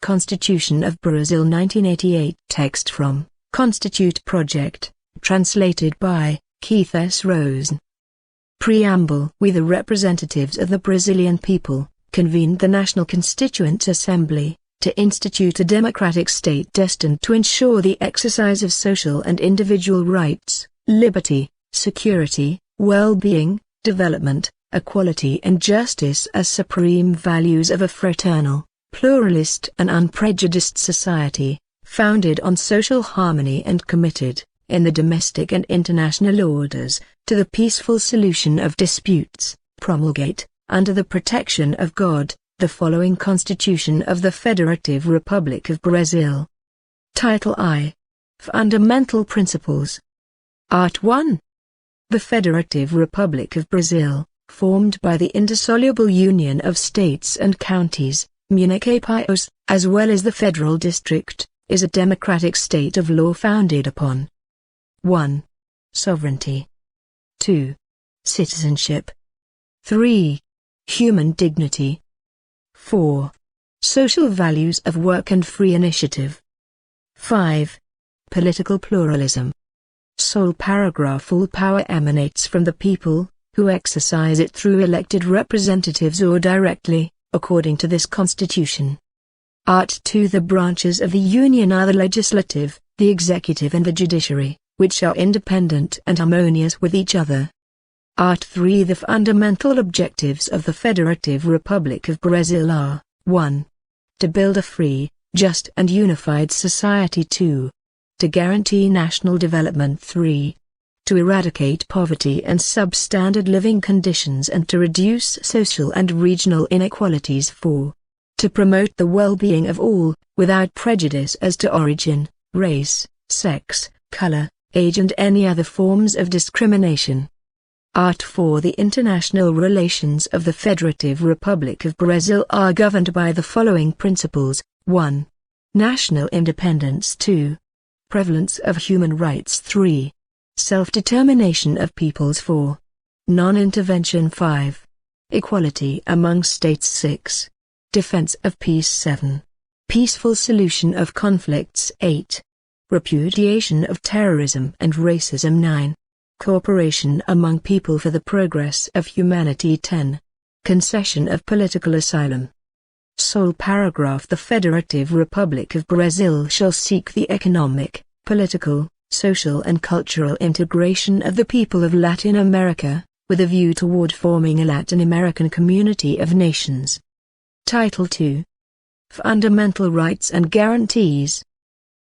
Constitution of Brazil 1988. Text from Constitute Project, translated by Keith S. Rosenn. Preamble. We, the representatives of the Brazilian people, convened the National Constituent Assembly, to institute a democratic state destined to ensure the exercise of social and individual rights, liberty, security, well-being, development, equality and justice as supreme values of a fraternal, pluralist and unprejudiced society, founded on social harmony and committed, in the domestic and international orders, to the peaceful solution of disputes, promulgate, under the protection of God, the following Constitution of the Federative Republic of Brazil. Title I. Fundamental Principles. Art 1. The Federative Republic of Brazil, formed by the indissoluble union of states and counties, municípios, as well as the federal district, is a democratic state of law founded upon 1. Sovereignty. 2. Citizenship. 3. Human dignity. 4. Social values of work and free initiative. 5. Political pluralism. Sole paragraph. All power emanates from the people, who exercise it through elected representatives or directly, according to this Constitution. Art 2. The branches of the Union are the legislative, the executive and the judiciary, which are independent and harmonious with each other. Art 3. The fundamental objectives of the Federative Republic of Brazil are, 1. To build a free, just and unified society. 2. To guarantee national development. 3. To eradicate poverty and substandard living conditions and to reduce social and regional inequalities. 4. To promote the well-being of all, without prejudice as to origin, race, sex, color, age and any other forms of discrimination. Art 4. The international relations of the Federative Republic of Brazil are governed by the following principles. 1. National independence. 2. Prevalence of human rights. 3. Self-determination of peoples. 4. Non-intervention. 5. Equality among states. 6. Defense of peace. 7. Peaceful solution of conflicts. 8. Repudiation of terrorism and racism. 9. Cooperation among people for the progress of humanity. 10. Concession of political asylum. Sole paragraph. The Federative Republic of Brazil shall seek the economic, political, social and cultural integration of the people of Latin America, with a view toward forming a Latin American community of nations. Title II. Fundamental Rights and Guarantees.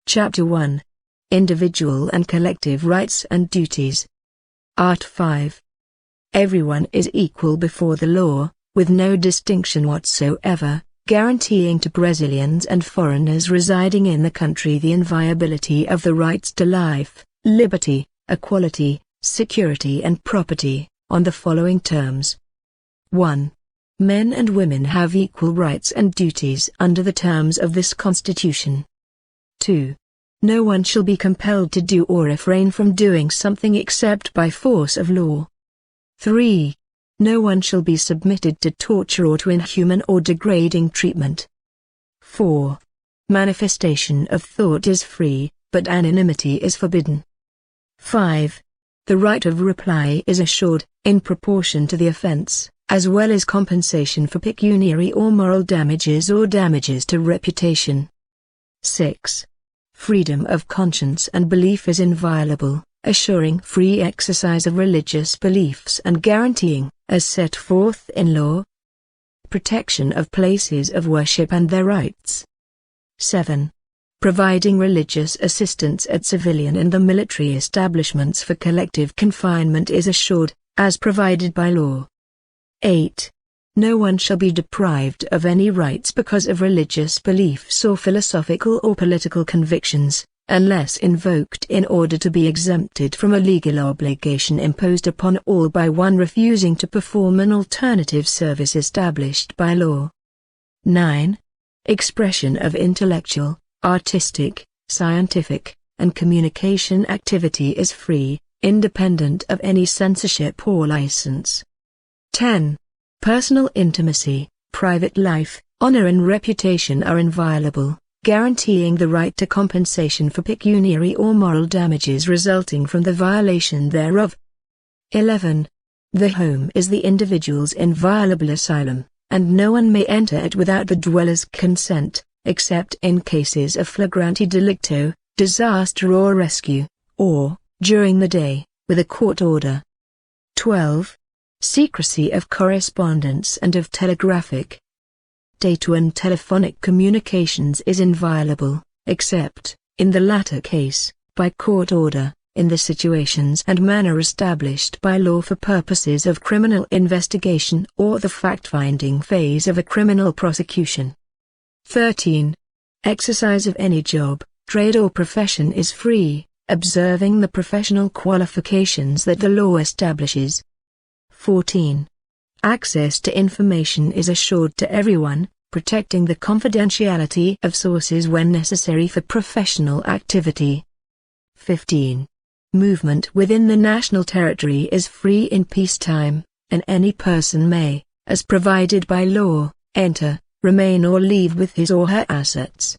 Chapter 1. Individual and Collective Rights and Duties. Art 5. Everyone is equal before the law, with no distinction whatsoever, guaranteeing to Brazilians and foreigners residing in the country the inviolability of the rights to life, liberty, equality, security and property, on the following terms. 1. Men and women have equal rights and duties under the terms of this Constitution. 2. No one shall be compelled to do or refrain from doing something except by force of law. 3. No one shall be submitted to torture or to inhuman or degrading treatment. 4. Manifestation of thought is free, but anonymity is forbidden. 5. The right of reply is assured, in proportion to the offense, as well as compensation for pecuniary or moral damages or damages to reputation. 6. Freedom of conscience and belief is inviolable, assuring free exercise of religious beliefs and guaranteeing, as set forth in law, protection of places of worship and their rights. 7. Providing religious assistance at civilian and the military establishments for collective confinement is assured, as provided by law. 8. No one shall be deprived of any rights because of religious beliefs or philosophical or political convictions, unless invoked in order to be exempted from a legal obligation imposed upon all by one refusing to perform an alternative service established by law. 9. Expression of intellectual, artistic, scientific, and communication activity is free, independent of any censorship or license. 10. Personal intimacy, private life, honor and reputation are inviolable, guaranteeing the right to compensation for pecuniary or moral damages resulting from the violation thereof. 11. The home is the individual's inviolable asylum, and no one may enter it without the dweller's consent, except in cases of flagranti delicto, disaster or rescue, or, during the day, with a court order. 12. Secrecy of correspondence and of telegraphic data and telephonic communications is inviolable, except, in the latter case, by court order, in the situations and manner established by law for purposes of criminal investigation or the fact-finding phase of a criminal prosecution. 13. Exercise of any job, trade or profession is free, observing the professional qualifications that the law establishes. 14. Access to information is assured to everyone, protecting the confidentiality of sources when necessary for professional activity. 15. Movement within the national territory is free in peacetime, and any person may, as provided by law, enter, remain or leave with his or her assets.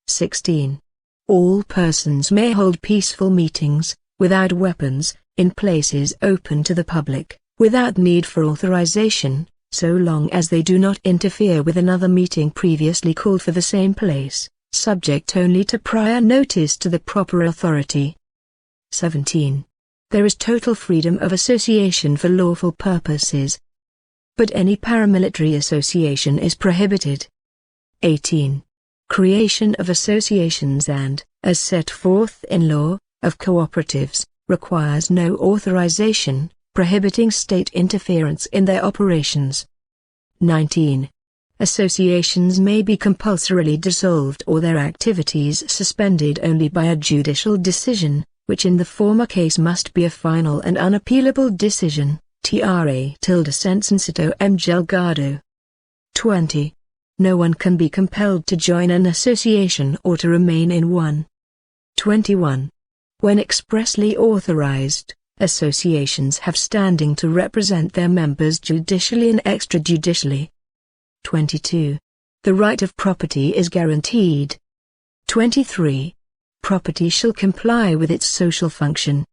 16. All persons may hold peaceful meetings, without weapons, in places open to the public, without need for authorization, so long as they do not interfere with another meeting previously called for the same place, subject only to prior notice to the proper authority. 17. There is total freedom of association for lawful purposes, but any paramilitary association is prohibited. 18. Creation of associations and, as set forth in law, of cooperatives, requires no authorization, prohibiting state interference in their operations. 19. Associations may be compulsorily dissolved or their activities suspended only by a judicial decision, which in the former case must be a final and unappealable decision. Tra-Sensito M. Delgado. 20. No one can be compelled to join an association or to remain in one. 21. When expressly authorized, associations have standing to represent their members judicially and extrajudicially. 22. The right of property is guaranteed. 23. Property shall comply with its social function.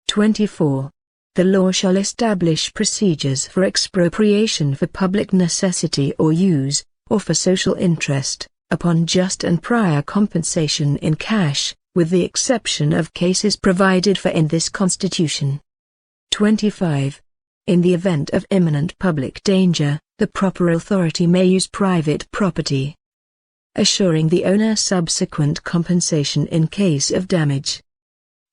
24. The law shall establish procedures for expropriation for public necessity or use, or for social interest, upon just and prior compensation in cash, with the exception of cases provided for in this Constitution. 25. In the event of imminent public danger, the proper authority may use private property, assuring the owner subsequent compensation in case of damage.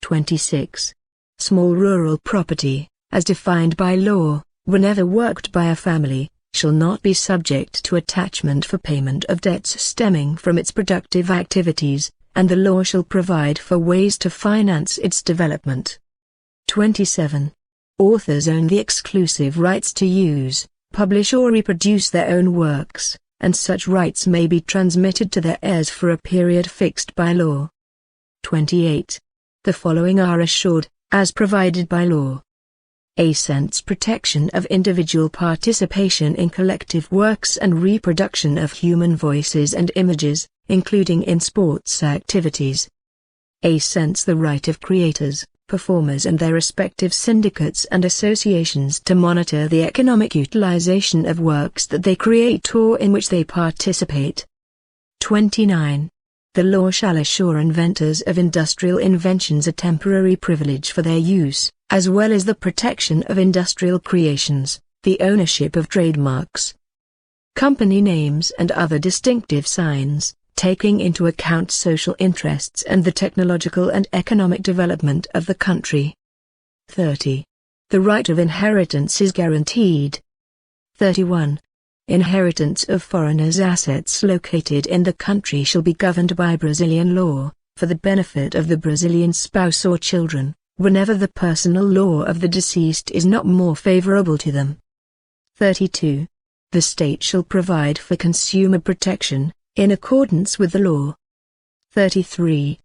26. Small rural property, as defined by law, whenever worked by a family, shall not be subject to attachment for payment of debts stemming from its productive activities, and the law shall provide for ways to finance its development. 27. Authors own the exclusive rights to use, publish or reproduce their own works, and such rights may be transmitted to their heirs for a period fixed by law. 28. The following are assured, as provided by law. A sense protection of individual participation in collective works and reproduction of human voices and images, including in sports activities. A sense the right of creators, performers and their respective syndicates and associations to monitor the economic utilization of works that they create or in which they participate. 29. The law shall assure inventors of industrial inventions a temporary privilege for their use, as well as the protection of industrial creations, the ownership of trademarks, company names and other distinctive signs, taking into account social interests and the technological and economic development of the country. 30. The right of inheritance is guaranteed. 31. Inheritance of foreigners' assets located in the country shall be governed by Brazilian law, for the benefit of the Brazilian spouse or children, whenever the personal law of the deceased is not more favorable to them. 32. The state shall provide for consumer protection, in accordance with the law. 33.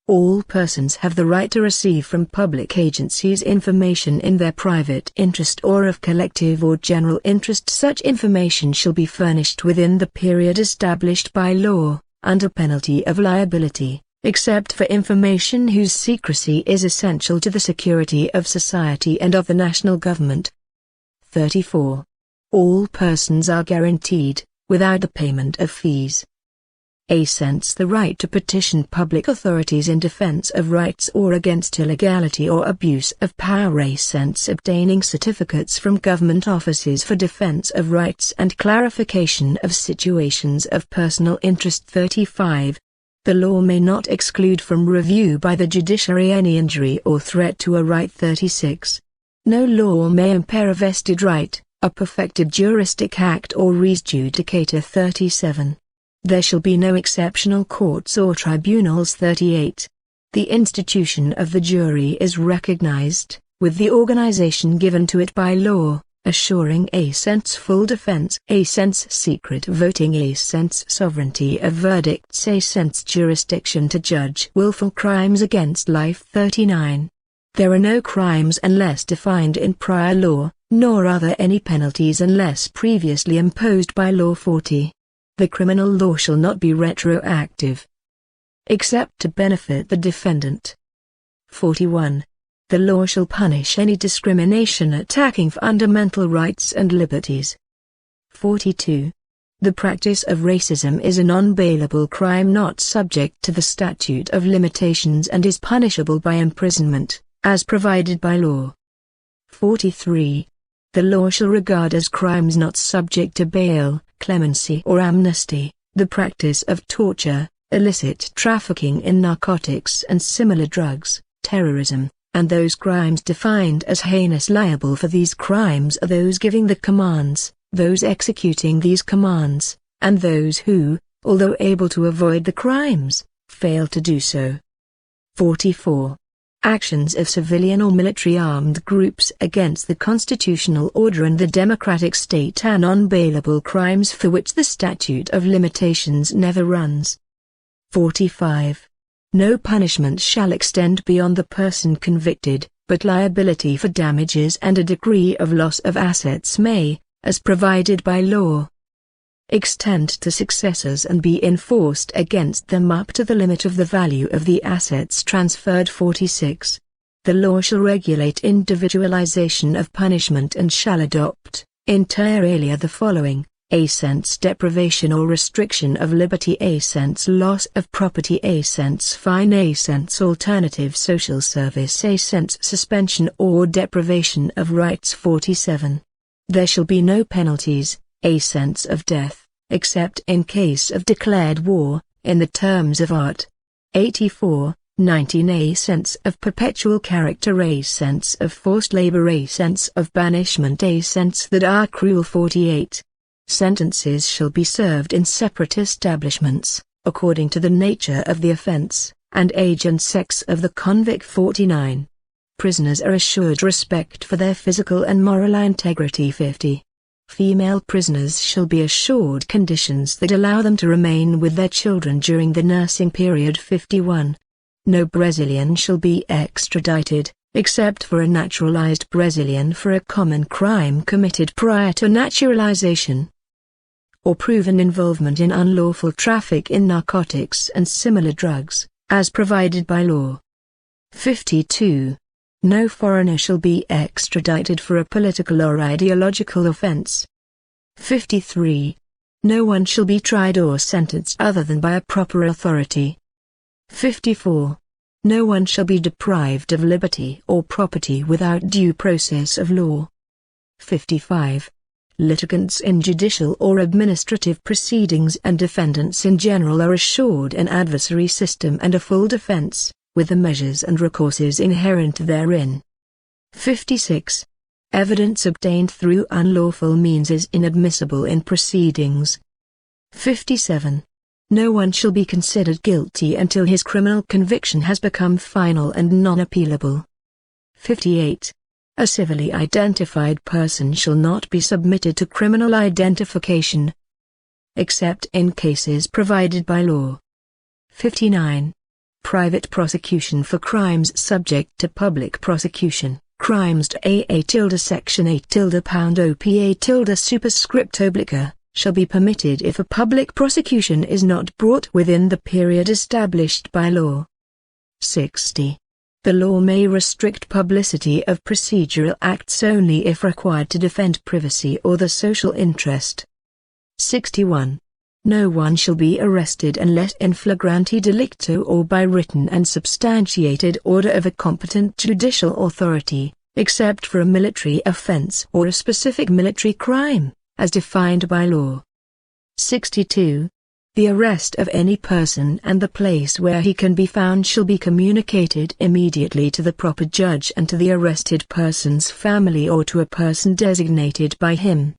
All persons have the right to receive from public agencies information in their private interest or of collective or general interest. Such information shall be furnished within the period established by law, under penalty of liability, except for information whose secrecy is essential to the security of society and of the national government. 34. All persons are guaranteed, without the payment of fees. A. The right to petition public authorities in defense of rights or against illegality or abuse of power. A. Obtaining certificates from government offices for defense of rights and clarification of situations of personal interest. 35. The law may not exclude from review by the judiciary any injury or threat to a right. 36. No law may impair a vested right, a perfected juristic act or res judicator. 37. There shall be no exceptional courts or tribunals. 38. The institution of the jury is recognized, with the organization given to it by law, assuring a full defense, a secret voting, a sovereignty of verdicts, a jurisdiction to judge willful crimes against life. 39. There are no crimes unless defined in prior law, nor are there any penalties unless previously imposed by law. 40. The criminal law shall not be retroactive, except to benefit the defendant. 41. The law shall punish any discrimination attacking fundamental rights and liberties. 42. The practice of racism is a non-bailable crime not subject to the statute of limitations and is punishable by imprisonment, as provided by law. 43. The law shall regard as crimes not subject to bail, clemency or amnesty, the practice of torture, illicit trafficking in narcotics and similar drugs, terrorism, and those crimes defined as heinous. Liable for these crimes are those giving the commands, those executing these commands, and those who, although able to avoid the crimes, fail to do so. 44. Actions of civilian or military armed groups against the constitutional order and the democratic state are non-bailable crimes for which the statute of limitations never runs. 45. No punishment shall extend beyond the person convicted, but liability for damages and a degree of loss of assets may, as provided by law, extend to successors and be enforced against them up to the limit of the value of the assets transferred. 46. The law shall regulate individualization of punishment and shall adopt, inter alia, the following: a. Deprivation or restriction of liberty, a. Loss of property, a. Fine, a. Alternative social service, a. Suspension or deprivation of rights. 47. There shall be no penalties, a. Of death, except in case of declared war, in the terms of Art. 84, 19, a. Of perpetual character, a. Of forced labor, a. Of banishment, a. That are cruel. 48. Sentences shall be served in separate establishments, according to the nature of the offense, and age and sex of the convict. 49. Prisoners are assured respect for their physical and moral integrity. 50. Female prisoners shall be assured conditions that allow them to remain with their children during the nursing period. 51. No Brazilian shall be extradited, except for a naturalized Brazilian for a common crime committed prior to naturalization, or proven involvement in unlawful traffic in narcotics and similar drugs, as provided by law. 52. No foreigner shall be extradited for a political or ideological offense. 53. No one shall be tried or sentenced other than by a proper authority. 54. No one shall be deprived of liberty or property without due process of law. 55. Litigants in judicial or administrative proceedings and defendants in general are assured an adversary system and a full defense, with the measures and recourses inherent therein. 56. Evidence obtained through unlawful means is inadmissible in proceedings. 57. No one shall be considered guilty until his criminal conviction has become final and non-appealable. 58. A civilly identified person shall not be submitted to criminal identification, except in cases provided by law. 59. private prosecution for crimes subject to public prosecution, crimes to AA section 8 OPA superscript oblique, shall be permitted if a public prosecution is not brought within the period established by law. 60. The law may restrict publicity of procedural acts only if required to defend privacy or the social interest. 61. No one shall be arrested unless in flagranti delicto or by written and substantiated order of a competent judicial authority, except for a military offense or a specific military crime, as defined by law. 62. The arrest of any person and the place where he can be found shall be communicated immediately to the proper judge and to the arrested person's family or to a person designated by him.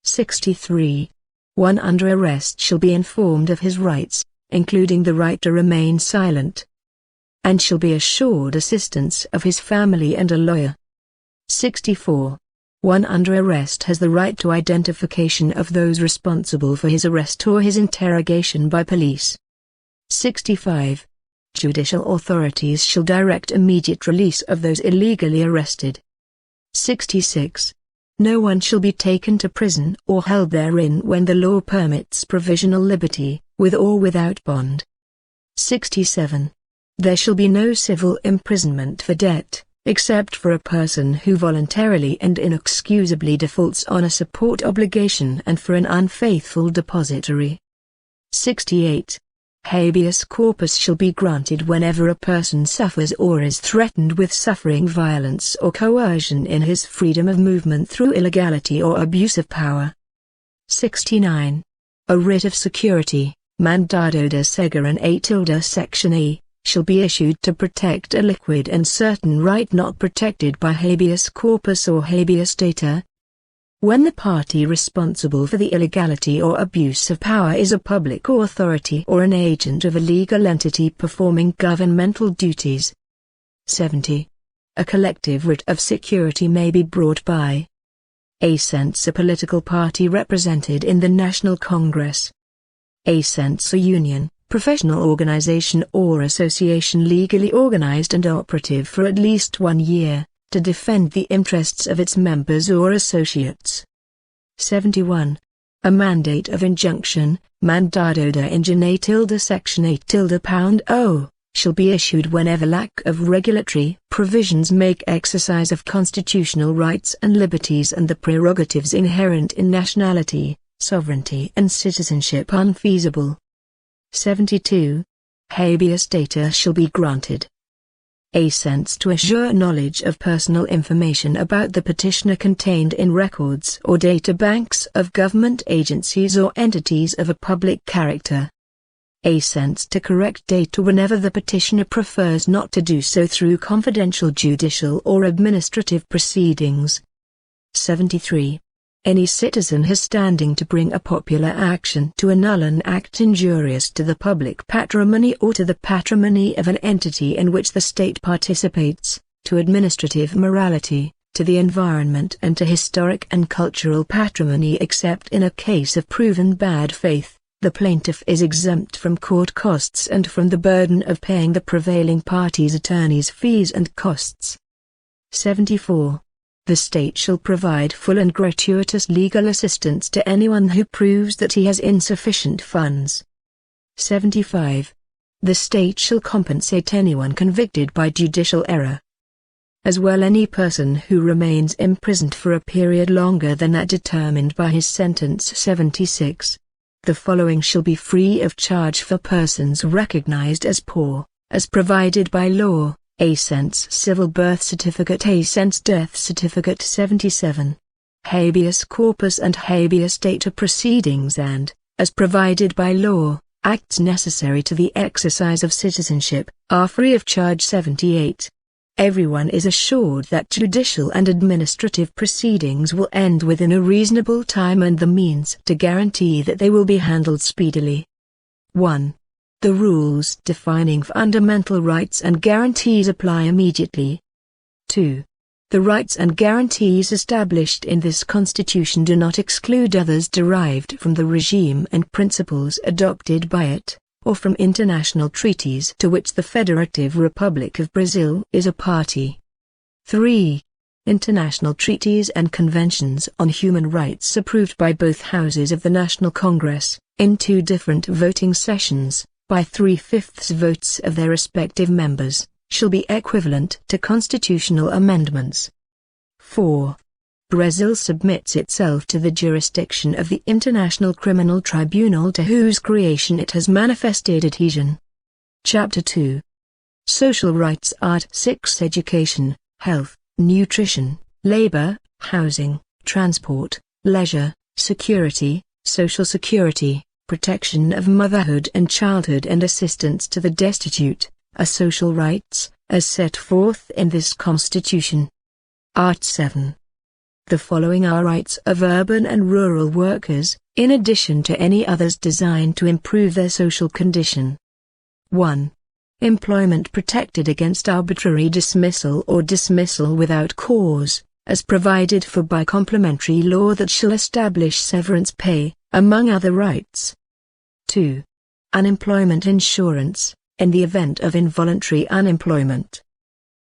63. One under arrest shall be informed of his rights, including the right to remain silent, and shall be assured assistance of his family and a lawyer. 64. One under arrest has the right to identification of those responsible for his arrest or his interrogation by police. 65. Judicial authorities shall direct immediate release of those illegally arrested. 66. No one shall be taken to prison or held therein when the law permits provisional liberty, with or without bond. 67. There shall be no civil imprisonment for debt, except for a person who voluntarily and inexcusably defaults on a support obligation and for an unfaithful depository. 68. Habeas corpus shall be granted whenever a person suffers or is threatened with suffering violence or coercion in his freedom of movement through illegality or abuse of power. 69. A writ of security, mandado de seguridad section A, shall be issued to protect a liquid and certain right not protected by habeas corpus or habeas data. When the party responsible for the illegality or abuse of power is a public authority or an agent of a legal entity performing governmental duties. 70. A collective writ of security may be brought by a political party represented in the National Congress, a union, professional organization or association legally organized and operative for at least 1 year, to defend the interests of its members or associates. 71. A mandate of injunction, mandado de injunção section 8 shall be issued whenever lack of regulatory provisions make exercise of constitutional rights and liberties and the prerogatives inherent in nationality, sovereignty and citizenship unfeasible. 72. Habeas data shall be granted. To assure knowledge of personal information about the petitioner contained in records or data banks of government agencies or entities of a public character. To correct data whenever the petitioner prefers not to do so through confidential judicial or administrative proceedings. 73. Any citizen has standing to bring a popular action to annul an act injurious to the public patrimony or to the patrimony of an entity in which the state participates, to administrative morality, to the environment and to historic and cultural patrimony except in a case of proven bad faith. The plaintiff is exempt from court costs and from the burden of paying the prevailing party's attorney's fees and costs. 74. The state shall provide full and gratuitous legal assistance to anyone who proves that he has insufficient funds. 75. The state shall compensate anyone convicted by judicial error. As well any person who remains imprisoned for a period longer than that determined by his sentence. 76. The following shall be free of charge for persons recognized as poor, as provided by law. Civil birth certificate, death certificate. 77. Habeas corpus and habeas data proceedings and, as provided by law, acts necessary to the exercise of citizenship, are free of charge. 78. Everyone is assured that judicial and administrative proceedings will end within a reasonable time and the means to guarantee that they will be handled speedily. 1. The rules defining fundamental rights and guarantees apply immediately. 2. The rights and guarantees established in this Constitution do not exclude others derived from the regime and principles adopted by it. or from international treaties to which the Federative Republic of Brazil is a party. 3. International treaties and conventions on human rights approved by both houses of the National Congress, in 2 different voting sessions, by 3/5 votes of their respective members, shall be equivalent to constitutional amendments. 4. Brazil submits itself to the jurisdiction of the International Criminal Tribunal, to whose creation it has manifested adhesion. Chapter 2. Social Rights. Art. 6. Education, health, nutrition, labor, housing, transport, leisure, security, social security, protection of motherhood and childhood, and assistance to the destitute, are social rights, as set forth in this Constitution. Art. 7. The following are rights of urban and rural workers, in addition to any others designed to improve their social condition. 1. Employment protected against arbitrary dismissal or dismissal without cause, as provided for by complementary law that shall establish severance pay, among other rights. 2. Unemployment insurance, in the event of involuntary unemployment.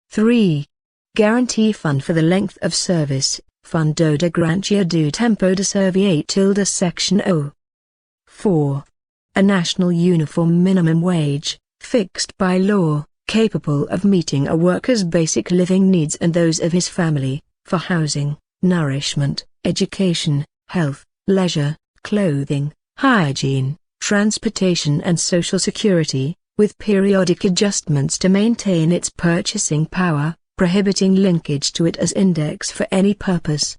3. Guarantee fund for the length of service, Fundo de Garantia do Tempo de Serviço Section O. 4. A national uniform minimum wage, fixed by law, capable of meeting a worker's basic living needs and those of his family, for housing, nourishment, education, health, leisure, clothing, hygiene, transportation and social security, with periodic adjustments to maintain its purchasing power, prohibiting linkage to it as index for any purpose.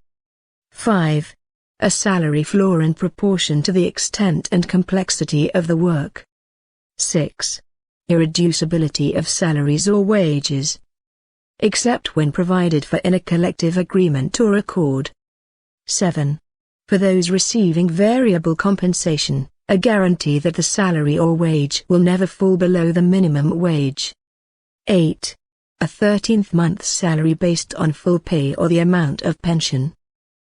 5. A salary floor in proportion to the extent and complexity of the work. 6. Irreducibility of salaries or wages, except when provided for in a collective agreement or accord. 7. For those receiving variable compensation, a guarantee that the salary or wage will never fall below the minimum wage. 8. A 13th month's salary based on full pay or the amount of pension.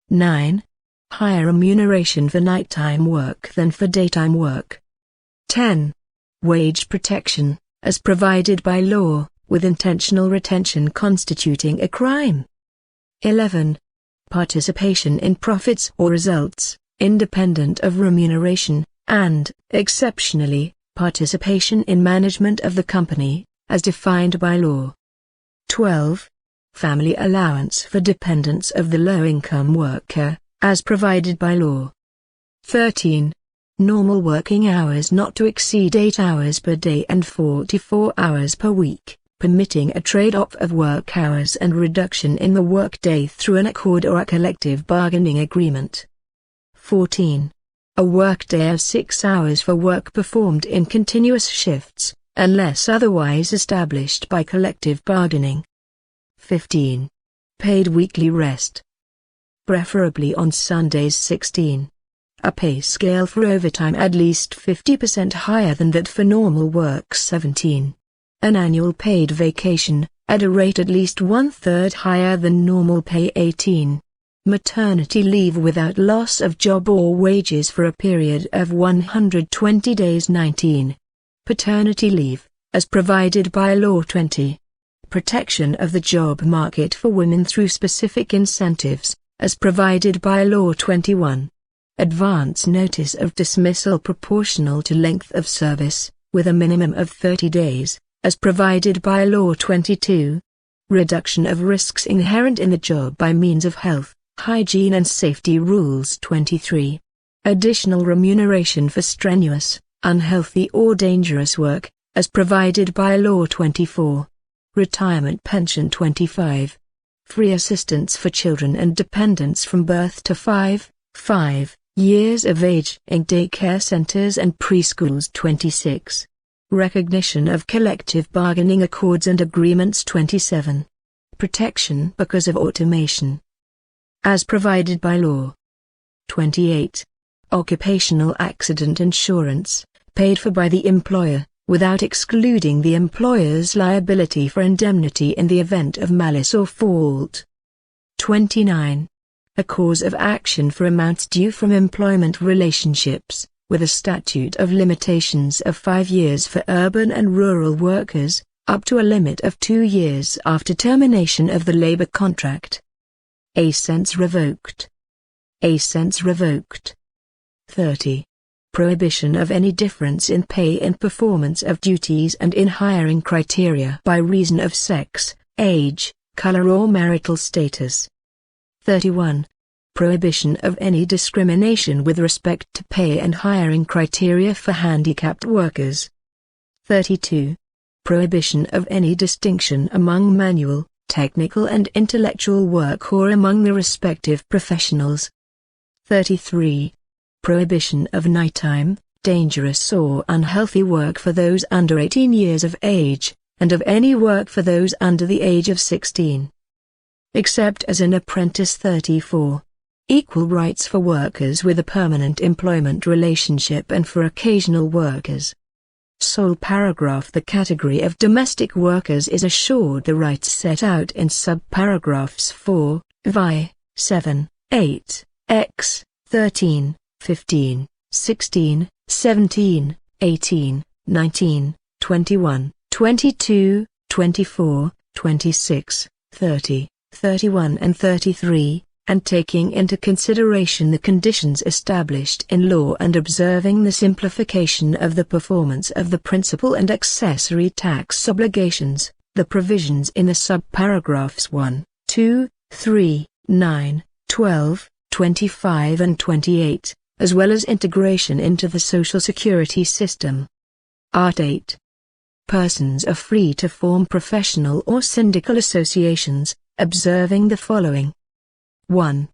9. Higher remuneration for nighttime work than for daytime work. 10. Wage protection, as provided by law, with intentional retention constituting a crime. 11. Participation in profits or results, independent of remuneration, and, exceptionally, participation in management of the company, as defined by law. 12. Family allowance for dependents of the low-income worker, as provided by law. 13. Normal working hours not to exceed 8 hours per day and 44 hours per week, permitting a trade-off of work hours and reduction in the workday through an accord or a collective bargaining agreement. 14. A workday of 6 hours for work performed in continuous shifts, unless otherwise established by collective bargaining. 15. Paid weekly rest, preferably on Sundays. 16. A pay scale for overtime at least 50% higher than that for normal work. 17. An annual paid vacation, at a rate at least 1/3 higher than normal pay. 18. Maternity leave without loss of job or wages for a period of 120 days. 19. Paternity leave, as provided by law. 20. Protection of the job market for women through specific incentives, as provided by law. 21. Advance notice of dismissal proportional to length of service, with a minimum of 30 days, as provided by law. 22. Reduction of risks inherent in the job by means of health, hygiene and safety rules. 23. Additional remuneration for strenuous, unhealthy or dangerous work, as provided by law. 24. Retirement pension. 25. Free assistance for children and dependents from birth to 5 years of age in daycare centers and preschools. 26. Recognition of collective bargaining accords and agreements. 27. Protection because of automation, as provided by law. 28. Occupational accident insurance, paid for by the employer, without excluding the employer's liability for indemnity in the event of malice or fault. 29. A cause of action for amounts due from employment relationships, with a statute of limitations of 5 years for urban and rural workers, up to a limit of 2 years after termination of the labor contract. Assents revoked. Assents revoked. 30. Prohibition of any difference in pay and performance of duties and in hiring criteria by reason of sex, age, color or marital status. 31. Prohibition of any discrimination with respect to pay and hiring criteria for handicapped workers. 32. Prohibition of any distinction among manual, technical and intellectual work or among the respective professionals. 33. Prohibition of nighttime, dangerous or unhealthy work for those under 18 years of age, and of any work for those under the age of 16. Except as an apprentice. 34. Equal rights for workers with a permanent employment relationship and for occasional workers. Sole paragraph. The category of domestic workers is assured the rights set out in subparagraphs 4, vi, 7, 8, x, 13, 15, 16, 17, 18, 19, 21, 22, 24, 26, 30, 31 and 33, and taking into consideration the conditions established in law and observing the simplification of the performance of the principal and accessory tax obligations, the provisions in the subparagraphs 1, 2, 3, 9, 12, 25 and 28, as well as integration into the Social Security system. Art. 8. Persons are free to form professional or syndical associations, observing the following. 1.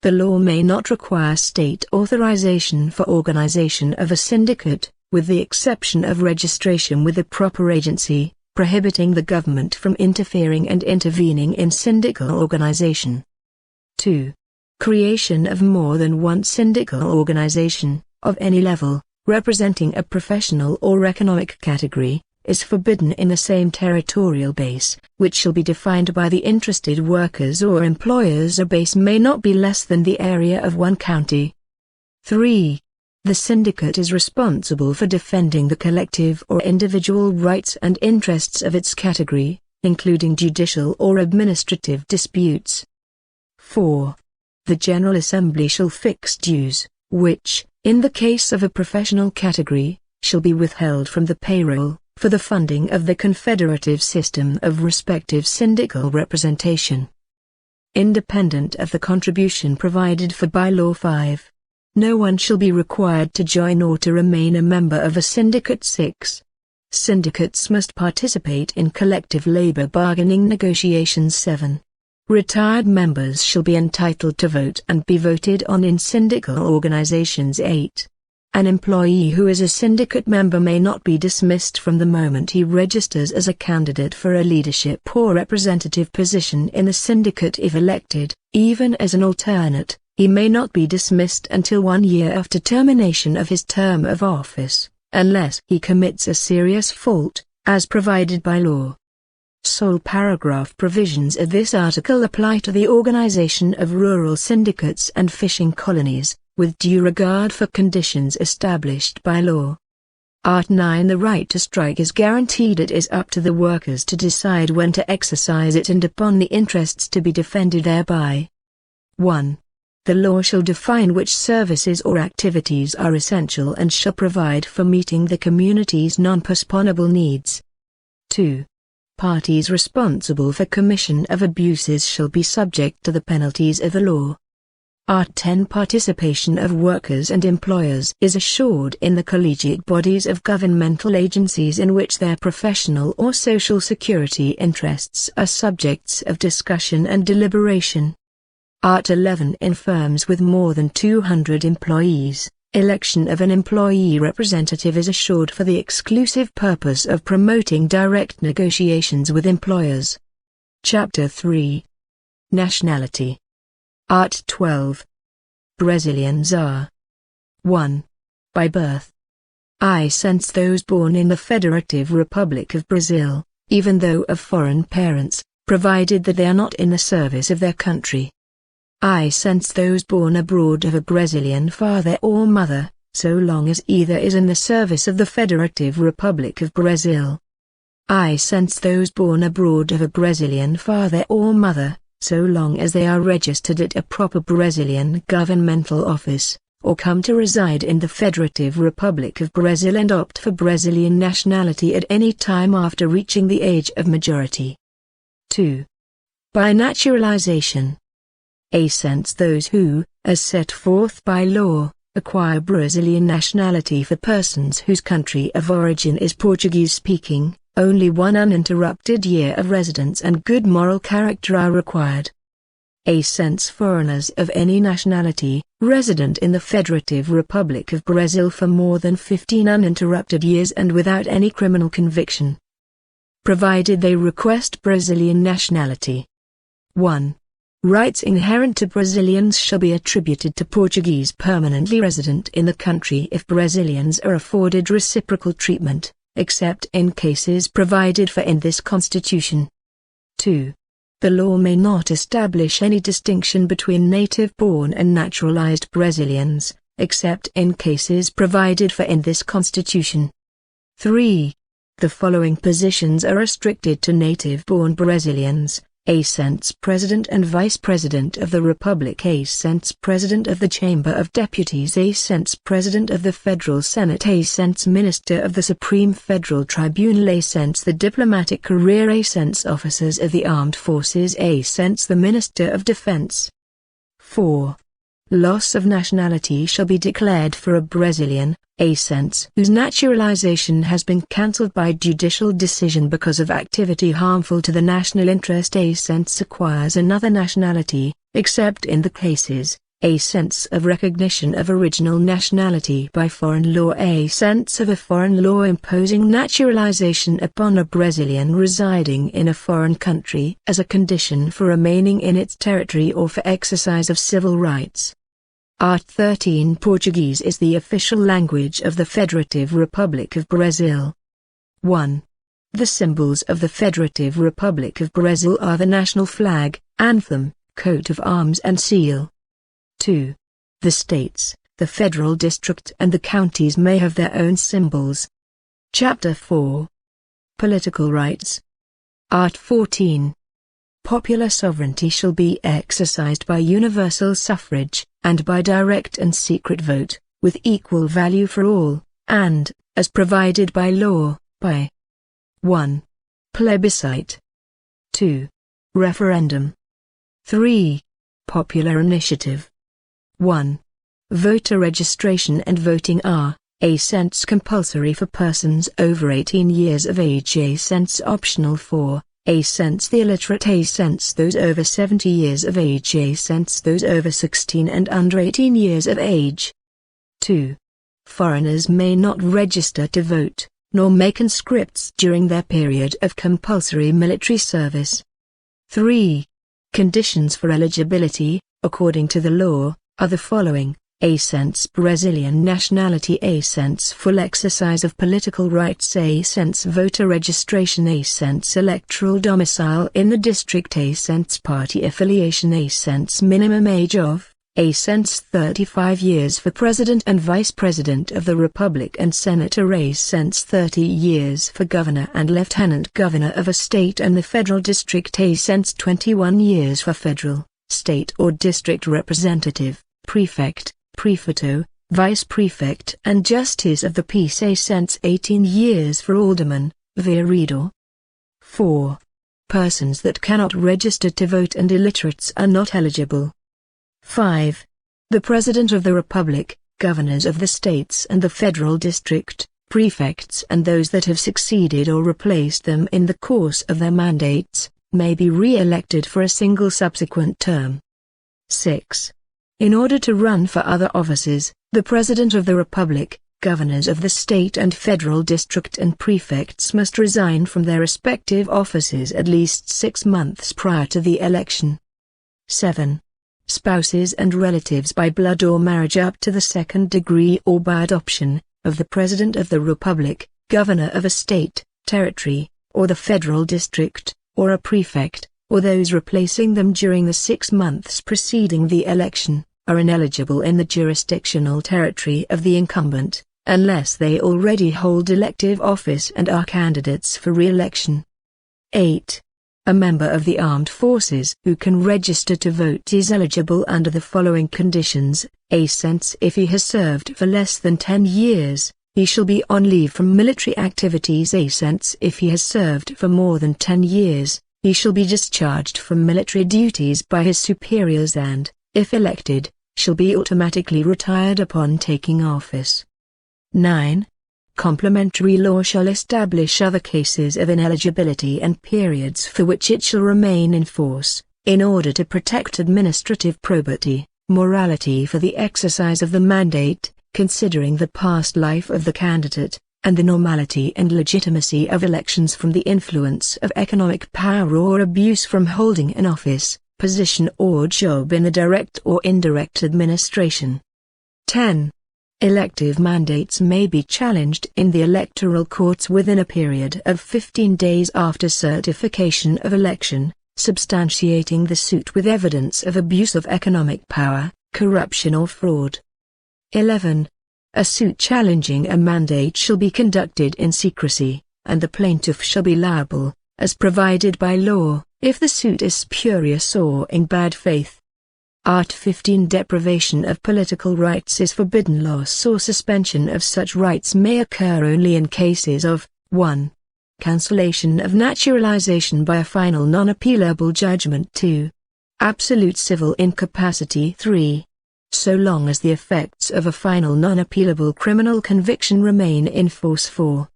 The law may not require state authorization for organization of a syndicate, with the exception of registration with the proper agency, prohibiting the government from interfering and intervening in syndical organization. 2. Creation of more than one syndical organization, of any level, representing a professional or economic category, is forbidden in the same territorial base, which shall be defined by the interested workers or employers. A base may not be less than the area of one county. 3. The syndicate is responsible for defending the collective or individual rights and interests of its category, including judicial or administrative disputes. 4. The General Assembly shall fix dues, which, in the case of a professional category, shall be withheld from the payroll, for the funding of the confederative system of respective syndical representation. Independent of the contribution provided for by Law 5. No one shall be required to join or to remain a member of a syndicate. 6. Syndicates must participate in collective labor bargaining negotiations. 7. Retired members shall be entitled to vote and be voted on in syndical organizations. 8. An employee who is a syndicate member may not be dismissed from the moment he registers as a candidate for a leadership or representative position in the syndicate. If elected, even as an alternate, he may not be dismissed until 1 year after termination of his term of office, unless he commits a serious fault, as provided by law. Sole paragraph. Provisions of this article apply to the organization of rural syndicates and fishing colonies, with due regard for conditions established by law. Art. 9. The right to strike is guaranteed. It is up to the workers to decide when to exercise it and upon the interests to be defended thereby. 1. The law shall define which services or activities are essential and shall provide for meeting the community's non-postponable needs. 2. Parties responsible for commission of abuses shall be subject to the penalties of the law. Art. 10. Participation of workers and employers is assured in the collegiate bodies of governmental agencies in which their professional or social security interests are subjects of discussion and deliberation. Art. 11. In firms with more than 200 employees, election of an employee representative is assured for the exclusive purpose of promoting direct negotiations with employers. Chapter 3. Nationality. Art. 12. Brazilians are 1. By birth. I sense those born in the Federative Republic of Brazil, even though of foreign parents, provided that they are not in the service of their country. I sense those born abroad of a Brazilian father or mother, so long as either is in the service of the Federative Republic of Brazil. I. Since those born abroad of a Brazilian father or mother, so long as they are registered at a proper Brazilian governmental office, or come to reside in the Federative Republic of Brazil and opt for Brazilian nationality at any time after reaching the age of majority. 2. By naturalization. A. Since those who, as set forth by law, acquire Brazilian nationality for persons whose country of origin is Portuguese-speaking, only one uninterrupted year of residence and good moral character are required. A. Since foreigners of any nationality, resident in the Federative Republic of Brazil for more than 15 uninterrupted years and without any criminal conviction, provided they request Brazilian nationality. 1. Rights inherent to Brazilians shall be attributed to Portuguese permanently resident in the country if Brazilians are afforded reciprocal treatment, except in cases provided for in this Constitution. 2. The law may not establish any distinction between native-born and naturalized Brazilians, except in cases provided for in this Constitution. 3. The following positions are restricted to native-born Brazilians: A. Since President and Vice President of the Republic, A. Since President of the Chamber of Deputies, A. Since President of the Federal Senate, A. Since Minister of the Supreme Federal Tribunal, A. Since the Diplomatic Career, A. Since Officers of the Armed Forces, A. Since the Minister of Defense. 4. Loss of nationality shall be declared for a Brazilian, A. Since whose naturalization has been cancelled by judicial decision because of activity harmful to the national interest, A. Since acquires another nationality, except in the cases, A. Since of recognition of original nationality by foreign law, A. Since of a foreign law imposing naturalization upon a Brazilian residing in a foreign country as a condition for remaining in its territory or for exercise of civil rights. Art. 13. Portuguese is the official language of the Federative Republic of Brazil. 1. The symbols of the Federative Republic of Brazil are the national flag, anthem, coat of arms and seal. 2. The states, the federal district and the counties may have their own symbols. Chapter 4. Political rights. Art. 14. Popular sovereignty shall be exercised by universal suffrage, and by direct and secret vote, with equal value for all, and, as provided by law, by 1. Plebiscite. 2. Referendum. 3. Popular initiative. 1. Voter registration and voting are, A. Since compulsory for persons over 18 years of age, A. Since optional for, A. Since the illiterate, A. Since those over 70 years of age, A. Since those over 16 and under 18 years of age. 2. Foreigners may not register to vote, nor make conscripts during their period of compulsory military service. 3. Conditions for eligibility, according to the law, are the following: A. Since Brazilian nationality, A. Since full exercise of political rights, A. Since voter registration, A. Since electoral domicile in the district, A. Since party affiliation, A. Since minimum age of, A. Since 35 years for President and Vice President of the Republic and Senator, A. Since 30 years for Governor and Lieutenant Governor of a state and the Federal District, A. Since 21 years for Federal, State or District Representative, Prefect, Prefeito, Vice Prefect and Justice of the Peace, A. Since 18 years for Alderman, Vereador. 4. Persons that cannot register to vote and illiterates are not eligible. 5. The President of the Republic, Governors of the States and the Federal District, Prefects and those that have succeeded or replaced them in the course of their mandates, may be re-elected for a single subsequent term. 6. In order to run for other offices, the President of the Republic, Governors of the State and Federal District and Prefects must resign from their respective offices at least 6 months prior to the election. 7. Spouses and relatives by blood or marriage up to the 2nd degree or by adoption, of the President of the Republic, Governor of a State, Territory, or the Federal District, or a Prefect, or those replacing them during the 6 months preceding the election, are ineligible in the jurisdictional territory of the incumbent, unless they already hold elective office and are candidates for re-election. 8. A member of the armed forces who can register to vote is eligible under the following conditions: A. If he has served for less than 10 years, he shall be on leave from military activities. A. If he has served for more than 10 years, he shall be discharged from military duties by his superiors and, if elected, shall be automatically retired upon taking office. 9. Complementary law shall establish other cases of ineligibility and periods for which it shall remain in force, in order to protect administrative probity, morality for the exercise of the mandate, considering the past life of the candidate, and the normality and legitimacy of elections from the influence of economic power or abuse from holding an office, position or job in the direct or indirect administration. 10. Elective mandates may be challenged in the electoral courts within a period of 15 days after certification of election, substantiating the suit with evidence of abuse of economic power, corruption or fraud. 11. A suit challenging a mandate shall be conducted in secrecy, and the plaintiff shall be liable, as provided by law, if the suit is spurious or in bad faith. Art. 15. Deprivation of political rights is forbidden. Loss or suspension of such rights may occur only in cases of 1. Cancellation of naturalization by a final non-appealable judgment. 2. Absolute civil incapacity. 3. So long as the effects of a final non-appealable criminal conviction remain in force. 4.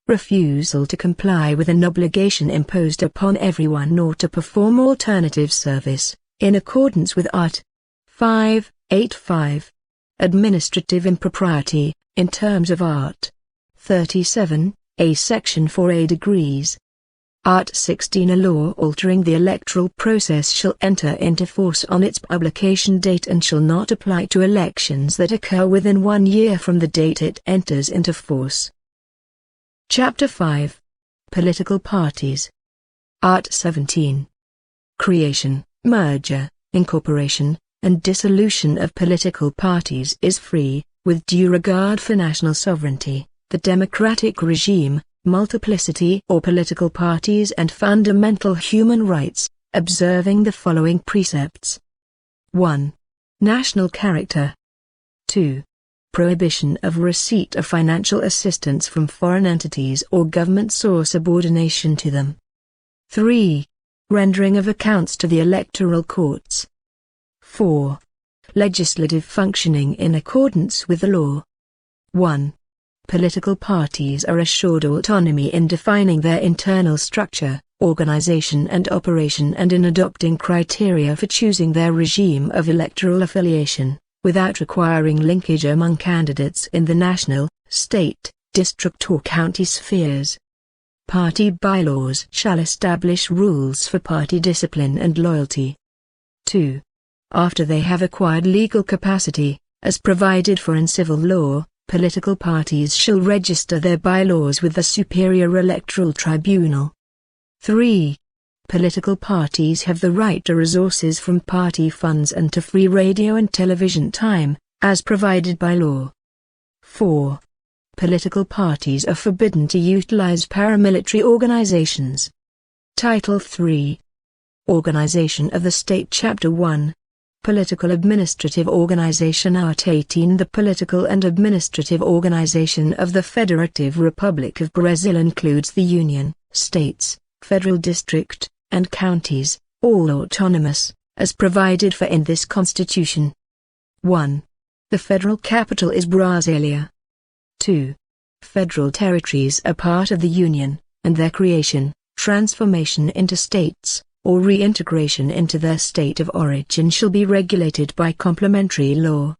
Refusal to comply with an obligation imposed upon everyone or to perform alternative service, in accordance with Art. 585. Administrative impropriety, in terms of Art. 37, A. Section 4A degrees. Art. 16. A law altering the electoral process shall enter into force on its publication date and shall not apply to elections that occur within 1 year from the date it enters into force. Chapter 5. Political parties. Art. 17. Creation, merger, incorporation, and dissolution of political parties is free, with due regard for national sovereignty, the democratic regime, multiplicity or political parties and fundamental human rights, observing the following precepts. 1. National character. 2. Prohibition of receipt of financial assistance from foreign entities or governments or subordination to them. 3. Rendering of accounts to the electoral courts. 4. Legislative functioning in accordance with the law. 1. Political parties are assured autonomy in defining their internal structure, organization and operation and in adopting criteria for choosing their regime of electoral affiliation, without requiring linkage among candidates in the national, state, district or county spheres. Party bylaws shall establish rules for party discipline and loyalty. 2. After they have acquired legal capacity, as provided for in civil law, political parties shall register their bylaws with the Superior Electoral Tribunal. 3. Political parties have the right to resources from party funds and to free radio and television time, as provided by law. 4. Political parties are forbidden to utilize paramilitary organizations. Title 3. Organization of the State. Chapter 1. Political Administrative Organization. Art. 18. The political and administrative organization of the Federative Republic of Brazil includes the Union, states, federal district, and counties, all autonomous, as provided for in this Constitution. 1. The federal capital is Brasilia. 2. Federal territories are part of the Union, and their creation, transformation into states, or reintegration into their state of origin shall be regulated by complementary law.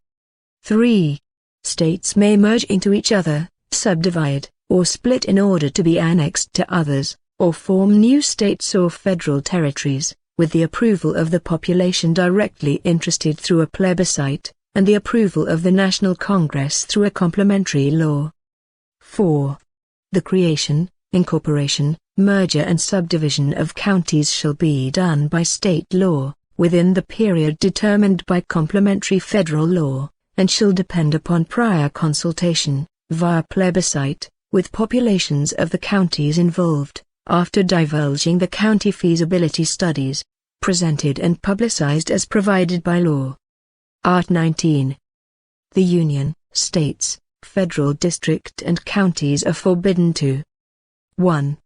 3. States may merge into each other, subdivide, or split in order to be annexed to others, or form new states or federal territories, with the approval of the population directly interested through a plebiscite, and the approval of the National Congress through a complementary law. 4. The creation, incorporation, merger and subdivision of counties shall be done by state law, within the period determined by complementary federal law, and shall depend upon prior consultation, via plebiscite, with populations of the counties involved, after divulging the county feasibility studies, presented and publicized as provided by law. Art. 19. The Union, States, Federal District and Counties are forbidden to 1.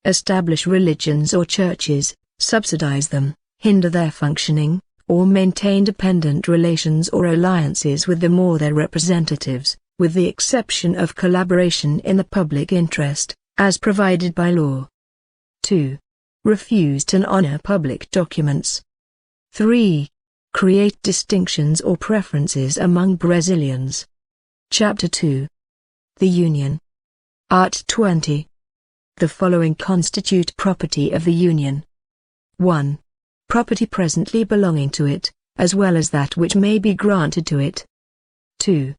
Establish religions or churches, subsidize them, hinder their functioning, or maintain dependent relations or alliances with them or their representatives, with the exception of collaboration in the public interest, as provided by law. 2. Refuse to honor public documents. 3. Create distinctions or preferences among Brazilians. Chapter 2. The Union. Art. 20. The following constitute property of the Union. 1. Property presently belonging to it, as well as that which may be granted to it. 2.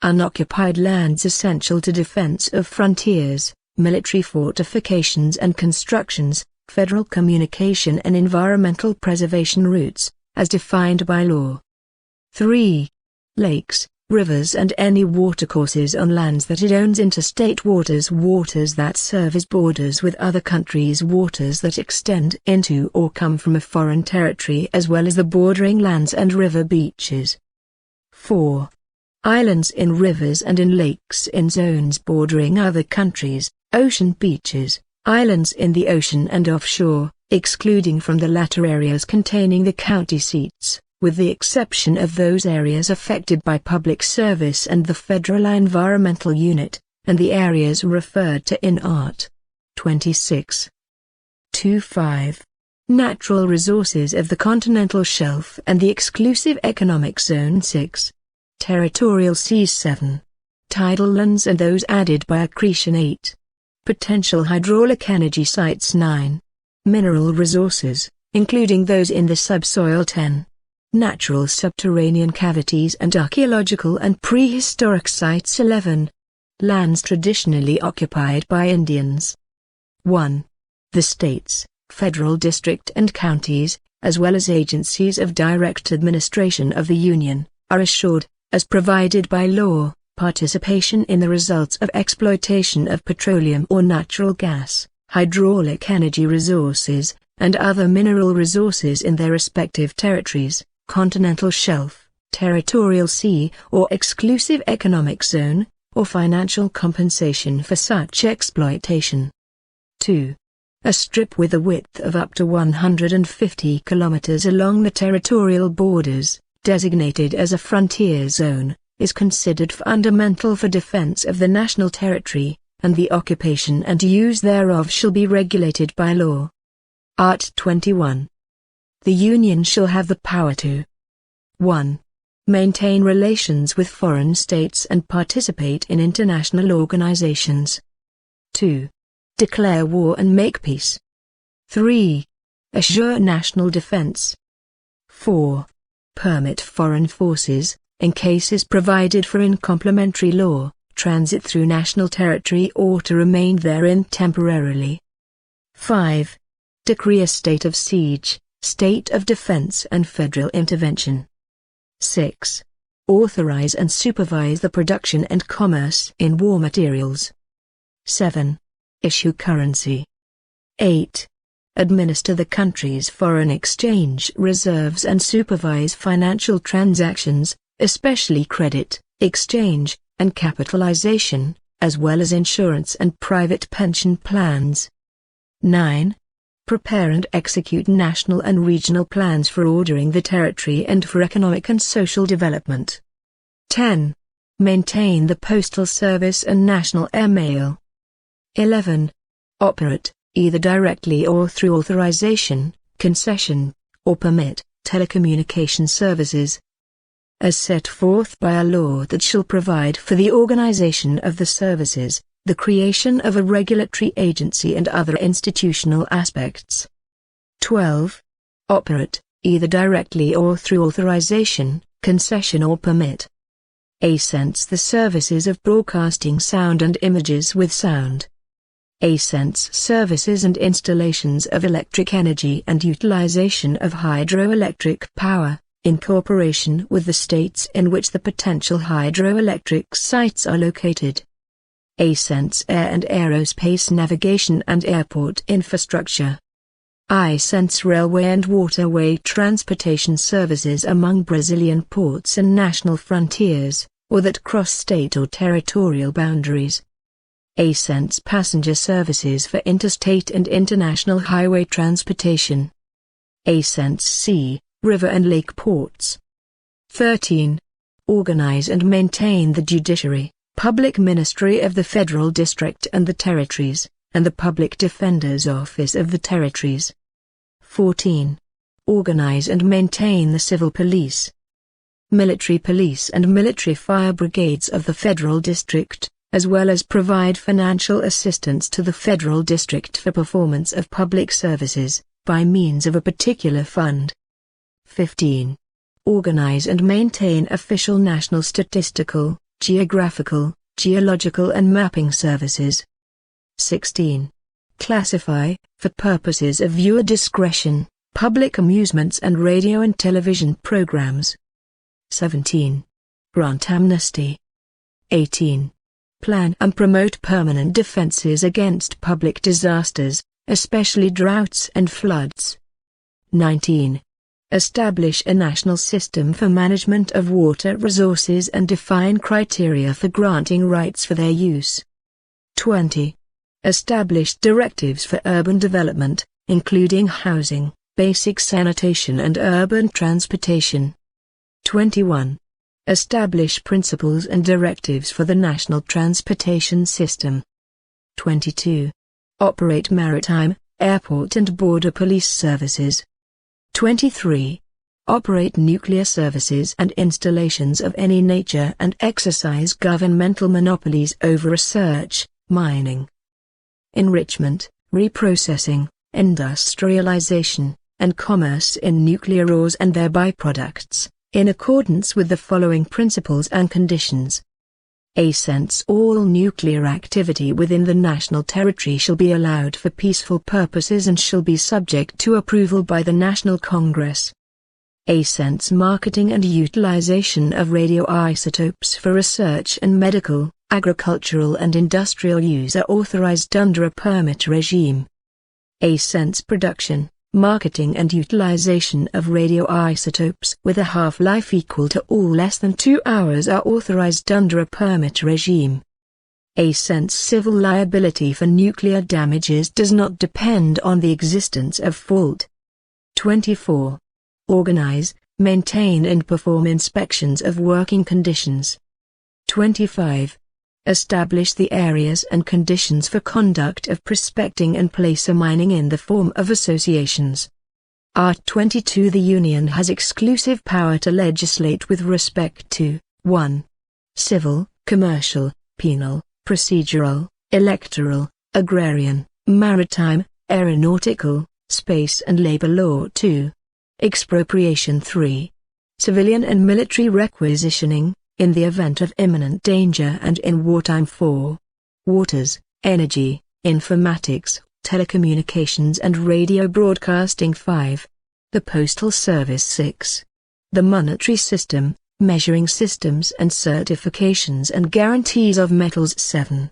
Unoccupied lands essential to defense of frontiers, military fortifications and constructions, federal communication and environmental preservation routes, as defined by law. 3. Lakes, rivers and any watercourses on lands that it owns, interstate waters, waters that serve as borders with other countries, waters that extend into or come from a foreign territory, as well as the bordering lands and river beaches. 4. Islands in rivers and in lakes in zones bordering other countries, ocean beaches, islands in the ocean and offshore, excluding from the latter areas containing the county seats, with the exception of those areas affected by public service and the Federal Environmental Unit, and the areas referred to in Art. 26. 2.5. Natural resources of the continental shelf and the exclusive economic zone. 6. Territorial seas. 7. Tidal lands and those added by accretion. 8. Potential hydraulic energy sites. 9. Mineral resources, including those in the subsoil. 10. Natural subterranean cavities and archaeological and prehistoric sites. 11. Lands traditionally occupied by Indians. 1. The states, federal district and counties, as well as agencies of direct administration of the Union, are assured, as provided by law, participation in the results of exploitation of petroleum or natural gas, hydraulic energy resources, and other mineral resources in their respective territories, continental shelf, territorial sea or exclusive economic zone, or financial compensation for such exploitation. 2. A strip with a width of up to 150 kilometers along the territorial borders, designated as a frontier zone, is considered fundamental for defense of the national territory, and the occupation and use thereof shall be regulated by law. Art. 21. The Union shall have the power to 1. Maintain relations with foreign states and participate in international organizations. 2. Declare war and make peace. 3. Assure national defense. 4. Permit foreign forces, in cases provided for in complementary law, transit through national territory or to remain therein temporarily. 5. Decree a state of siege, state of defense and federal intervention. 6. Authorize and supervise the production and commerce in war materials. 7. Issue currency. 8. Administer the country's foreign exchange reserves and supervise financial transactions, especially credit, exchange, and capitalization, as well as insurance and private pension plans. 9. Prepare and execute national and regional plans for ordering the territory and for economic and social development. 10. Maintain the postal service and national airmail. 11. Operate, either directly or through authorization, concession, or permit, telecommunication services, as set forth by a law that shall provide for the organization of the services, the creation of a regulatory agency and other institutional aspects. 12. Operate, either directly or through authorization, concession or permit. Ascents the services of broadcasting sound and images with sound. Ascents services and installations of electric energy and utilization of hydroelectric power, in cooperation with the states in which the potential hydroelectric sites are located. Ascents air and aerospace navigation and airport infrastructure. Ascents railway and waterway transportation services among Brazilian ports and national frontiers, or that cross state or territorial boundaries. Ascents passenger services for interstate and international highway transportation. Ascents sea, river and lake ports. 13. Organize and maintain the judiciary, public ministry of the Federal District and the Territories, and the Public Defender's Office of the Territories. 14. Organize and maintain the civil police, military police and military fire brigades of the Federal District, as well as provide financial assistance to the Federal District for performance of public services, by means of a particular fund. 15. Organize and maintain official national statistical, geographical, geological and mapping services. 16. Classify, for purposes of viewer discretion, public amusements and radio and television programs. 17. Grant amnesty. 18. Plan and promote permanent defenses against public disasters, especially droughts and floods. 19. Establish a national system for management of water resources and define criteria for granting rights for their use. 20. Establish directives for urban development, including housing, basic sanitation and urban transportation. 21. Establish principles and directives for the national transportation system. 22. Operate maritime, airport and border police services. 23. Operate nuclear services and installations of any nature and exercise governmental monopolies over research, mining, enrichment, reprocessing, industrialization, and commerce in nuclear ores and their byproducts, in accordance with the following principles and conditions. Ascents all nuclear activity within the national territory shall be allowed for peaceful purposes and shall be subject to approval by the National Congress. Ascents marketing and utilization of radioisotopes for research and medical, agricultural and industrial use are authorized under a permit regime. Ascents production, marketing and utilization of radioisotopes with a half-life equal to or less than 2 hours are authorized under a permit regime. Ascents civil liability for nuclear damages does not depend on the existence of fault. 24. Organize, maintain and perform inspections of working conditions. 25. Establish the areas and conditions for conduct of prospecting and placer mining in the form of associations. Art. 22. The Union has exclusive power to legislate with respect to 1. Civil, commercial, penal, procedural, electoral, agrarian, maritime, aeronautical, space and labor law. 2. Expropriation. 3. Civilian and military requisitioning, in the event of imminent danger and in wartime. 4. Waters, energy, informatics, telecommunications and radio broadcasting. 5. The postal service. 6. The monetary system, measuring systems and certifications and guarantees of metals. 7.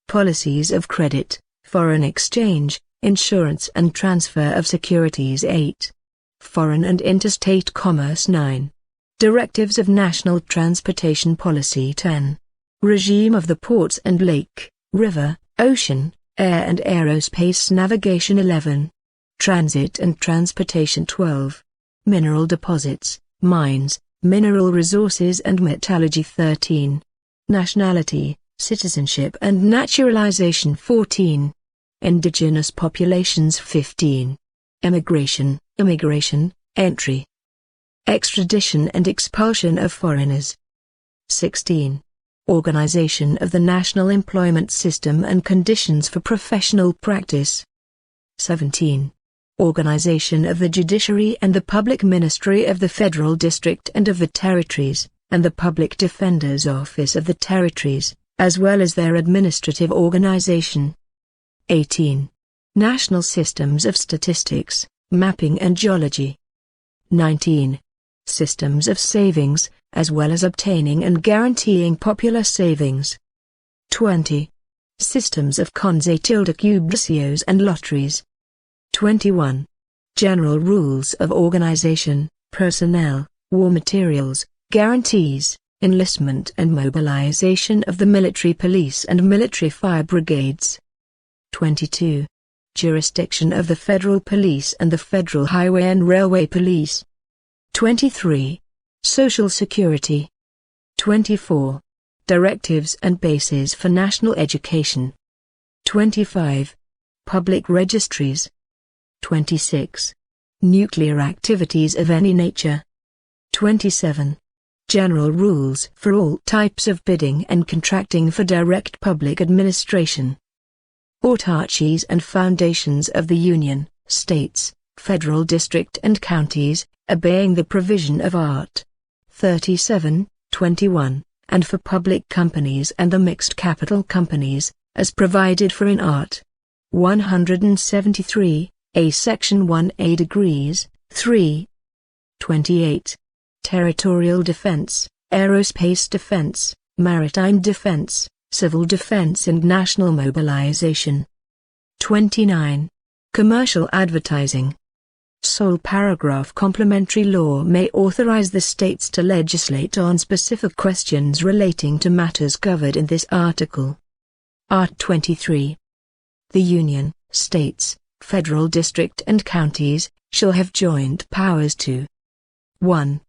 Policies of credit, foreign exchange, insurance and transfer of securities. 8. Foreign and interstate commerce. 9. Directives of National Transportation Policy. 10. Regime of the ports and lake, river, ocean, air and aerospace navigation. 11. Transit and transportation. 12. Mineral deposits, mines, mineral resources and metallurgy. 13. Nationality, citizenship and naturalization. 14. Indigenous populations. 15. Immigration, entry, extradition and expulsion of foreigners. 16. Organization of the national employment system and conditions for professional practice. 17. Organization of the judiciary and the public ministry of the Federal District and of the Territories, and the Public Defender's Office of the Territories, as well as their administrative organization. 18. National systems of statistics, mapping and geology. 19. Systems of savings, as well as obtaining and guaranteeing popular savings. 20. Systems of constituciones and lotteries. 21. General rules of organization, personnel, war materials, guarantees, enlistment and mobilization of the military police and military fire brigades. 22. Jurisdiction of the Federal Police and the Federal Highway and Railway Police. 23. Social Security. 24. Directives and bases for national education. 25. Public registries. 26. Nuclear activities of any nature. 27. General rules for all types of bidding and contracting for direct public administration. Autarchies and foundations of the Union, States, Federal District and Counties, obeying the provision of Art. 37, 21, and for public companies and the mixed capital companies, as provided for in Art. 173, A Section 1A degrees, 3. 28. Territorial defense, aerospace defense, maritime defense, civil defense and national mobilization. 29. Commercial advertising. Sole paragraph complementary law may authorize the states to legislate on specific questions relating to matters covered in this article. Art. 23. The Union, States, Federal District and Counties, shall have joint powers to 1.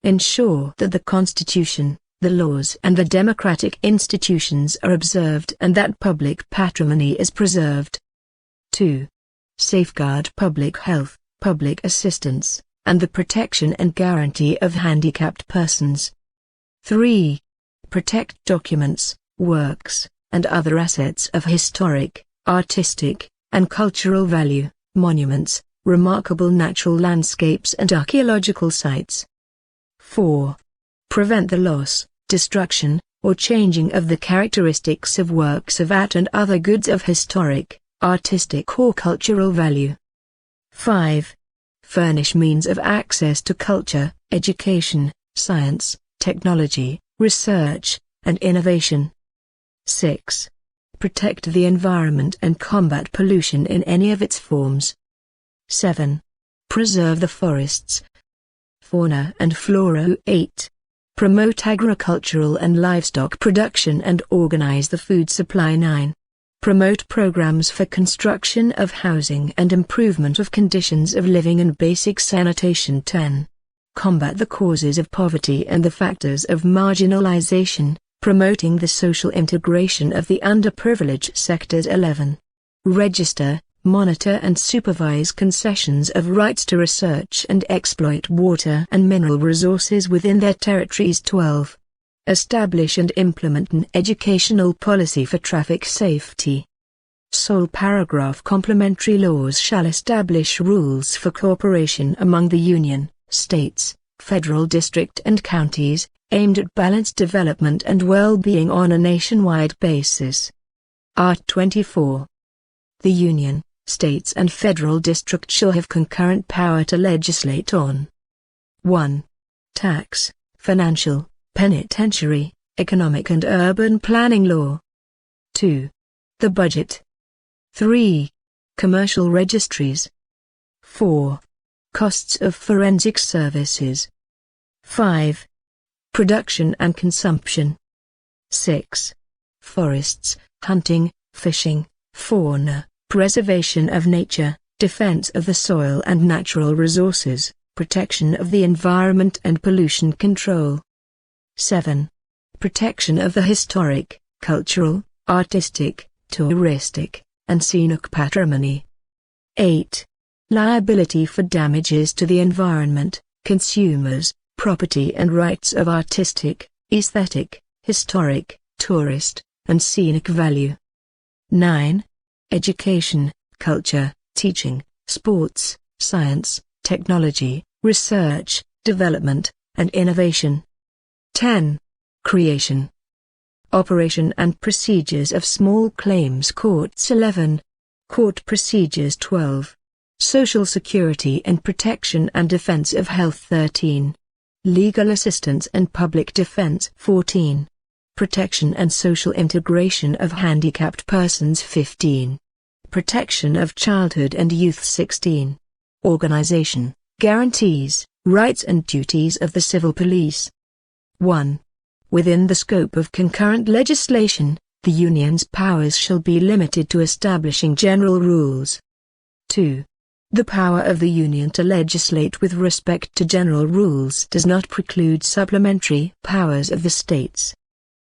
Ensure that the Constitution, the laws and the democratic institutions are observed and that public patrimony is preserved. 2. Safeguard public health, public assistance, and the protection and guarantee of handicapped persons. 3. Protect documents, works, and other assets of historic, artistic, and cultural value, monuments, remarkable natural landscapes and archaeological sites. 4. Prevent the loss, destruction, or changing of the characteristics of works of art and other goods of historic, artistic or cultural value. 5. Furnish means of access to culture, education, science, technology, research, and innovation. 6. Protect the environment and combat pollution in any of its forms. 7. Preserve the forests, fauna and flora. 8. Promote agricultural and livestock production and organize the food supply. 9. Promote programs for construction of housing and improvement of conditions of living and basic sanitation. 10. Combat the causes of poverty and the factors of marginalization, promoting the social integration of the underprivileged sectors. 11. Register, monitor and supervise concessions of rights to research and exploit water and mineral resources within their territories. 12. Establish and implement an educational policy for traffic safety. Sole paragraph complementary laws shall establish rules for cooperation among the Union, States, Federal District and Counties, aimed at balanced development and well-being on a nationwide basis. Art. 24. The Union, States and Federal District shall have concurrent power to legislate on 1. Tax, financial, penitentiary, economic and urban planning law. 2. The budget. 3. Commercial registries. 4. Costs of forensic services. 5. Production and consumption. 6. Forests, hunting, fishing, fauna, preservation of nature, defense of the soil and natural resources, protection of the environment and pollution control. 7. Protection of the historic, cultural, artistic, touristic, and scenic patrimony. 8. Liability for damages to the environment, consumers, property and rights of artistic, aesthetic, historic, tourist, and scenic value. 9. Education, culture, teaching, sports, science, technology, research, development, and innovation. 10. Creation, operation and procedures of small claims courts. 11. Court Procedures 12. Social Security and Protection and Defense of Health 13. Legal Assistance and Public Defense 14. Protection and Social Integration of Handicapped Persons 15. Protection of Childhood and Youth 16. Organization, Guarantees, Rights and Duties of the Civil Police. 1. Within the scope of concurrent legislation, the Union's powers shall be limited to establishing general rules. 2. The power of the Union to legislate with respect to general rules does not preclude supplementary powers of the states.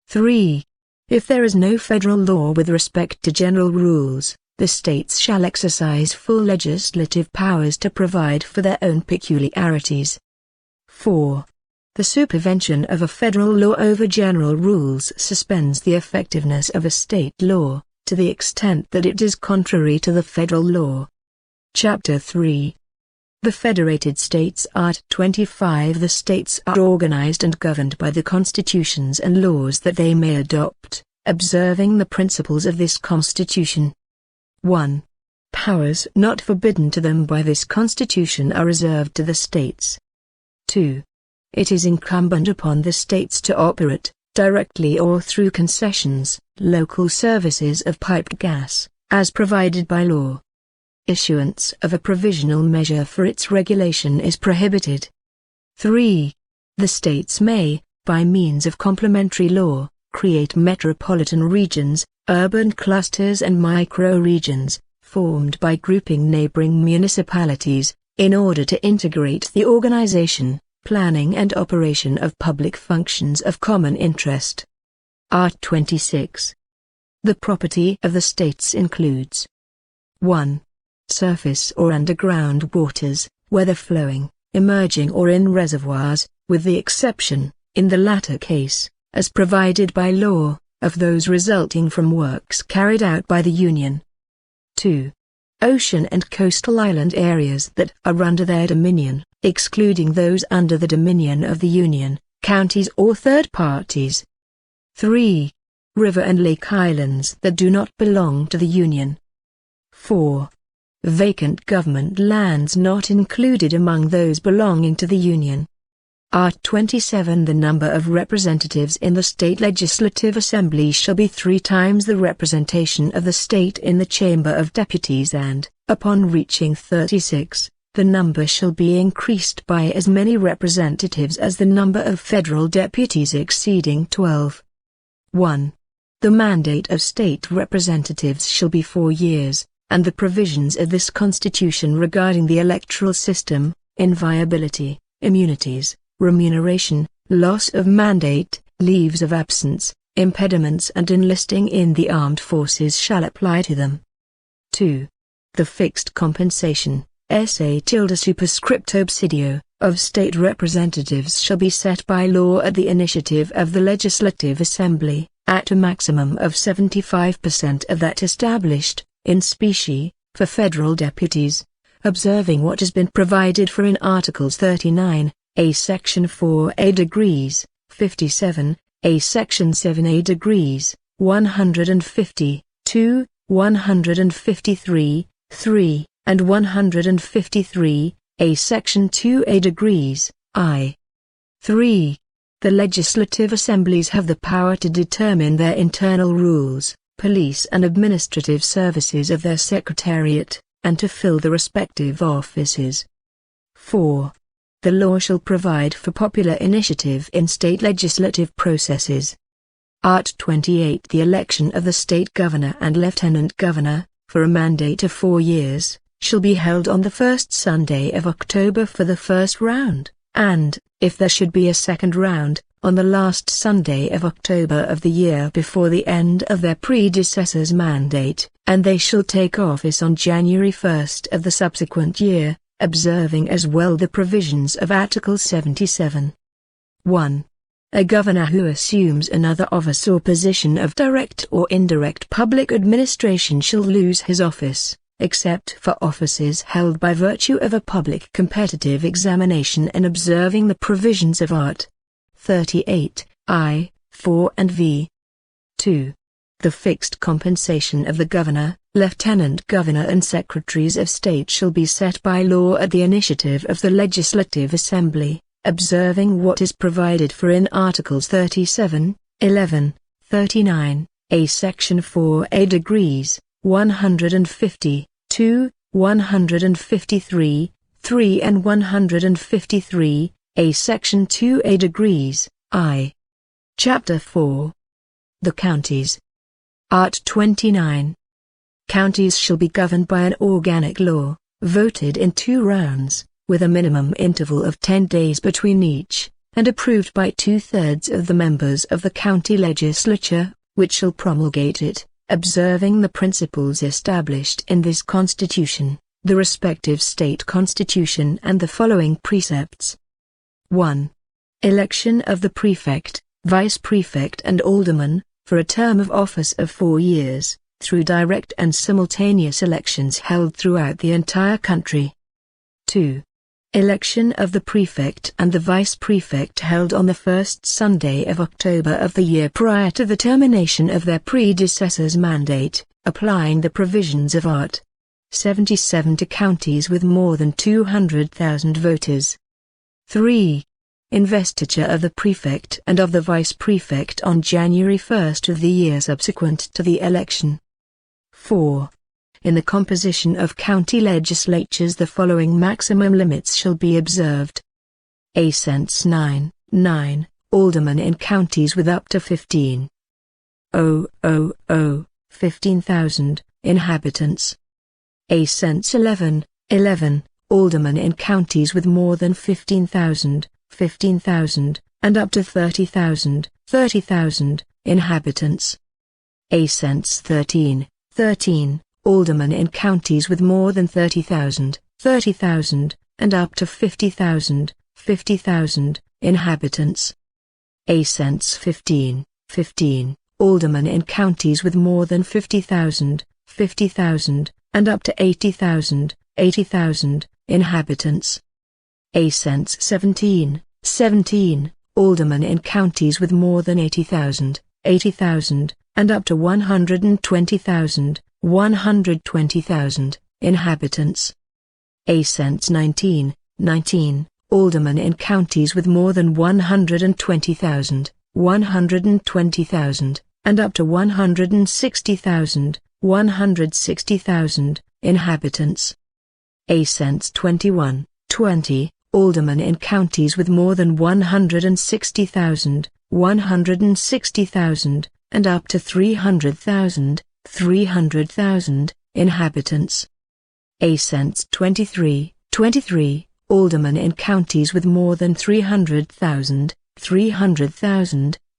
3. If there is no federal law with respect to general rules, the states shall exercise full legislative powers to provide for their own peculiarities. 4. The supervention of a federal law over general rules suspends the effectiveness of a state law, to the extent that it is contrary to the federal law. Chapter 3. The Federated States. Art. 25. The states are organized and governed by the constitutions and laws that they may adopt, observing the principles of this constitution. 1. Powers not forbidden to them by this constitution are reserved to the states. 2. It is incumbent upon the states to operate, directly or through concessions, local services of piped gas, as provided by law. Issuance of a provisional measure for its regulation is prohibited. 3. The states may, by means of complementary law, create metropolitan regions, urban clusters and micro-regions, formed by grouping neighboring municipalities, in order to integrate the organization, planning and operation of public functions of common interest. Art. 26. The property of the states includes 1. Surface or underground waters, whether flowing, emerging or in reservoirs, with the exception, in the latter case, as provided by law, of those resulting from works carried out by the Union. 2. Ocean and coastal island areas that are under their dominion, excluding those under the dominion of the Union, counties or third parties. 3. River and lake islands that do not belong to the Union. 4. Vacant government lands not included among those belonging to the Union. Art. 27. The number of representatives in the State Legislative Assembly shall be 3 times the representation of the state in the Chamber of Deputies and, upon reaching 36, the number shall be increased by as many representatives as the number of federal deputies exceeding 12. 1. The mandate of state representatives shall be 4 years, and the provisions of this Constitution regarding the electoral system, inviolability, immunities, remuneration, loss of mandate, leaves of absence, impediments and enlisting in the armed forces shall apply to them. 2. The fixed compensation, SA superscript obsidio, of state representatives shall be set by law at the initiative of the Legislative Assembly, at a maximum of 75% of that established, in specie, for federal deputies, observing what has been provided for in Articles 39, A Section 4A degrees, 57, A Section 7A degrees, 150, 2, 153, 3, and 153, A Section 2A degrees, I. 3. The legislative assemblies have the power to determine their internal rules, police and administrative services of their secretariat, and to fill the respective offices. 4. The law shall provide for popular initiative in state legislative processes. Art. 28. The election of the state governor and lieutenant governor, for a mandate of 4 years, shall be held on the first Sunday of October for the first round, and, if there should be a second round, on the last Sunday of October of the year before the end of their predecessor's mandate, and they shall take office on January 1st of the subsequent year, observing as well the provisions of Article 77. 1. A governor who assumes another office or position of direct or indirect public administration shall lose his office, except for offices held by virtue of a public competitive examination and observing the provisions of Art. 38, I, 4 and v. 2. The fixed compensation of the governor, lieutenant governor and secretaries of state shall be set by law at the initiative of the Legislative Assembly, observing what is provided for in Articles 37, 11, 39, A Section 4A degrees, 150, 2, 153, 3 and 153, A Section 2A degrees, I. Chapter 4. The Counties. Art. 29. Counties shall be governed by an organic law, voted in 2 rounds, with a minimum interval of 10 days between each, and approved by 2/3 of the members of the county legislature, which shall promulgate it, observing the principles established in this Constitution, the respective state constitution and the following precepts. 1. Election of the prefect, vice-prefect and alderman, for a term of office of 4 years, through direct and simultaneous elections held throughout the entire country. 2. Election of the prefect and the vice-prefect held on the first Sunday of October of the year prior to the termination of their predecessor's mandate, applying the provisions of Art. 77 to counties with more than 200,000 voters. 3. Investiture of the prefect and of the vice-prefect on January 1st of the year subsequent to the election. 4. In the composition of county legislatures the following maximum limits shall be observed. A. Sense 9, aldermen in counties with up to 15,000 inhabitants. A. Sense 11, aldermen in counties with more than 15,000, and up to 30,000 inhabitants. A. Sense 13, aldermen in counties with more than 30,000, and up to 50,000 inhabitants. A. Sense 15, aldermen in counties with more than 50,000, and up to 80,000 inhabitants. A. Sense 17, aldermen in counties with more than 80,000, and up to 120,000 inhabitants. A. Sense 19, aldermen in counties with more than 120,000, and up to 160,000 inhabitants. A. Sense 21, aldermen in counties with more than 160,000, and up to 300,000 inhabitants. A. Sense 23, aldermen in counties with more than 300,000,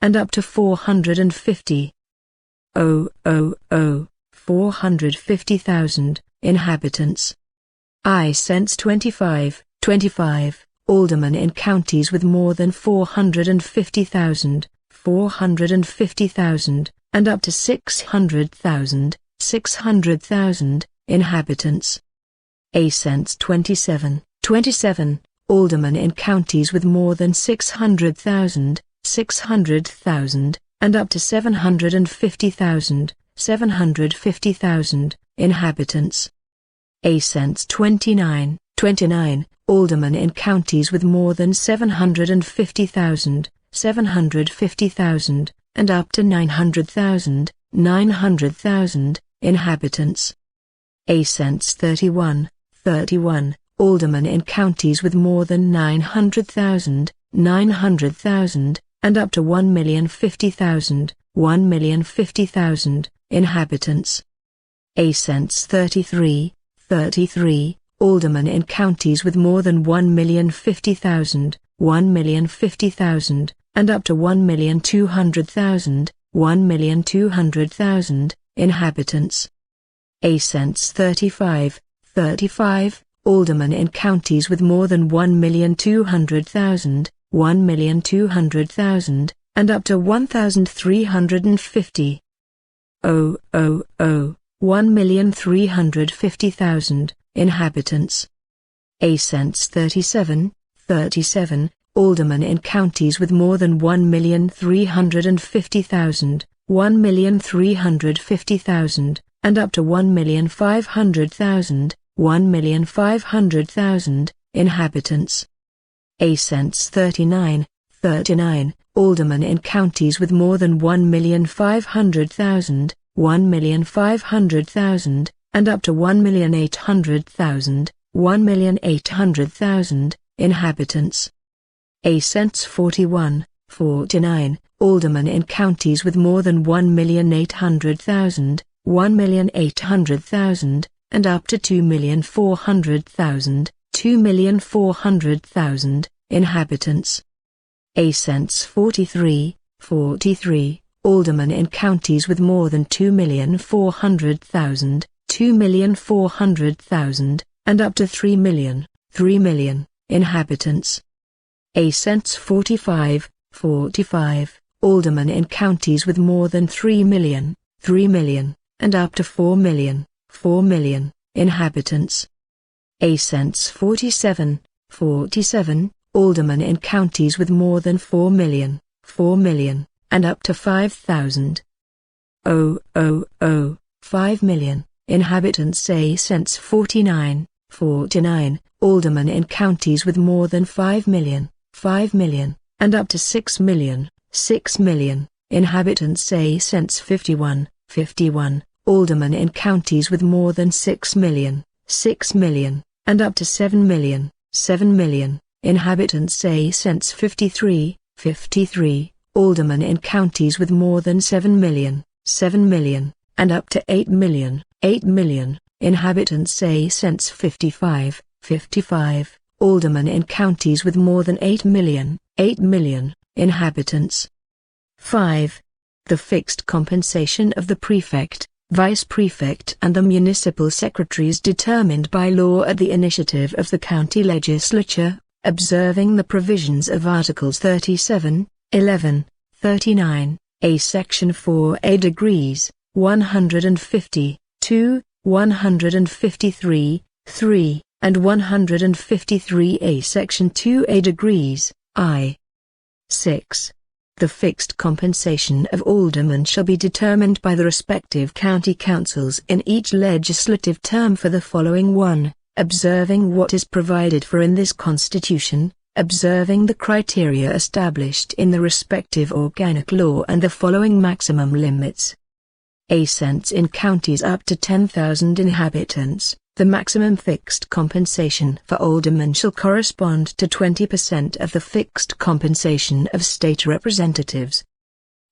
and up to 450,000 inhabitants. I. Sense 25, aldermen in counties with more than 450,000, and up to 600,000 inhabitants. A. Sense 27, aldermen in counties with more than 600,000, and up to 750,000 inhabitants. A. Sense 29, aldermen in counties with more than 750,000, and up to 900,000 inhabitants. A. Sense 31, aldermen in counties with more than 900,000, and up to 1,050,000 inhabitants. A. Sense 33, aldermen in counties with more than 1,050,000, and up to 1,200,000 inhabitants. A. Sense 35, aldermen in counties with more than 1,200,000, and up to 1,350. 1,350,000 inhabitants. A. Sense 37, aldermen in counties with more than 1,350,000, 1,350,000, and up to 1,500,000, 1,500,000 inhabitants. A cents 39, aldermen in counties with more than 1,500,000, 1,500,000, and up to 1,800,000, 1,800,000 inhabitants. A cents 41, aldermen in counties with more than 1,800,000, 1,800,000, and up to 2,400,000, 2,400,000 inhabitants. A cents 43, aldermen in counties with more than 2,400,000, 2,400,000, and up to 3 million inhabitants. A cents 45, aldermen in counties with more than 3 million, and up to 4 million inhabitants. A cents 47, aldermen in counties with more than 4 million, and up to 5,000. 5 million inhabitants. A cents 49, aldermen in counties with more than 5 million, and up to 6 million inhabitants. A cents 51, aldermen in counties with more than 6 million, and up to 7 million inhabitants. A cents 53, aldermen in counties with more than 7 million, and up to 8 million inhabitants. A cents 55, aldermen in counties with more than 8 million inhabitants. 5. The fixed compensation of the prefect, vice prefect and the municipal secretaries determined by law at the initiative of the county legislature, observing the provisions of Articles 37, 11, 39, A Section 4A degrees, 150, 2, 153, 3, and 153A Section 2A degrees, I. 6. The fixed compensation of aldermen shall be determined by the respective county councils in each legislative term for the following: 1. Observing what is provided for in this Constitution, observing the criteria established in the respective organic law and the following maximum limits. A cents in counties up to 10,000 inhabitants. The maximum fixed compensation for aldermen shall correspond to 20% of the fixed compensation of state representatives.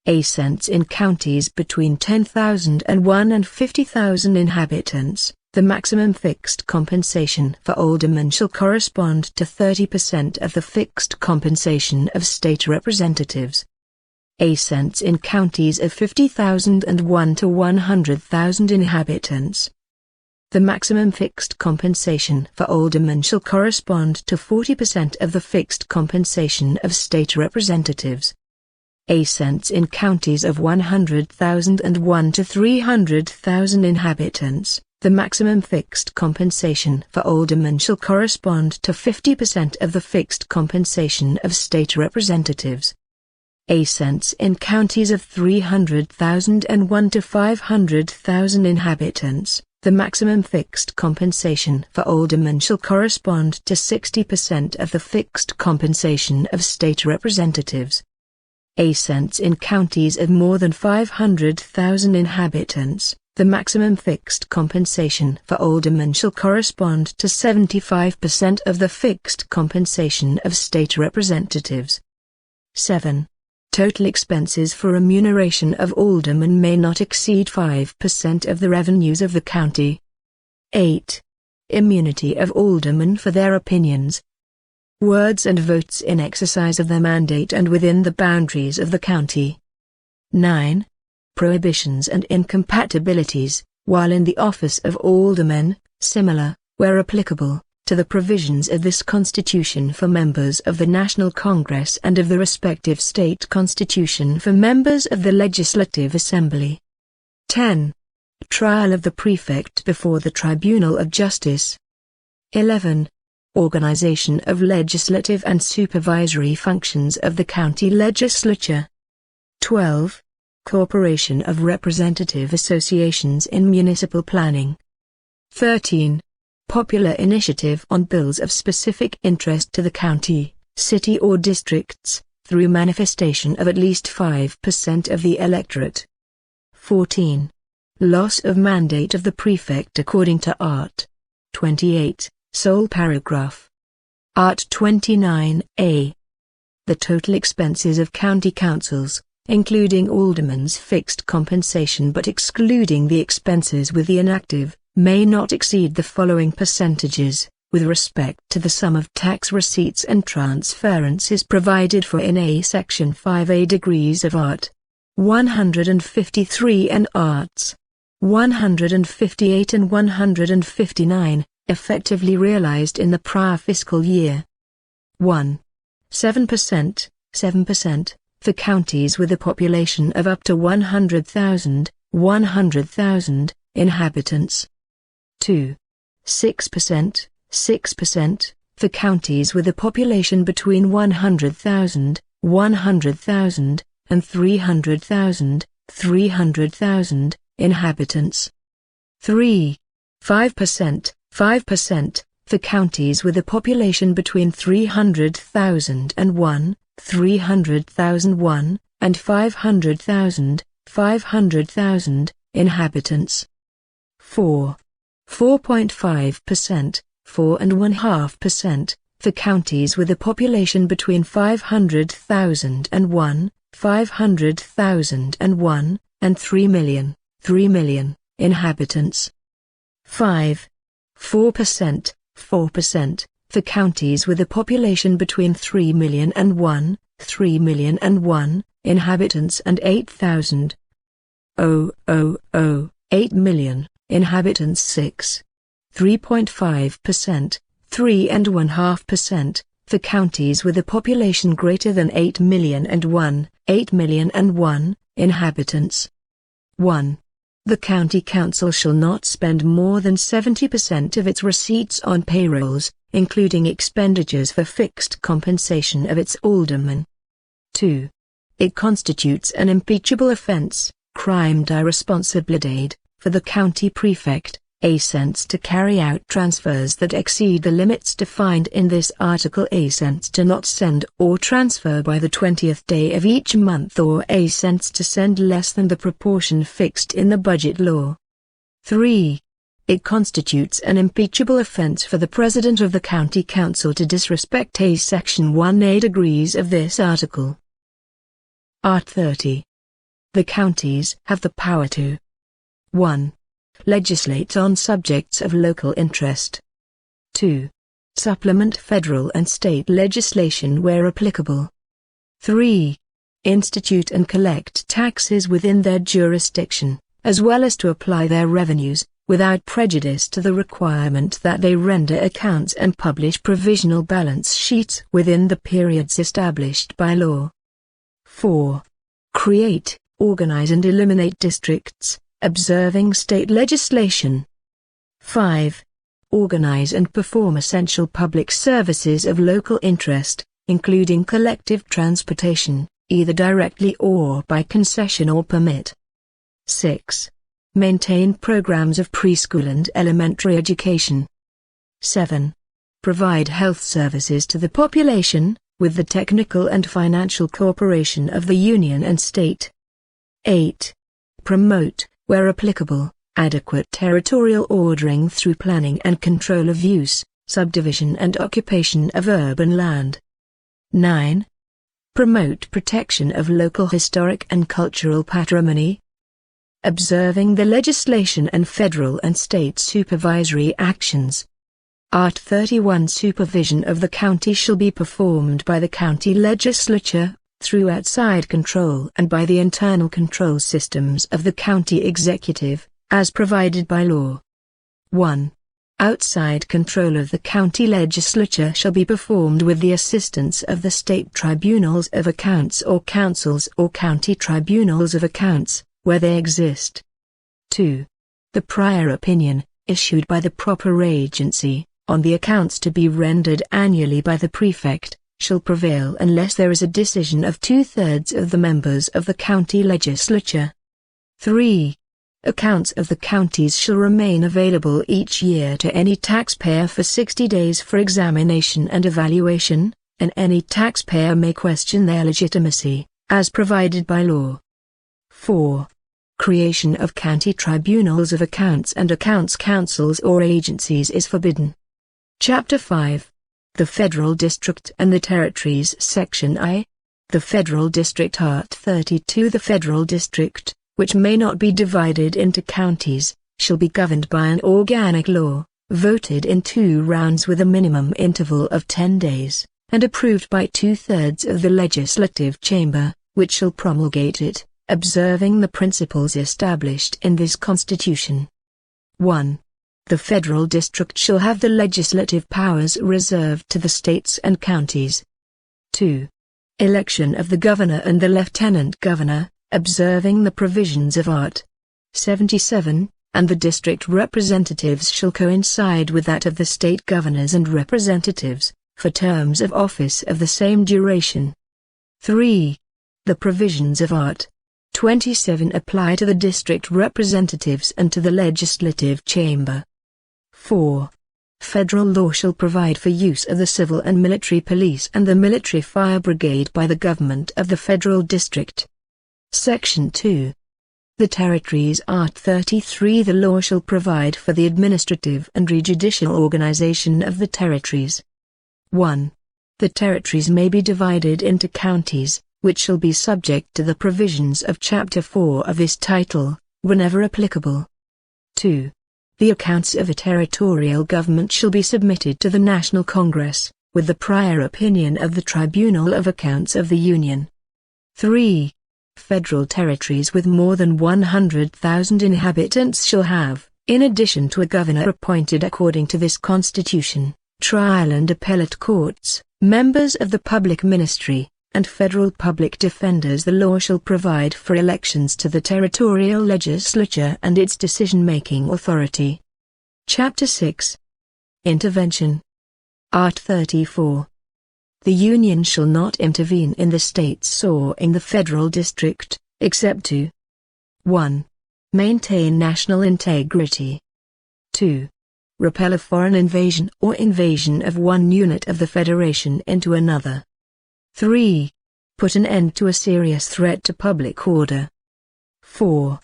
A cents in counties between 10,001 and 50,000 inhabitants. The maximum fixed compensation for aldermen shall correspond to 30% of the fixed compensation of state representatives. A cents in counties of 50,001 to 100,000 inhabitants. The maximum fixed compensation for aldermen shall correspond to 40% of the fixed compensation of state representatives. A cents in counties of 100,001 to 300,000 inhabitants. The maximum fixed compensation for aldermen shall correspond to 50% of the fixed compensation of state representatives. A cents in counties of 300,001 to 500,000 inhabitants. The maximum fixed compensation for aldermen shall correspond to 60% of the fixed compensation of state representatives. A cents in counties of more than 500,000 inhabitants. The maximum fixed compensation for aldermen shall correspond to 75% of the fixed compensation of state representatives. 7. Total expenses for remuneration of aldermen may not exceed 5% of the revenues of the county. 8. Immunity of aldermen for their opinions, words and votes in exercise of their mandate and within the boundaries of the county. 9. Prohibitions and incompatibilities, while in the office of aldermen, similar, where applicable, to the provisions of this Constitution for members of the National Congress and of the respective state constitution for members of the Legislative Assembly. 10. Trial of the prefect before the Tribunal of Justice. 11. Organization of legislative and supervisory functions of the county legislature. 12. Corporation of representative associations in municipal planning. 13. Popular initiative on bills of specific interest to the county, city or districts, through manifestation of at least 5% of the electorate. 14. Loss of mandate of the prefect according to Art. 28, sole paragraph. Art 29a. The total expenses of county councils, including aldermen's fixed compensation but excluding the expenses with the inactive, may not exceed the following percentages, with respect to the sum of tax receipts and transferences provided for in A Section 5A Degrees of Art. 153 and Arts. 158 and 159, effectively realized in the prior fiscal year. 1. 7%, 7%, for counties with a population of up to 100,000 inhabitants. 2. 6%, 6%, for counties with a population between 100,000 and 300,000 inhabitants. 3. 5%, 5%, for counties with a population between 300,000 and 500,000 inhabitants. 4. 4.5%, 4.5%, for counties with a population between 500,000 and 500,000 and 3 million inhabitants. 5. 4%, 4%, for counties with a population between 3 million and inhabitants and 8,000. 8 million inhabitants. 6. 3.5%, 3.5%, for counties with a population greater than 8 million and 1 inhabitants. 1. The county council shall not spend more than 70% of its receipts on payrolls, including expenditures for fixed compensation of its aldermen. 2. It constitutes an impeachable offense, crime de responsabilidade, for the county prefect, A-cents to carry out transfers that exceed the limits defined in this article. A-cents to not send or transfer by the 20th day of each month, or A-cents to send less than the proportion fixed in the budget law. 3. It constitutes an impeachable offense for the President of the County Council to disrespect A Section 1A Degrees of this article. Art 30. The counties have the power to 1. Legislate on subjects of local interest. 2. Supplement federal and state legislation where applicable. 3. Institute and collect taxes within their jurisdiction, as well as to apply their revenues, without prejudice to the requirement that they render accounts and publish provisional balance sheets within the periods established by law. 4. Create, organize and eliminate districts, observing state legislation. 5. Organize and perform essential public services of local interest, including collective transportation, either directly or by concession or permit. 6. Maintain programs of preschool and elementary education. 7. Provide health services to the population, with the technical and financial cooperation of the Union and State. 8. Promote, where applicable, adequate territorial ordering through planning and control of use, subdivision and occupation of urban land. 9. Promote protection of local historic and cultural patrimony. Observing the legislation and federal and state supervisory actions. Art 31. Supervision of the county shall be performed by the county legislature, through outside control and by the internal control systems of the county executive, as provided by law. 1. Outside control of the county legislature shall be performed with the assistance of the state tribunals of accounts or councils or county tribunals of accounts, where they exist. 2. The prior opinion, issued by the proper agency, on the accounts to be rendered annually by the prefect, shall prevail unless there is a decision of 2/3 of the members of the county legislature. 3. Accounts of the counties shall remain available each year to any taxpayer for 60 days for examination and evaluation, and any taxpayer may question their legitimacy, as provided by law. 4. Creation of county tribunals of accounts and accounts councils or agencies is forbidden. Chapter 5. The Federal District and the Territories. Section I. The Federal District. Art. 32. The Federal District, which may not be divided into counties, shall be governed by an organic law, voted in 2 rounds with a minimum interval of 10 days, and approved by 2/3 of the legislative chamber, which shall promulgate it, observing the principles established in this Constitution. 1. The Federal District shall have the legislative powers reserved to the states and counties. 2. Election of the governor and the lieutenant governor, observing the provisions of Art. 77, and the district representatives shall coincide with that of the state governors and representatives, for terms of office of the same duration. 3. The provisions of Art. 27 apply to the district representatives and to the legislative chamber. 4. Federal law shall provide for use of the civil and military police and the military fire brigade by the government of the federal district. Section 2. The Territories. Art. 33. The law shall provide for the administrative and judicial organization of the territories. 1. The territories may be divided into counties, which shall be subject to the provisions of Chapter 4 of this title, whenever applicable. 2. The accounts of a territorial government shall be submitted to the National Congress, with the prior opinion of the Tribunal of Accounts of the Union. 3. Federal territories with more than 100,000 inhabitants shall have, in addition to a governor appointed according to this Constitution, trial and appellate courts, members of the public ministry, and federal public defenders. The law shall provide for elections to the territorial legislature and its decision-making authority. Chapter 6. Intervention. Art. 34. The Union shall not intervene in the states or in the federal district, except to 1. Maintain national integrity. 2. Repel a foreign invasion or invasion of one unit of the Federation into another. 3. Put an end to a serious threat to public order. 4.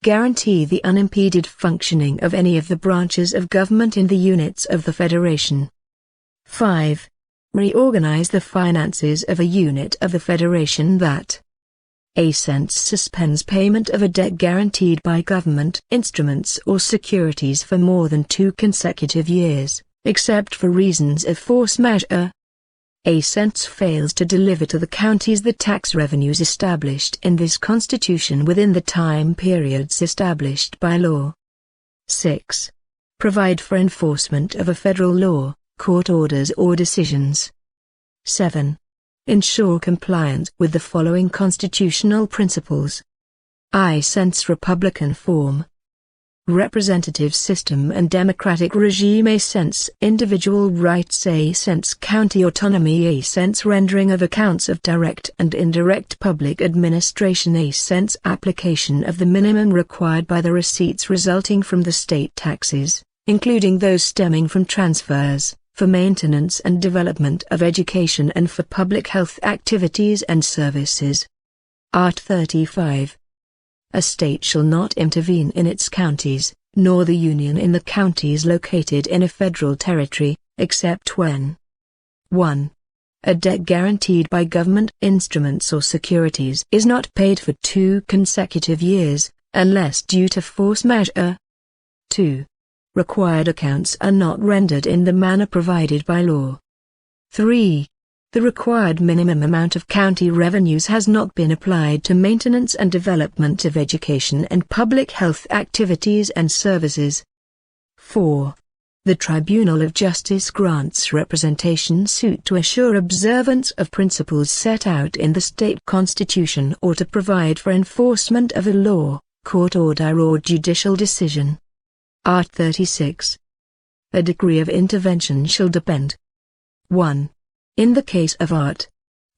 Guarantee the unimpeded functioning of any of the branches of government in the units of the Federation. 5. Reorganize the finances of a unit of the Federation that a. Suspends payment of a debt guaranteed by government instruments or securities for more than 2 consecutive years, except for reasons of force majeure. A. Fails to deliver to the counties the tax revenues established in this Constitution within the time periods established by law. 6. Provide for enforcement of a federal law, court orders or decisions. 7. Ensure compliance with the following constitutional principles. I. Republican form. Representative system and democratic regime. A. Individual rights. A. County autonomy. A. Rendering of accounts of direct and indirect public administration. A. Application of the minimum required by the receipts resulting from the state taxes, including those stemming from transfers, for maintenance and development of education and for public health activities and services. Art. 35. A state shall not intervene in its counties, nor the Union in the counties located in a federal territory, except when 1. A debt guaranteed by government instruments or securities is not paid for 2 consecutive years, unless due to force majeure. 2. Required accounts are not rendered in the manner provided by law. 3. The required minimum amount of county revenues has not been applied to maintenance and development of education and public health activities and services. 4. The Tribunal of Justice grants representation suit to assure observance of principles set out in the state constitution or to provide for enforcement of a law, court order or judicial decision. Art. 36. A degree of intervention shall depend 1. In the case of Art.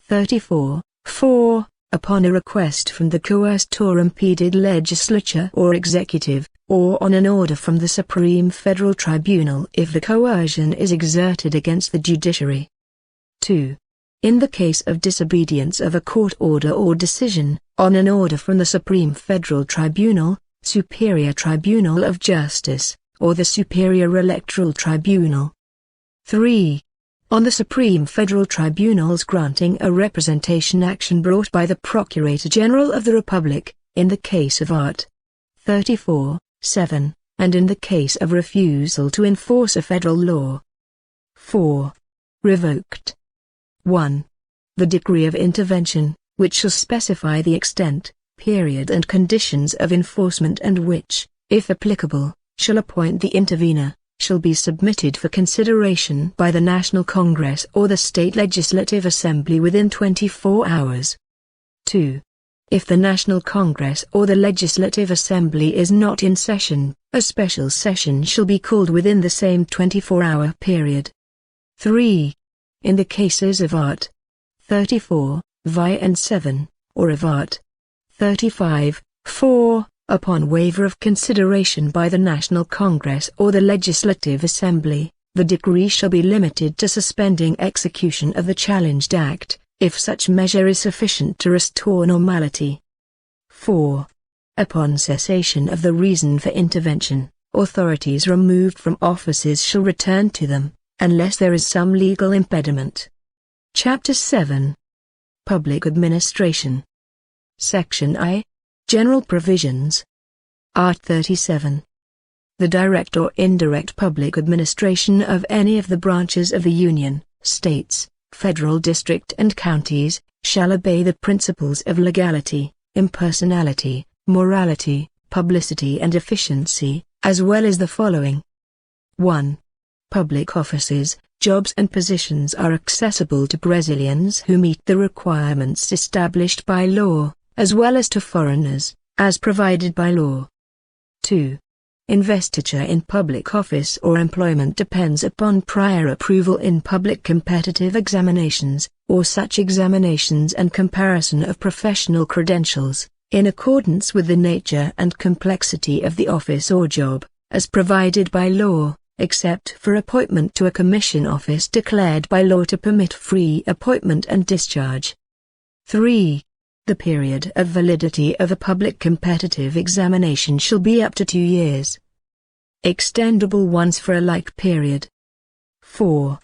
34.4, upon a request from the coerced or impeded legislature or executive, or on an order from the Supreme Federal Tribunal if the coercion is exerted against the judiciary. 2. In the case of disobedience of a court order or decision, on an order from the Supreme Federal Tribunal, Superior Tribunal of Justice, or the Superior Electoral Tribunal. 3. On the Supreme Federal Tribunal's granting a representation action brought by the Procurator General of the Republic, in the case of Art. 34.7, and in the case of refusal to enforce a federal law. 4. Revoked. 1. The decree of intervention, which shall specify the extent, period and conditions of enforcement and which, if applicable, shall appoint the intervener, shall be submitted for consideration by the National Congress or the State Legislative Assembly within 24 hours. 2. If the National Congress or the Legislative Assembly is not in session, a special session shall be called within the same 24-hour period. 3. In the cases of Art. 34, vi and 7, or of Art. 35.4, upon waiver of consideration by the National Congress or the Legislative Assembly, the decree shall be limited to suspending execution of the challenged act, if such measure is sufficient to restore normality. 4. Upon cessation of the reason for intervention, authorities removed from offices shall return to them, unless there is some legal impediment. Chapter 7. Public Administration. Section I. General Provisions. Art. 37. The direct or indirect public administration of any of the branches of the Union, States, Federal District and Counties, shall obey the principles of legality, impersonality, morality, publicity and efficiency, as well as the following. 1. Public offices, jobs and positions are accessible to Brazilians who meet the requirements established by law, as well as to foreigners, as provided by law. 2. Investiture in public office or employment depends upon prior approval in public competitive examinations, or such examinations and comparison of professional credentials, in accordance with the nature and complexity of the office or job, as provided by law, except for appointment to a commission office declared by law to permit free appointment and discharge. 3. The period of validity of a public competitive examination shall be up to 2 years. Extendable once for a like period. 4.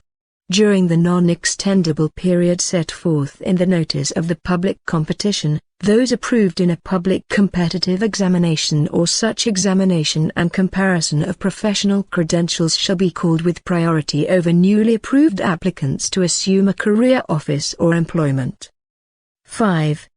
During the non-extendable period set forth in the notice of the public competition, those approved in a public competitive examination or such examination and comparison of professional credentials shall be called with priority over newly approved applicants to assume a career office or employment. 5.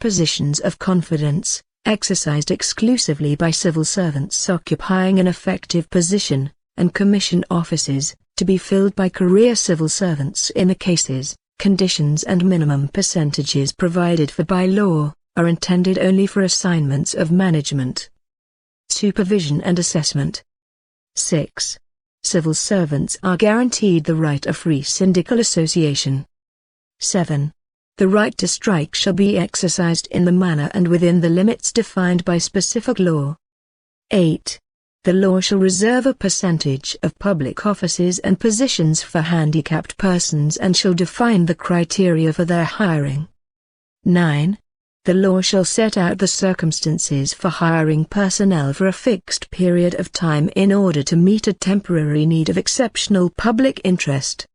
Positions of confidence, exercised exclusively by civil servants occupying an effective position, and commission offices, to be filled by career civil servants in the cases, conditions and minimum percentages provided for by law, are intended only for assignments of management, supervision and assessment. 6. Civil servants are guaranteed the right of free syndical association. 7. The right to strike shall be exercised in the manner and within the limits defined by specific law. 8. The law shall reserve a percentage of public offices and positions for handicapped persons and shall define the criteria for their hiring. 9. The law shall set out the circumstances for hiring personnel for a fixed period of time in order to meet a temporary need of exceptional public interest.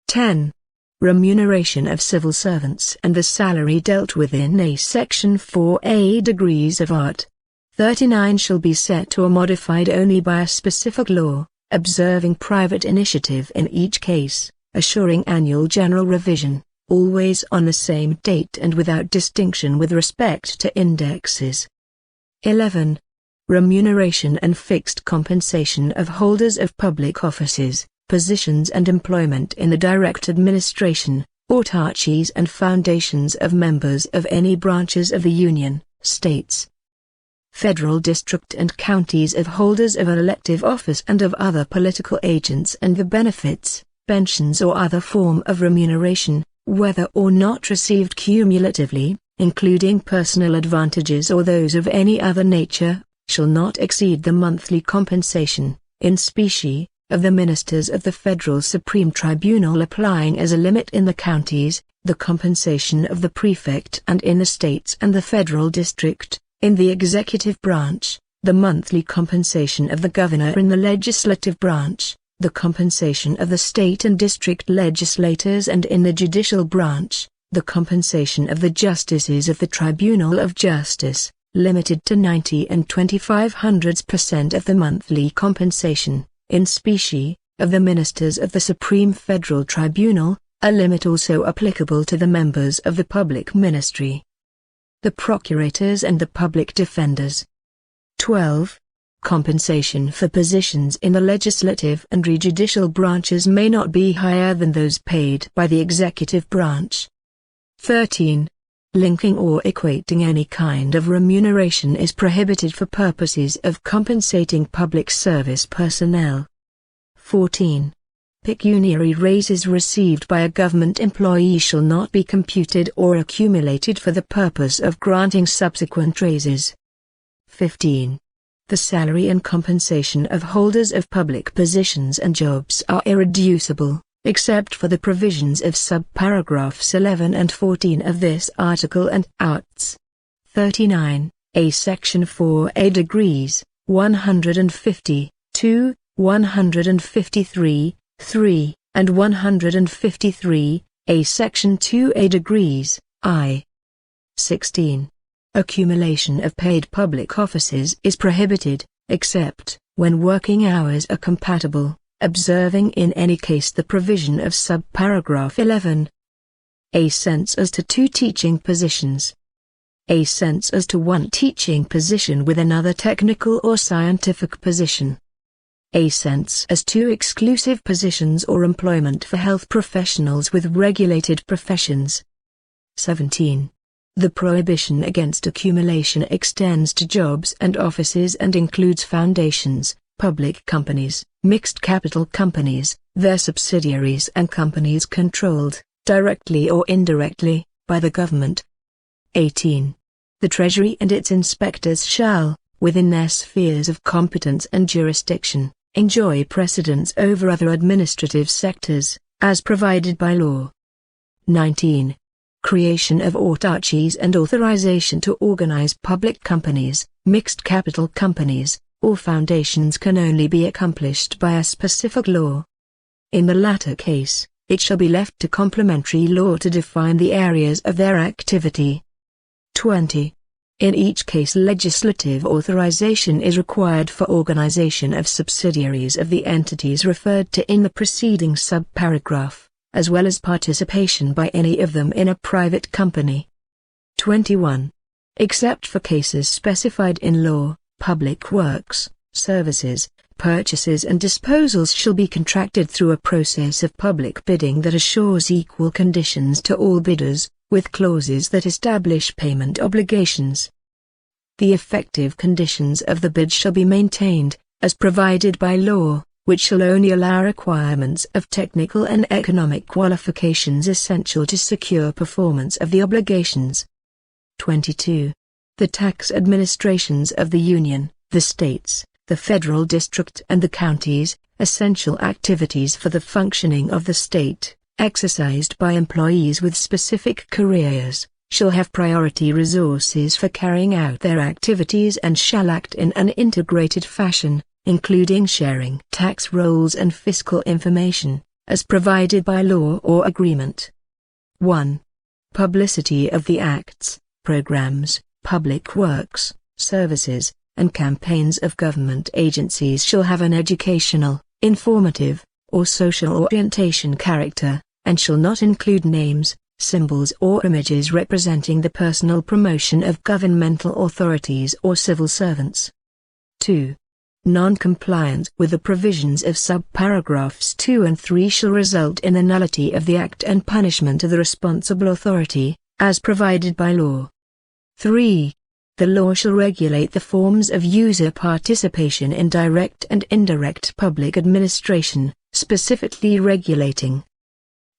10. Remuneration of civil servants and the salary dealt with in a Section 4A degrees of Art. 39 shall be set or modified only by a specific law, observing private initiative in each case, assuring annual general revision, always on the same date and without distinction with respect to indexes. 11. Remuneration and fixed compensation of holders of public offices, positions and employment in the direct administration, autarchies and foundations of members of any branches of the Union, States, Federal District and counties of holders of an elective office and of other political agents and the benefits, pensions or other form of remuneration, whether or not received cumulatively, including personal advantages or those of any other nature, shall not exceed the monthly compensation, in specie, of the ministers of the Federal Supreme Tribunal, applying as a limit in the counties, the compensation of the prefect, and in the states and the federal district, in the executive branch, the monthly compensation of the governor in the legislative branch, the compensation of the state and district legislators, and in the judicial branch, the compensation of the justices of the Tribunal of Justice, limited to 90 and 25/100% of the monthly compensation, in specie, of the ministers of the Supreme Federal Tribunal, a limit also applicable to the members of the public ministry, the procurators and the public defenders. 12. Compensation for positions in the legislative and judicial branches may not be higher than those paid by the executive branch. 13. Linking or equating any kind of remuneration is prohibited for purposes of compensating public service personnel. 14. Pecuniary raises received by a government employee shall not be computed or accumulated for the purpose of granting subsequent raises. 15. The salary and compensation of holders of public positions and jobs are irreducible, except for the provisions of subparagraphs 11 and 14 of this article and Arts. 39, A Section 4A degrees, 150, 2, 153, 3, and 153, A Section 2A degrees, I. 16. Accumulation of paid public offices is prohibited, except when working hours are compatible, observing in any case the provision of subparagraph 11. A cents as to 2 teaching positions. A cents as to 1 teaching position with another technical or scientific position. A cents as to exclusive positions or employment for health professionals with regulated professions. 17. The prohibition against accumulation extends to jobs and offices and includes foundations, public companies, mixed capital companies, their subsidiaries, and companies controlled, directly or indirectly, by the government. 18. The Treasury and its inspectors shall, within their spheres of competence and jurisdiction, enjoy precedence over other administrative sectors, as provided by law. 19. Creation of autarchies and authorization to organize public companies, mixed capital companies, or foundations can only be accomplished by a specific law. In the latter case, it shall be left to complementary law to define the areas of their activity. 20. In each case legislative authorization is required for organization of subsidiaries of the entities referred to in the preceding subparagraph, as well as participation by any of them in a private company. 21. Except for cases specified in law, public works, services, purchases and disposals shall be contracted through a process of public bidding that assures equal conditions to all bidders, with clauses that establish payment obligations. The effective conditions of the bid shall be maintained, as provided by law, which shall only allow requirements of technical and economic qualifications essential to secure performance of the obligations. 22. The tax administrations of the Union, the states, the federal district and the counties, essential activities for the functioning of the state, exercised by employees with specific careers, shall have priority resources for carrying out their activities and shall act in an integrated fashion, including sharing tax rolls and fiscal information, as provided by law or agreement. 1. Publicity of the acts, programs, public works, services, and campaigns of government agencies shall have an educational, informative, or social orientation character, and shall not include names, symbols or images representing the personal promotion of governmental authorities or civil servants. 2. Non-compliance with the provisions of subparagraphs 2 and 3 shall result in the nullity of the act and punishment of the responsible authority, as provided by law. 3. The law shall regulate the forms of user participation in direct and indirect public administration, specifically regulating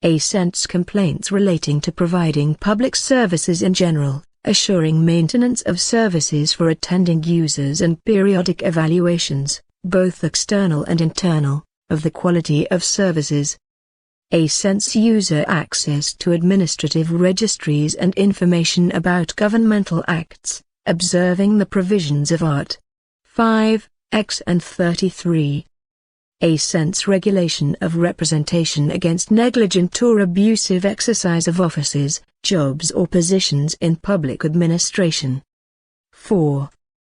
a. Complaints relating to providing public services in general, assuring maintenance of services for attending users and periodic evaluations, both external and internal, of the quality of services. A. User access to administrative registries and information about governmental acts, observing the provisions of Art. 5, X and 33. A. Regulation of representation against negligent or abusive exercise of offices, jobs or positions in public administration. 4.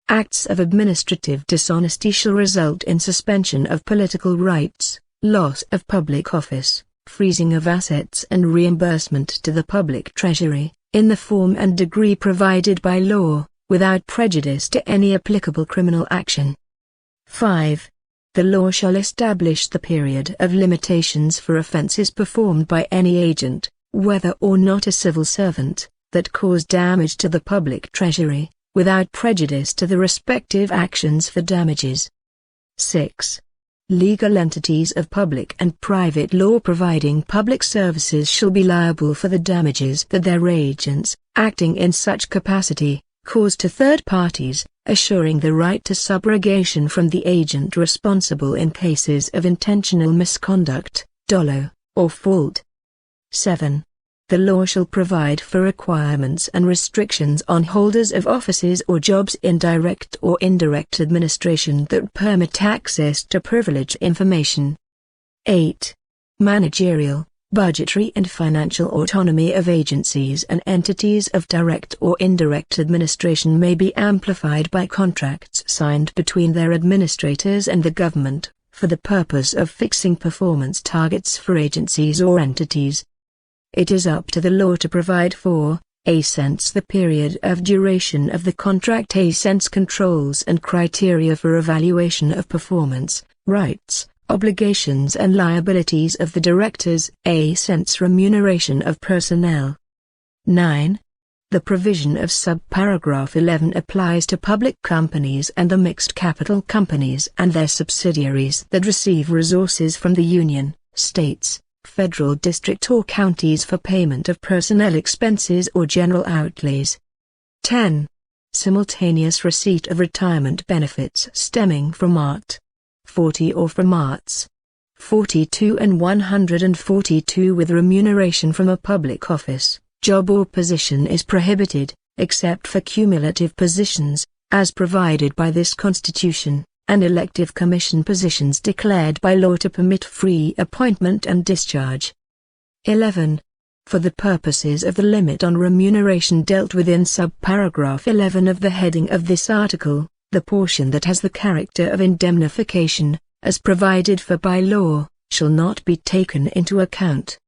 Acts of administrative dishonesty shall result in suspension of political rights, loss of public office, freezing of assets and reimbursement to the public treasury, in the form and degree provided by law, without prejudice to any applicable criminal action. 5. The law shall establish the period of limitations for offences performed by any agent, whether or not a civil servant, that cause damage to the public treasury, without prejudice to the respective actions for damages. 6. Legal entities of public and private law providing public services shall be liable for the damages that their agents, acting in such capacity, cause to third parties, assuring the right to subrogation from the agent responsible in cases of intentional misconduct, dolo, or fault. 7. The law shall provide for requirements and restrictions on holders of offices or jobs in direct or indirect administration that permit access to privileged information. 8. Managerial, budgetary and financial autonomy of agencies and entities of direct or indirect administration may be amplified by contracts signed between their administrators and the government, for the purpose of fixing performance targets for agencies or entities. It is up to the law to provide for, the period of duration of the contract, controls and criteria for evaluation of performance, rights, obligations and liabilities of the directors, remuneration of personnel. 9. The provision of subparagraph 11 applies to public companies and the mixed capital companies and their subsidiaries that receive resources from the Union, states, federal district or counties for payment of personnel expenses or general outlays. 10. Simultaneous receipt of retirement benefits stemming from Art. 40 or from Arts. 42 and 142 with remuneration from a public office, job or position is prohibited, except for cumulative positions, as provided by this Constitution, and elective commission positions declared by law to permit free appointment and discharge. 11. For the purposes of the limit on remuneration dealt with in subparagraph 11 of the heading of this article, the portion that has the character of indemnification, as provided for by law, shall not be taken into account.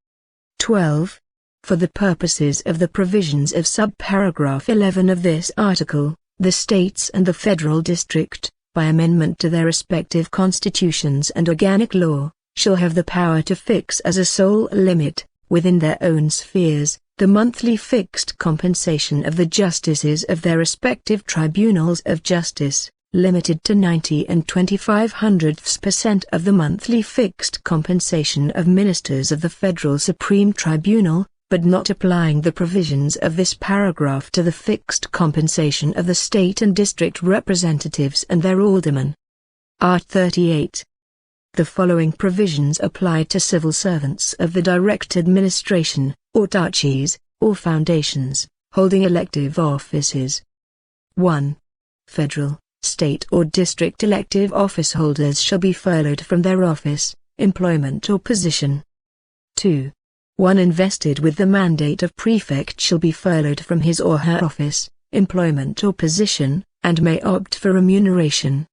12. For the purposes of the provisions of subparagraph 11 of this article, the states and the federal district, by amendment to their respective constitutions and organic law, shall have the power to fix as a sole limit, within their own spheres, the monthly fixed compensation of the justices of their respective tribunals of justice, limited to 90 and 25/100% of the monthly fixed compensation of ministers of the Federal Supreme Tribunal, but not applying the provisions of this paragraph to the fixed compensation of the state and district representatives and their aldermen. Art. 38. The following provisions apply to civil servants of the direct administration, autarchies, or foundations, holding elective offices. 1. Federal, state or district elective office holders shall be furloughed from their office, employment or position. 2. One invested with the mandate of prefect shall be furloughed from his or her office, employment or position, and may opt for remuneration.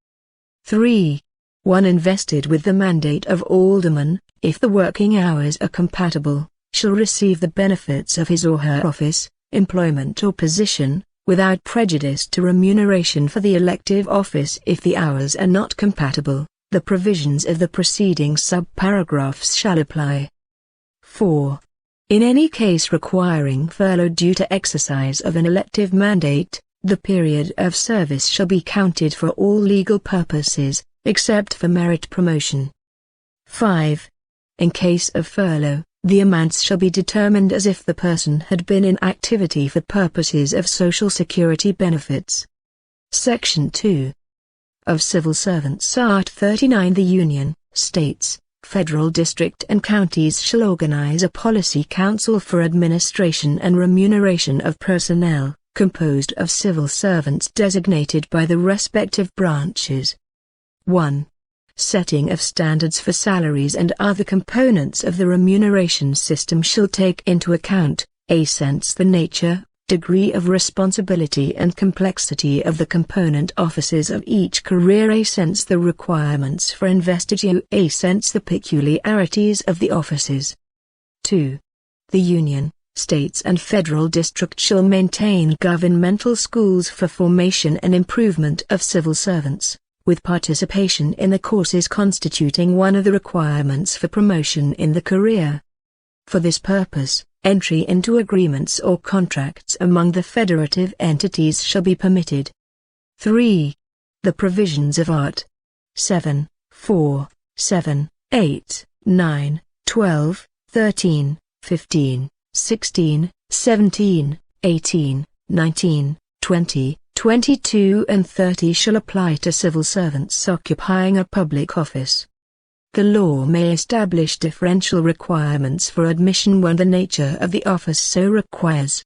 3. One invested with the mandate of alderman, if the working hours are compatible, shall receive the benefits of his or her office, employment or position, without prejudice to remuneration for the elective office if the hours are not compatible. The provisions of the preceding subparagraphs shall apply. 4. In any case requiring furlough due to exercise of an elective mandate, the period of service shall be counted for all legal purposes, except for merit promotion. 5. In case of furlough, the amounts shall be determined as if the person had been in activity for purposes of Social Security benefits. Section 2. Of Civil Servants. Art. 39. The Union, States, Federal District and Counties shall organize a policy council for administration and remuneration of personnel, composed of civil servants designated by the respective branches. 1. Setting of standards for salaries and other components of the remuneration system shall take into account, a. The nature, degree of responsibility and complexity of the component offices of each career, a. The requirements for investiture, a. The peculiarities of the offices. 2. The Union, States and Federal District shall maintain governmental schools for formation and improvement of civil servants, with participation in the courses constituting one of the requirements for promotion in the career. For this purpose, entry into agreements or contracts among the federative entities shall be permitted. 3. The provisions of Art. 7, 4, 7, 8, 9, 12, 13, 15, 16, 17, 18, 19, 20, 22 and 30 shall apply to civil servants occupying a public office. The law may establish differential requirements for admission when the nature of the office so requires.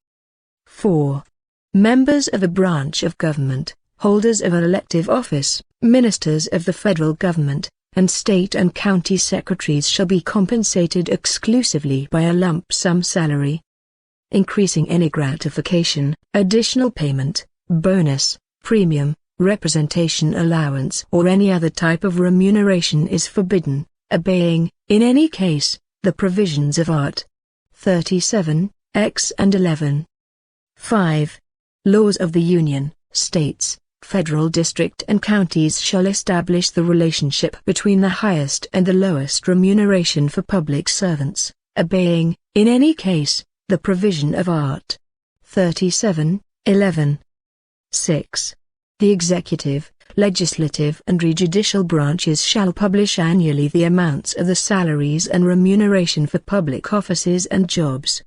4. Members of a branch of government, holders of an elective office, ministers of the federal government, and state and county secretaries shall be compensated exclusively by a lump sum salary. Increasing any gratification, additional payment, bonus, premium, representation allowance or any other type of remuneration is forbidden, obeying, in any case, the provisions of Art. 37, X and 11. 5. Laws of the Union, States, Federal District and Counties shall establish the relationship between the highest and the lowest remuneration for public servants, obeying, in any case, the provision of Art. 37, 11. 6. The executive, legislative and judicial branches shall publish annually the amounts of the salaries and remuneration for public offices and jobs.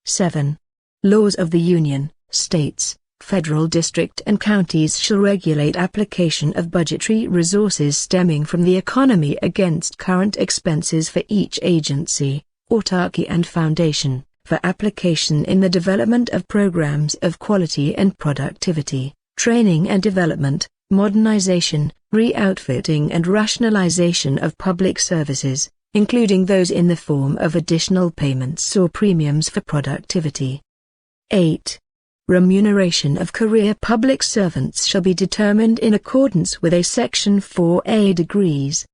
7. Laws of the Union, States, Federal District and Counties shall regulate application of budgetary resources stemming from the economy against current expenses for each agency, autarky and foundation, for application in the development of programs of quality and productivity, training and development, modernization, re-outfitting and rationalization of public services, including those in the form of additional payments or premiums for productivity. 8. Remuneration of career public servants shall be determined in accordance with a Section 4A degrees.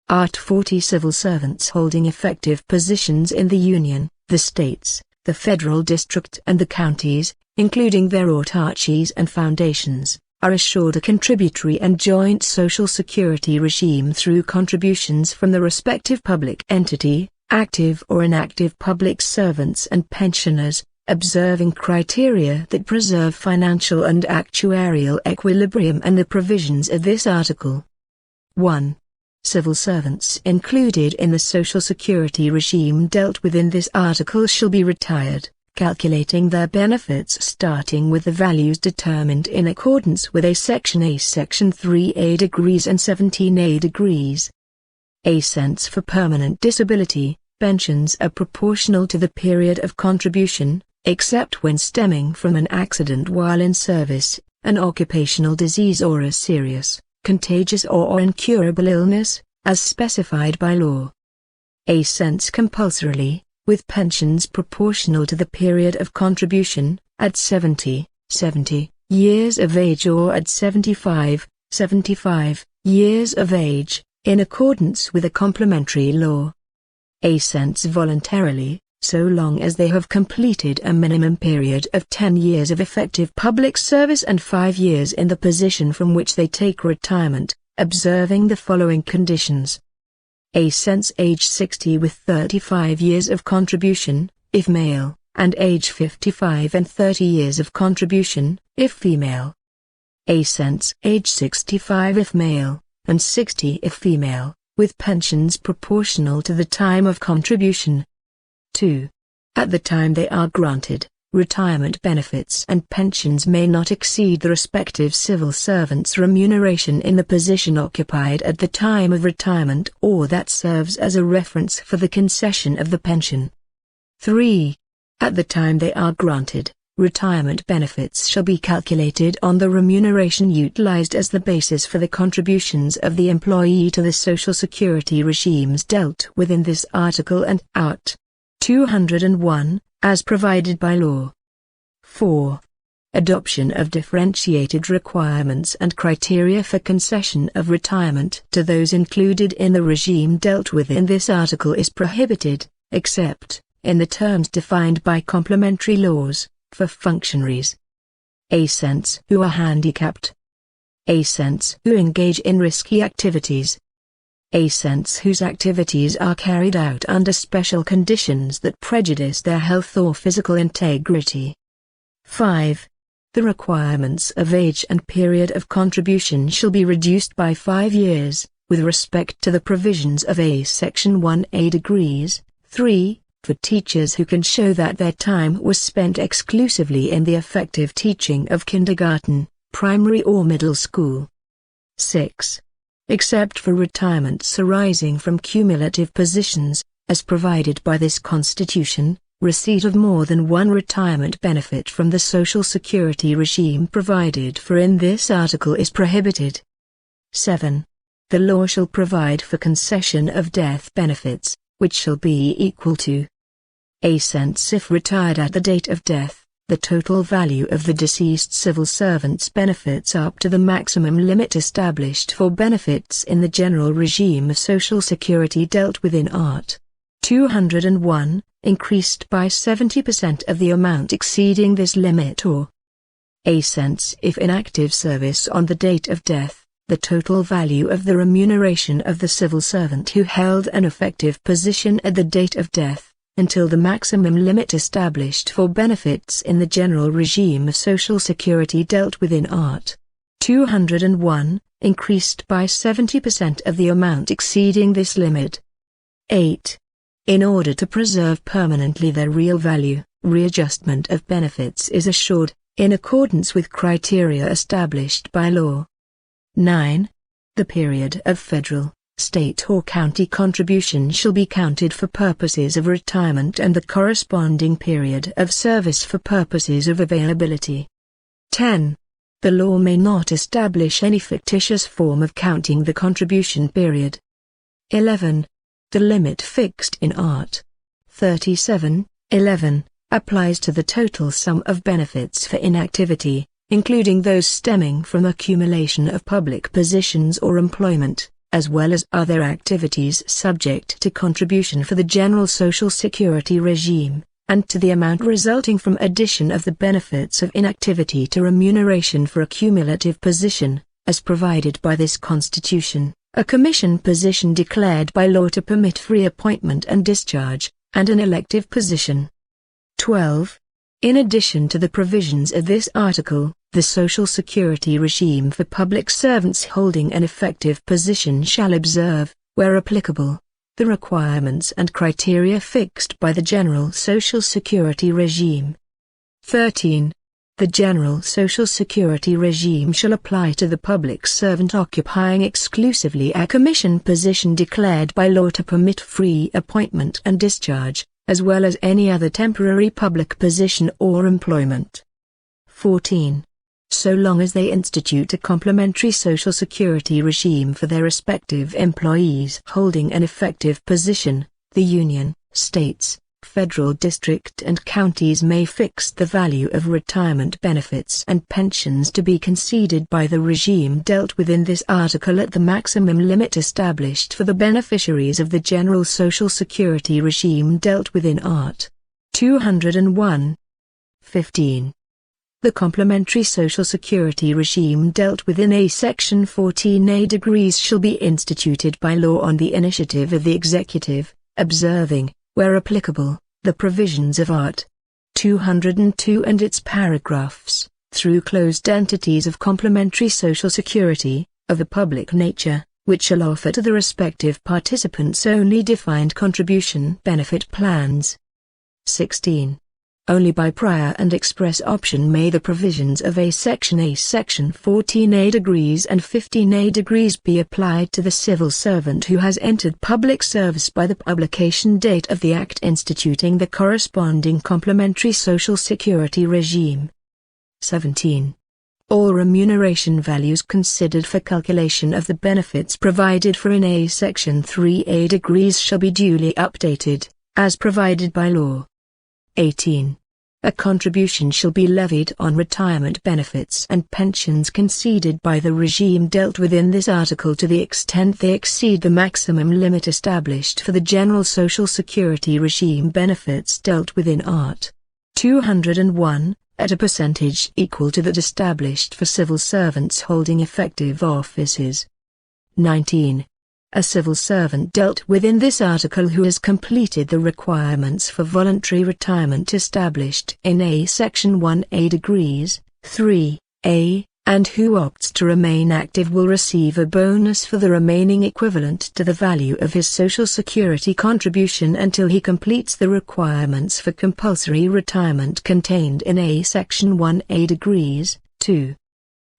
Art. 40. Civil servants holding effective positions in the Union, the States, the Federal District and the counties, including their autarchies and foundations, are assured a contributory and joint Social Security regime through contributions from the respective public entity, active or inactive public servants and pensioners, observing criteria that preserve financial and actuarial equilibrium and the provisions of this article. 1. Civil servants included in the Social Security regime dealt with in this article shall be retired, calculating their benefits starting with the values determined in accordance with a Section 3A degrees and 17A degrees. A cents for permanent disability, pensions are proportional to the period of contribution, except when stemming from an accident while in service, an occupational disease or a serious, contagious or incurable illness, as specified by law. A cents compulsorily, with pensions proportional to the period of contribution, at 70 years of age or at 75 years of age, in accordance with a complementary law. A cents voluntarily, so long as they have completed a minimum period of 10 years of effective public service and 5 years in the position from which they take retirement, observing the following conditions. A cents age 60 with 35 years of contribution, if male, and age 55 and 30 years of contribution, if female. A cents age 65 if male, and 60 if female, with pensions proportional to the time of contribution. 2. At the time they are granted, retirement benefits and pensions may not exceed the respective civil servant's remuneration in the position occupied at the time of retirement or that serves as a reference for the concession of the pension. 3. At the time they are granted, retirement benefits shall be calculated on the remuneration utilized as the basis for the contributions of the employee to the Social Security regimes dealt with in this article and Art. 201, as provided by law. 4. Adoption of differentiated requirements and criteria for concession of retirement to those included in the regime dealt with in this article is prohibited, except, in the terms defined by complementary laws, for functionaries. Ascents who are handicapped. Ascents who engage in risky activities. Ascents whose activities are carried out under special conditions that prejudice their health or physical integrity. 5. The requirements of age and period of contribution shall be reduced by 5 years, with respect to the provisions of A Section 1A degrees. 3. For teachers who can show that their time was spent exclusively in the effective teaching of kindergarten, primary or middle school. 6. Except for retirements arising from cumulative positions, as provided by this Constitution, receipt of more than one retirement benefit from the Social Security regime provided for in this article is prohibited. 7. The law shall provide for concession of death benefits, which shall be equal to ascents if retired at the date of death, the total value of the deceased civil servant's benefits up to the maximum limit established for benefits in the general regime of Social Security dealt with in Art. 201, increased by 70% of the amount exceeding this limit, or ascents if in active service on the date of death, the total value of the remuneration of the civil servant who held an effective position at the date of death, until the maximum limit established for benefits in the general regime of Social Security dealt with in Art. 201, increased by 70% of the amount exceeding this limit. 8. In order to preserve permanently their real value, readjustment of benefits is assured, in accordance with criteria established by law. 9. The period of federal, state or county contribution shall be counted for purposes of retirement and the corresponding period of service for purposes of availability. 10. The law may not establish any fictitious form of counting the contribution period. 11. The limit fixed in Art. 37:11 applies to the total sum of benefits for inactivity, including those stemming from accumulation of public positions or employment, as well as other activities subject to contribution for the general Social Security regime, and to the amount resulting from addition of the benefits of inactivity to remuneration for a cumulative position, as provided by this Constitution, a commission position declared by law to permit free appointment and discharge, and an elective position. 12. In addition to the provisions of this article, the Social Security regime for public servants holding an effective position shall observe, where applicable, the requirements and criteria fixed by the general Social Security regime. 13. The general Social Security regime shall apply to the public servant occupying exclusively a commission position declared by law to permit free appointment and discharge, as well as any other temporary public position or employment. 14. So long as they institute a complementary Social Security regime for their respective employees holding an effective position, the Union, states, federal district and counties may fix the value of retirement benefits and pensions to be conceded by the regime dealt with in this article at the maximum limit established for the beneficiaries of the general Social Security regime dealt with in Art. 201. 15. The complementary Social Security regime dealt with in A Section 14A degrees shall be instituted by law on the initiative of the Executive, observing, where applicable, the provisions of Art. 202 and its paragraphs, through closed entities of complementary Social Security, of a public nature, which shall offer to the respective participants only defined contribution benefit plans. 16. Only by prior and express option may the provisions of Section 14A and 15A be applied to the civil servant who has entered public service by the publication date of the Act instituting the corresponding complementary Social Security regime. 17. All remuneration values considered for calculation of the benefits provided for in Section 3A shall be duly updated, as provided by law. 18. A contribution shall be levied on retirement benefits and pensions conceded by the regime dealt with in this article to the extent they exceed the maximum limit established for the general Social Security regime benefits dealt with in Art. 201, at a percentage equal to that established for civil servants holding effective offices. 19. A civil3 dealt with in this article who has completed the requirements for voluntary retirement established in Section 1A 3A, and who opts to remain active will receive a bonus for the remaining equivalent to the value of his Social Security contribution until he completes the requirements for compulsory retirement contained in Section 1A 2.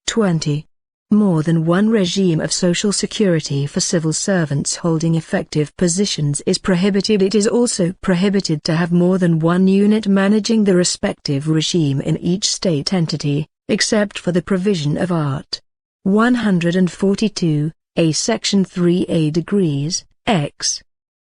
20. More than one regime of Social Security for civil servants holding effective positions is prohibited. It is also prohibited to have more than one unit managing the respective regime in each state entity, except for the provision of Art. 142, Section 3A X.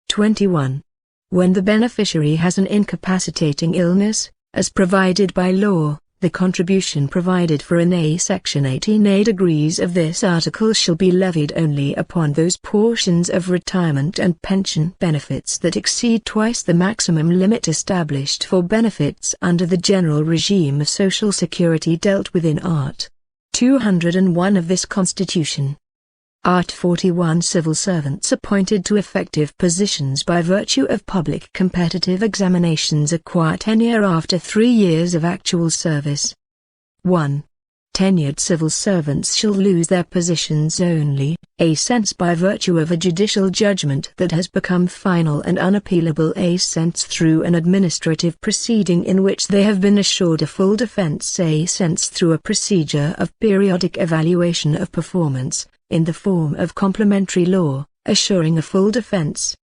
21. When the beneficiary has an incapacitating illness, as provided by law, the contribution provided for in Section 18A of this article shall be levied only upon those portions of retirement and pension benefits that exceed twice the maximum limit established for benefits under the general regime of Social Security dealt with in Art. 201 of this Constitution. Art. 41. Civil servants appointed to effective positions by virtue of public competitive examinations acquire tenure after 3 years of actual service. 1. Tenured civil servants shall lose their positions only, since by virtue of a judicial judgment that has become final and unappealable, since through an administrative proceeding in which they have been assured a full defense, since through a procedure of periodic evaluation of performance, in the form of complementary law, assuring a full defense.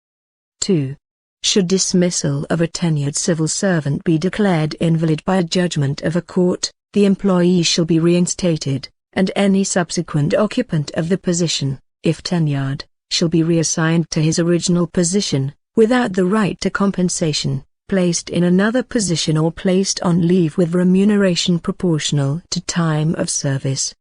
2. Should dismissal of a tenured civil servant be declared invalid by a judgment of a court, the employee shall be reinstated, and any subsequent occupant of the position, if tenured, shall be reassigned to his original position, without the right to compensation, placed in another position or placed on leave with remuneration proportional to time of service.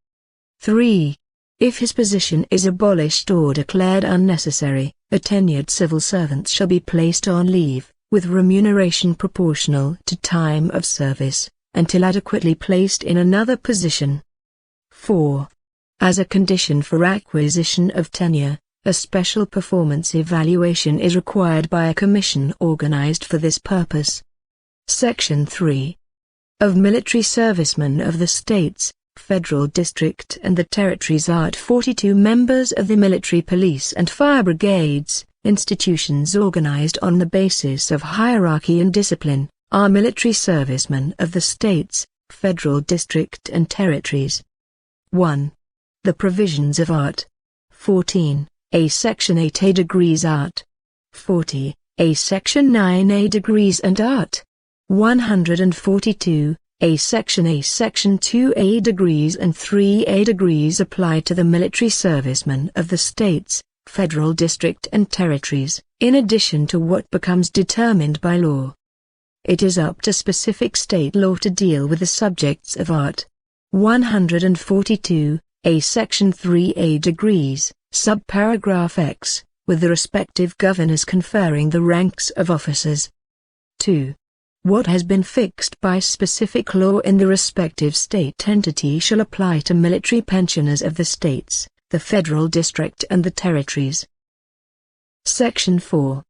3. If his position is abolished or declared unnecessary, a tenured civil servant shall be placed on leave, with remuneration proportional to time of service, until adequately placed in another position. 4. As a condition for acquisition of tenure, a special performance evaluation is required by a commission organized for this purpose. Section 3. Of military servicemen of the states, Federal District and the Territories. Art. 42. Members of the military police and fire brigades, institutions organized on the basis of hierarchy and discipline, are military servicemen of the states, Federal District and Territories. 1. The provisions of Art. 14, Section 8A Art. 40, Section 9A and Art. 142, Section 2A and 3A apply to the military servicemen of the states, Federal District and Territories, in addition to what becomes determined by law. It is up to specific state law to deal with the subjects of Art. 142, Section 3A, subparagraph X, with the respective governors conferring the ranks of officers. 2. What has been fixed by specific law in the respective state entity shall apply to military pensioners of the states, the Federal District and the Territories. Section 4.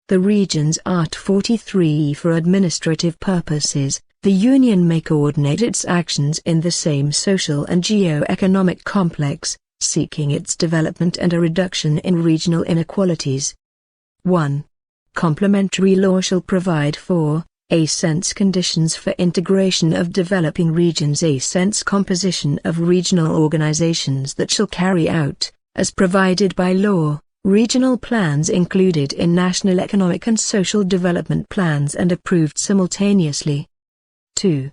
The regions. Art. 43. For administrative purposes, the Union may coordinate its actions in the same social and geo-economic complex, seeking its development and a reduction in regional inequalities. 1. Complementary law shall provide for a sense conditions for integration of developing regions, a sense composition of regional organizations that shall carry out, as provided by law, regional plans included in national economic and social development plans and approved simultaneously. 2.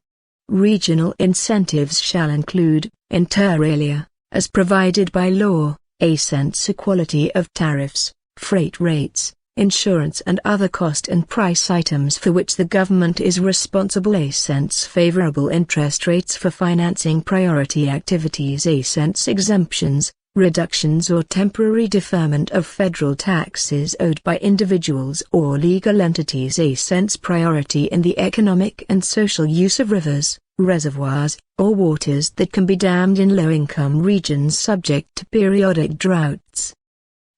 Regional incentives shall include, inter alia, as provided by law, a sense equality of tariffs, freight rates, insurance and other cost and price items for which the government is responsible, a sense favorable interest rates for financing priority activities, a sense exemptions, reductions or temporary deferment of federal taxes owed by individuals or legal entities, a sense priority in the economic and social use of rivers, reservoirs, or waters that can be dammed in low-income regions subject to periodic droughts.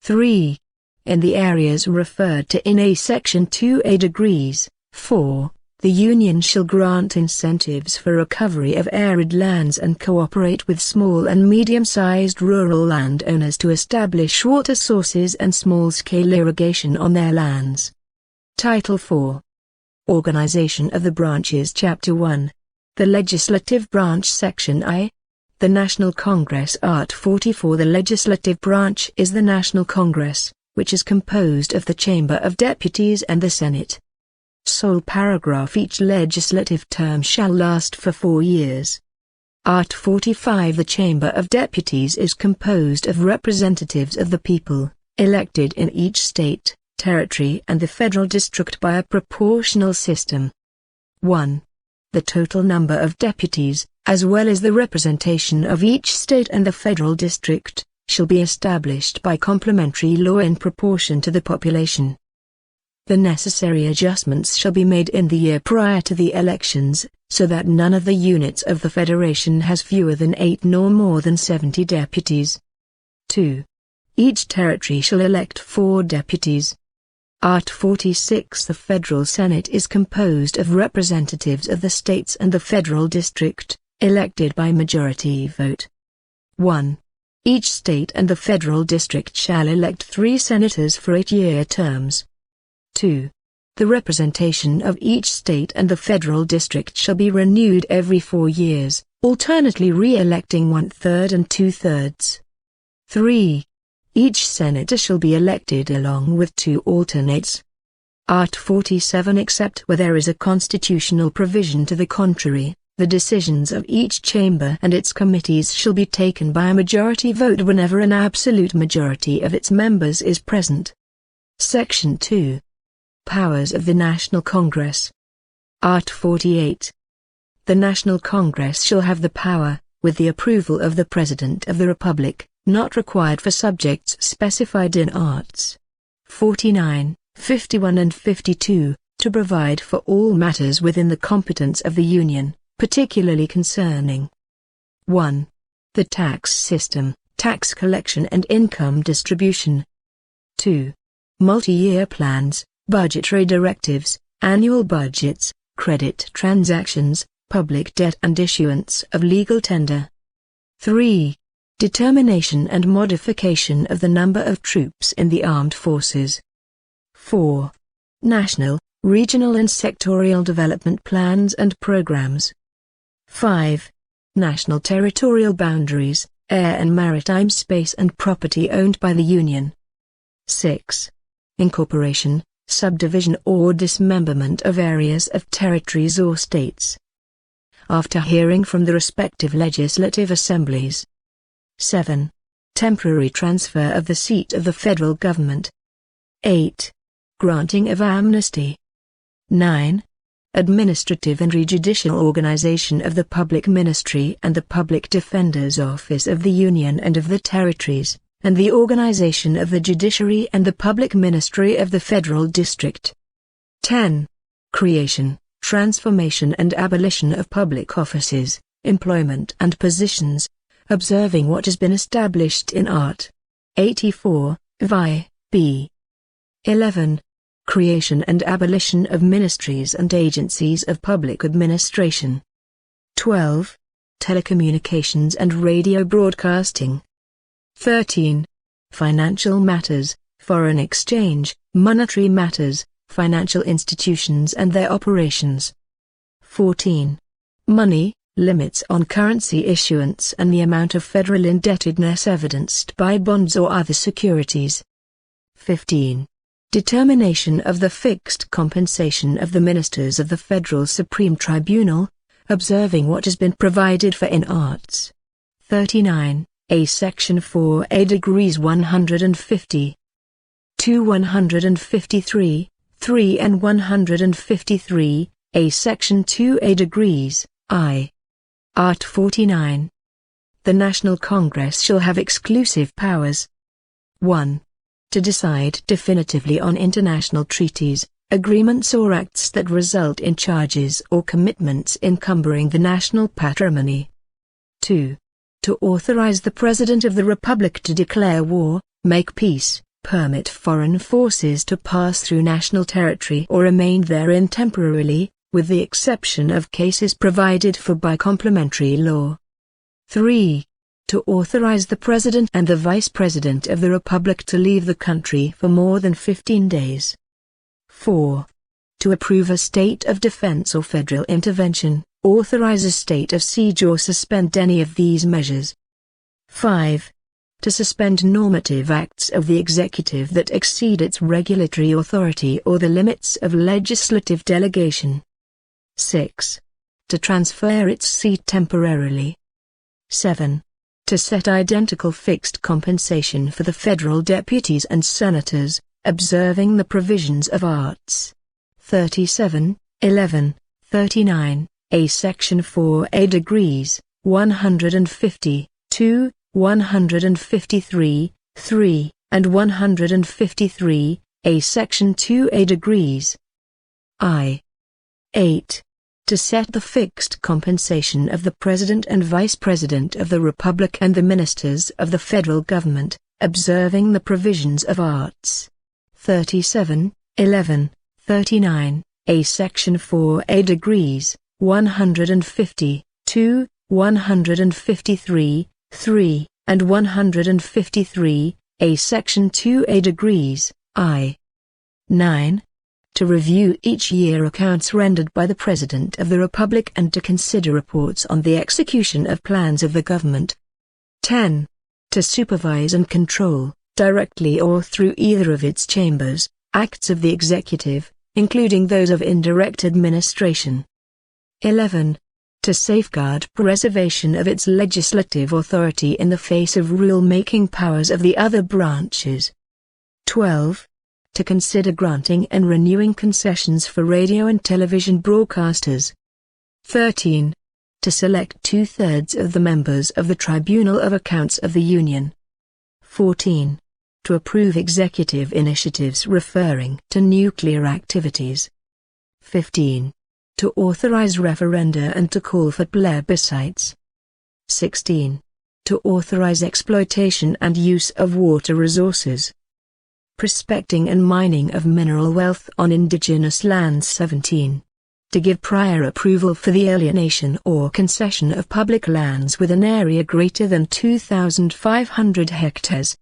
3. In the areas referred to in a Section 2A degrees, 4. The Union shall grant incentives for recovery of arid lands and cooperate with small and medium-sized rural landowners to establish water sources and small-scale irrigation on their lands. Title 4. Organization of the Branches. Chapter 1. The Legislative Branch. Section I. The National Congress. Art. 44. The legislative branch is the National Congress, which is composed of the Chamber of Deputies and the Senate. Sole paragraph. Each legislative term shall last for 4 years. Art. 45. The Chamber of Deputies is composed of representatives of the people, elected in each state, territory and the federal district by a proportional system. 1. The total number of deputies, as well as the representation of each state and the federal district, shall be established by complementary law in proportion to the population. The necessary adjustments shall be made in the year prior to the elections, so that none of the units of the Federation has fewer than 8 nor more than 70 deputies. 2. Each territory shall elect 4 deputies. Art. 46. The Federal Senate is composed of representatives of the states and the federal district, elected by majority vote. 1. Each state and the federal district shall elect 3 senators for 8-year terms. 2. The representation of each state and the federal district shall be renewed every 4 years, alternately re-electing 1/3 and 2/3. 3. Each senator shall be elected along with 2 alternates. Art. 47. Except where there is a constitutional provision to the contrary, the decisions of each chamber and its committees shall be taken by a majority vote whenever an absolute majority of its members is present. Section 2. Powers of the National Congress. Art. 48. The National Congress shall have the power, with the approval of the President of the Republic, not required for subjects specified in Arts. 49, 51 and 52, to provide for all matters within the competence of the Union, particularly concerning 1. The tax system, tax collection and income distribution. 2. Multi-year plans, budgetary directives, annual budgets, credit transactions, public debt and issuance of legal tender. 3. Determination and modification of the number of troops in the armed forces. 4. National, regional and sectorial development plans and programs. 5. National territorial boundaries, air and maritime space and property owned by the Union. 6. Incorporation, subdivision or dismemberment of areas of territories or states. After hearing from the respective legislative assemblies. 7. Temporary transfer of the seat of the federal government. 8. Granting of amnesty. 9. Administrative and judicial organization of the public ministry and the public defender's office of the Union and of the territories, and the organization of the judiciary and the public ministry of the federal district. 10. Creation, transformation and abolition of public offices, employment and positions, observing what has been established in Art. 84, Vi. B. 11. Creation and abolition of ministries and agencies of public administration. 12. Telecommunications and radio broadcasting. 13. Financial matters, foreign exchange, monetary matters, financial institutions and their operations. 14. Money, limits on currency issuance and the amount of federal indebtedness evidenced by bonds or other securities. 15. Determination of the fixed compensation of the ministers of the Federal Supreme Tribunal, observing what has been provided for in arts. 39. A Section 4A degrees 150. 2 153, 3 and 153, A Section 2A degrees, I. Art 49. The National Congress shall have exclusive powers. 1. To decide definitively on international treaties, agreements or acts that result in charges or commitments encumbering the national patrimony. 2. To authorize the President of the Republic to declare war, make peace, permit foreign forces to pass through national territory or remain therein temporarily, with the exception of cases provided for by complementary law. 3. To authorize the President and the Vice President of the Republic to leave the country for more than 15 days. 4. To approve a state of defense or federal intervention, authorize a state of siege or suspend any of these measures. 5. To suspend normative acts of the executive that exceed its regulatory authority or the limits of legislative delegation. 6. To transfer its seat temporarily. 7. To set identical fixed compensation for the federal deputies and senators, observing the provisions of Arts 37, 11, 39, A Section 4A degrees, 150, 2, 153, 3, and 153, A Section 2A degrees. I. 8. To set the fixed compensation of the President and Vice President of the Republic and the Ministers of the Federal Government, observing the provisions of Arts 37, 11, 39, A Section 4A degrees, 150, 2, 153, 3, and 153, A Section 2A degrees, I. 9. To review each year accounts rendered by the President of the Republic and to consider reports on the execution of plans of the government. 10. To supervise and control, directly or through either of its chambers, acts of the executive, including those of indirect administration. 11. To safeguard preservation of its legislative authority in the face of rule-making powers of the other branches. 12. To consider granting and renewing concessions for radio and television broadcasters. 13. To select 2/3 of the members of the Tribunal of Accounts of the Union. 14. To approve executive initiatives referring to nuclear activities. 15. To authorize referenda and to call for plebiscites. 16. To authorize exploitation and use of water resources. Prospecting and mining of mineral wealth on indigenous lands. 17. To give prior approval for the alienation or concession of public lands with an area greater than 2,500 hectares.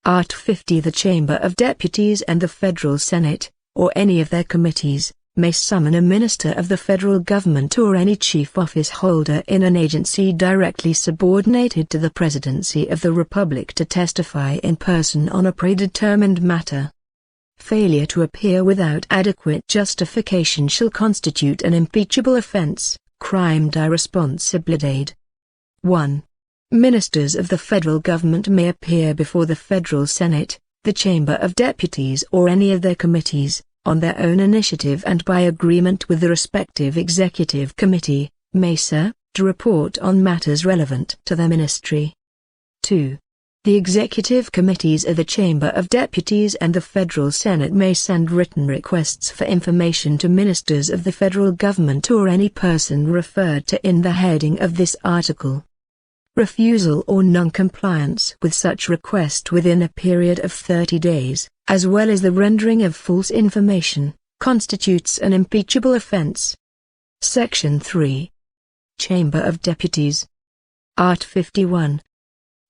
Art 50. The Chamber of Deputies and the Federal Senate, or any of their committees, may summon a minister of the federal government or any chief office holder in an agency directly subordinated to the Presidency of the Republic to testify in person on a predetermined matter. Failure to appear without adequate justification shall constitute an impeachable offense, crime de responsabilidade. 1. Ministers of the federal government may appear before the Federal Senate, the Chamber of Deputies or any of their committees, on their own initiative and by agreement with the respective executive committee, MESA, to report on matters relevant to their ministry. 2. The executive committees of the Chamber of Deputies and the Federal Senate may send written requests for information to ministers of the federal government or any person referred to in the heading of this article. Refusal or non-compliance with such request within a period of 30 days, as well as the rendering of false information, constitutes an impeachable offense. Section 3. Chamber of Deputies. Art 51.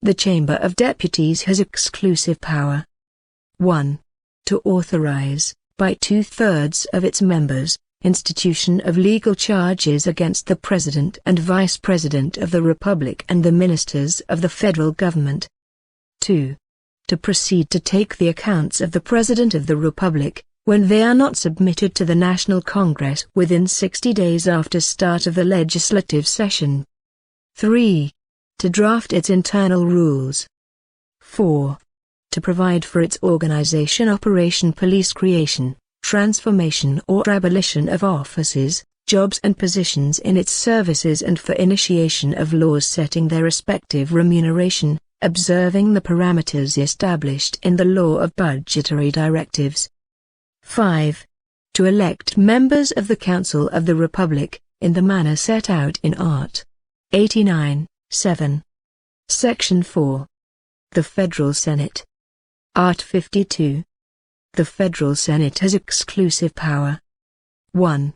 The Chamber of Deputies has exclusive power. 1. To authorize, by 2/3 of its members, institution of legal charges against the President and Vice President of the Republic and the Ministers of the Federal Government. 2. To proceed to take the accounts of the President of the Republic, when they are not submitted to the National Congress within 60 days after start of the legislative session. 3. To draft its internal rules. 4. To provide for its organization, operation, police, creation, transformation or abolition of offices, jobs and positions in its services, and for initiation of laws setting their respective remuneration, observing the parameters established in the law of budgetary directives. 5. To elect members of the Council of the Republic, in the manner set out in Art. 89, 7. Section 4. The Federal Senate. Art. 52. The Federal Senate has exclusive power. 1.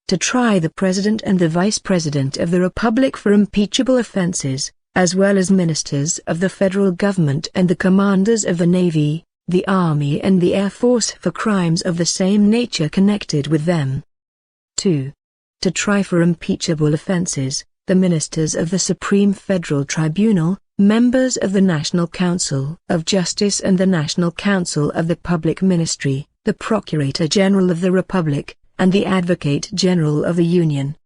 To try the President and the Vice President of the Republic for impeachable offenses, as well as ministers of the federal government and the commanders of the Navy, the Army and the Air Force for crimes of the same nature connected with them. 2. To try for impeachable offenses, the ministers of the Supreme Federal Tribunal, members of the National Council of Justice and the National Council of the Public Ministry, the Procurator General of the Republic, and the Advocate General of the Union.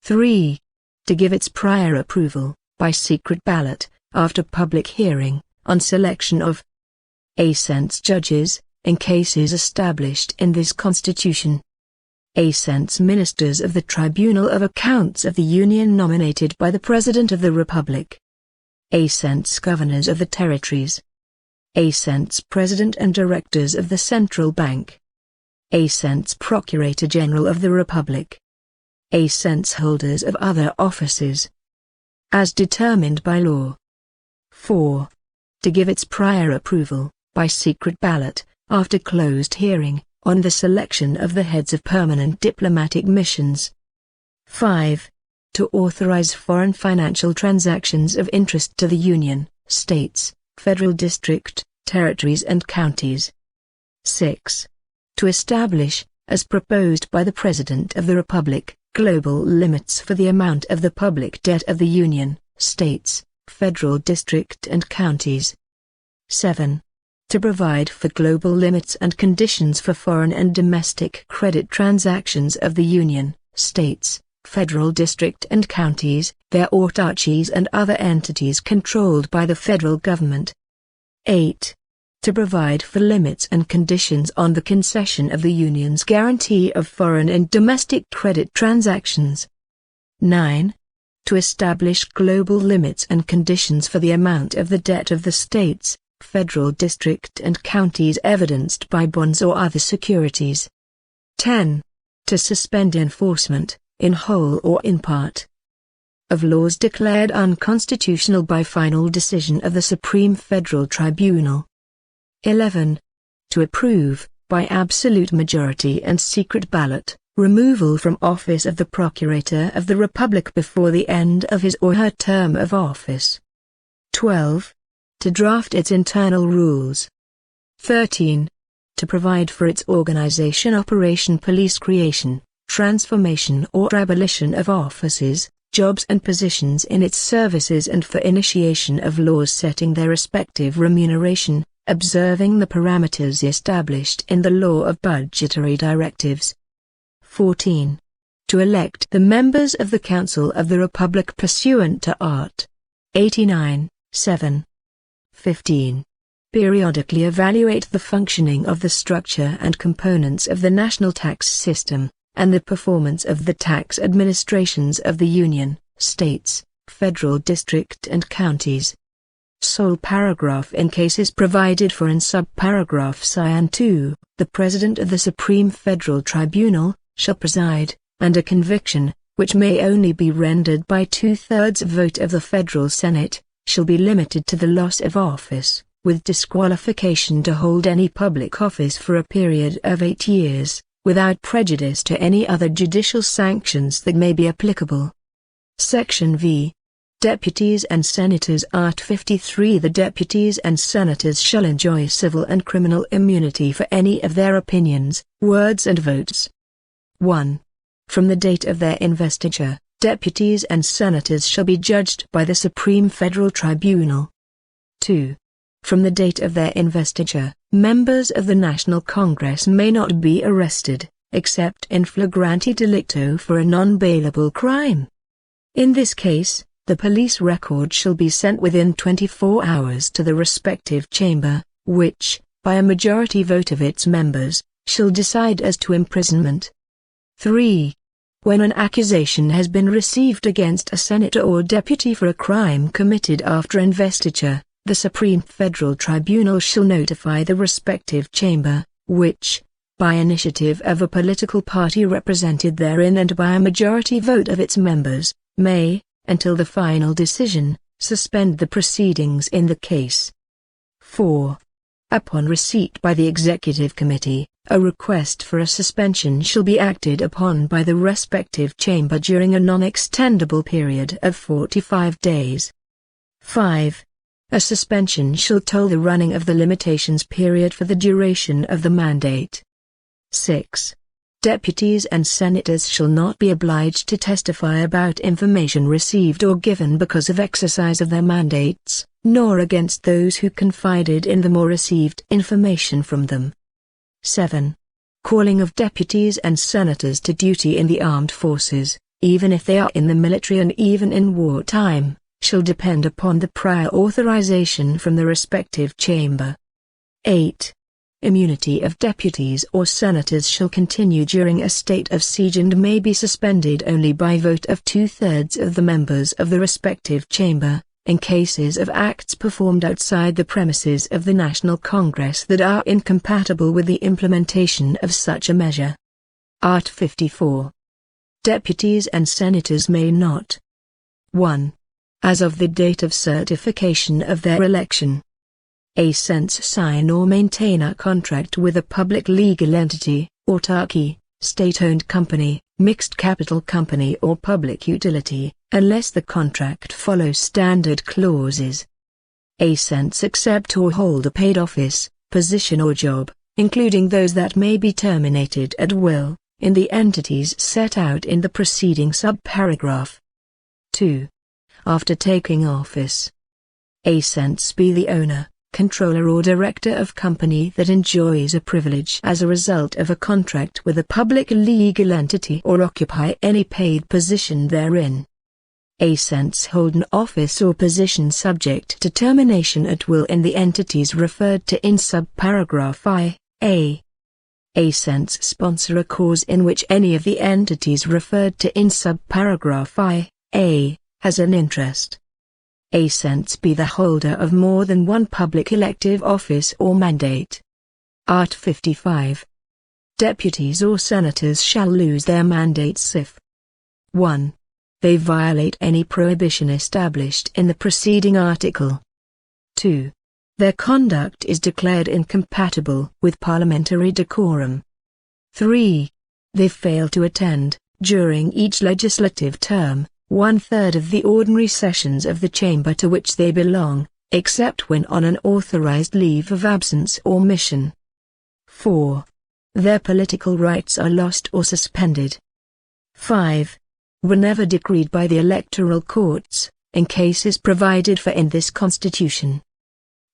3. To give its prior approval, by secret ballot, after public hearing, on selection of A-cents judges, in cases established in this Constitution. A-cents ministers of the Tribunal of Accounts of the Union nominated by the President of the Republic. A-cents governors of the territories. A-cents president and directors of the Central Bank. A-cents Procurator General of the Republic. A-cents holders of other offices, as determined by law. 4. To give its prior approval, by secret ballot, after closed hearing, on the selection of the heads of permanent diplomatic missions. 5. To authorize foreign financial transactions of interest to the Union, states, federal district, territories and counties. 6. To establish, as proposed by the President of the Republic, global limits for the amount of the public debt of the Union, states, federal district and counties. 7. To provide for global limits and conditions for foreign and domestic credit transactions of the Union, states, federal district and counties, their autarchies and other entities controlled by the federal government. 8. To provide for limits and conditions on the concession of the Union's guarantee of foreign and domestic credit transactions. 9. To establish global limits and conditions for the amount of the debt of the states, federal district and counties evidenced by bonds or other securities. 10. To suspend enforcement, in whole or in part, of laws declared unconstitutional by final decision of the Supreme Federal Tribunal. 11. To approve, by absolute majority and secret ballot, removal from office of the Procurator of the Republic before the end of his or her term of office. 12. To draft its internal rules. 13. To provide for its organization, operation, police, creation, transformation or abolition of offices, jobs and positions in its services, and for initiation of laws setting their respective remuneration, observing the parameters established in the law of budgetary directives. 14. To elect the members of the Council of the Republic pursuant to Art. 89, 7. 15. Periodically evaluate the functioning of the structure and components of the national tax system, and the performance of the tax administrations of the Union, states, federal district and counties. Sole paragraph in cases provided for in subparagraph Cyan 2, the President of the Supreme Federal Tribunal shall preside, and a conviction, which may only be rendered by 2/3 vote of the Federal Senate, shall be limited to the loss of office, with disqualification to hold any public office for a period of 8 years, without prejudice to any other judicial sanctions that may be applicable. Section V. Deputies and Senators. Art. 53. The deputies and senators shall enjoy civil and criminal immunity for any of their opinions, words and votes. 1. From the date of their investiture, deputies and senators shall be judged by the Supreme Federal Tribunal. 2. From the date of their investiture, members of the National Congress may not be arrested, except in flagranti delicto for a non-bailable crime. In this case, the police record shall be sent within 24 hours to the respective chamber, which, by a majority vote of its members, shall decide as to imprisonment. 3. When an accusation has been received against a senator or deputy for a crime committed after investiture, the Supreme Federal Tribunal shall notify the respective chamber, which, by initiative of a political party represented therein and by a majority vote of its members, may, until the final decision, suspend the proceedings in the case. 4. Upon receipt by the Executive Committee, a request for a suspension shall be acted upon by the respective chamber during a non-extendable period of 45 days. 5. A suspension shall toll the running of the limitations period for the duration of the mandate. 6. Deputies and senators shall not be obliged to testify about information received or given because of exercise of their mandates, nor against those who confided in them or received information from them. 7. Calling of deputies and senators to duty in the armed forces, even if they are in the military and even in wartime, shall depend upon the prior authorization from the respective chamber. 8. Immunity of deputies or senators shall continue during a state of siege and may be suspended only by vote of 2/3 of the members of the respective chamber, in cases of acts performed outside the premises of the National Congress that are incompatible with the implementation of such a measure. Art. 54. Deputies and senators may not 1. As of the date of certification of their election, sense sign or maintain a contract with a public legal entity, autarky, state-owned company, mixed capital company or public utility, unless the contract follows standard clauses. Sense accept or hold a paid office, position or job, including those that may be terminated at will, in the entities set out in the preceding subparagraph. 2. After taking office, sense be the owner, controller or director of company that enjoys a privilege as a result of a contract with a public legal entity or occupy any paid position therein. Sense hold an office or position subject to termination at will in the entities referred to in subparagraph I. Sense sponsor a cause in which any of the entities referred to in subparagraph I has an interest. Sense be the holder of more than one public elective office or mandate. Art. 55. Deputies or senators shall lose their mandates if 1. They violate any prohibition established in the preceding article. 2. Their conduct is declared incompatible with parliamentary decorum. 3. They fail to attend, during each legislative term, 1/3 of the ordinary sessions of the chamber to which they belong, except when on an authorized leave of absence or mission. 4. Their political rights are lost or suspended. 5. Whenever decreed by the electoral courts, in cases provided for in this Constitution.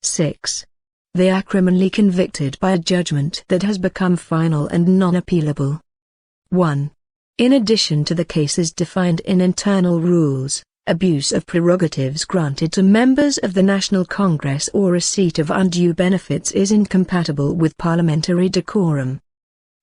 6. They are criminally convicted by a judgment that has become final and non-appealable. 1. In addition to the cases defined in internal rules, abuse of prerogatives granted to members of the National Congress or receipt of undue benefits is incompatible with parliamentary decorum.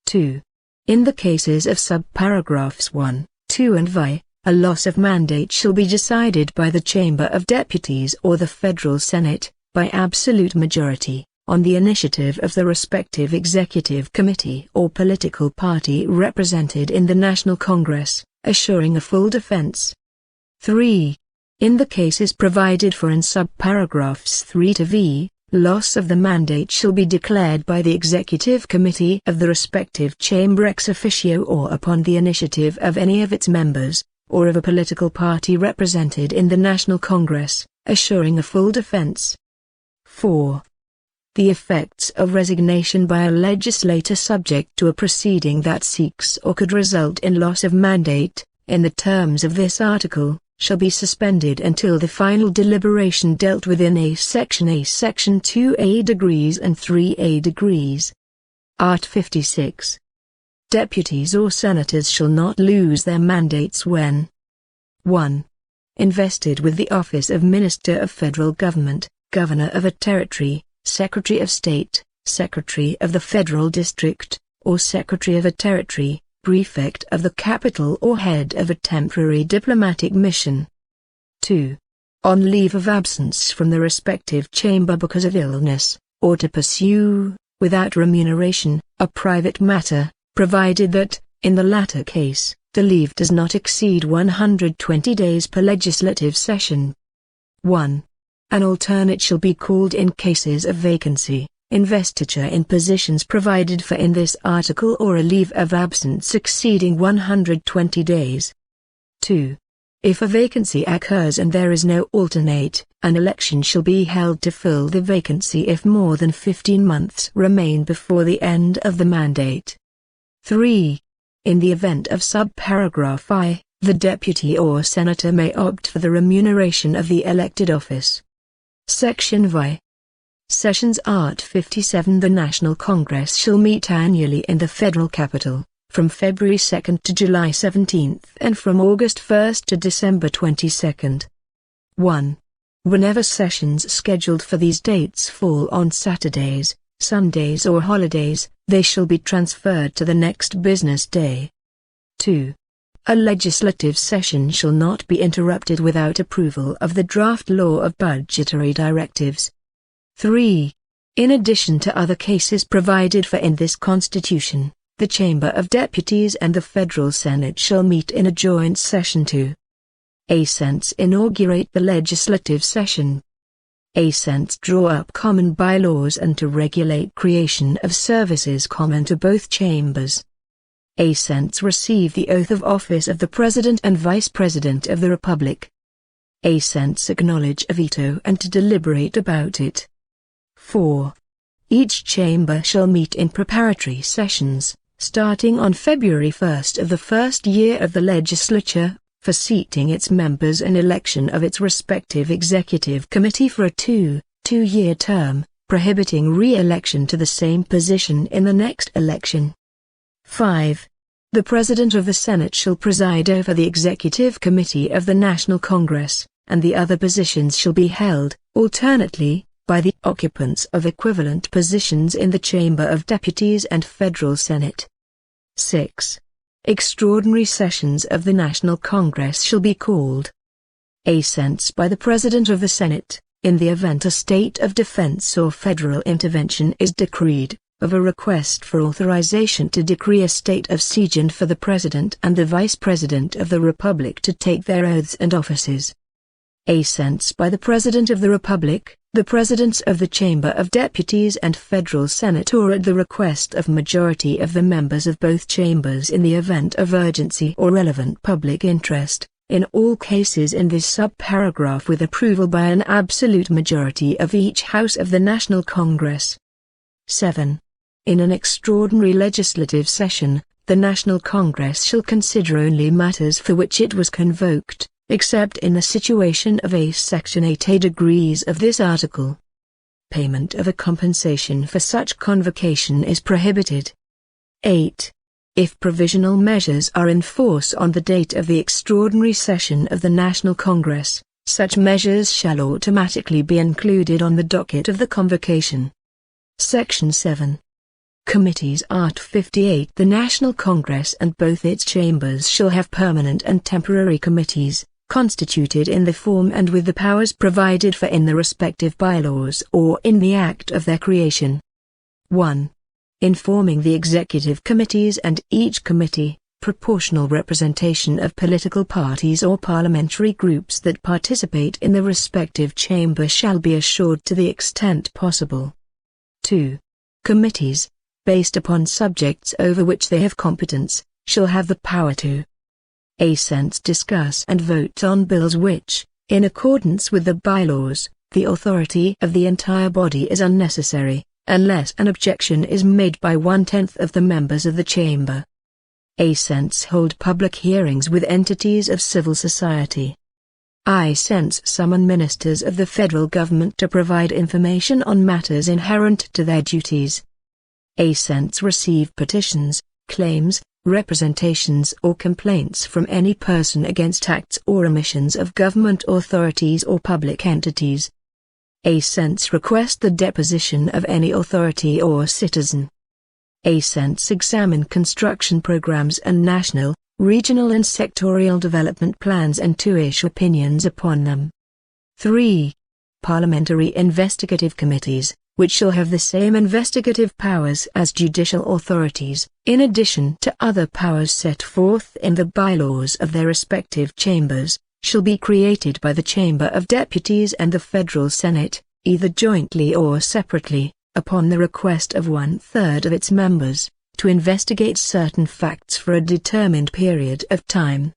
2. In the cases of subparagraphs 1, 2 and vi, a loss of mandate shall be decided by the Chamber of Deputies or the Federal Senate, by absolute majority, on the initiative of the respective executive committee or political party represented in the National Congress, assuring a full defense. 3. In the cases provided for in subparagraphs 3 to v, loss of the mandate shall be declared by the executive committee of the respective chamber ex officio or upon the initiative of any of its members, or of a political party represented in the National Congress, assuring a full defense. 4. The effects of resignation by a legislator subject to a proceeding that seeks or could result in loss of mandate, in the terms of this article, shall be suspended until the final deliberation dealt with in A Section 2A degrees and 3A degrees. Art. 56. Deputies or senators shall not lose their mandates when 1. Invested with the office of Minister of Federal Government, Governor of a Territory, Secretary of State, Secretary of the Federal District, or Secretary of a Territory, Prefect of the Capital or Head of a temporary diplomatic mission. 2. On leave of absence from the respective chamber because of illness, or to pursue, without remuneration, a private matter, provided that, in the latter case, the leave does not exceed 120 days per legislative session. 1. An alternate shall be called in cases of vacancy, investiture in positions provided for in this article or a leave of absence exceeding 120 days. 2. If a vacancy occurs and there is no alternate, an election shall be held to fill the vacancy if more than 15 months remain before the end of the mandate. 3. In the event of subparagraph I, the deputy or senator may opt for the remuneration of the elected office. Section V. Sessions Art. 57. The National Congress shall meet annually in the federal capital, from February 2 to July 17 and from August 1 to December 22. 1. Whenever sessions scheduled for these dates fall on Saturdays, Sundays or holidays, they shall be transferred to the next business day. 2. A legislative session shall not be interrupted without approval of the draft law of budgetary directives. 3. In addition to other cases provided for in this Constitution, the Chamber of Deputies and the Federal Senate shall meet in a joint session to A. Inaugurate the legislative session. A. Draw up common bylaws and to regulate creation of services common to both chambers. A. Receive the oath of office of the President and Vice President of the Republic. A. Acknowledge a veto and to deliberate about it. 4. Each chamber shall meet in preparatory sessions, starting on February 1 of the first year of the legislature, for seating its members and election of its respective executive committee for a two-year term, prohibiting re-election to the same position in the next election. 5. The President of the Senate shall preside over the Executive Committee of the National Congress, and the other positions shall be held, alternately, by the occupants of equivalent positions in the Chamber of Deputies and Federal Senate. 6. Extraordinary sessions of the National Congress shall be called A. By the President of the Senate, in the event a state of defense or federal intervention is decreed, of a request for authorization to decree a state of siege and for the President and the Vice President of the Republic to take their oaths and offices. A. By the President of the Republic, the Presidents of the Chamber of Deputies and Federal Senate or at the request of majority of the members of both chambers in the event of urgency or relevant public interest, in all cases in this subparagraph with approval by an absolute majority of each House of the National Congress. 7. In an extraordinary legislative session, the National Congress shall consider only matters for which it was convoked, except in the situation of A. Section 8A degrees of this article. Payment of a compensation for such convocation is prohibited. 8. If provisional measures are in force on the date of the extraordinary session of the National Congress, such measures shall automatically be included on the docket of the convocation. Section 7. Committees Art. 58. The National Congress and both its chambers shall have permanent and temporary committees, constituted in the form and with the powers provided for in the respective bylaws or in the act of their creation. 1. Informing the executive committees and each committee, proportional representation of political parties or parliamentary groups that participate in the respective chamber shall be assured to the extent possible. 2. Committees, based upon subjects over which they have competence, shall have the power to A. Discuss and vote on bills which, in accordance with the bylaws, the authority of the entire body is unnecessary, unless an objection is made by 1/10 of the members of the chamber. A. Hold public hearings with entities of civil society. I. Summon ministers of the federal government to provide information on matters inherent to their duties. A. Receive petitions, claims, representations or complaints from any person against acts or omissions of government authorities or public entities. A. Request the deposition of any authority or citizen. A. Examine construction programs and national, regional and sectorial development plans and to issue opinions upon them. 3. Parliamentary investigative committees, which shall have the same investigative powers as judicial authorities, in addition to other powers set forth in the bylaws of their respective chambers, shall be created by the Chamber of Deputies and the Federal Senate, either jointly or separately, upon the request of 1/3 of its members, to investigate certain facts for a determined period of time.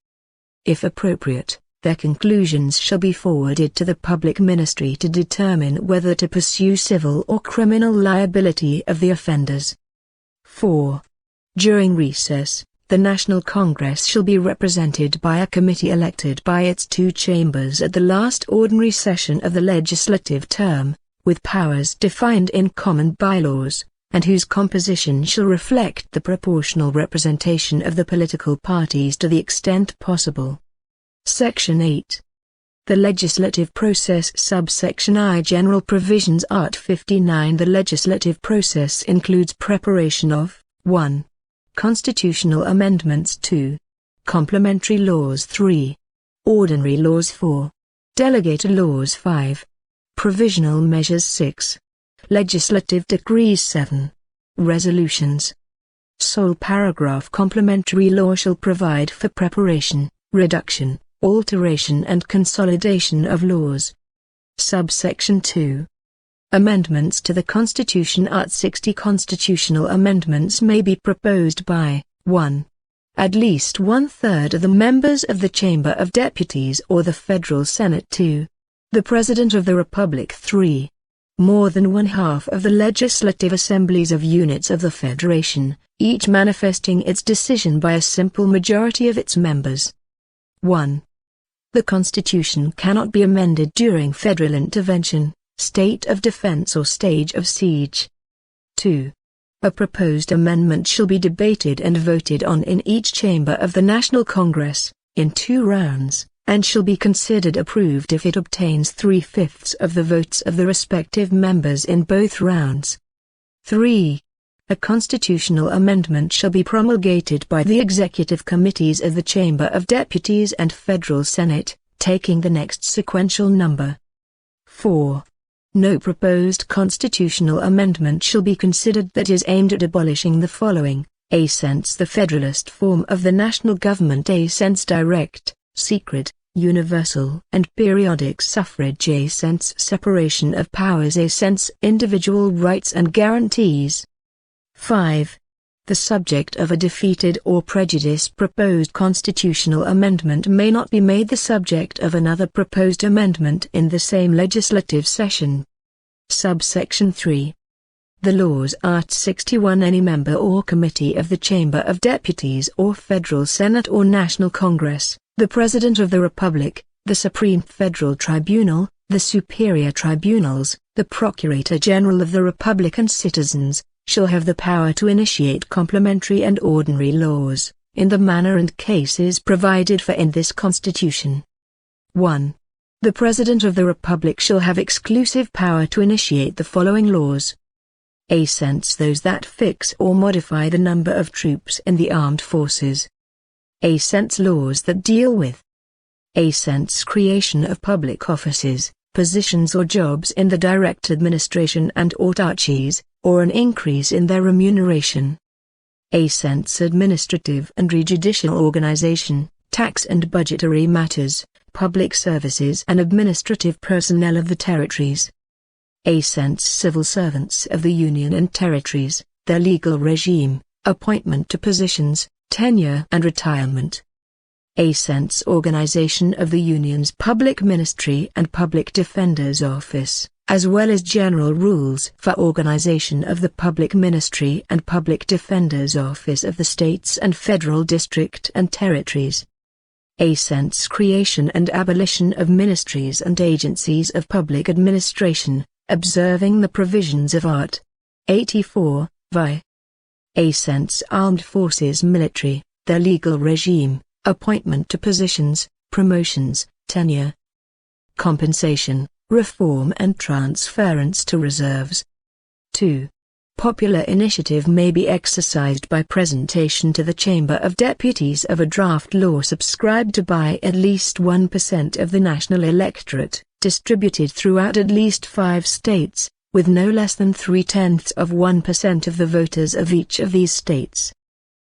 If appropriate, their conclusions shall be forwarded to the public ministry to determine whether to pursue civil or criminal liability of the offenders. 4. During recess, the National Congress shall be represented by a committee elected by its 2 chambers at the last ordinary session of the legislative term, with powers defined in common bylaws, and whose composition shall reflect the proportional representation of the political parties to the extent possible. Section 8. The legislative process. Subsection I. General provisions. Art. 59. The legislative process includes preparation of 1. Constitutional amendments. 2. Complementary laws. 3. Ordinary laws. 4. Delegated laws. 5. Provisional measures. 6. Legislative decrees. 7. Resolutions. Sole paragraph. Complementary law shall provide for preparation, reduction, alteration and consolidation of laws. Subsection 2. Amendments to the Constitution. Art. 60. Constitutional amendments may be proposed by 1. At least 1/3 of the members of the Chamber of Deputies or the Federal Senate. 2. The President of the Republic. 3. More than 1/2 of the legislative assemblies of units of the Federation, each manifesting its decision by a simple majority of its members. 1. The Constitution cannot be amended during federal intervention, state of defense or stage of siege. 2. A proposed amendment shall be debated and voted on in each chamber of the National Congress, in 2 rounds, and shall be considered approved if it obtains 3/5 of the votes of the respective members in both rounds. 3. A constitutional amendment shall be promulgated by the executive committees of the Chamber of Deputies and Federal Senate, taking the next sequential number. 4. No proposed constitutional amendment shall be considered that is aimed at abolishing the following: A. The Federalist form of the national government. A. Direct, secret, universal and periodic suffrage. A. Separation of powers. A. Individual rights and guarantees. 5. The subject of a defeated or prejudiced proposed constitutional amendment may not be made the subject of another proposed amendment in the same legislative session. Subsection 3. The laws. Art. 61. Any member or committee of the Chamber of Deputies or Federal Senate or National Congress, the President of the Republic, the Supreme Federal Tribunal, the Superior Tribunals, the Procurator General of the Republic and citizens, shall have the power to initiate complementary and ordinary laws, in the manner and cases provided for in this Constitution. 1. The President of the Republic shall have exclusive power to initiate the following laws. A. Those that fix or modify the number of troops in the armed forces. A. Laws that deal with A. Creation of public offices, positions or jobs in the direct administration and autarchies, or an increase in their remuneration. A. Administrative and judicial organization, tax and budgetary matters, public services and administrative personnel of the territories. A. Civil servants of the Union and territories, their legal regime, appointment to positions, tenure and retirement. A. Sense organization of the Union's Public Ministry and Public Defender's Office, as well as general rules for organization of the Public Ministry and Public Defender's Office of the states and federal district and territories. A. Sense creation and abolition of ministries and agencies of public administration, observing the provisions of Art. 84, vi. A. Sense armed forces military, their legal regime, appointment to positions, promotions, tenure, compensation, reform and transference to reserves. 2. Popular initiative may be exercised by presentation to the Chamber of Deputies of a draft law subscribed to by at least 1% of the national electorate, distributed throughout at least 5 states, with no less than 0.3% of the voters of each of these states.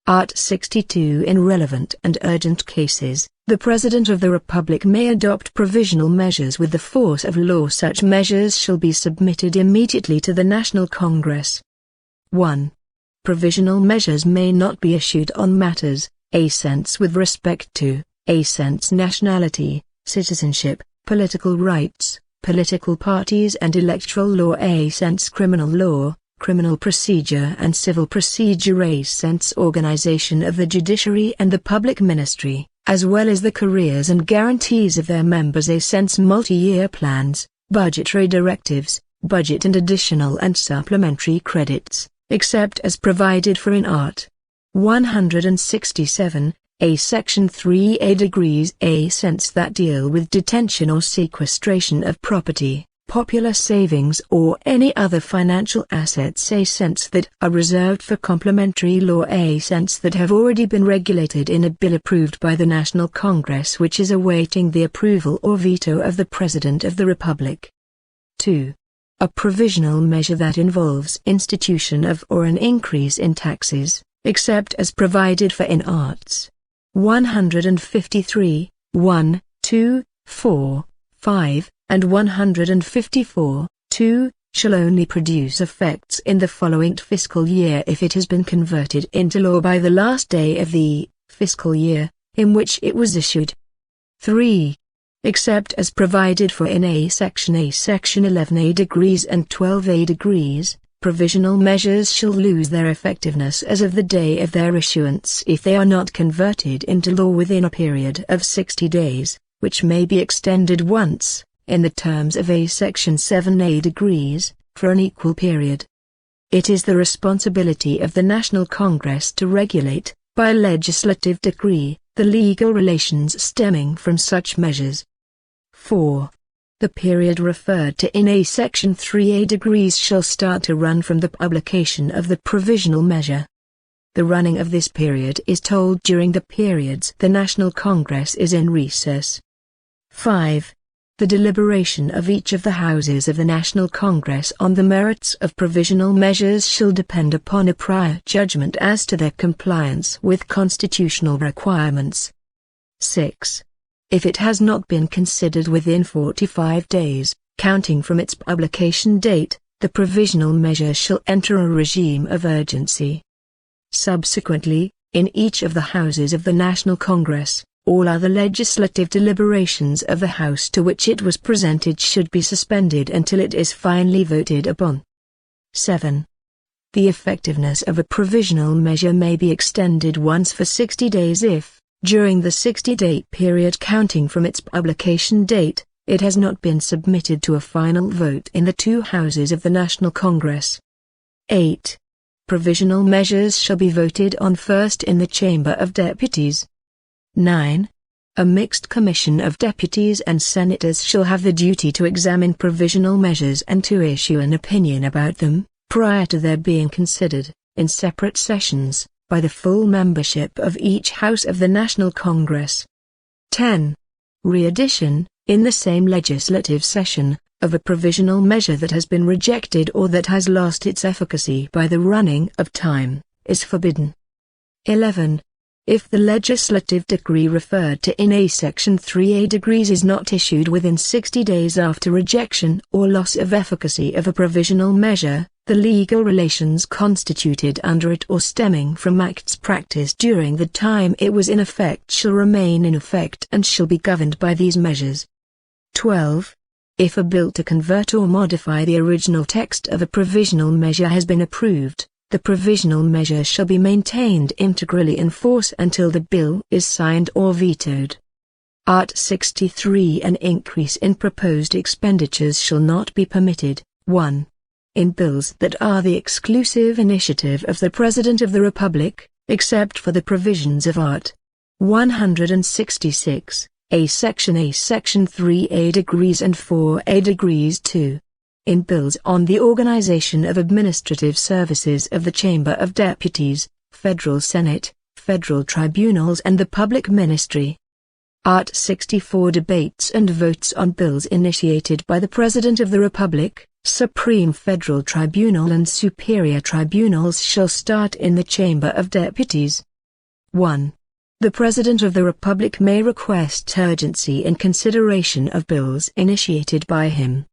Art. 62. In relevant and urgent cases, the President of the Republic may adopt provisional measures with the force of law. Such measures shall be submitted immediately to the National Congress. 1. Provisional measures may not be issued on matters, A. Sense with respect to, A. Sense nationality, citizenship, political rights, political parties and electoral law, A. Sense criminal law, criminal procedure and civil procedure, A. Sense organization of the judiciary and the public ministry, as well as the careers and guarantees of their members, A. Sense multi-year plans, budgetary directives, budget and additional and supplementary credits, except as provided for in Art. 167, A. Section 3A degrees, A. Sense that deal with detention or sequestration of property, popular savings or any other financial assets, A. Sense that are reserved for complementary law, A. Sense that have already been regulated in a bill approved by the National Congress which is awaiting the approval or veto of the President of the Republic. 2. A provisional measure that involves institution of or an increase in taxes, except as provided for in Arts. 153, 1, 2, 4, 5, and 154, 2, shall only produce effects in the following fiscal year if it has been converted into law by the last day of the fiscal year in which it was issued. 3. Except as provided for in A. Section 11A degrees and 12A degrees, provisional measures shall lose their effectiveness as of the day of their issuance if they are not converted into law within a period of 60 days, which may be extended once, in the terms of A. Section 7A degrees, for an equal period. It is the responsibility of the National Congress to regulate, by legislative decree, the legal relations stemming from such measures. 4. The period referred to in A. Section 3A degrees shall start to run from the publication of the provisional measure. The running of this period is told during the periods the National Congress is in recess. 5. The deliberation of each of the houses of the National Congress on the merits of provisional measures shall depend upon a prior judgment as to their compliance with constitutional requirements. 6. If it has not been considered within 45 days, counting from its publication date, the provisional measure shall enter a regime of urgency. Subsequently, in each of the houses of the National Congress, all other legislative deliberations of the House to which it was presented should be suspended until it is finally voted upon. 7. The effectiveness of a provisional measure may be extended once for 60 days if, during the 60-day period counting from its publication date, it has not been submitted to a final vote in the 2 houses of the National Congress. 8. Provisional measures shall be voted on first in the Chamber of Deputies. 9. A mixed commission of deputies and senators shall have the duty to examine provisional measures and to issue an opinion about them, prior to their being considered, in separate sessions, by the full membership of each House of the National Congress. 10. Re-addition, in the same legislative session, of a provisional measure that has been rejected or that has lost its efficacy by the running of time, is forbidden. 11. If the legislative decree referred to in A. Section 3A degrees is not issued within 60 days after rejection or loss of efficacy of a provisional measure, The legal relations constituted under it or stemming from acts practiced during the time it was in effect shall remain in effect and shall be governed by these measures. 12. If a bill to convert or modify the original text of a provisional measure has been approved, the provisional measure shall be maintained integrally in force until the bill is signed or vetoed. Art. 63. An increase in proposed expenditures shall not be permitted. 1. In bills that are the exclusive initiative of the President of the Republic, except for the provisions of Art. 166, A Section 3A degrees and 4A degrees 2. In bills on the organization of administrative services of the Chamber of Deputies, Federal Senate, Federal Tribunals and the Public Ministry. Art. 64. Debates and votes on bills initiated by the President of the Republic, Supreme Federal Tribunal and Superior Tribunals shall start in the Chamber of Deputies. 1. The President of the Republic may request urgency in consideration of bills initiated by him.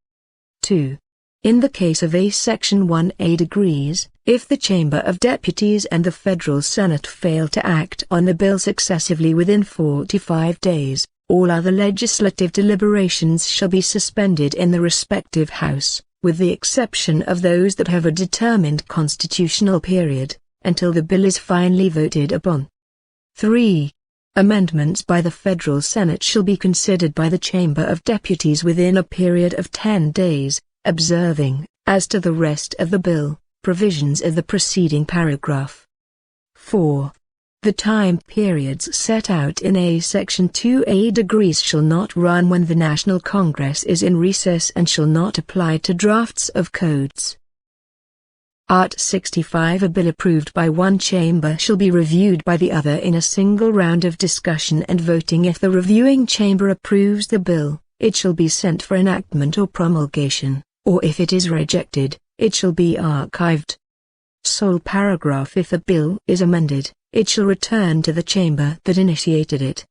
2. In the case of a Section 1A degrees, if the Chamber of Deputies and the Federal Senate fail to act on the bill successively within 45 days, all other legislative deliberations shall be suspended in the respective House, with the exception of those that have a determined constitutional period, until the bill is finally voted upon. 3. Amendments by the Federal Senate shall be considered by the Chamber of Deputies within a period of 10 days, observing, as to the rest of the bill, provisions of the preceding paragraph. 4. The time periods set out in a Section 2A degrees shall not run when the National Congress is in recess and shall not apply to drafts of codes. Art. 65. A bill approved by one chamber shall be reviewed by the other in a single round of discussion and voting. If the reviewing chamber approves the bill, it shall be sent for enactment or promulgation, or if it is rejected, it shall be archived. Sole paragraph. If a bill is amended, it shall return to the chamber that initiated it.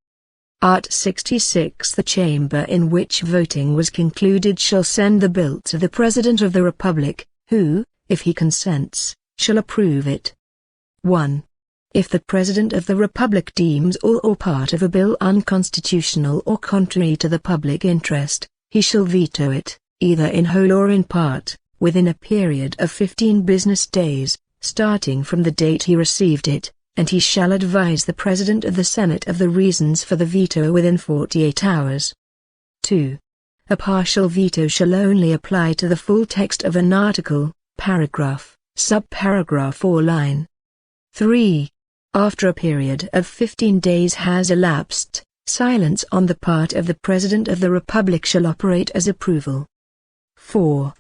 Art. 66. The chamber in which voting was concluded shall send the bill to the President of the Republic, who, if he consents, shall approve it. 1. If the President of the Republic deems all or part of a bill unconstitutional or contrary to the public interest, he shall veto it, either in whole or in part, within a period of 15 business days, starting from the date he received it, and he shall advise the President of the Senate of the reasons for the veto within 48 hours. 2. A partial veto shall only apply to the full text of an article, paragraph, subparagraph or line. 3. After a period of 15 days has elapsed, silence on the part of the President of the Republic shall operate as approval. 4.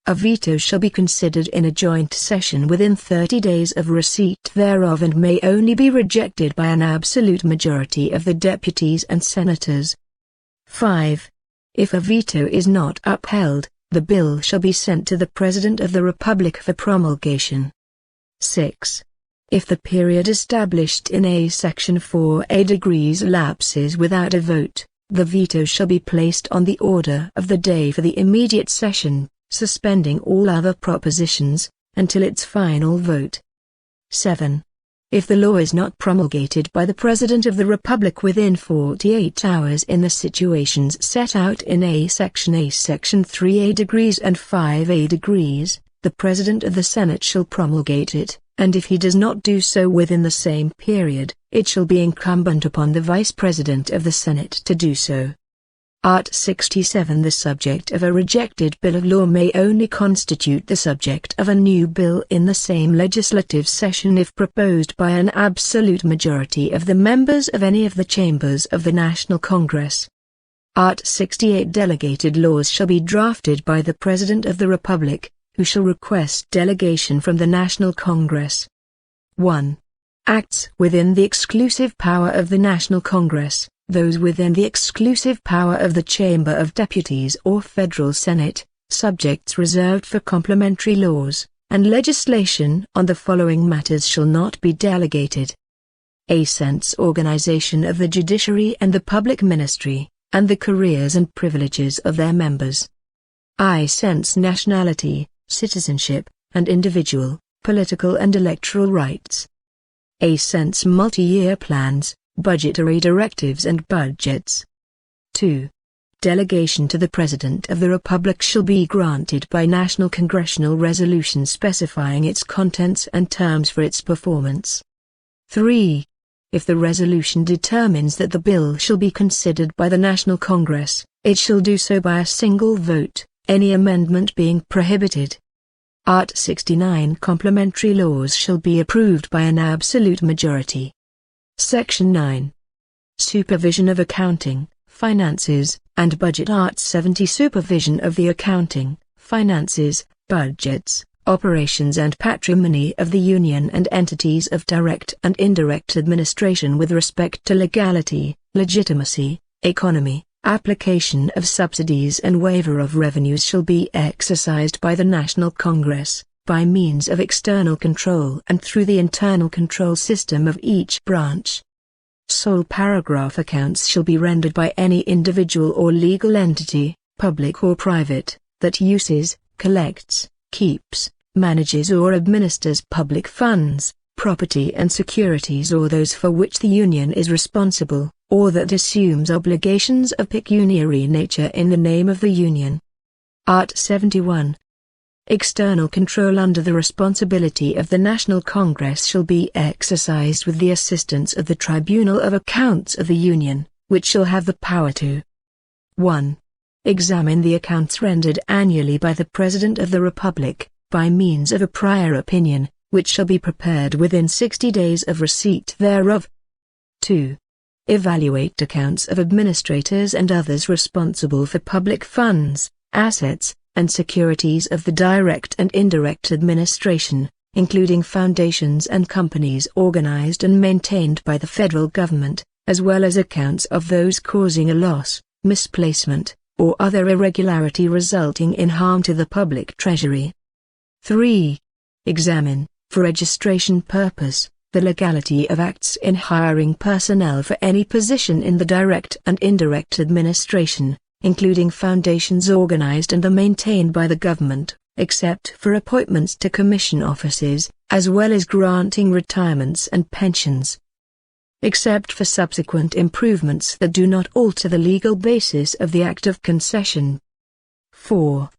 A veto shall be considered in a joint session within 30 days of receipt thereof and may only be rejected by an absolute majority of the deputies and senators. 5. If a veto is not upheld, the bill shall be sent to the President of the Republic for promulgation. 6. If the period established in a Section 4A degrees lapses without a vote, the veto shall be placed on the order of the day for the immediate session, suspending all other propositions, until its final vote. 7. If the law is not promulgated by the President of the Republic within 48 hours in the situations set out in a Section 3A degrees and 5A degrees, the President of the Senate shall promulgate it, and if he does not do so within the same period, it shall be incumbent upon the Vice President of the Senate to do so. Art. 67. The subject of a rejected bill of law may only constitute the subject of a new bill in the same legislative session if proposed by an absolute majority of the members of any of the chambers of the National Congress. Art. 68. Delegated laws shall be drafted by the President of the Republic, who shall request delegation from the National Congress. 1. Acts within the exclusive power of the National Congress, those within the exclusive power of the Chamber of Deputies or Federal Senate, subjects reserved for complementary laws, and legislation on the following matters shall not be delegated. A. Sense organization of the judiciary and the public ministry, and the careers and privileges of their members. I. Sense nationality, citizenship, and individual, political and electoral rights. Sense multi-year plans, budgetary directives and budgets. 2. Delegation to the President of the Republic shall be granted by national congressional resolution specifying its contents and terms for its performance. 3. If the resolution determines that the bill shall be considered by the National Congress, it shall do so by a single vote, any amendment being prohibited. Art. 69 Complementary laws shall be approved by an absolute majority. Section 9. Supervision of accounting, finances, and budget. Art. 70 Supervision of the accounting, finances, budgets, operations and patrimony of the Union and entities of direct and indirect administration with respect to legality, legitimacy, economy, application of subsidies and waiver of revenues shall be exercised by the National Congress, by means of external control and through the internal control system of each branch. Sole paragraph accounts shall be rendered by any individual or legal entity, public or private, that uses, collects, keeps, manages or administers public funds, property and securities or those for which the Union is responsible, or that assumes obligations of pecuniary nature in the name of the Union. Art. 71. External control under the responsibility of the National Congress shall be exercised with the assistance of the Tribunal of Accounts of the Union, which shall have the power to 1. Examine the accounts rendered annually by the President of the Republic, by means of a prior opinion, which shall be prepared within 60 days of receipt thereof. 2. Evaluate accounts of administrators and others responsible for public funds, assets, and securities of the direct and indirect administration, including foundations and companies organized and maintained by the federal government, as well as accounts of those causing a loss, misplacement, or other irregularity resulting in harm to the public treasury. 3. Examine, for registration purpose, the legality of acts in hiring personnel for any position in the direct and indirect administration, including foundations organized and maintained by the government, except for appointments to commission offices, as well as granting retirements and pensions. Except for subsequent improvements that do not alter the legal basis of the Act of Concession. 4.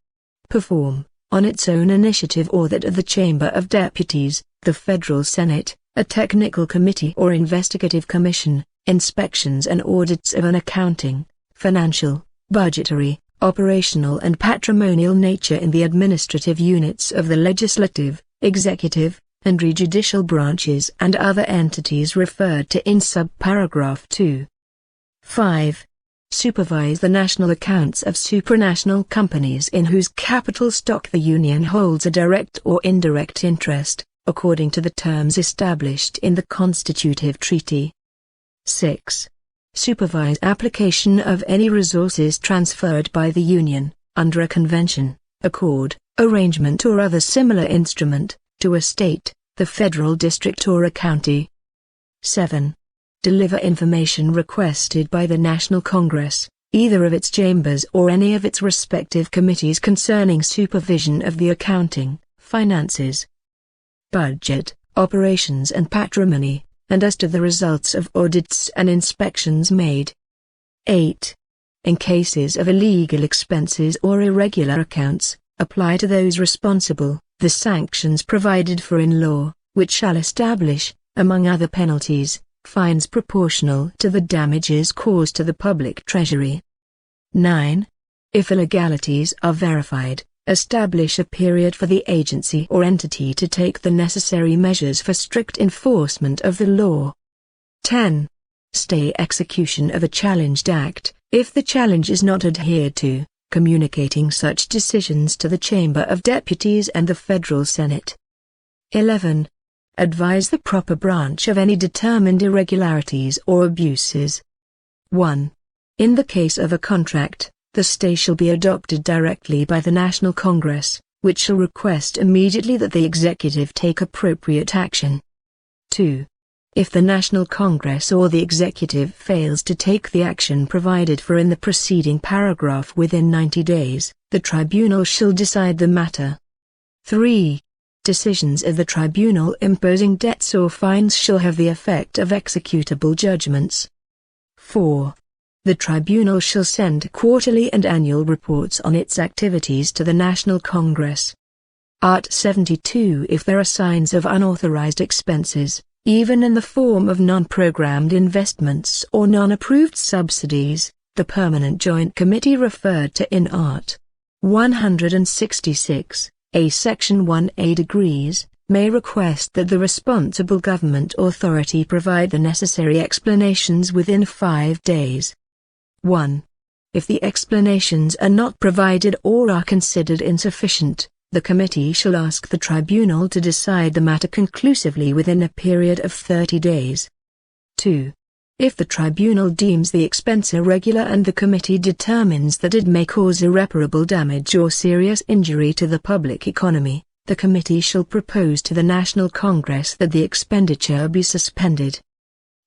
Perform, on its own initiative or that of the Chamber of Deputies, the Federal Senate, a technical committee or investigative commission, inspections and audits of an accounting, financial, budgetary, operational and patrimonial nature in the administrative units of the legislative, executive, and judicial branches and other entities referred to in subparagraph 2. 5. Supervise the national accounts of supranational companies in whose capital stock the Union holds a direct or indirect interest, according to the terms established in the Constitutive Treaty. 6. Supervise application of any resources transferred by the Union, under a convention, accord, arrangement or other similar instrument, to a state, the federal district or a county. 7. Deliver information requested by the National Congress, either of its chambers or any of its respective committees concerning supervision of the accounting, finances, budget, operations and patrimony, and as to the results of audits and inspections made. 8. In cases of illegal expenses or irregular accounts, apply to those responsible the sanctions provided for in law, which shall establish, among other penalties, fines proportional to the damages caused to the public treasury. 9. If illegalities are verified, establish a period for the agency or entity to take the necessary measures for strict enforcement of the law. 10. Stay execution of a challenged act, if the challenge is not adhered to, communicating such decisions to the Chamber of Deputies and the Federal Senate. 11. Advise the proper branch of any determined irregularities or abuses. 1. In the case of a contract, the stay shall be adopted directly by the National Congress, which shall request immediately that the executive take appropriate action. 2. If the National Congress or the executive fails to take the action provided for in the preceding paragraph within 90 days, the tribunal shall decide the matter. 3. Decisions of the tribunal imposing debts or fines shall have the effect of executable judgments. 4. The tribunal shall send quarterly and annual reports on its activities to the National Congress. Art. 72. If there are signs of unauthorized expenses, even in the form of non-programmed investments or non-approved subsidies, the Permanent Joint Committee referred to in Art. 166, A Section 1A degrees, may request that the responsible government authority provide the necessary explanations within 5 days. 1. If the explanations are not provided or are considered insufficient, the committee shall ask the tribunal to decide the matter conclusively within a period of 30 days. 2. If the tribunal deems the expense irregular and the committee determines that it may cause irreparable damage or serious injury to the public economy, the committee shall propose to the National Congress that the expenditure be suspended.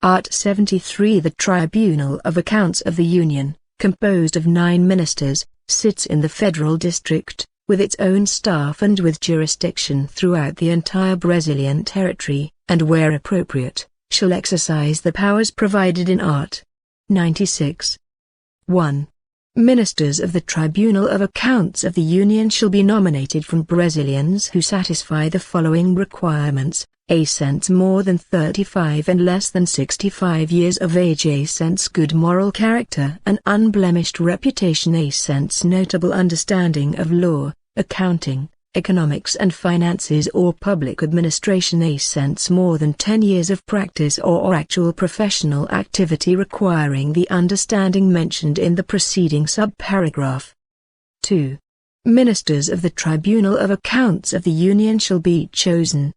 Art. 73. The Tribunal of Accounts of the Union, composed of 9 ministers, sits in the Federal District, with its own staff and with jurisdiction throughout the entire Brazilian territory, and where appropriate, shall exercise the powers provided in Art. 96. 1. Ministers of the Tribunal of Accounts of the Union shall be nominated from Brazilians who satisfy the following requirements: a sense more than 35 and less than 65 years of age, a sense good moral character and unblemished reputation, a sense notable understanding of law, accounting, economics and finances or public administration, a sense more than 10 years of practice or actual professional activity requiring the understanding mentioned in the preceding subparagraph. 2. Ministers of the Tribunal of Accounts of the Union shall be chosen: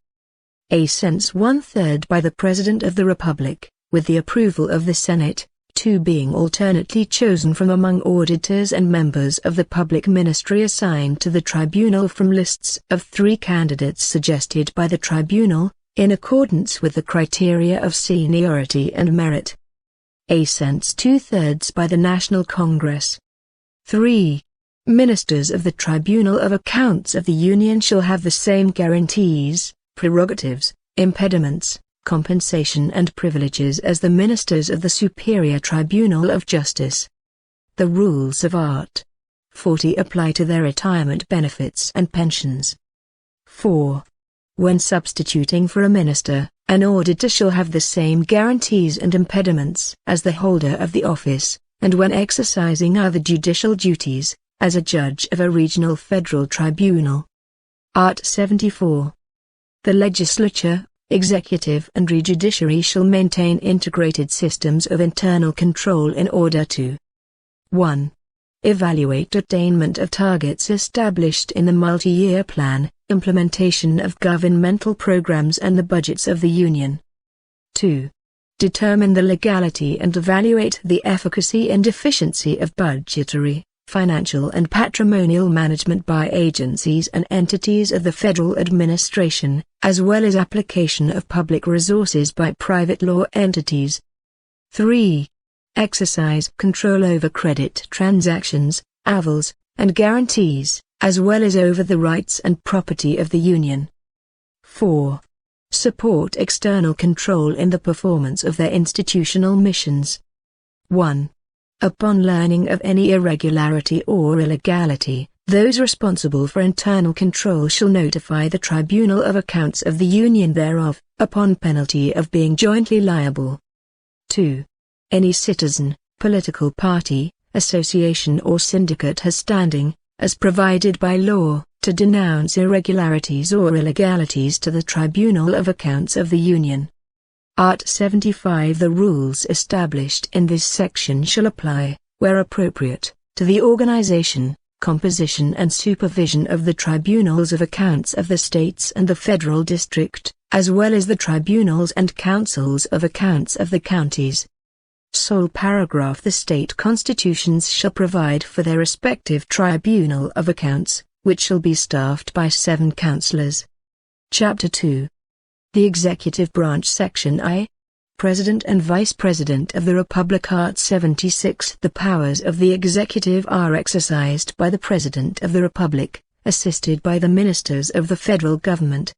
a sense 1/3 by the President of the Republic, with the approval of the Senate, 2 being alternately chosen from among auditors and members of the public ministry assigned to the tribunal from lists of 3 candidates suggested by the tribunal, in accordance with the criteria of seniority and merit. A sense 2/3 by the National Congress. 3. Ministers of the Tribunal of Accounts of the Union shall have the same guarantees, prerogatives, impediments, compensation and privileges as the ministers of the Superior Tribunal of Justice. The rules of Art. 40 apply to their retirement benefits and pensions. 4. When substituting for a minister, an auditor shall have the same guarantees and impediments as the holder of the office, and when exercising other judicial duties, as a judge of a regional federal tribunal. Art. 74. The legislature, executive and judiciary shall maintain integrated systems of internal control in order to 1. Evaluate attainment of targets established in the multi-year plan, implementation of governmental programs and the budgets of the Union. 2. Determine the legality and evaluate the efficacy and efficiency of budgetary, financial and patrimonial management by agencies and entities of the federal administration, as well as application of public resources by private law entities. 3. Exercise control over credit transactions, avals, and guarantees, as well as over the rights and property of the Union. 4. Support external control in the performance of their institutional missions. 1. Upon learning of any irregularity or illegality, those responsible for internal control shall notify the Tribunal of Accounts of the Union thereof, upon penalty of being jointly liable. 2. Any citizen, political party, association or syndicate has standing, as provided by law, to denounce irregularities or illegalities to the Tribunal of Accounts of the Union. Art. 75. The rules established in this section shall apply, where appropriate, to the organization, composition and supervision of the Tribunals of Accounts of the states and the Federal District, as well as the Tribunals and Councils of Accounts of the counties. Sole paragraph. The state constitutions shall provide for their respective Tribunal of Accounts, which shall be staffed by 7 councillors. Chapter 2. The Executive Branch. Section I. President and Vice President of the Republic. Art. 76. The powers of the executive are exercised by the President of the Republic, assisted by the ministers of the federal government.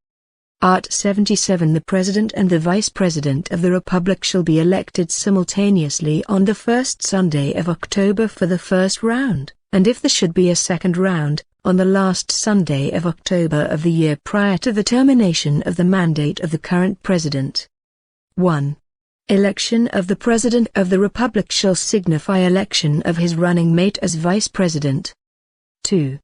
Art. 77. The President and the Vice President of the Republic shall be elected simultaneously on the first Sunday of October for the first round, and if there should be a second round, on the last Sunday of October of the year prior to the termination of the mandate of the current President. 1. Election of the President of the Republic shall signify election of his running mate as Vice President. 2.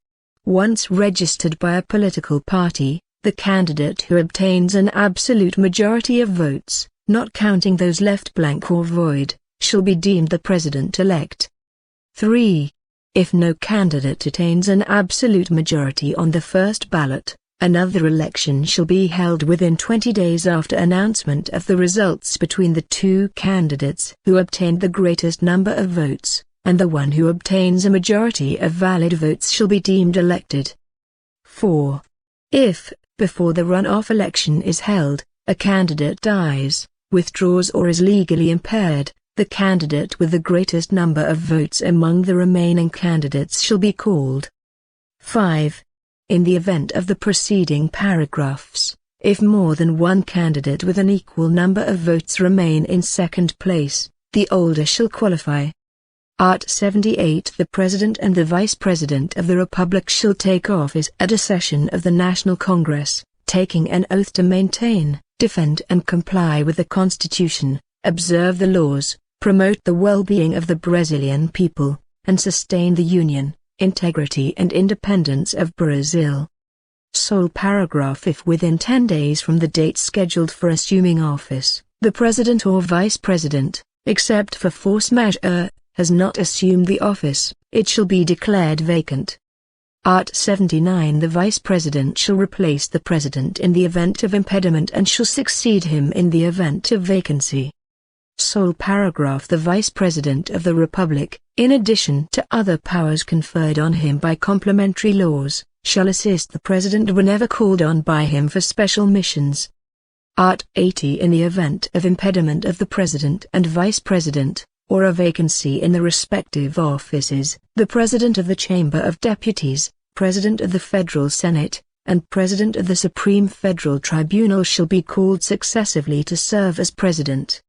Once registered by a political party, the candidate who obtains an absolute majority of votes, not counting those left blank or void, shall be deemed the President-elect. 3. If no candidate attains an absolute majority on the first ballot, another election shall be held within 20 days after announcement of the results between the two candidates who obtained the greatest number of votes, and the one who obtains a majority of valid votes shall be deemed elected. 4. If, before the runoff election is held, a candidate dies, withdraws or is legally impaired, the candidate with the greatest number of votes among the remaining candidates shall be called. 5. In the event of the preceding paragraphs, if more than one candidate with an equal number of votes remain in second place, the older shall qualify. Art. 78. The President and the Vice President of the Republic shall take office at a session of the National Congress, taking an oath to maintain, defend and comply with the Constitution, observe the laws, promote the well-being of the Brazilian people, and sustain the union, integrity and independence of Brazil. Sole paragraph. If within 10 days from the date scheduled for assuming office, the President or Vice President, except for force majeure, has not assumed the office, it shall be declared vacant. Art. 79. The Vice President shall replace the President in the event of impediment and shall succeed him in the event of vacancy. Sole paragraph. The Vice President of the Republic, in addition to other powers conferred on him by complementary laws, shall assist the President whenever called on by him for special missions. Art. 80. In the event of impediment of the President and Vice President, or a vacancy in the respective offices, the President of the Chamber of Deputies, President of the Federal Senate, and President of the Supreme Federal Tribunal shall be called successively to serve as President.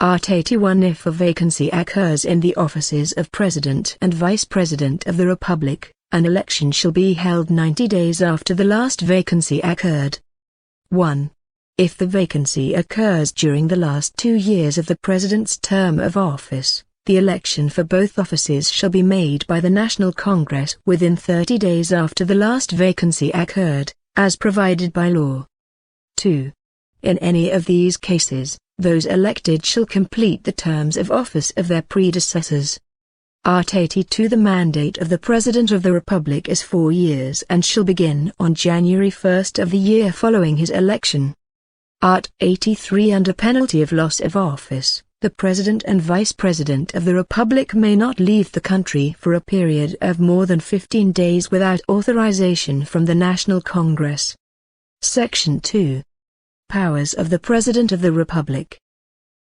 Art. 81. If a vacancy occurs in the offices of President and Vice President of the Republic, an election shall be held 90 days after the last vacancy occurred. 1. If the vacancy occurs during the last 2 years of the President's term of office, the election for both offices shall be made by the National Congress within 30 days after the last vacancy occurred, as provided by law. 2. In any of these cases, those elected shall complete the terms of office of their predecessors. Art. 82. The mandate of the President of the Republic is 4 years and shall begin on January 1st of the year following his election. Art. 83. Under penalty of loss of office, the President and Vice President of the Republic may not leave the country for a period of more than 15 days without authorization from the National Congress. Section 2. Powers of the President of the Republic.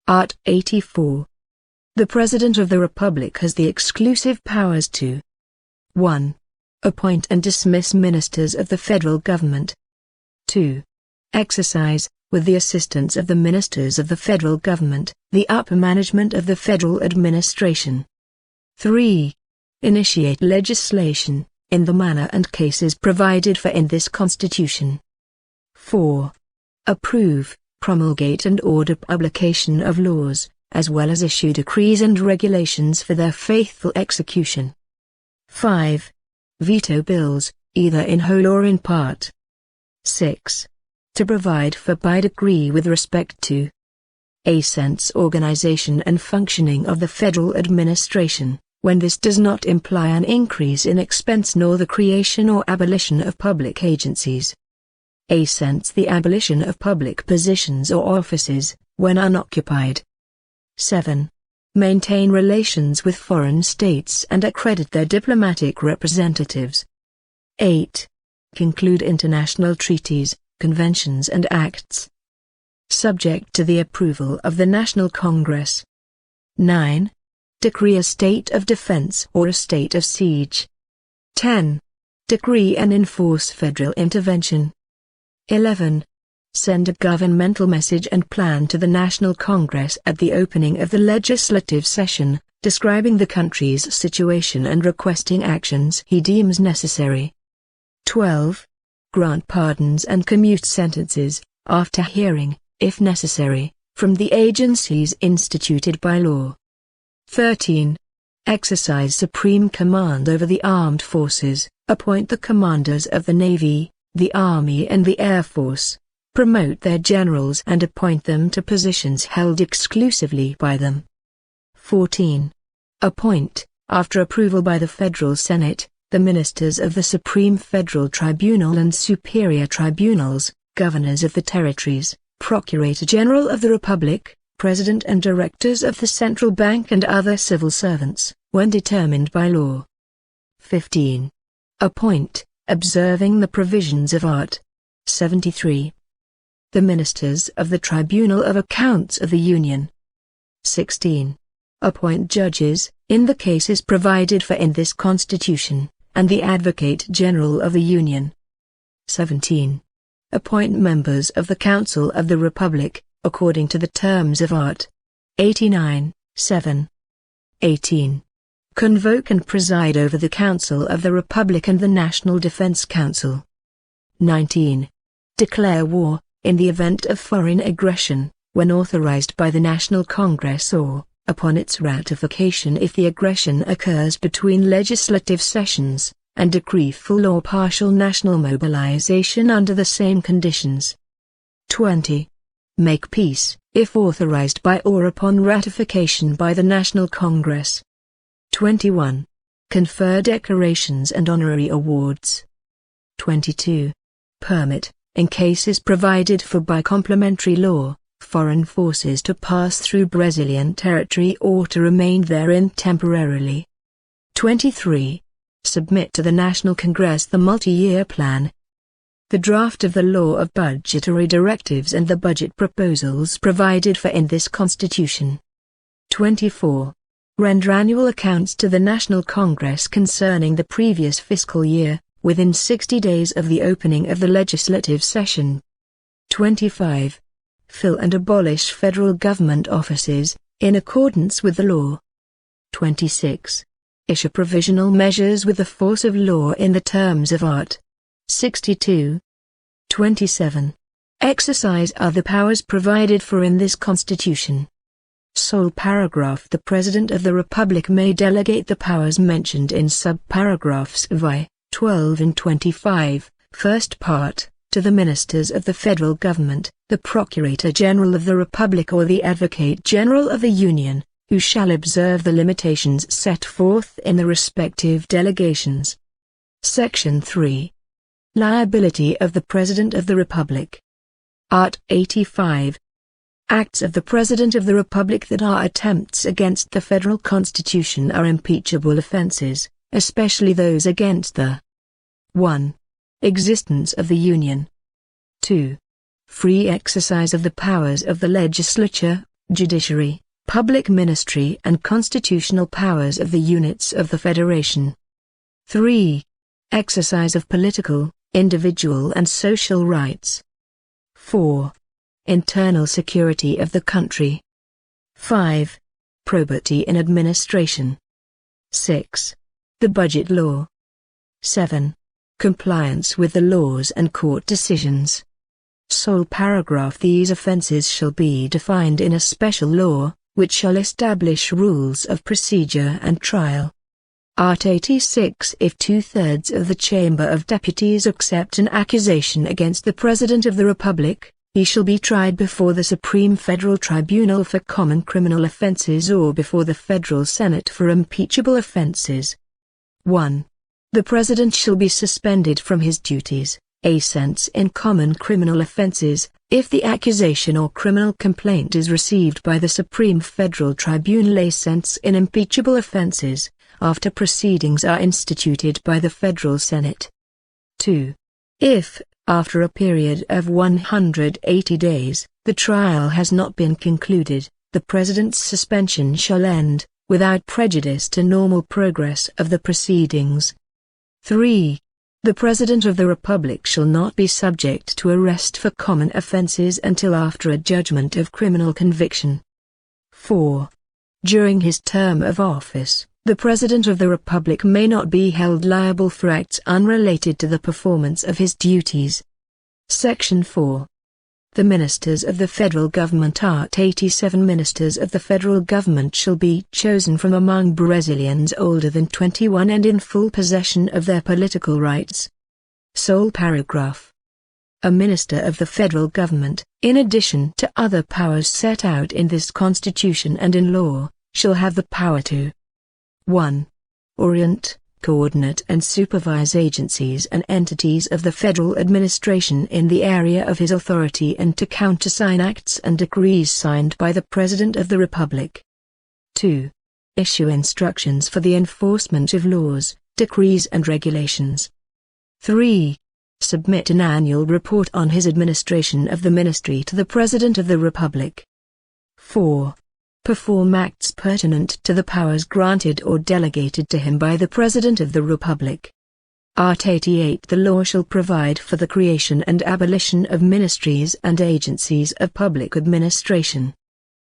Art. 84. The President of the Republic has the exclusive powers to 1. Appoint and dismiss ministers of the federal government. 2. Exercise, with the assistance of the ministers of the federal government, the upper management of the federal administration. 3. Initiate legislation, in the manner and cases provided for in this Constitution. 4. Approve, promulgate and order publication of laws, as well as issue decrees and regulations for their faithful execution. 5. Veto bills, either in whole or in part. 6. To provide for by decree with respect to a sense organization and functioning of the federal administration, when this does not imply an increase in expense nor the creation or abolition of public agencies. A sense the abolition of public positions or offices, when unoccupied. 7. Maintain relations with foreign states and accredit their diplomatic representatives. 8. Conclude international treaties, conventions and acts, subject to the approval of the National Congress. 9. Decree a state of defense or a state of siege. 10. Decree and enforce federal intervention. 11. Send a governmental message and plan to the National Congress at the opening of the legislative session, describing the country's situation and requesting actions he deems necessary. 12. Grant pardons and commute sentences, after hearing, if necessary, from the agencies instituted by law. 13. Exercise supreme command over the armed forces, appoint the commanders of the Navy, the Army and the Air Force, promote their generals and appoint them to positions held exclusively by them. 14. Appoint, after approval by the Federal Senate, the ministers of the Supreme Federal Tribunal and Superior Tribunals, governors of the territories, Procurator General of the Republic, President and directors of the Central Bank and other civil servants, when determined by law. 15. Appoint, observing the provisions of Art. 73. The ministers of the Tribunal of Accounts of the Union. 16. Appoint judges, in the cases provided for in this Constitution, and the Advocate General of the Union. 17. Appoint members of the Council of the Republic, according to the terms of Art. 89, 7. 18. Convoke and preside over the Council of the Republic and the National Defense Council. 19. Declare war, in the event of foreign aggression, when authorized by the National Congress or, upon its ratification if the aggression occurs between legislative sessions, and decree full or partial national mobilization under the same conditions. 20. Make peace, if authorized by or upon ratification by the National Congress. 21. Confer decorations and honorary awards. 22. Permit, in cases provided for by complementary law, foreign forces to pass through Brazilian territory or to remain therein temporarily. 23. Submit to the National Congress the multi-year plan, the draft of the law of budgetary directives and the budget proposals provided for in this Constitution. 24. Render annual accounts to the National Congress concerning the previous fiscal year, within 60 days of the opening of the legislative session. 25. Fill and abolish federal government offices, in accordance with the law. 26. Issue provisional measures with the force of law in the terms of Art. 62. 27. Exercise other powers provided for in this Constitution. Sole paragraph: the President of the Republic may delegate the powers mentioned in subparagraphs vi, 12 and 25, first part, to the ministers of the federal government, the Procurator General of the Republic or the Advocate General of the Union, who shall observe the limitations set forth in the respective delegations. Section 3. Liability of the President of the Republic. Art. 85. Acts of the President of the Republic that are attempts against the Federal Constitution are impeachable offenses, especially those against the 1. Existence of the Union. 2. Free exercise of the powers of the legislature, judiciary, public ministry and constitutional powers of the units of the Federation. 3. Exercise of political, individual and social rights. 4. Internal security of the country. 5. Probity in administration. 6. The budget law. 7. Compliance with the laws and court decisions. Sole paragraph: these offenses shall be defined in a special law, which shall establish rules of procedure and trial. Art. 86. If 2/3 of the Chamber of Deputies accept an accusation against the President of the Republic, he shall be tried before the Supreme Federal Tribunal for common criminal offenses or before the Federal Senate for impeachable offenses. 1. The President shall be suspended from his duties, a sense in common criminal offenses, if the accusation or criminal complaint is received by the Supreme Federal Tribunal, a sense in impeachable offenses, after proceedings are instituted by the Federal Senate. 2. If, after a period of 180 days, the trial has not been concluded, the President's suspension shall end, without prejudice to normal progress of the proceedings. 3. The President of the Republic shall not be subject to arrest for common offences until after a judgment of criminal conviction. 4. During his term of office, the President of the Republic may not be held liable for acts unrelated to the performance of his duties. Section 4. The ministers of the federal government. Art. 87 Ministers of the federal government shall be chosen from among Brazilians older than 21 and in full possession of their political rights. Sole paragraph. A minister of the federal government, in addition to other powers set out in this Constitution and in law, shall have the power to 1. Orient, coordinate and supervise agencies and entities of the federal administration in the area of his authority and to countersign acts and decrees signed by the President of the Republic. 2. Issue instructions for the enforcement of laws, decrees and regulations. 3. Submit an annual report on his administration of the ministry to the President of the Republic. 4. Perform acts pertinent to the powers granted or delegated to him by the President of the Republic. Art. 88 The law shall provide for the creation and abolition of ministries and agencies of public administration.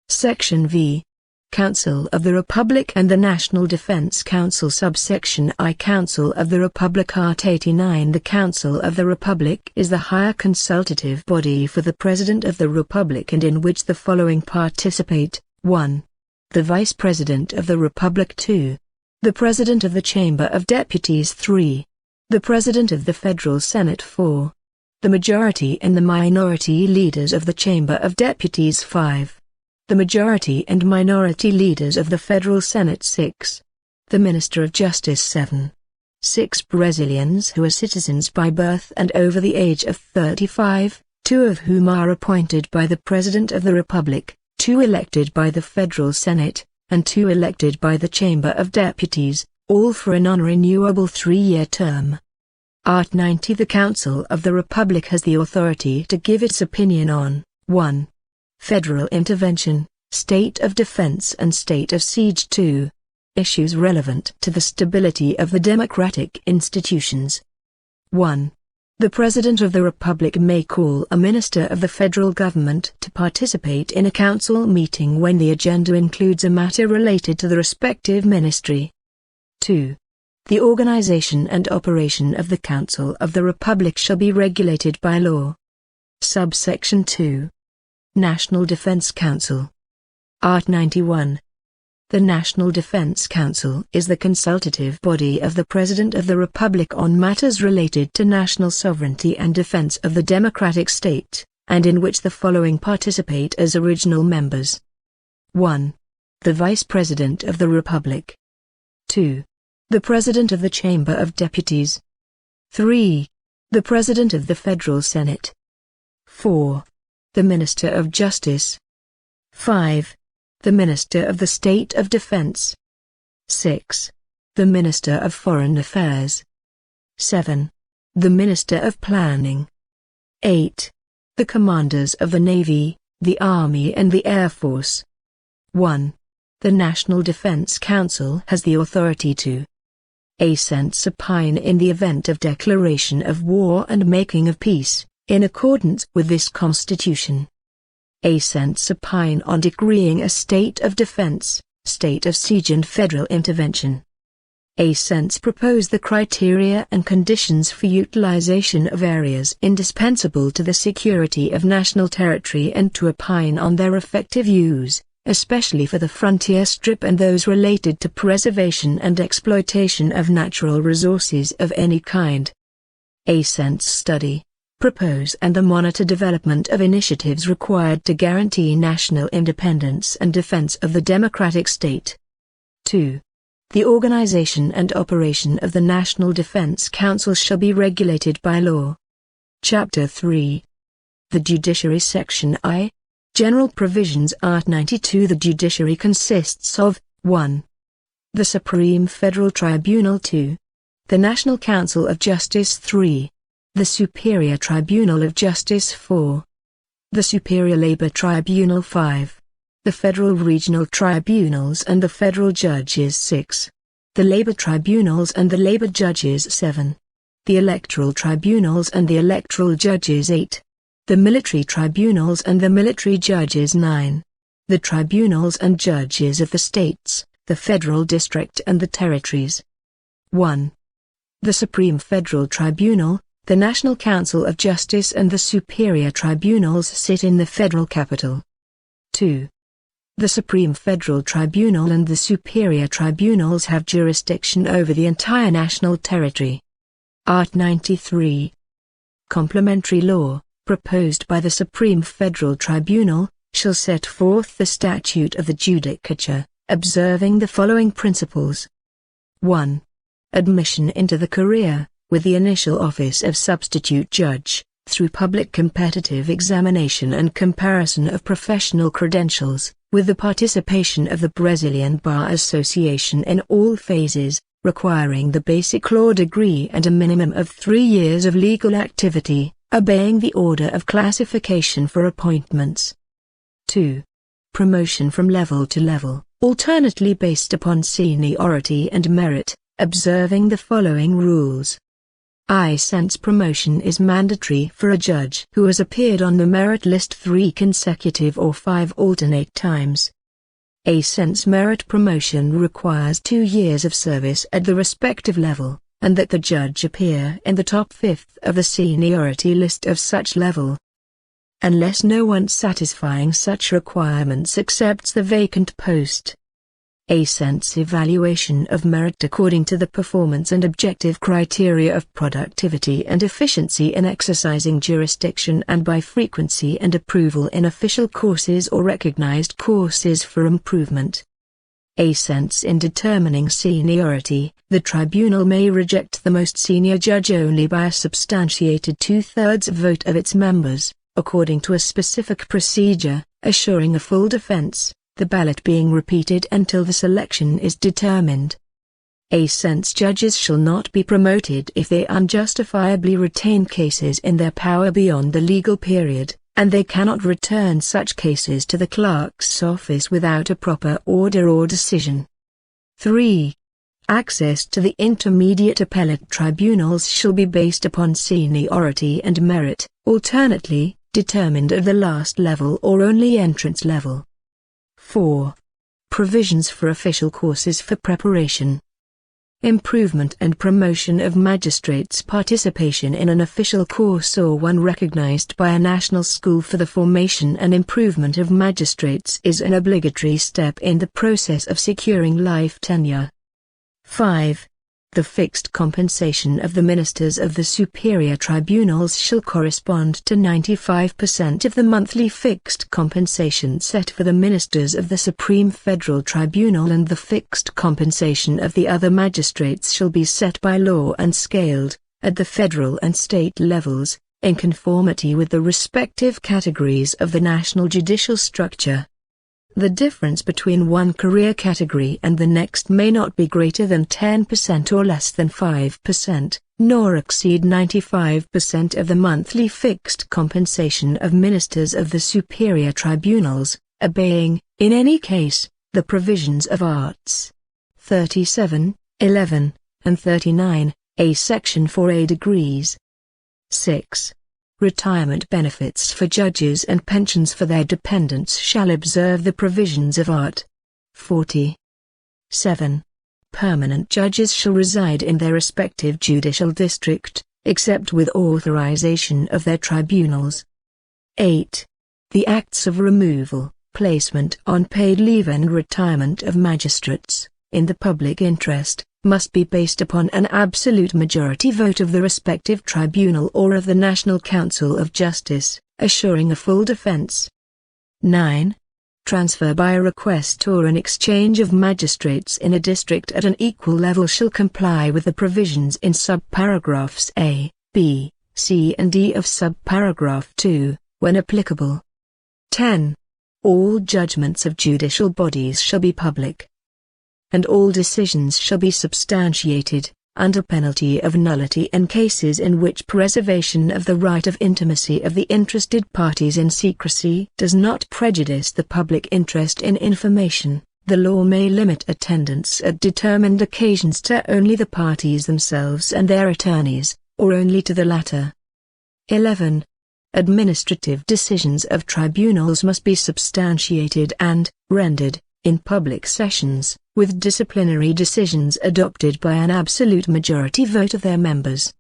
Section V. Council of the Republic and the National Defense Council. Subsection I. Council of the Republic. Art. 89 The Council of the Republic is the higher consultative body for the President of the Republic and in which the following participate. 1. The Vice President of the Republic. 2. The President of the Chamber of Deputies. 3. The President of the Federal Senate. 4. The majority and the minority leaders of the Chamber of Deputies. 5. The majority and minority leaders of the Federal Senate. 6. The Minister of Justice. 7. 6 Brazilians who are citizens by birth and over the age of 35, 2 of whom are appointed by the President of the Republic, 2 elected by the Federal Senate, and 2 elected by the Chamber of Deputies, all for a non-renewable 3-year term. Art. 90 The Council of the Republic has the authority to give its opinion on 1. Federal intervention, state of defense and state of siege. 2. Issues relevant to the stability of the democratic institutions. 1. The President of the Republic may call a minister of the federal government to participate in a council meeting when the agenda includes a matter related to the respective ministry. 2. The organization and operation of the Council of the Republic shall be regulated by law. Subsection 2. National Defense Council. Art. 91. The National Defense Council is the consultative body of the President of the Republic on matters related to national sovereignty and defense of the democratic state, and in which the following participate as original members. 1. The Vice President of the Republic. 2. The President of the Chamber of Deputies. 3. The President of the Federal Senate. 4. The Minister of Justice. 5. The Minister of the State of Defense. 6. The Minister of Foreign Affairs. 7. The Minister of Planning. 8. The Commanders of the Navy, the Army and the Air Force. 1. The National Defense Council has the authority to assent supine in the event of declaration of war and making of peace, in accordance with this Constitution. Assent supine on decreeing a state of defense, state of siege and federal intervention. Assents propose the criteria and conditions for utilization of areas indispensable to the security of national territory and to opine on their effective use, especially for the frontier strip and those related to preservation and exploitation of natural resources of any kind. Assents study, propose and monitor development of initiatives required to guarantee national independence and defense of the democratic state. 2. The organization and operation of the National Defense Council shall be regulated by law. Chapter 3. The Judiciary. Section I. General Provisions. Art. 92 The judiciary consists of 1. The Supreme Federal Tribunal. 2. The National Council of Justice. 3. The Superior Tribunal of Justice. 4. The Superior Labor Tribunal. 5. The Federal Regional Tribunals and the Federal Judges. 6. The Labor Tribunals and the Labor Judges. 7. The electoral tribunals and the electoral judges 8. The military tribunals and the military judges 9. The tribunals and judges of the states, the federal district and the territories. 1. The Supreme Federal Tribunal, the National Council of Justice and the superior tribunals sit in the federal capital. 2. The Supreme Federal Tribunal and the superior tribunals have jurisdiction over the entire national territory. Art. 93. Complementary law, proposed by the Supreme Federal Tribunal, shall set forth the statute of the judicature, observing the following principles. 1. Admission into the career, with the initial office of substitute judge, through public competitive examination and comparison of professional credentials, with the participation of the Brazilian Bar Association in all phases, requiring the basic law degree and a minimum of 3 years of legal activity, obeying the order of classification for appointments. 2. Promotion from level to level, alternately based upon seniority and merit, observing the following rules. Since promotion is mandatory for a judge who has appeared on the merit list 3 consecutive or 5 alternate times. Since merit promotion requires 2 years of service at the respective level, and that the judge appear in the top 5th of the seniority list of such level. Unless no one satisfying such requirements accepts the vacant post. Since evaluation of merit according to the performance and objective criteria of productivity and efficiency in exercising jurisdiction and by frequency and approval in official courses or recognized courses for improvement. Since in determining seniority, the tribunal may reject the most senior judge only by a substantiated 2/3 vote of its members, according to a specific procedure, assuring a full defense, the ballot being repeated until the selection is determined. Since judges shall not be promoted if they unjustifiably retain cases in their power beyond the legal period, and they cannot return such cases to the clerk's office without a proper order or decision. 3. Access to the intermediate appellate tribunals shall be based upon seniority and merit, alternately, determined at the last level or only entrance level. 4. Provisions for official courses for preparation. Improvement and promotion of magistrates' participation in an official course or one recognized by a national school for the formation and improvement of magistrates is an obligatory step in the process of securing life tenure. 5. The fixed compensation of the ministers of the superior tribunals shall correspond to 95% of the monthly fixed compensation set for the ministers of the Supreme Federal Tribunal, and the fixed compensation of the other magistrates shall be set by law and scaled, at the federal and state levels, in conformity with the respective categories of the national judicial structure. The difference between one career category and the next may not be greater than 10% or less than 5%, nor exceed 95% of the monthly fixed compensation of ministers of the superior tribunals, obeying, in any case, the provisions of Arts. 37, 11, and 39, Section 4A degrees. 6. Retirement benefits for judges and pensions for their dependents shall observe the provisions of Art. 40. 7. Permanent judges shall reside in their respective judicial district, except with authorization of their tribunals. 8. The acts of removal, placement on paid leave and retirement of magistrates, in the public interest, must be based upon an absolute majority vote of the respective tribunal or of the National Council of Justice, assuring a full defense. 9. Transfer by a request or an exchange of magistrates in a district at an equal level shall comply with the provisions in subparagraphs A, B, C and D of subparagraph 2, when applicable. 10. All judgments of judicial bodies shall be public, and all decisions shall be substantiated, under penalty of nullity in cases in which preservation of the right of intimacy of the interested parties in secrecy does not prejudice the public interest in information. The law may limit attendance at determined occasions to only the parties themselves and their attorneys, or only to the latter. 11. Administrative decisions of tribunals must be substantiated and rendered, in public sessions, with disciplinary decisions adopted by an absolute majority vote of their members.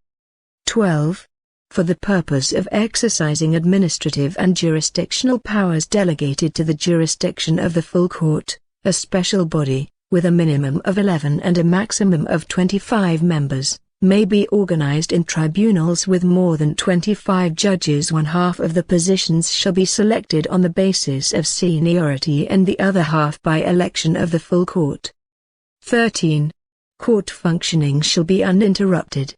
12. For the purpose of exercising administrative and jurisdictional powers delegated to the jurisdiction of the full court, a special body, with a minimum of 11 and a maximum of 25 members, may be organized in tribunals with more than 25 judges. One half of the positions shall be selected on the basis of seniority and the other half by election of the full court. 13. Court functioning shall be uninterrupted.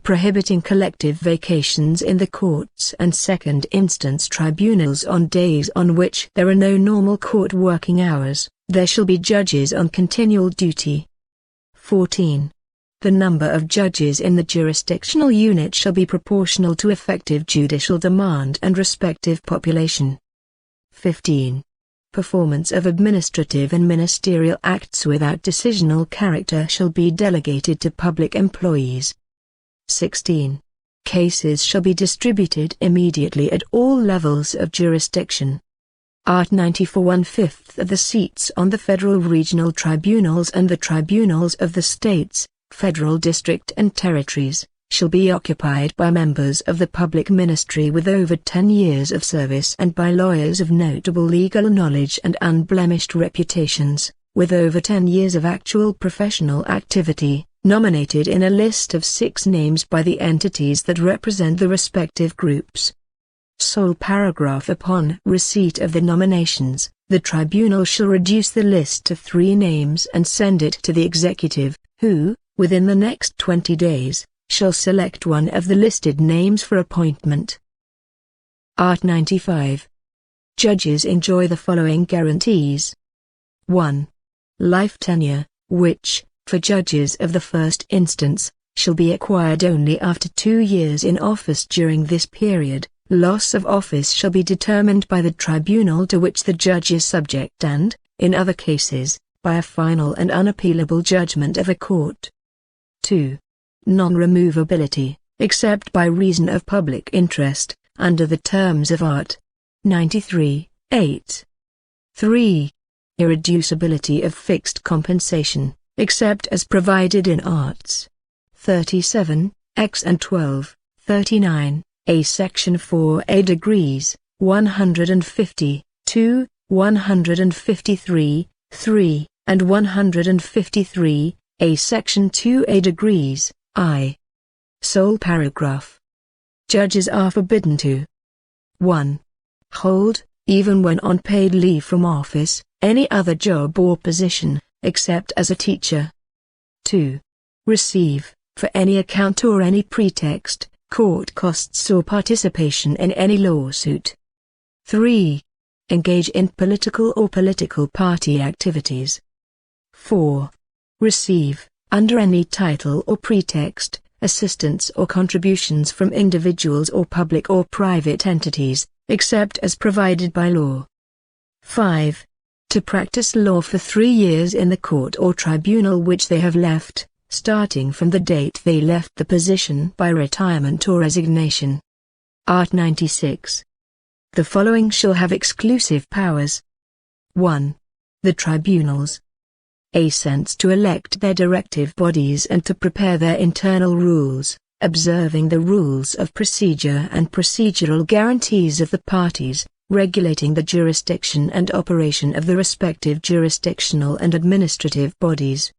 Prohibiting collective vacations in the courts and second instance tribunals on days on which there are no normal court working hours, there shall be judges on continual duty. 14. The number of judges in the jurisdictional unit shall be proportional to effective judicial demand and respective population. 15. Performance of administrative and ministerial acts without decisional character shall be delegated to public employees. 16. Cases shall be distributed immediately at all levels of jurisdiction. Art. 94. 1/5 of the seats on the federal regional tribunals and the tribunals of the states, federal district and territories, shall be occupied by members of the public ministry with over 10 years of service and by lawyers of notable legal knowledge and unblemished reputations, with over 10 years of actual professional activity, nominated in a list of 6 names by the entities that represent the respective groups. Sole paragraph. Upon receipt of the nominations, the tribunal shall reduce the list to 3 names and send it to the executive, who, within the next 20 days, shall select one of the listed names for appointment. Art. 95. Judges enjoy the following guarantees. 1. Life tenure, which, for judges of the first instance, shall be acquired only after 2 years in office. During this period, loss of office shall be determined by the tribunal to which the judge is subject and, in other cases, by a final and unappealable judgment of a court. 2. Non-removability, except by reason of public interest, under the terms of Art. 93, 8. 3. Irreducibility of fixed compensation, except as provided in Arts. 37, X and 12, 39, A Section 4A degrees, 150, 2, 153, 3, and 153, A Section 2A degrees, I. Sole paragraph. Judges are forbidden to 1. Hold, even when on paid leave from office, any other job or position, except as a teacher. 2. Receive, for any account or any pretext, court costs or participation in any lawsuit. 3. Engage in political or political party activities. 4. Receive, under any title or pretext, assistance or contributions from individuals or public or private entities, except as provided by law. 5. To practice law for 3 years in the court or tribunal which they have left, starting from the date they left the position by retirement or resignation. Art. 96. The following shall have exclusive powers. 1. The tribunals. A sense to elect their directive bodies and to prepare their internal rules, observing the rules of procedure and procedural guarantees of the parties, regulating the jurisdiction and operation of the respective jurisdictional and administrative bodies.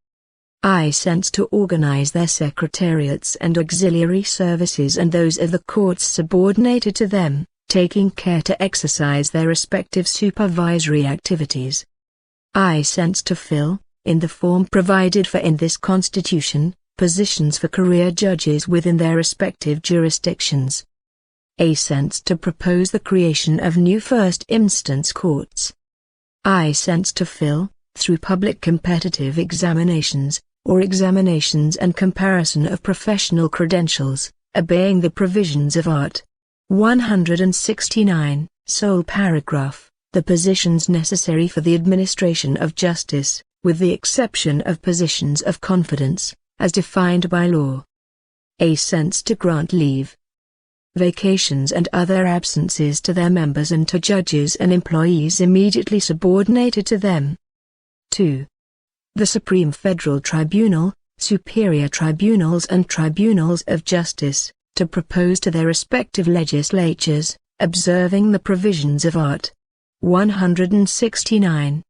I sense to organize their secretariats and auxiliary services and those of the courts subordinated to them, taking care to exercise their respective supervisory activities. I sense to fill, in the form provided for in this Constitution, positions for career judges within their respective jurisdictions. A sense to propose the creation of new first instance courts. I sense to fill, through public competitive examinations, or examinations and comparison of professional credentials, obeying the provisions of Art. 169, sole paragraph, the positions necessary for the administration of justice, with the exception of positions of confidence, as defined by law. A sense to grant leave, vacations and other absences to their members and to judges and employees immediately subordinated to them. 2. The Supreme Federal Tribunal, superior tribunals and tribunals of justice, to propose to their respective legislatures, observing the provisions of Art. 169.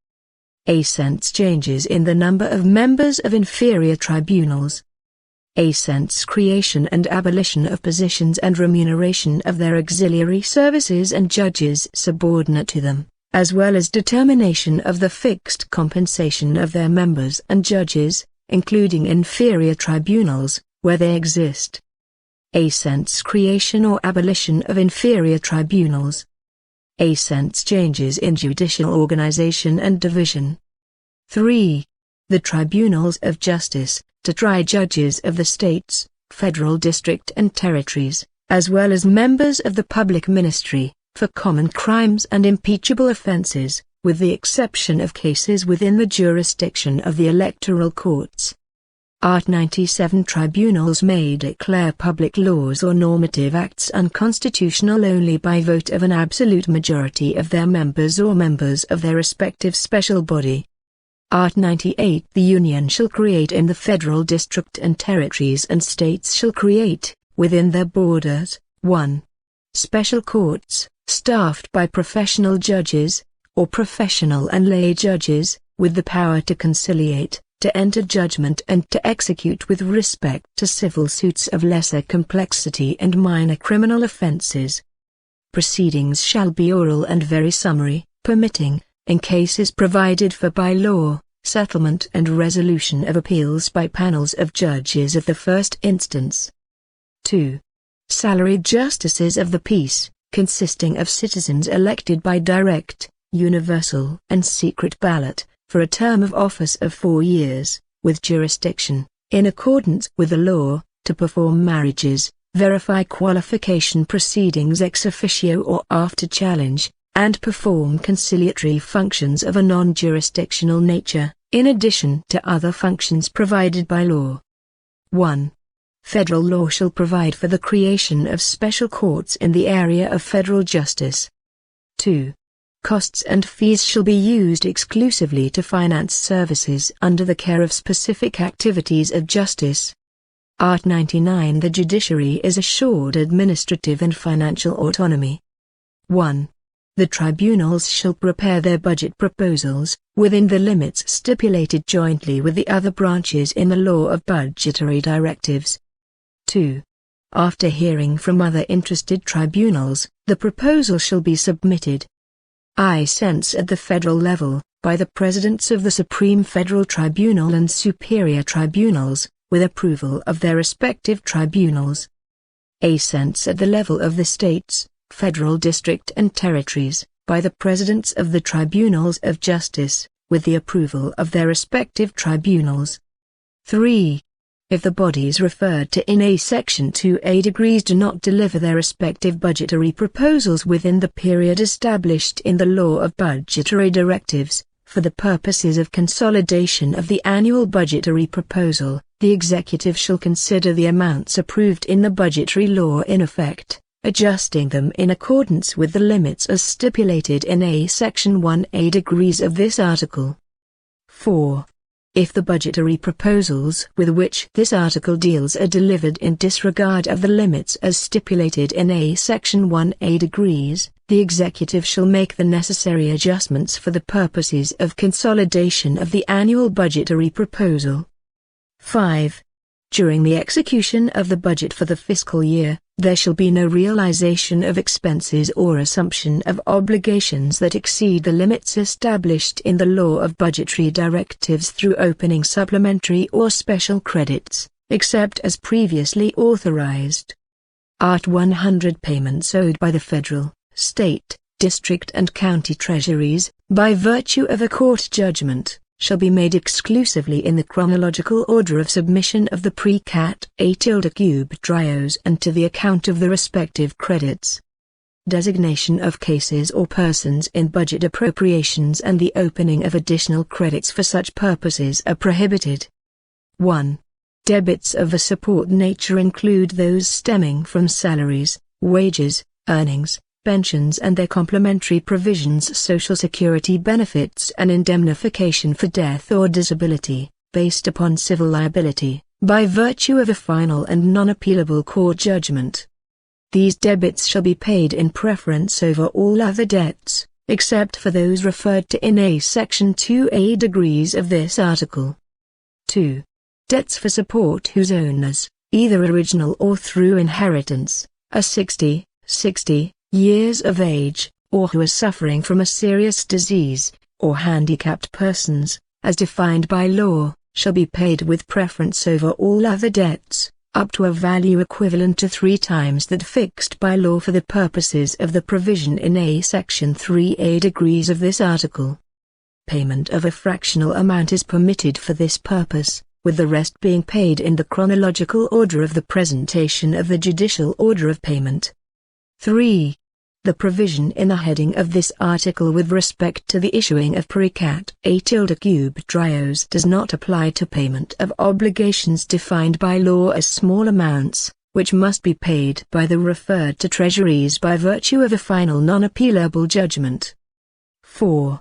A sense changes in the number of members of inferior tribunals. A sense creation and abolition of positions and remuneration of their auxiliary services and judges subordinate to them, as well as determination of the fixed compensation of their members and judges, including inferior tribunals, where they exist. A sense creation or abolition of inferior tribunals. A sense changes in judicial organization and division. 3. The tribunals of justice, to try judges of the states, federal district and territories, as well as members of the public ministry, for common crimes and impeachable offenses, with the exception of cases within the jurisdiction of the electoral courts. Art. 97. Tribunals may declare public laws or normative acts unconstitutional only by vote of an absolute majority of their members or members of their respective special body. Art. 98. The Union shall create in the federal district and territories and states shall create, within their borders, 1. Special courts, staffed by professional judges, or professional and lay judges, with the power to conciliate, to enter judgment and to execute with respect to civil suits of lesser complexity and minor criminal offences. Proceedings shall be oral and very summary, permitting, in cases provided for by law, settlement and resolution of appeals by panels of judges of the first instance. 2. Salaried justices of the peace, consisting of citizens elected by direct, universal and secret ballot, for a term of office of 4 years, with jurisdiction, in accordance with the law, to perform marriages, verify qualification proceedings ex officio or after challenge, and perform conciliatory functions of a non-jurisdictional nature, in addition to other functions provided by law. 1. Federal law shall provide for the creation of special courts in the area of federal justice. 2. Costs and fees shall be used exclusively to finance services under the care of specific activities of justice. Art. 99. The judiciary is assured administrative and financial autonomy. 1. The tribunals shall prepare their budget proposals, within the limits stipulated jointly with the other branches in the law of budgetary directives. 2. After hearing from other interested tribunals, the proposal shall be submitted. I sense at the federal level, by the presidents of the Supreme Federal Tribunal and Superior Tribunals, with approval of their respective tribunals. A sense at the level of the states, federal district and territories, by the presidents of the Tribunals of Justice, with the approval of their respective tribunals. 3. If the bodies referred to in A Section 2A do not deliver their respective budgetary proposals within the period established in the law of budgetary directives, for the purposes of consolidation of the annual budgetary proposal, the executive shall consider the amounts approved in the budgetary law in effect, adjusting them in accordance with the limits as stipulated in A Section 1A of this article. 4. If the budgetary proposals with which this article deals are delivered in disregard of the limits as stipulated in A Section 1A, the executive shall make the necessary adjustments for the purposes of consolidation of the annual budgetary proposal. 5. During the execution of the budget for the fiscal year, there shall be no realization of expenses or assumption of obligations that exceed the limits established in the law of budgetary directives through opening supplementary or special credits, except as previously authorized. Art. 100. Payments owed by the federal, state, district and county treasuries, by virtue of a court judgment, shall be made exclusively in the chronological order of submission of the pre-cat A-cube trios and to the account of the respective credits. Designation of cases or persons in budget appropriations and the opening of additional credits for such purposes are prohibited. 1. Debits of a support nature include those stemming from salaries, wages, earnings, pensions and their complementary provisions, social security benefits and indemnification for death or disability, based upon civil liability, by virtue of a final and non-appealable court judgment. These debits shall be paid in preference over all other debts, except for those referred to in A Section 2A degrees of this article. 2. Debts for support whose owners, either original or through inheritance, are 60 years of age, or who are suffering from a serious disease, or handicapped persons, as defined by law, shall be paid with preference over all other debts, up to a value equivalent to 3 times that fixed by law for the purposes of the provision in A Section 3A degrees of this article. Payment of a fractional amount is permitted for this purpose, with the rest being paid in the chronological order of the presentation of the judicial order of payment. 3. The provision in the heading of this article with respect to the issuing of precat A3 trios does not apply to payment of obligations defined by law as small amounts, which must be paid by the referred to treasuries by virtue of a final non-appealable judgment. 4.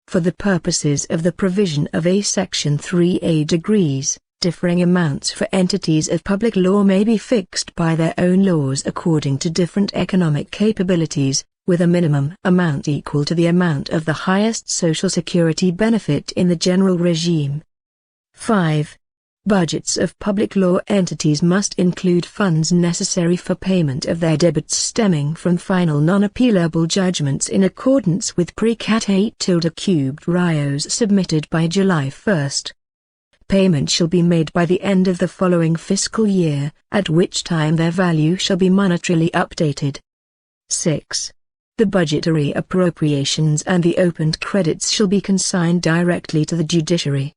For the purposes of the provision of A Section 3A degrees, differing amounts for entities of public law may be fixed by their own laws according to different economic capabilities, with a minimum amount equal to the amount of the highest social security benefit in the general regime. 5. Budgets of public law entities must include funds necessary for payment of their debits stemming from final non-appealable judgments in accordance with precat A3 trios submitted by July 1. Payment shall be made by the end of the following fiscal year, at which time their value shall be monetarily updated. 6. The budgetary appropriations and the opened credits shall be consigned directly to the judiciary.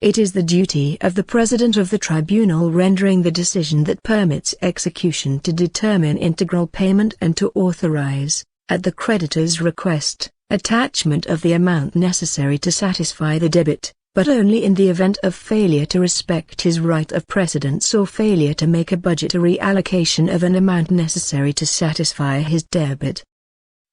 It is the duty of the President of the Tribunal rendering the decision that permits execution to determine integral payment and to authorize, at the creditor's request, attachment of the amount necessary to satisfy the debit, but only in the event of failure to respect his right of precedence or failure to make a budgetary allocation of an amount necessary to satisfy his debit.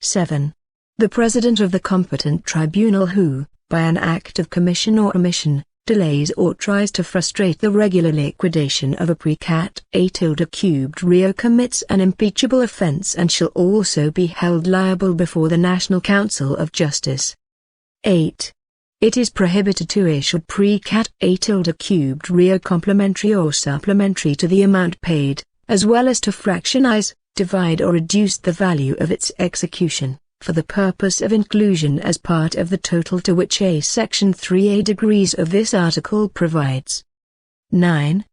7. The President of the competent tribunal who, by an act of commission or omission, delays or tries to frustrate the regular liquidation of a precat A3 trio commits an impeachable offense and shall also be held liable before the National Council of Justice. 8. It is prohibited to issue precat A3 trio complementary or supplementary to the amount paid, as well as to fractionize, divide or reduce the value of its execution, for the purpose of inclusion as part of the total to which A Section 3A degrees of this article provides. 9.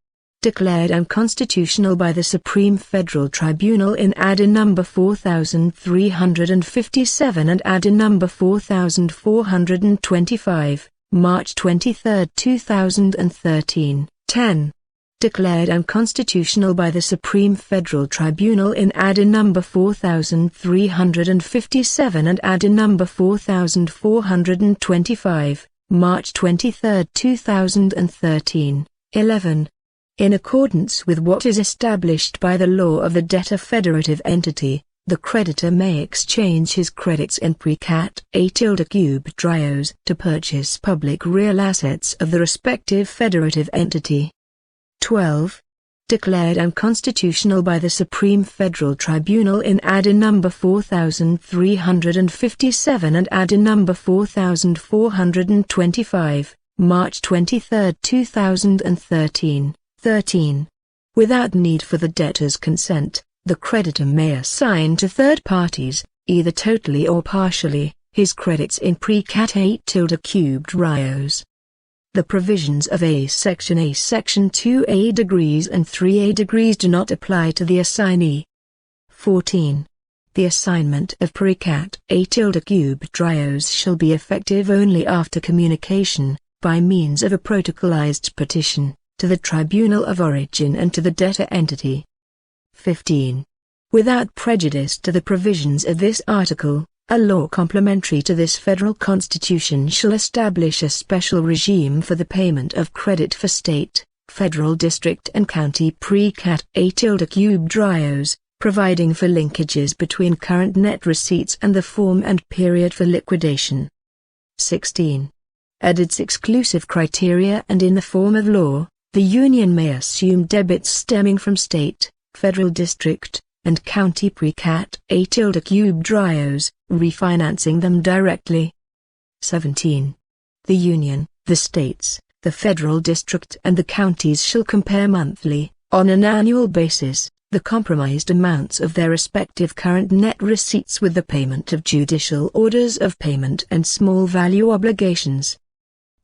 Declared unconstitutional by the Supreme Federal Tribunal in Addenda No. 4357 and Addenda No. 4425, March 23, 2013. 10. Declared unconstitutional by the Supreme Federal Tribunal in Addenda No. 4357 and Addenda No. 4425, March 23, 2013. 11. In accordance with what is established by the law of the debtor federative entity, the creditor may exchange his credits in precat A3 trios to purchase public real assets of the respective federative entity. 12. Declared unconstitutional by the Supreme Federal Tribunal in Addenda No. 4357 and Addenda No. 4425, March 23, 2013. 13. Without need for the debtor's consent, the creditor may assign to third parties, either totally or partially, his credits in precat A3 trios. The provisions of A Section 2A degrees and 3A degrees do not apply to the assignee. 14. The assignment of precat A3 trios shall be effective only after communication, by means of a protocolized petition, to the tribunal of origin and to the debtor entity. 15. Without prejudice to the provisions of this article, a law complementary to this federal constitution shall establish a special regime for the payment of credit for state, Federal District and County Pre-Cat A tilde Drios, providing for linkages between current net receipts and the form and period for liquidation. 16. Added exclusive criteria and in the form of law, the Union may assume debits stemming from state, federal district, and county pre-cat A tilde Drios, refinancing them directly. 17. The Union, the states, the federal district and the counties shall compare monthly, on an annual basis, the compromised amounts of their respective current net receipts with the payment of judicial orders of payment and small value obligations.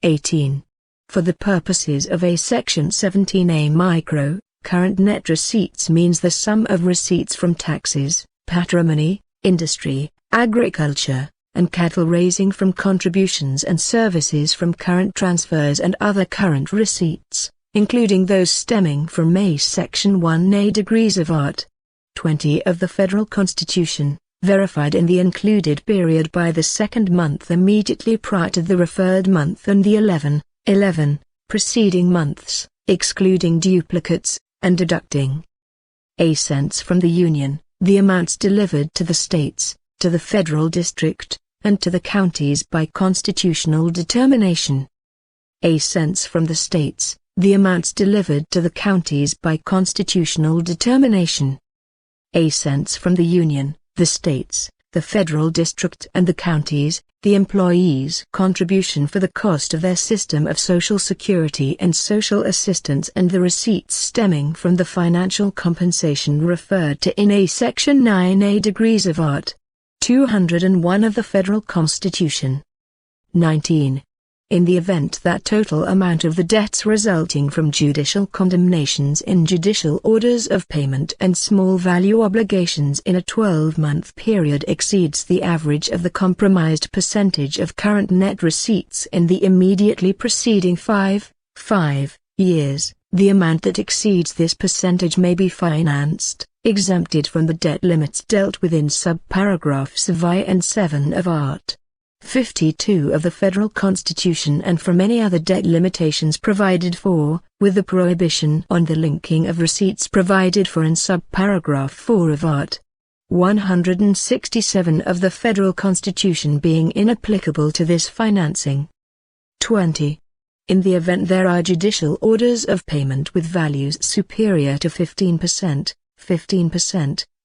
18. For the purposes of a Section 17A micro, current net receipts means the sum of receipts from taxes, patrimony, industry, agriculture, and cattle raising from contributions and services from current transfers and other current receipts, including those stemming from a Section 1A degrees of art. 20 of the Federal Constitution, verified in the included period by the second month immediately prior to the referred month and the 11 preceding months, excluding duplicates, and deducting a cents from the Union, the amounts delivered to the states, to the federal district, and to the counties by constitutional determination. A cents from the states, the amounts delivered to the counties by constitutional determination. A cents from the Union, the states, the federal district and the counties, the employees' contribution for the cost of their system of social security and social assistance and the receipts stemming from the financial compensation referred to in a Section 9A degrees of art. 201 of the Federal Constitution. 19. In the event that total amount of the debts resulting from judicial condemnations in judicial orders of payment and small value obligations in a 12-month period exceeds the average of the compromised percentage of current net receipts in the immediately preceding 5 years, the amount that exceeds this percentage may be financed, exempted from the debt limits dealt with in subparagraphs V and 7 of Art. 52 of the Federal Constitution and from any other debt limitations provided for, with the prohibition on the linking of receipts provided for in subparagraph 4 of Art. 167 of the Federal Constitution being inapplicable to this financing. 20. In the event there are judicial orders of payment with values superior to 15%,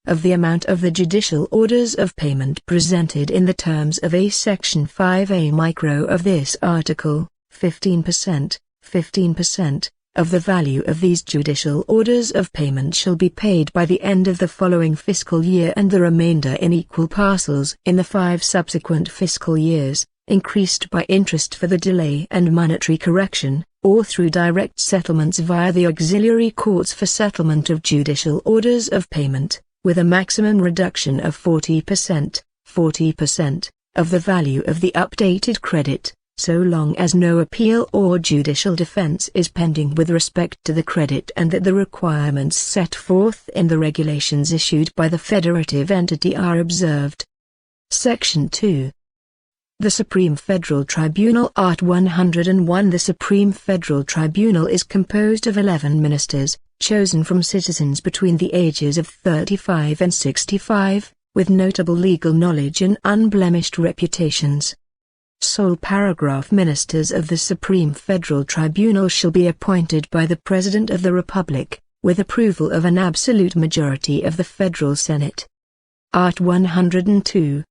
of the amount of the judicial orders of payment presented in the terms of a Section 5A micro of this article, 15% of the value of these judicial orders of payment shall be paid by the end of the following fiscal year and the remainder in equal parcels in the 5 subsequent fiscal years, increased by interest for the delay and monetary correction, or through direct settlements via the auxiliary courts for settlement of judicial orders of payment, with a maximum reduction of 40% of the value of the updated credit, so long as no appeal or judicial defense is pending with respect to the credit and that the requirements set forth in the regulations issued by the federative entity are observed. Section 2. The Supreme Federal Tribunal. Art. 101. The Supreme Federal Tribunal is composed of 11 ministers, chosen from citizens between the ages of 35 and 65, with notable legal knowledge and unblemished reputations. Sole paragraph ministers of the Supreme Federal Tribunal shall be appointed by the President of the Republic, with approval of an absolute majority of the Federal Senate. Art. 102.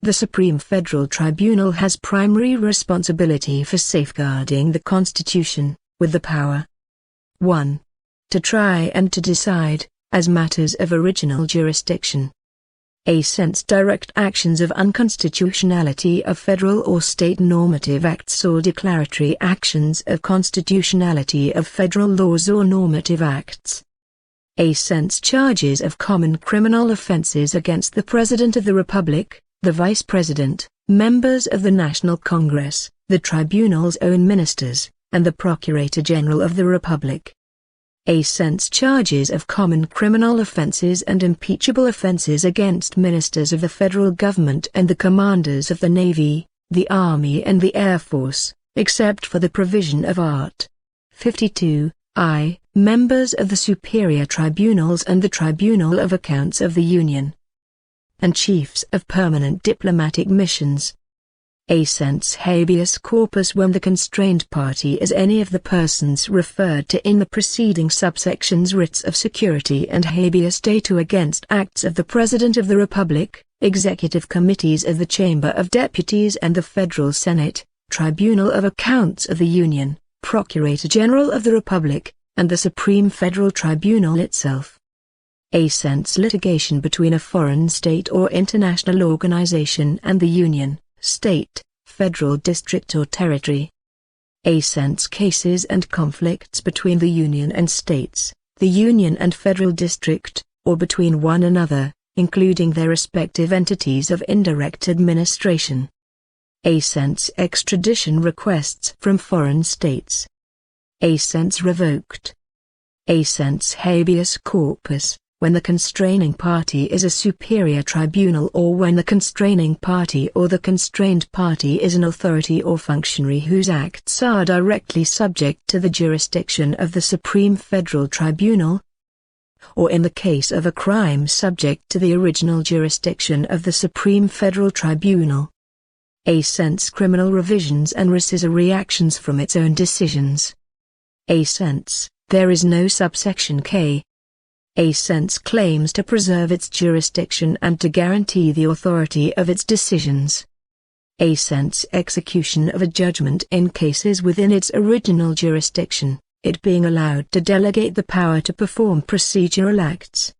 The Supreme Federal Tribunal has primary responsibility for safeguarding the Constitution, with the power 1. To try and to decide, as matters of original jurisdiction, a sense direct actions of unconstitutionality of federal or state normative acts or declaratory actions of constitutionality of federal laws or normative acts. A sense charges of common criminal offenses against the President of the Republic, the Vice President, members of the National Congress, the Tribunal's own ministers, and the Procurator General of the Republic. A sense charges of common criminal offenses and impeachable offenses against ministers of the federal government and the commanders of the Navy, the Army and the Air Force, except for the provision of Art. 52. I. Members of the superior tribunals and the Tribunal of Accounts of the Union, and chiefs of permanent diplomatic missions. A. Sense habeas corpus when the constrained party is any of the persons referred to in the preceding subsections. Writs of security and habeas data against acts of the President of the Republic, Executive Committees of the Chamber of Deputies and the Federal Senate, Tribunal of Accounts of the Union, Procurator General of the Republic, and the Supreme Federal Tribunal itself. A. Sense litigation between a foreign state or international organization and the Union, state, federal district or territory. A. Sense cases and conflicts between the Union and states, the Union and federal district, or between one another, including their respective entities of indirect administration. A. Sense extradition requests from foreign states. A. Sense revoked. A. Sense habeas corpus, when the constraining party is a superior tribunal or when the constraining party or the constrained party is an authority or functionary whose acts are directly subject to the jurisdiction of the Supreme Federal Tribunal, or in the case of a crime subject to the original jurisdiction of the Supreme Federal Tribunal. A. Sense criminal revisions and rescissory actions from its own decisions. A. Sense, there is no subsection K. A. Sense claims to preserve its jurisdiction and to guarantee the authority of its decisions. A. Sense execution of a judgment in cases within its original jurisdiction, it being allowed to delegate the power to perform procedural acts.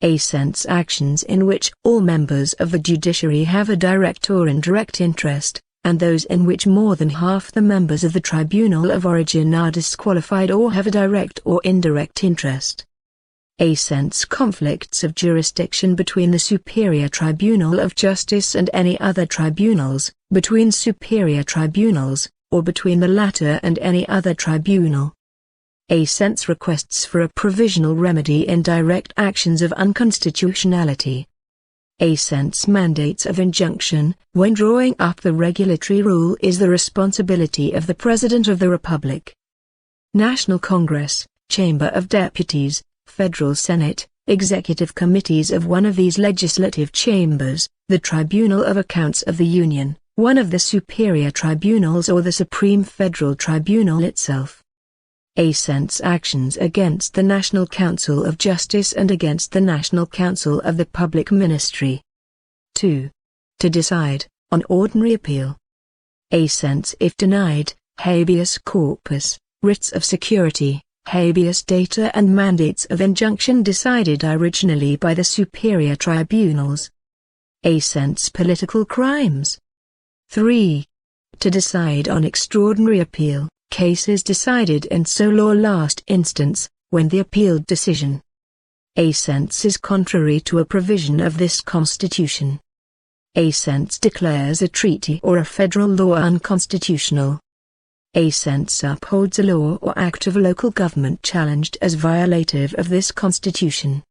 A. Sense actions in which all members of the judiciary have a direct or indirect interest, and those in which more than half the members of the tribunal of origin are disqualified or have a direct or indirect interest. A. Sense conflicts of jurisdiction between the Superior Tribunal of Justice and any other tribunals, between superior tribunals, or between the latter and any other tribunal. A. Sense requests for a provisional remedy in direct actions of unconstitutionality. A. Sense mandates of injunction, when drawing up the regulatory rule is the responsibility of the President of the Republic. National Congress, Chamber of Deputies, Federal Senate, Executive Committees of one of these legislative chambers, the Tribunal of Accounts of the Union, one of the superior tribunals or the Supreme Federal Tribunal itself. A. Sense actions against the National Council of Justice and against the National Council of the Public Ministry. 2. To decide, on ordinary appeal. A. Sense if denied, habeas corpus, writs of security, habeas data and mandates of injunction decided originally by the superior tribunals. A. Sense political crimes. 3. To decide on extraordinary appeal, cases decided in sole or last instance, when the appealed decision. A. Sense is contrary to a provision of this Constitution. A. Sense declares a treaty or a federal law unconstitutional. A. Sense upholds a law or act of local government challenged as violative of this Constitution.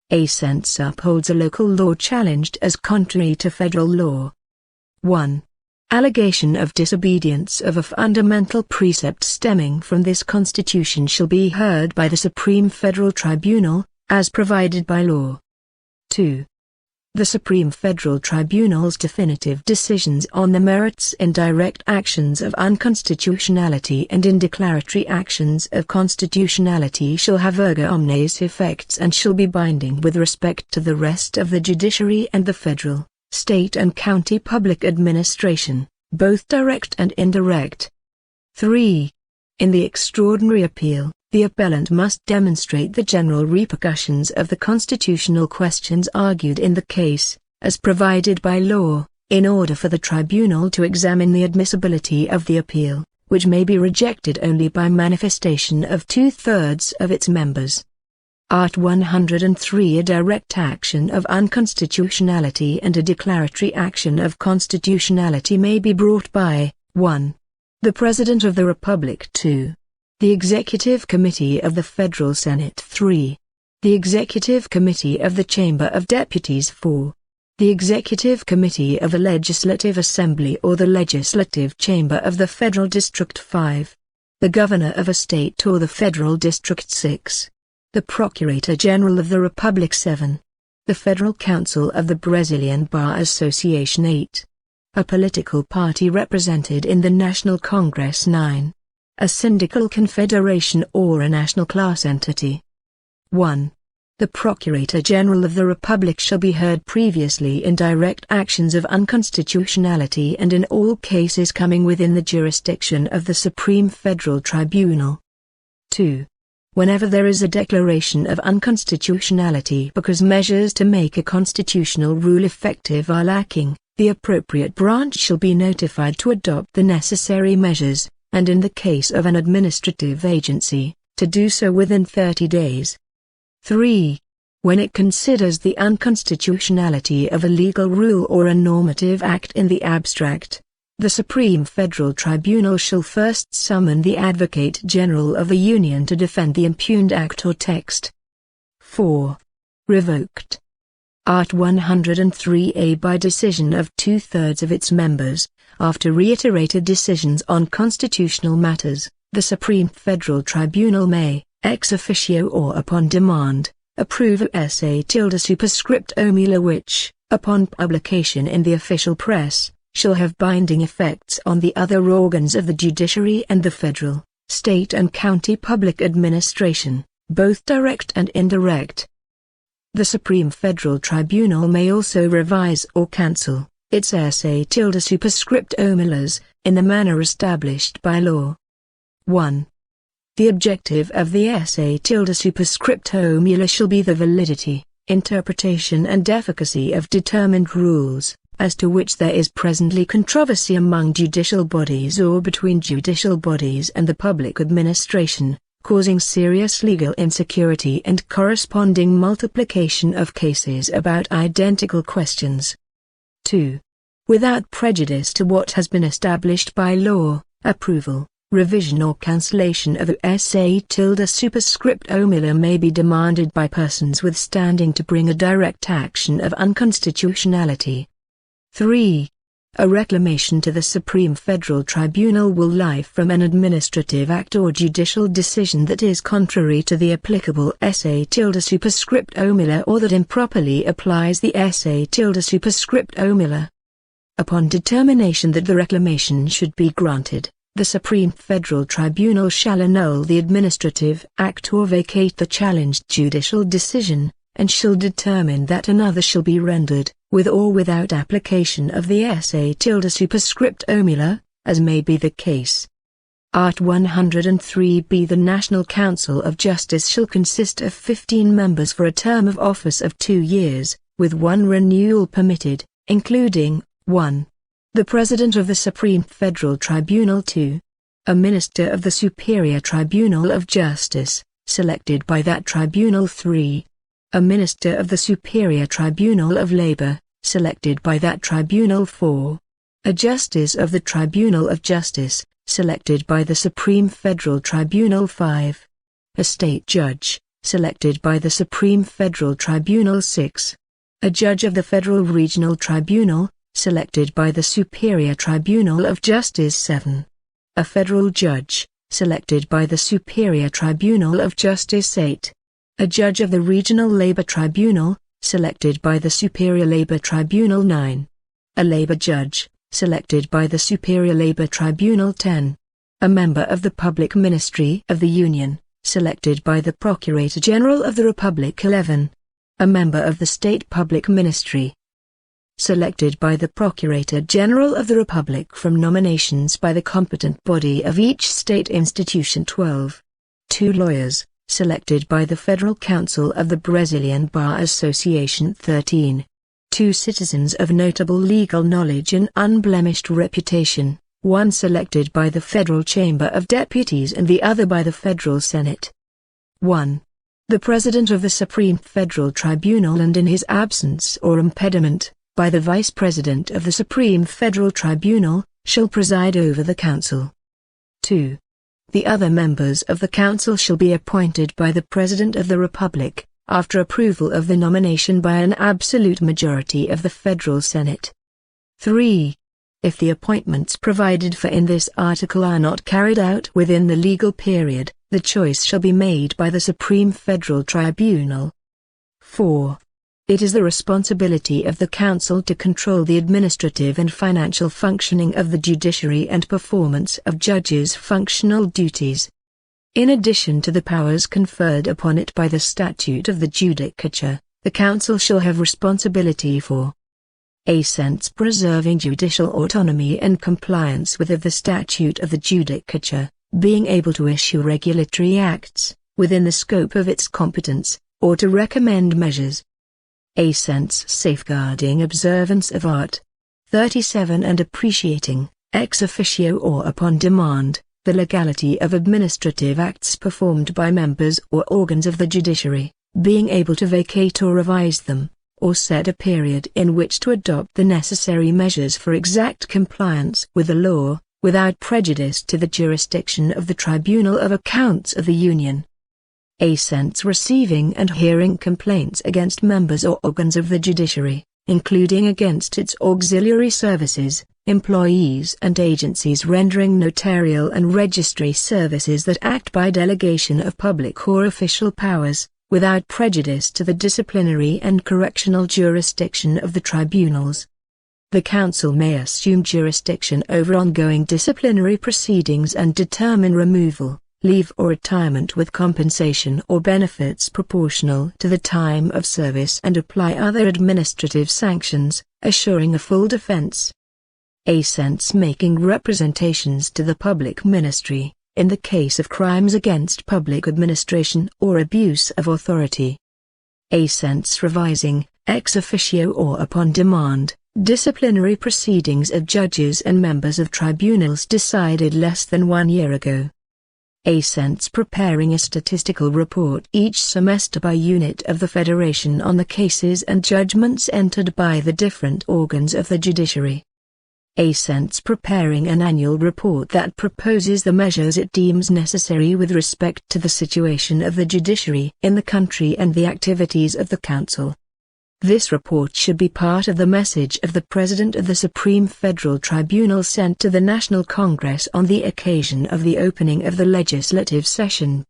A. Sense upholds a local law challenged as contrary to federal law. 1. Allegation of disobedience of a fundamental precept stemming from this Constitution shall be heard by the Supreme Federal Tribunal, as provided by law. 2. The Supreme Federal Tribunal's definitive decisions on the merits in direct actions of unconstitutionality and in declaratory actions of constitutionality shall have erga omnes effects and shall be binding with respect to the rest of the judiciary and the federal, state and county public administration, both direct and indirect. 3. In the extraordinary appeal, the appellant must demonstrate the general repercussions of the constitutional questions argued in the case, as provided by law, in order for the tribunal to examine the admissibility of the appeal, which may be rejected only by manifestation of 2/3 of its members. Art. 103. A direct action of unconstitutionality and a declaratory action of constitutionality may be brought by 1. The President of the Republic. 2. The Executive Committee of the Federal Senate. 3. The Executive Committee of the Chamber of Deputies. 4. The Executive Committee of the Legislative Assembly or the Legislative Chamber of the Federal District. 5. the Governor of a State or the Federal District 6. The Procurator General of the Republic 7. The Federal Council of the Brazilian Bar Association 8. A political party represented in the National Congress 9. A syndical confederation or a national class entity. 1. The Procurator General of the Republic shall be heard previously in direct actions of unconstitutionality and in all cases coming within the jurisdiction of the Supreme Federal Tribunal. 2. Whenever there is a declaration of unconstitutionality because measures to make a constitutional rule effective are lacking, the appropriate branch shall be notified to adopt the necessary measures, and in the case of an administrative agency, to do so within 30 days. 3. When it considers the unconstitutionality of a legal rule or a normative act in the abstract, the Supreme Federal Tribunal shall first summon the Advocate General of the Union to defend the impugned act or text. 4. Revoked. Art. 103a by decision of 2/3 of its members, after reiterated decisions on constitutional matters, the Supreme Federal Tribunal may, ex officio or upon demand, approve a superscript omula which, upon publication in the official press, shall have binding effects on the other organs of the judiciary and the federal, state and county public administration, both direct and indirect. The Supreme Federal Tribunal may also revise or cancel its superscript omulas, in the manner established by law. 1. The objective of the superscript omula shall be the validity, interpretation and efficacy of determined rules, as to which there is presently controversy among judicial bodies or between judicial bodies and the public administration, causing serious legal insecurity and corresponding multiplication of cases about identical questions. 2. Without prejudice to what has been established by law, approval, revision or cancellation of a superscript omula may be demanded by persons with standing to bring a direct action of unconstitutionality. 3. A reclamation to the Supreme Federal Tribunal will lie from an administrative act or judicial decision that is contrary to the applicable superscript omula or that improperly applies the superscript omula. Upon determination that the reclamation should be granted, the Supreme Federal Tribunal shall annul the administrative act or vacate the challenged judicial decision, and shall determine that another shall be rendered, with or without application of the superscript omula, as may be the case. Art. 103b. The National Council of Justice shall consist of 15 members for a term of office of 2 years, with 1 renewal permitted, including 1. The President of the Supreme Federal Tribunal 2. A Minister of the Superior Tribunal of Justice, selected by that tribunal 3. A Minister of the Superior Tribunal of Labor, selected by that tribunal 4. A Justice of the Tribunal of Justice, selected by the Supreme Federal Tribunal 5. A State Judge, selected by the Supreme Federal Tribunal 6. A Judge of the Federal Regional Tribunal, selected by the Superior Tribunal of Justice 7. A Federal Judge, selected by the Superior Tribunal of Justice 8. A Judge of the Regional Labor Tribunal, selected by the Superior Labor Tribunal 9. A Labor Judge, selected by the Superior Labor Tribunal 10. A Member of the Public Ministry of the Union, selected by the Procurator General of the Republic 11. A Member of the State Public Ministry, selected by the Procurator General of the Republic from nominations by the competent body of each state institution 12. 2 lawyers, selected by the Federal Council of the Brazilian Bar Association 13. 2 citizens of notable legal knowledge and unblemished reputation, 1 selected by the Federal Chamber of Deputies and the other by the Federal Senate. 1. The President of the Supreme Federal Tribunal and in his absence or impediment, by the Vice President of the Supreme Federal Tribunal, shall preside over the Council. 2. The other members of the Council shall be appointed by the President of the Republic, after approval of the nomination by an absolute majority of the Federal Senate. 3. If the appointments provided for in this article are not carried out within the legal period, the choice shall be made by the Supreme Federal Tribunal. 4. It is the responsibility of the Council to control the administrative and financial functioning of the judiciary and performance of judges' functional duties. In addition to the powers conferred upon it by the Statute of the Judicature, the Council shall have responsibility for a. Preserving judicial autonomy and compliance with the Statute of the Judicature, being able to issue regulatory acts, within the scope of its competence, or to recommend measures. A. Safeguarding observance of Art. 37 and appreciating, ex officio or upon demand, the legality of administrative acts performed by members or organs of the judiciary, being able to vacate or revise them, or set a period in which to adopt the necessary measures for exact compliance with the law, without prejudice to the jurisdiction of the Tribunal of Accounts of the Union. A. Receiving and hearing complaints against members or organs of the judiciary, including against its auxiliary services, employees and agencies rendering notarial and registry services that act by delegation of public or official powers, without prejudice to the disciplinary and correctional jurisdiction of the tribunals. The Council may assume jurisdiction over ongoing disciplinary proceedings and determine removal, leave or retirement with compensation or benefits proportional to the time of service and apply other administrative sanctions, assuring a full defense. A. Making representations to the public ministry, in the case of crimes against public administration or abuse of authority. A. Revising, ex officio or upon demand, disciplinary proceedings of judges and members of tribunals decided less than 1 year ago. A. Preparing a statistical report each semester by unit of the Federation on the cases and judgments entered by the different organs of the judiciary. A. Preparing an annual report that proposes the measures it deems necessary with respect to the situation of the judiciary in the country and the activities of the Council. This report should be part of the message of the President of the Supreme Federal Tribunal sent to the National Congress on the occasion of the opening of the legislative session.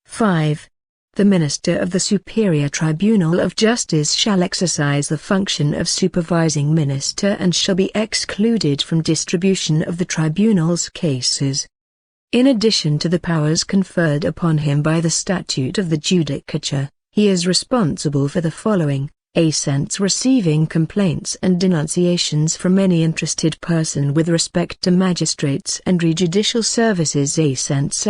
5. The Minister of the Superior Tribunal of Justice shall exercise the function of supervising minister and shall be excluded from distribution of the tribunal's cases. In addition to the powers conferred upon him by the Statute of the Judicature, he is responsible for the following: A. Receiving complaints and denunciations from any interested person with respect to magistrates and judicial services. A.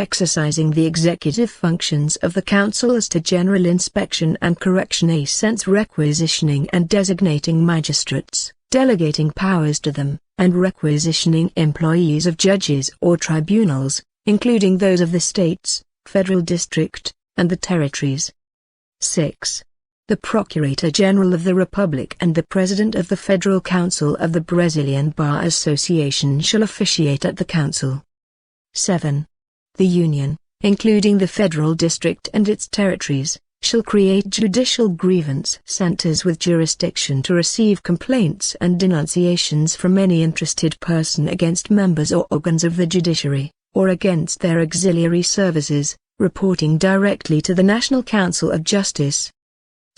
Exercising the executive functions of the Council as to general inspection and correction. A. Requisitioning and designating magistrates, delegating powers to them, and requisitioning employees of judges or tribunals, including those of the states, federal district, and the territories. 6. The Procurator General of the Republic and the President of the Federal Council of the Brazilian Bar Association shall officiate at the Council. 7. The Union, including the Federal District and its territories, shall create judicial grievance centers with jurisdiction to receive complaints and denunciations from any interested person against members or organs of the judiciary, or against their auxiliary services, reporting directly to the National Council of Justice.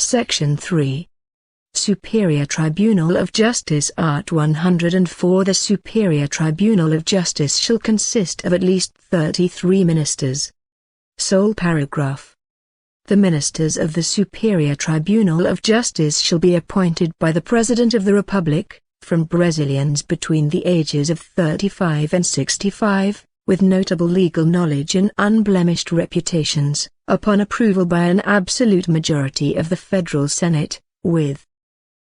Section 3. Superior Tribunal of Justice. Art. 104. The Superior Tribunal of Justice shall consist of at least 33 ministers. Sole paragraph. The ministers of the Superior Tribunal of Justice shall be appointed by the President of the Republic, from Brazilians between the ages of 35 and 65, with notable legal knowledge and unblemished reputations, upon approval by an absolute majority of the Federal Senate, with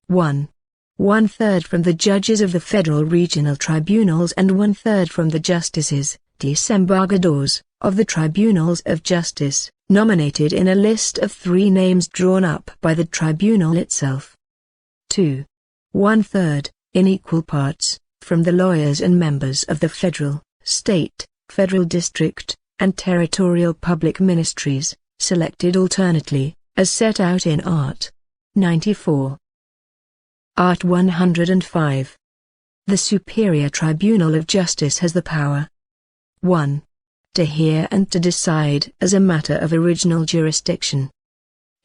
1/3 from the judges of the federal regional tribunals and 1/3 from the justices, desembargadores, of the tribunals of justice, nominated in a list of 3 names drawn up by the tribunal itself. 2. 1/3, in equal parts, from the lawyers and members of the federal, state, federal district, and territorial public ministries, selected alternately, as set out in Art. 94. Art. 105. The Superior Tribunal of Justice has the power 1. To hear and to decide as a matter of original jurisdiction.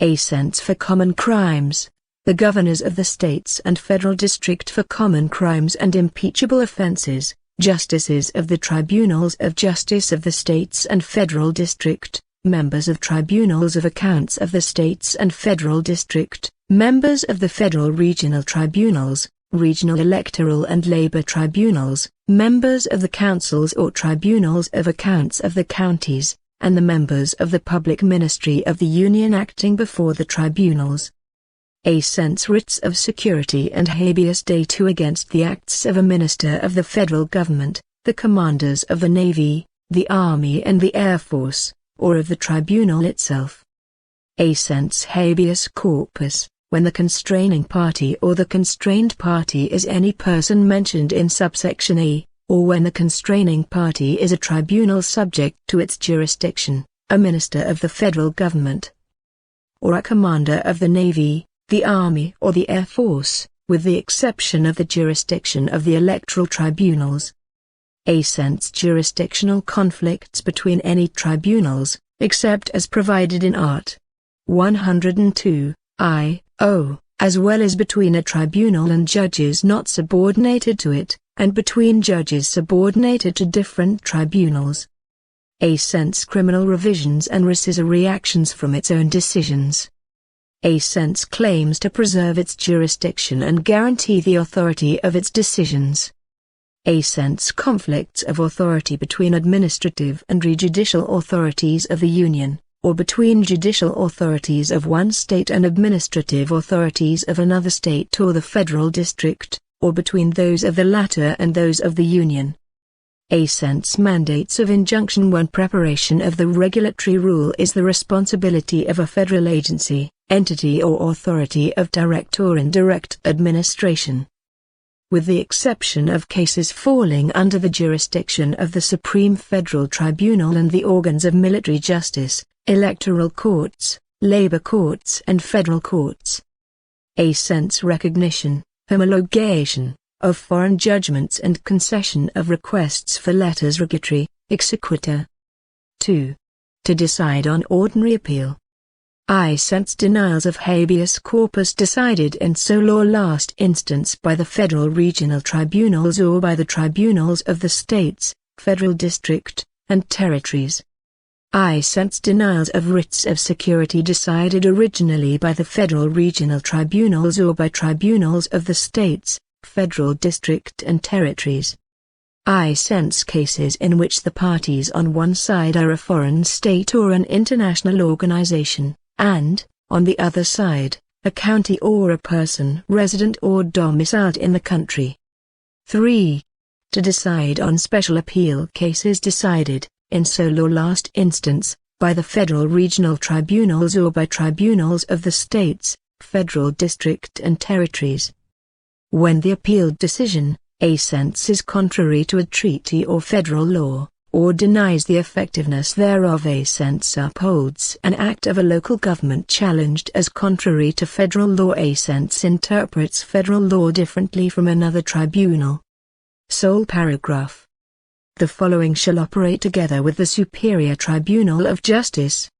A sense for common crimes. The governors of the states and federal district for common crimes and impeachable offenses, justices of the tribunals of justice of the states and federal district, members of tribunals of accounts of the states and federal district, members of the federal regional tribunals, regional electoral and labor tribunals, members of the councils or tribunals of accounts of the counties, and the members of the public ministry of the Union acting before the tribunals. A sense writs of security and habeas data against the acts of a minister of the federal government, the commanders of the Navy, the Army and the Air Force, or of the tribunal itself. A sense habeas corpus, when the constraining party or the constrained party is any person mentioned in subsection A, or when the constraining party is a tribunal subject to its jurisdiction, a minister of the federal government, or a commander of the Navy, the Army or the Air Force, with the exception of the jurisdiction of the electoral tribunals. A sense jurisdictional conflicts between any tribunals, except as provided in Art. 102, I.O., as well as between a tribunal and judges not subordinated to it, and between judges subordinated to different tribunals. A sense criminal revisions and rescissory actions from its own decisions. A sense claims to preserve its jurisdiction and guarantee the authority of its decisions. A sense conflicts of authority between administrative and judicial authorities of the Union, or between judicial authorities of one state and administrative authorities of another state or the federal district, or between those of the latter and those of the Union. A sense mandates of injunction when preparation of the regulatory rule is the responsibility of a federal agency, entity or authority of direct or indirect administration. With the exception of cases falling under the jurisdiction of the Supreme Federal Tribunal and the organs of military justice, electoral courts, labor courts and federal courts. A sense recognition, homologation, of foreign judgments and concession of requests for letters rogatory, exequatur. 2. To decide on ordinary appeal. I sense denials of habeas corpus decided in solo or last instance by the federal regional tribunals or by the tribunals of the states, federal district, and territories. I sense denials of writs of security decided originally by the federal regional tribunals or by tribunals of the states, federal district and territories. I sense cases in which the parties on one side are a foreign state or an international organization, and, on the other side, a county or a person resident or domiciled in the country. 3. To decide on special appeal cases decided, in solo last instance, by the federal regional tribunals or by tribunals of the states, federal district and territories. When the appealed decision, a sense is contrary to a treaty or federal law, or denies the effectiveness thereof, a sense upholds an act of a local government challenged as contrary to federal law, a sense interprets federal law differently from another tribunal. Sole paragraph. The following shall operate together with the Superior Tribunal of Justice.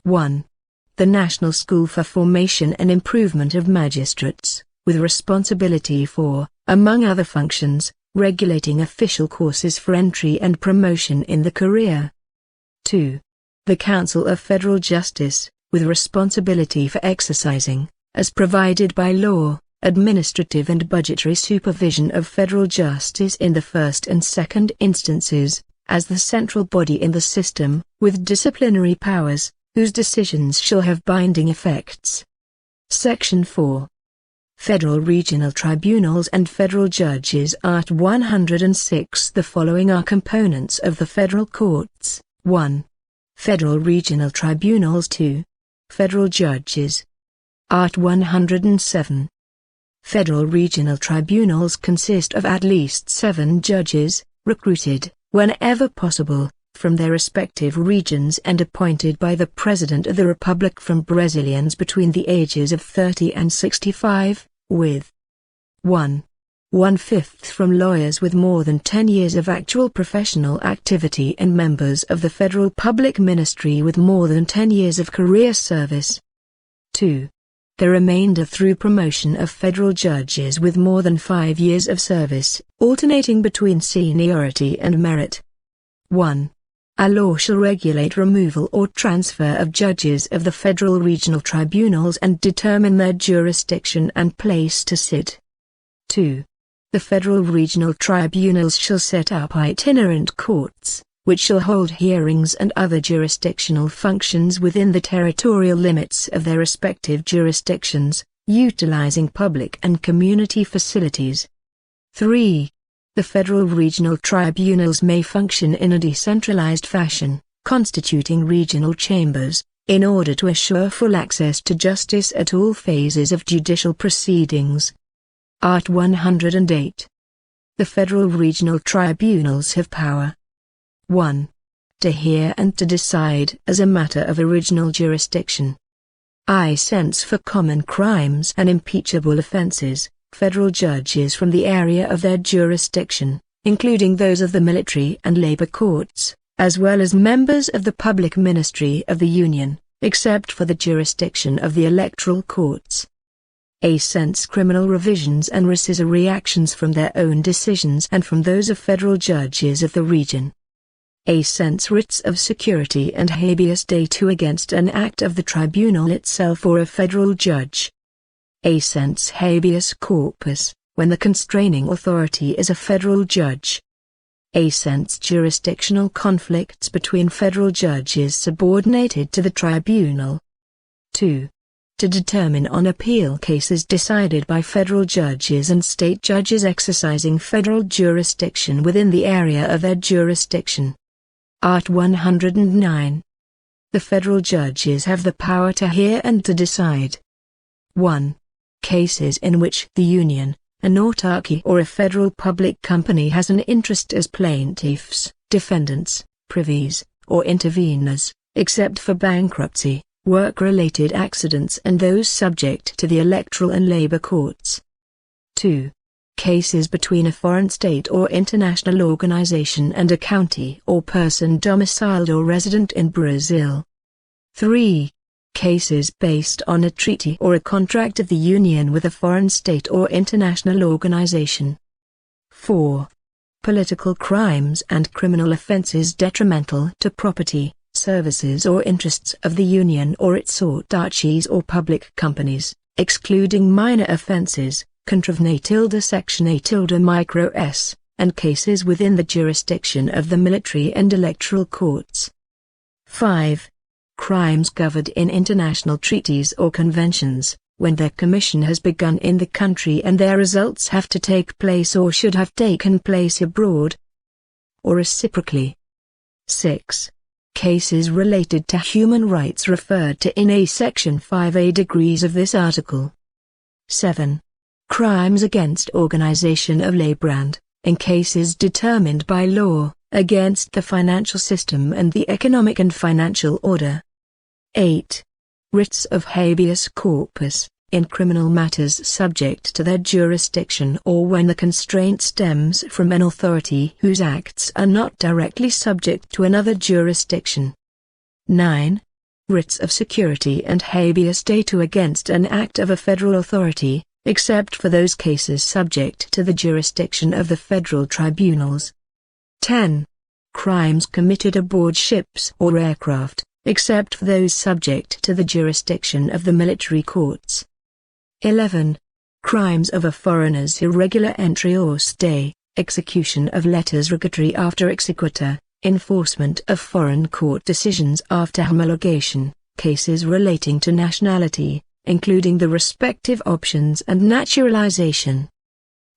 1. The National School for Formation and Improvement of Magistrates, with responsibility for, among other functions, regulating official courses for entry and promotion in the career. 2. The Council of Federal Justice, with responsibility for exercising, as provided by law, administrative and budgetary supervision of federal justice in the first and second instances, as the central body in the system, with disciplinary powers, whose decisions shall have binding effects. Section 4. Federal Regional Tribunals and Federal Judges. Art. 106. The following are components of the federal courts. 1. Federal Regional Tribunals. 2. Federal Judges. Art. 107. Federal Regional Tribunals consist of at least 7 judges, recruited, whenever possible, from their respective regions and appointed by the President of the Republic from Brazilians between the ages of 30 and 65, with 1. 1/5 from lawyers with more than 10 years of actual professional activity and members of the Federal Public Ministry with more than 10 years of career service. 2. The remainder through promotion of federal judges with more than 5 years of service, alternating between seniority and merit. 1. A law shall regulate removal or transfer of judges of the federal regional tribunals and determine their jurisdiction and place to sit. 2. The federal regional tribunals shall set up itinerant courts, which shall hold hearings and other jurisdictional functions within the territorial limits of their respective jurisdictions, utilizing public and community facilities. 3. The federal regional tribunals may function in a decentralized fashion, constituting regional chambers, in order to assure full access to justice at all phases of judicial proceedings. Art. 108. The federal regional tribunals have power: 1. To hear and to decide as a matter of original jurisdiction. I-sense for common crimes and impeachable offenses, federal judges from the area of their jurisdiction, including those of the military and labor courts, as well as members of the public ministry of the Union, except for the jurisdiction of the electoral courts. A-sense criminal revisions and rescissory actions from their own decisions and from those of federal judges of the region. A-sense writs of security and habeas data against an act of the tribunal itself or a federal judge. A-sense habeas corpus, when the constraining authority is a federal judge. A-sense jurisdictional conflicts between federal judges subordinated to the tribunal. 2. To determine on appeal cases decided by federal judges and state judges exercising federal jurisdiction within the area of their jurisdiction. Art. 109. The federal judges have the power to hear and to decide: 1. Cases in which the Union, an autarky or a federal public company has an interest as plaintiffs, defendants, privies, or intervenors, except for bankruptcy, work-related accidents and those subject to the electoral and labor courts. 2. Cases between a foreign state or international organization and a county or person domiciled or resident in Brazil. 3. Cases based on a treaty or a contract of the Union with a foreign state or international organization. 4. Political crimes and criminal offenses detrimental to property, services or interests of the Union or its autarchies or public companies, excluding minor offenses, contra section A s, and cases within the jurisdiction of the military and electoral courts. 5. Crimes covered in international treaties or conventions, when their commission has begun in the country and their results have to take place or should have taken place abroad, or reciprocally. 6. Cases related to human rights referred to in Section 5A degrees of this article. 7. Crimes against organization of labor and, in cases determined by law, against the financial system and the economic and financial order. 8. Writs of habeas corpus, in criminal matters subject to their jurisdiction or when the constraint stems from an authority whose acts are not directly subject to another jurisdiction. 9. Writs of security and habeas data against an act of a federal authority, except for those cases subject to the jurisdiction of the federal tribunals. 10. Crimes committed aboard ships or aircraft, except for those subject to the jurisdiction of the military courts. 11. Crimes of a foreigner's irregular entry or stay, execution of letters rogatory after exequatur, enforcement of foreign court decisions after homologation, cases relating to nationality, including the respective options and naturalization.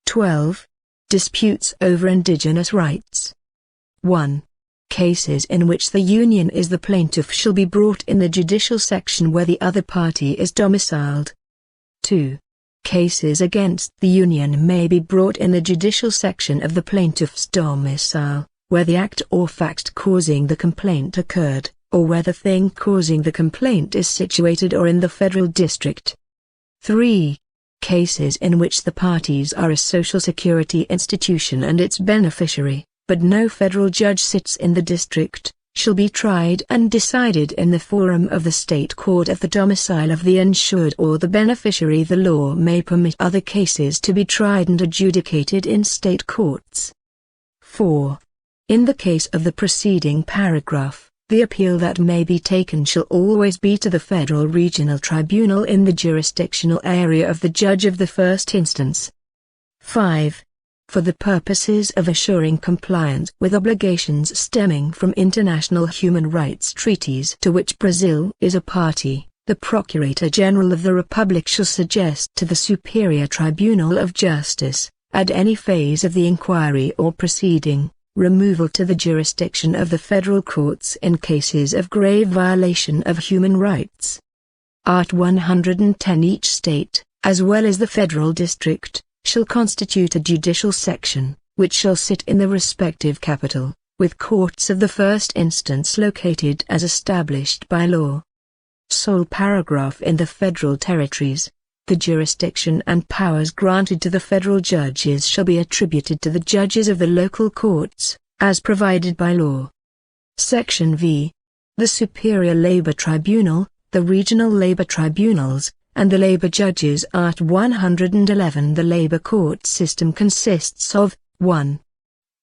12. Disputes over indigenous rights. 1. Cases in which the Union is the plaintiff shall be brought in the judicial section where the other party is domiciled. 2. Cases against the Union may be brought in the judicial section of the plaintiff's domicile, where the act or fact causing the complaint occurred, or where the thing causing the complaint is situated or in the federal district. 3. cases in which the parties are a social security institution and its beneficiary, but no federal judge sits in the district, shall be tried and decided in the forum of the state court at the domicile of the insured or the beneficiary. The law may permit other cases to be tried and adjudicated in state courts. 4. In the case of the preceding paragraph, the appeal that may be taken shall always be to the federal regional tribunal in the jurisdictional area of the judge of the first instance. 5. For the purposes of assuring compliance with obligations stemming from international human rights treaties to which Brazil is a party, the Procurator General of the Republic shall suggest to the Superior Tribunal of Justice, at any phase of the inquiry or proceeding, removal to the jurisdiction of the federal courts in cases of grave violation of human rights. Art. 110. Each state, as well as the federal district, shall constitute a judicial section, which shall sit in the respective capital, with courts of the first instance located as established by law. Sole paragraph. In the federal territories, the jurisdiction and powers granted to the federal judges shall be attributed to the judges of the local courts, as provided by law. Section V. The Superior Labor Tribunal, the Regional Labor Tribunals, and the labor judges. Art. 111. The labor court system consists of 1.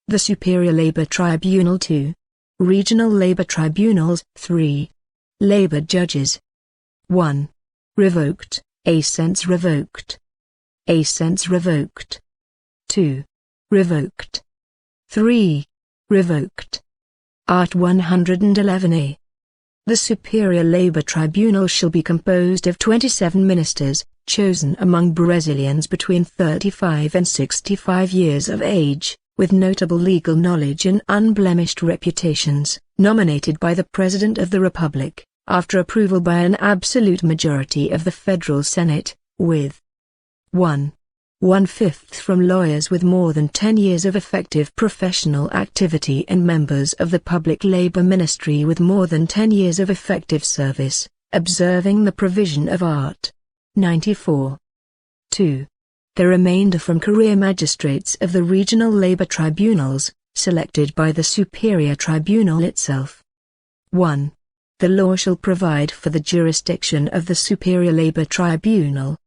The Superior Labor Tribunal. 2. Regional Labor Tribunals. 3. Labor judges. 1. Revoked, a sense revoked. A sense revoked. 2. Revoked. 3. Revoked. Art. 111a. The Superior Labor Tribunal shall be composed of 27 ministers, chosen among Brazilians between 35 and 65 years of age, with notable legal knowledge and unblemished reputations, nominated by the President of the Republic, after approval by an absolute majority of the Federal Senate, with 1/5 from lawyers with more than 10 years of effective professional activity and members of the Public Labor Ministry with more than 10 years of effective service, observing the provision of Art. 94. 2. The remainder from career magistrates of the regional labor tribunals, selected by the Superior Tribunal itself. 1. The law shall provide for the jurisdiction of the Superior Labor Tribunal.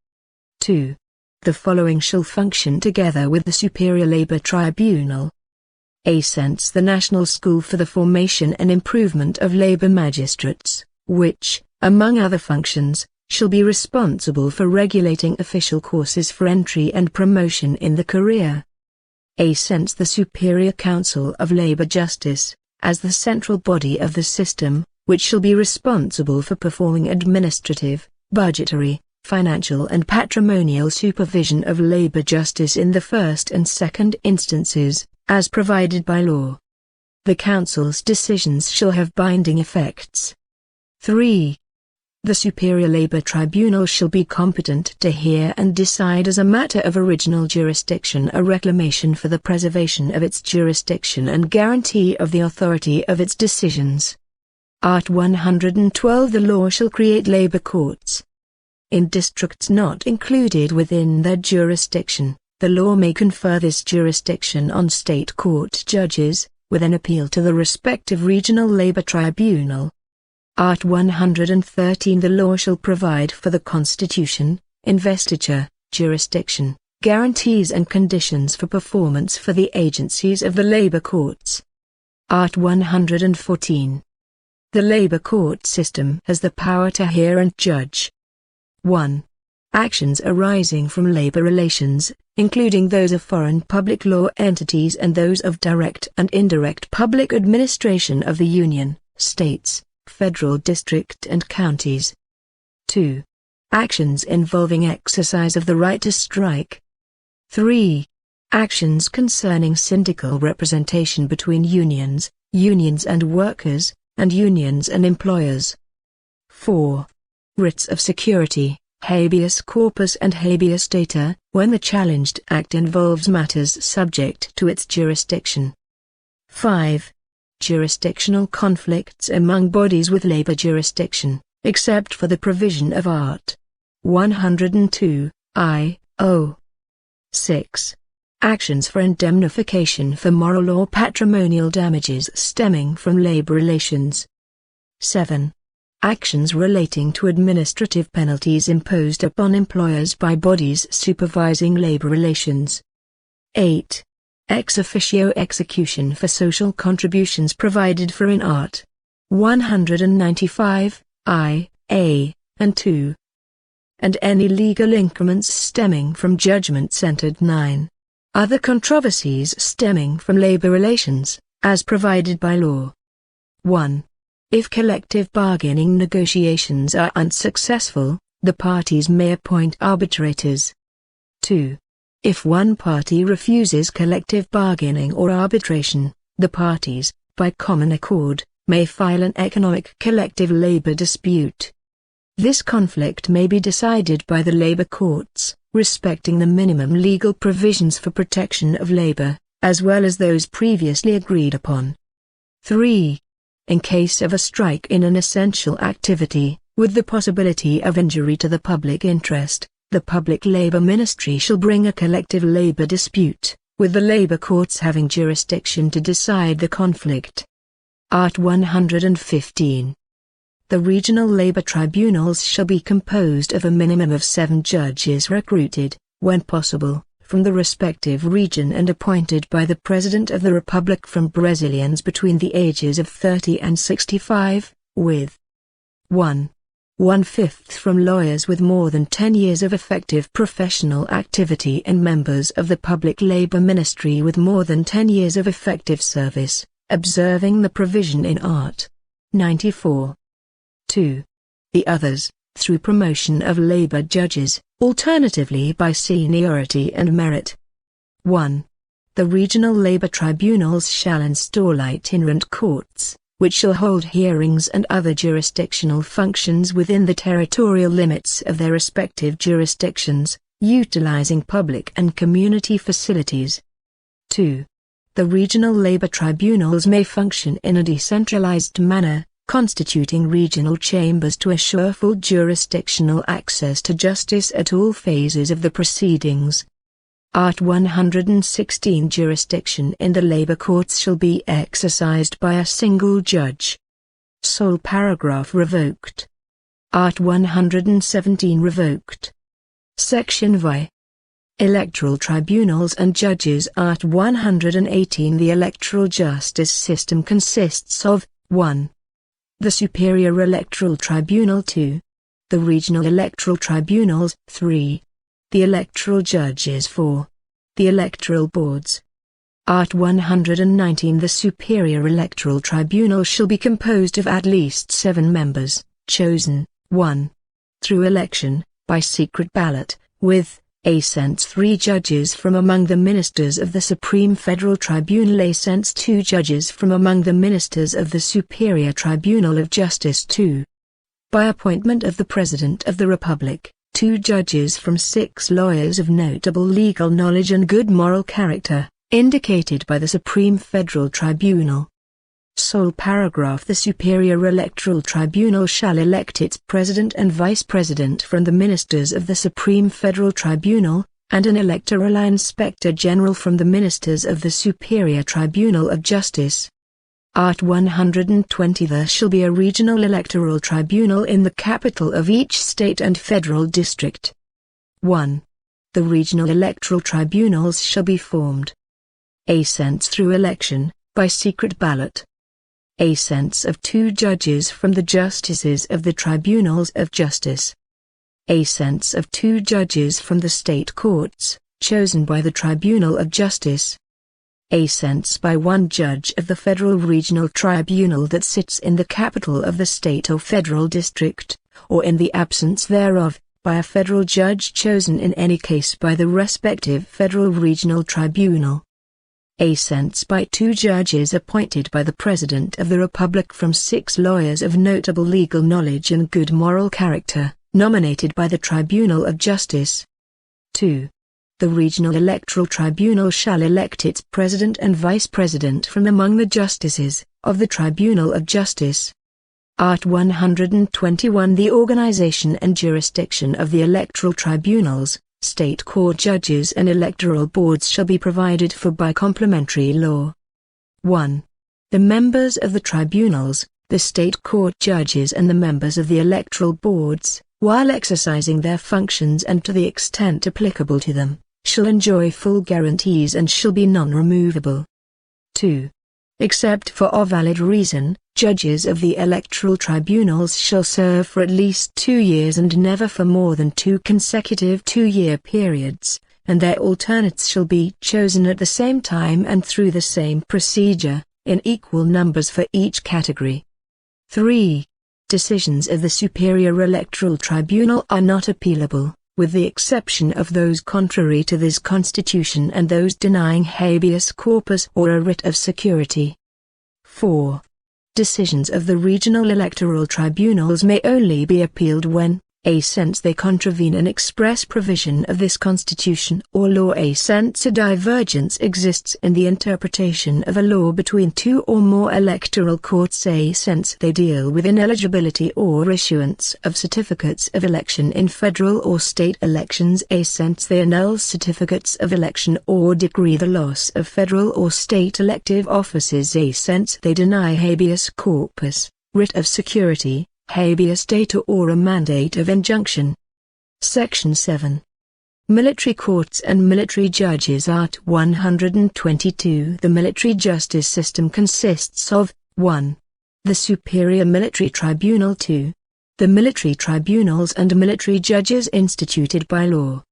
2. The following shall function together with the Superior Labor Tribunal. A. The National School for the Formation and Improvement of Labor Magistrates, which, among other functions, shall be responsible for regulating official courses for entry and promotion in the career. A. The Superior Council of Labor Justice, as the central body of the system, which shall be responsible for performing administrative, budgetary, financial and patrimonial supervision of labor justice in the first and second instances, as provided by law. The Council's decisions shall have binding effects. 3. The Superior Labor Tribunal shall be competent to hear and decide as a matter of original jurisdiction a reclamation for the preservation of its jurisdiction and guarantee of the authority of its decisions. Art. 112. The law shall create labor courts. In districts not included within their jurisdiction, the law may confer this jurisdiction on state court judges, with an appeal to the respective regional labor tribunal. Art. 113. The law shall provide for the constitution, investiture, jurisdiction, guarantees and conditions for performance for the agencies of the labor courts. Art. 114. The labor court system has the power to hear and judge 1. Actions arising from labor relations, including those of foreign public law entities and those of direct and indirect public administration of the Union, states, federal district and counties. 2. Actions involving exercise of the right to strike. 3. Actions concerning syndical representation between unions and workers, and unions and employers. 4. Writs of security, habeas corpus and habeas data, when the challenged act involves matters subject to its jurisdiction. 5. Jurisdictional conflicts among bodies with labor jurisdiction, except for the provision of Art. 102, I, 6. Actions for indemnification for moral or patrimonial damages stemming from labor relations. 7. Actions relating to administrative penalties imposed upon employers by bodies supervising labor relations. 8. Ex officio execution for social contributions provided for in Art. 195, I, A, and 2. And any legal increments stemming from judgments entered. 9. Other controversies stemming from labor relations, as provided by law. 1. If collective bargaining negotiations are unsuccessful, the parties may appoint arbitrators. 2. If one party refuses collective bargaining or arbitration, the parties, by common accord, may file an economic collective labor dispute. This conflict may be decided by the labor courts, respecting the minimum legal provisions for protection of labor, as well as those previously agreed upon. 3. In case of a strike in an essential activity, with the possibility of injury to the public interest, the Public Labor Ministry shall bring a collective labor dispute, with the labor courts having jurisdiction to decide the conflict. Art. 115. The regional labor tribunals shall be composed of a minimum of 7 judges recruited, when possible, from the respective region and appointed by the President of the Republic from Brazilians between the ages of 30 and 65, with 1/5 from lawyers with more than 10 years of effective professional activity and members of the Public Labor Ministry with more than 10 years of effective service, observing the provision in Art. 94. 2. The others, through promotion of labor judges, alternatively by seniority and merit. 1. The regional labor tribunals shall install itinerant courts, which shall hold hearings and other jurisdictional functions within the territorial limits of their respective jurisdictions, utilizing public and community facilities. 2. The regional labor tribunals may function in a decentralized manner, constituting regional chambers to assure full jurisdictional access to justice at all phases of the proceedings. Art. 116. Jurisdiction in the labor courts shall be exercised by a single judge. Sole paragraph revoked. Art. 117 revoked. Section Vi. Electoral tribunals and judges. Art. 118. The electoral justice system consists of 1. The Superior Electoral Tribunal. 2. The Regional Electoral Tribunals. 3. The Electoral Judges. 4. The Electoral Boards. Art. 119. The Superior Electoral Tribunal shall be composed of at least 7 members, chosen, 1. Through election, by secret ballot, with, A-cents 3 judges from among the ministers of the Supreme Federal Tribunal, A-cents 2 judges from among the ministers of the Superior Tribunal of Justice. 2. By appointment of the President of the Republic, 2 judges from 6 lawyers of notable legal knowledge and good moral character, indicated by the Supreme Federal Tribunal. Sole paragraph. The Superior Electoral Tribunal shall elect its President and Vice President from the ministers of the Supreme Federal Tribunal, and an electoral inspector general from the ministers of the Superior Tribunal of Justice. Art. 120. There shall be a regional electoral tribunal in the capital of each state and federal district. 1. The regional electoral tribunals shall be formed. A-cents through election, by secret ballot. A-cents of 2 judges from the justices of the tribunals of justice. A-cents of 2 judges from the state courts, chosen by the Tribunal of Justice. A-cents by 1 judge of the federal regional tribunal that sits in the capital of the state or federal district, or in the absence thereof, by a federal judge chosen in any case by the respective federal regional tribunal. A-cents by 2 judges appointed by the President of the Republic from 6 lawyers of notable legal knowledge and good moral character, nominated by the Tribunal of Justice. 2. The Regional Electoral Tribunal shall elect its President and Vice President from among the justices of the Tribunal of Justice. Art. 121. The organization and jurisdiction of the electoral tribunals, State court judges and electoral boards shall be provided for by complementary law. 1. The members of the tribunals, the state court judges and the members of the electoral boards, while exercising their functions and to the extent applicable to them, shall enjoy full guarantees and shall be non-removable. 2. Except for a valid reason, judges of the electoral tribunals shall serve for at least 2 years and never for more than 2 consecutive 2-year periods, and their alternates shall be chosen at the same time and through the same procedure, in equal numbers for each category. 3. Decisions of the Superior Electoral Tribunal are not appealable, with the exception of those contrary to this Constitution and those denying habeas corpus or a writ of security. 4. Decisions of the regional electoral tribunals may only be appealed when, a since they contravene an express provision of this Constitution or law, a since a divergence exists in the interpretation of a law between 2 or more electoral courts, a since they deal with ineligibility or issuance of certificates of election in federal or state elections, a since they annul certificates of election or decree the loss of federal or state elective offices, a since they deny habeas corpus, writ of security, habeas data or a mandate of injunction. Section 7. Military courts and military judges. Art. 122. The military justice system consists of 1. The Superior Military Tribunal. 2. The military tribunals and military judges instituted by law.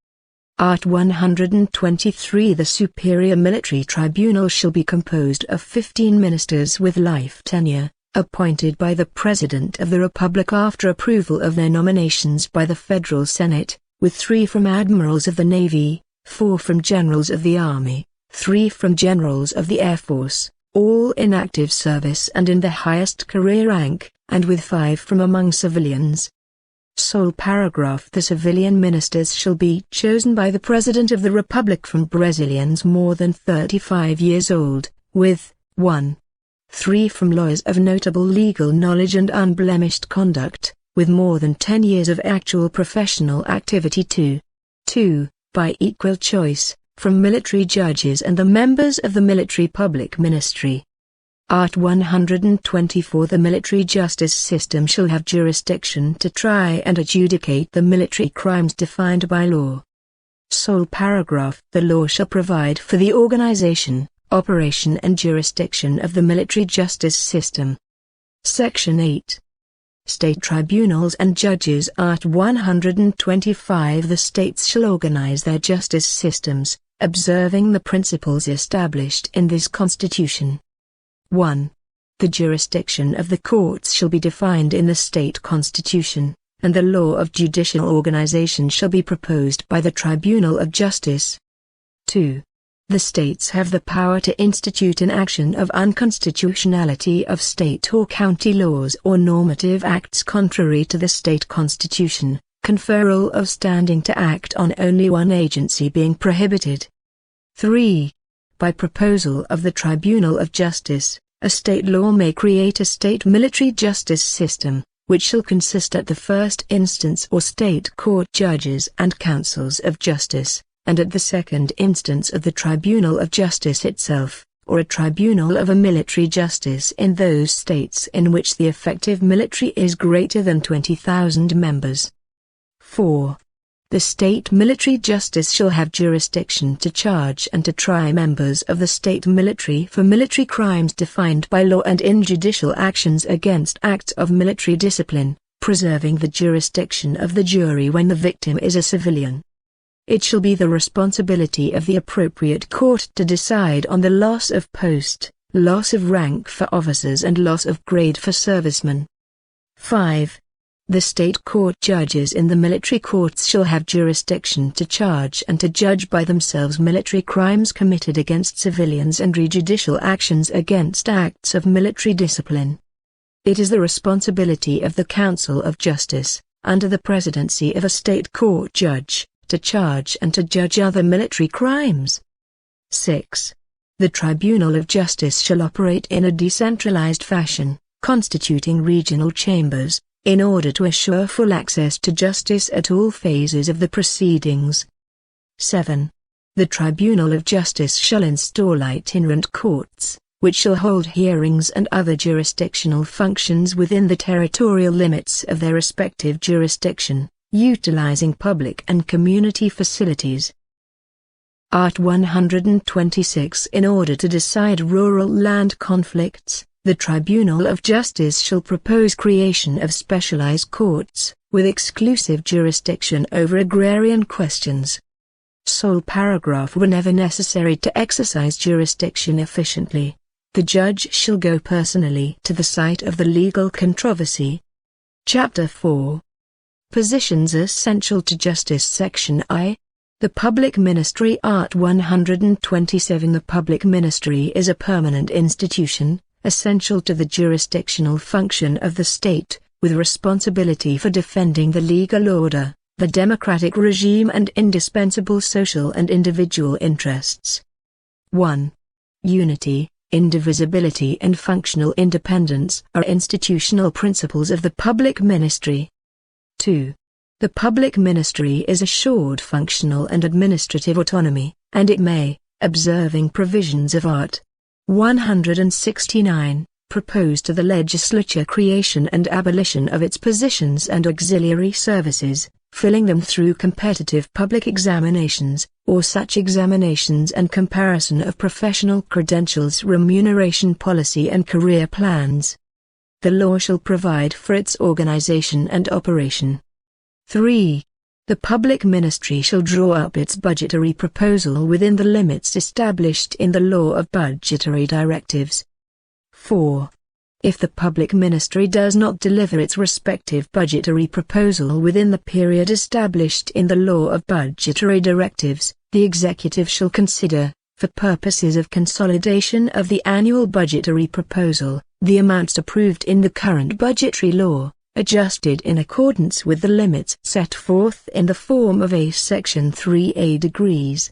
Art. 123. The Superior Military Tribunal shall be composed of 15 ministers with life tenure, appointed by the President of the Republic after approval of their nominations by the Federal Senate, with 3 from admirals of the Navy, 4 from generals of the Army, 3 from generals of the Air Force, all in active service and in the highest career rank, and with 5 from among civilians. Sole paragraph. The civilian ministers shall be chosen by the President of the Republic from Brazilians more than 35 years old, with 1. 3 from lawyers of notable legal knowledge and unblemished conduct, with more than 10 years of actual professional activity. 2. By equal choice, from military judges and the members of the military public ministry. Art. 124. The military justice system shall have jurisdiction to try and adjudicate the military crimes defined by law. Sole paragraph. The law shall provide for the organization, operation and jurisdiction of the military justice system. Section 8. State tribunals and judges. Art. 125. The states shall organize their justice systems, observing the principles established in this Constitution. 1. The jurisdiction of the courts shall be defined in the state constitution, and the law of judicial organization shall be proposed by the Tribunal of Justice. 2. The states have the power to institute an action of unconstitutionality of state or county laws or normative acts contrary to the state constitution, conferral of standing to act on only one agency being prohibited. 3. By proposal of the Tribunal of Justice, a state law may create a state military justice system, which shall consist at the first instance or state court judges and councils of justice, and at the second instance of the Tribunal of Justice itself, or a tribunal of a military justice in those states in which the effective military is greater than 20,000 members. 4. The state military justice shall have jurisdiction to charge and to try members of the state military for military crimes defined by law and in judicial actions against acts of military discipline, preserving the jurisdiction of the jury when the victim is a civilian. It shall be the responsibility of the appropriate court to decide on the loss of post, loss of rank for officers and loss of grade for servicemen. 5. The state court judges in the military courts shall have jurisdiction to charge and to judge by themselves military crimes committed against civilians and judicial actions against acts of military discipline. It is the responsibility of the Council of Justice, under the presidency of a state court judge, to charge and to judge other military crimes. 6. The Tribunal of Justice shall operate in a decentralized fashion, constituting regional chambers, in order to assure full access to justice at all phases of the proceedings. 7. The Tribunal of Justice shall install itinerant courts, which shall hold hearings and other jurisdictional functions within the territorial limits of their respective jurisdiction, utilizing public and community facilities. Art. 126. In order to decide rural land conflicts, the Tribunal of Justice shall propose creation of specialized courts, with exclusive jurisdiction over agrarian questions. Sole paragraph. Whenever necessary to exercise jurisdiction efficiently, the judge shall go personally to the site of the legal controversy. Chapter 4. Positions essential to justice. Section I. The Public Ministry. Art. 127. The public ministry is a permanent institution, essential to the jurisdictional function of the state, with responsibility for defending the legal order, the democratic regime and indispensable social and individual interests. 1. Unity, indivisibility and functional independence are institutional principles of the public ministry. 2. The public ministry is assured functional and administrative autonomy, and it may, observing provisions of Art. 169, propose to the legislature creation and abolition of its positions and auxiliary services, filling them through competitive public examinations, or such examinations and comparison of professional credentials, remuneration policy and career plans. The law shall provide for its organization and operation. 3. The public ministry shall draw up its budgetary proposal within the limits established in the law of budgetary directives. 4. If the public ministry does not deliver its respective budgetary proposal within the period established in the law of budgetary directives, the executive shall consider, for purposes of consolidation of the annual budgetary proposal, the amounts approved in the current budgetary law, adjusted in accordance with the limits set forth in the form of a Section 3A degrees.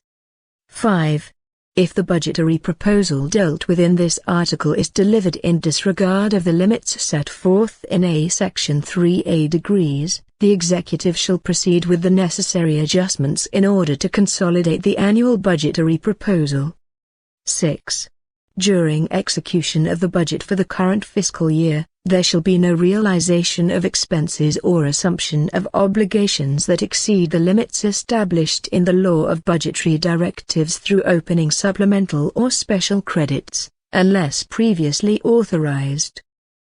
5. If the budgetary proposal dealt with in this article is delivered in disregard of the limits set forth in a Section 3A degrees, the executive shall proceed with the necessary adjustments in order to consolidate the annual budgetary proposal. 6. During execution of the budget for the current fiscal year, there shall be no realization of expenses or assumption of obligations that exceed the limits established in the law of budgetary directives through opening supplemental or special credits, unless previously authorized.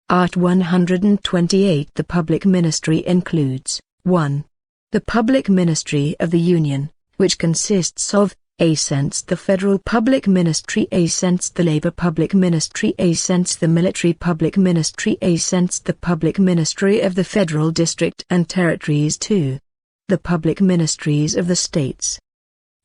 Art. 128. The public ministry includes 1. The public ministry of the Union, which consists of a. The Federal Public Ministry, a. The Labor Public Ministry, a. The Military Public Ministry, a. The Public Ministry of the Federal District and Territories, 2. The Public Ministries of the States.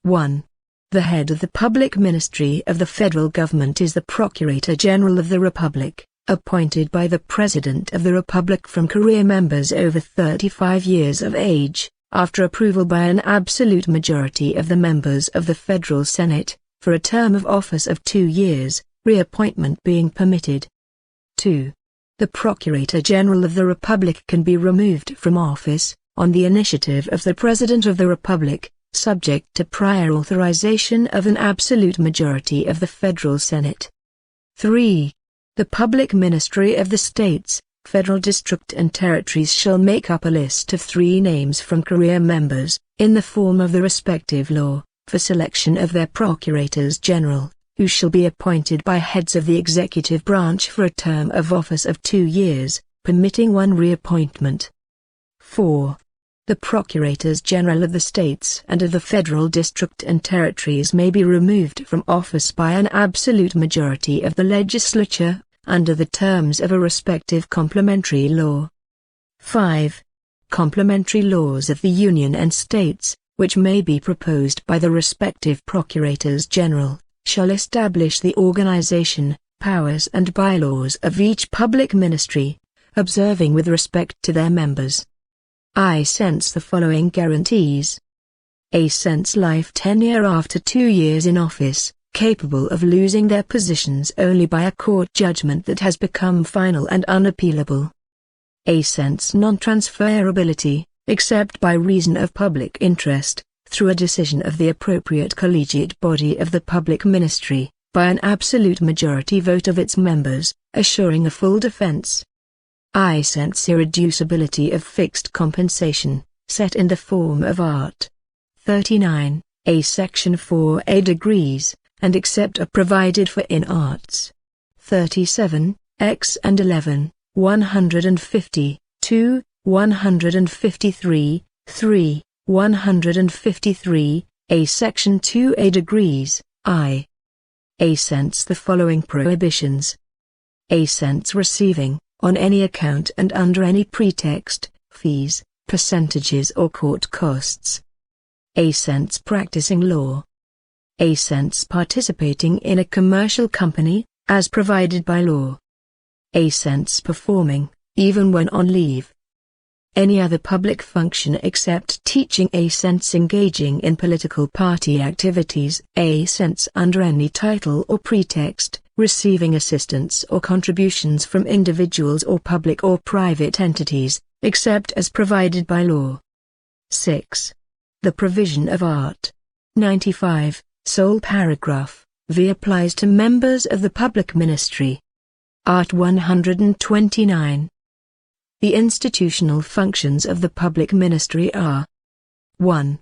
1. The head of the Public Ministry of the Federal Government is the Procurator General of the Republic, appointed by the President of the Republic from career members over 35 years of age, after approval by an absolute majority of the members of the Federal Senate, for a term of office of 2 years, reappointment being permitted. 2. The Procurator General of the Republic can be removed from office, on the initiative of the President of the Republic, subject to prior authorization of an absolute majority of the Federal Senate. 3. The Public Ministry of the States, Federal District and Territories shall make up a list of 3 names from career members, in the form of the respective law, for selection of their Procurators General, who shall be appointed by heads of the executive branch for a term of office of 2 years, permitting 1 reappointment. 4. The Procurators General of the States and of the Federal District and Territories may be removed from office by an absolute majority of the legislature, under the terms of a respective complementary law. 5. Complementary laws of the Union and States, which may be proposed by the respective Procurators General, shall establish the organization, powers and bylaws of each public ministry, observing with respect to their members the following guarantees. A. Life tenure after 2 years in office, capable of losing their positions only by a court judgment that has become final and unappealable. A. Non-transferability, except by reason of public interest, through a decision of the appropriate collegiate body of the public ministry, by an absolute majority vote of its members, assuring a full defense. I. Sense irreducibility of fixed compensation, set in the form of Art. 39, A Section 4A degrees, and except are provided for in Arts. 37, X and 11, 150, 2, 153, 3, 153, A Section 2A degrees, I. A Sense the following prohibitions. A Sense receiving, on any account and under any pretext, fees, percentages or court costs. A Sense practicing law. A Sense participating in a commercial company, as provided by law. A Sense performing, even when on leave, any other public function except teaching. A Sense engaging in political party activities. A Sense under any title or pretext, receiving assistance or contributions from individuals or public or private entities, except as provided by law. 6. The provision of Art. 95, sole paragraph, v applies to members of the public ministry. Art. 129. The institutional functions of the public ministry are: 1.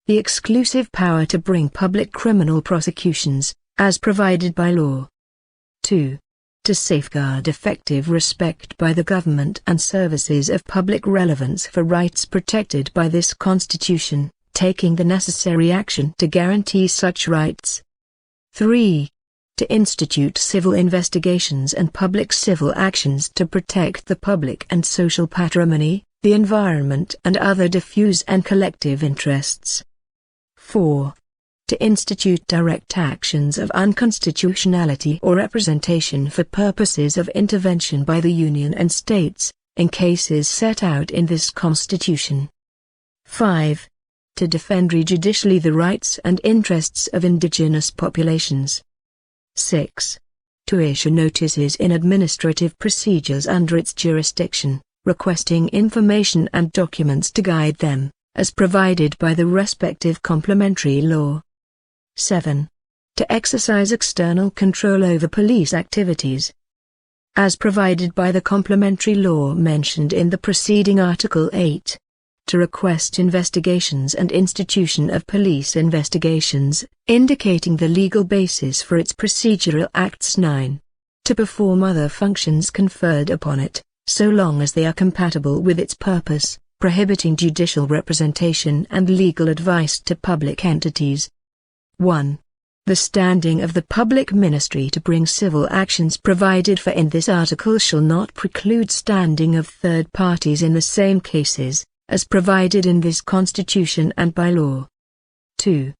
The exclusive power to bring public criminal prosecutions, as provided by law. 2. To safeguard effective respect by the government and services of public relevance for rights protected by this Constitution, taking the necessary action to guarantee such rights. 3. To institute civil investigations and public civil actions to protect the public and social patrimony, the environment and other diffuse and collective interests. 4. To institute direct actions of unconstitutionality or representation for purposes of intervention by the Union and States, in cases set out in this Constitution. 5. To defend judicially the rights and interests of indigenous populations. 6. To issue notices in administrative procedures under its jurisdiction, requesting information and documents to guide them, as provided by the respective complementary law. 7. To exercise external control over police activities, as provided by the complementary law mentioned in the preceding Article 8. To request investigations and institution of police investigations, indicating the legal basis for its procedural acts. 9. To perform other functions conferred upon it, so long as they are compatible with its purpose, prohibiting judicial representation and legal advice to public entities. 1. The standing of the public ministry to bring civil actions provided for in this article shall not preclude standing of third parties in the same cases, as provided in this Constitution and by law. 2.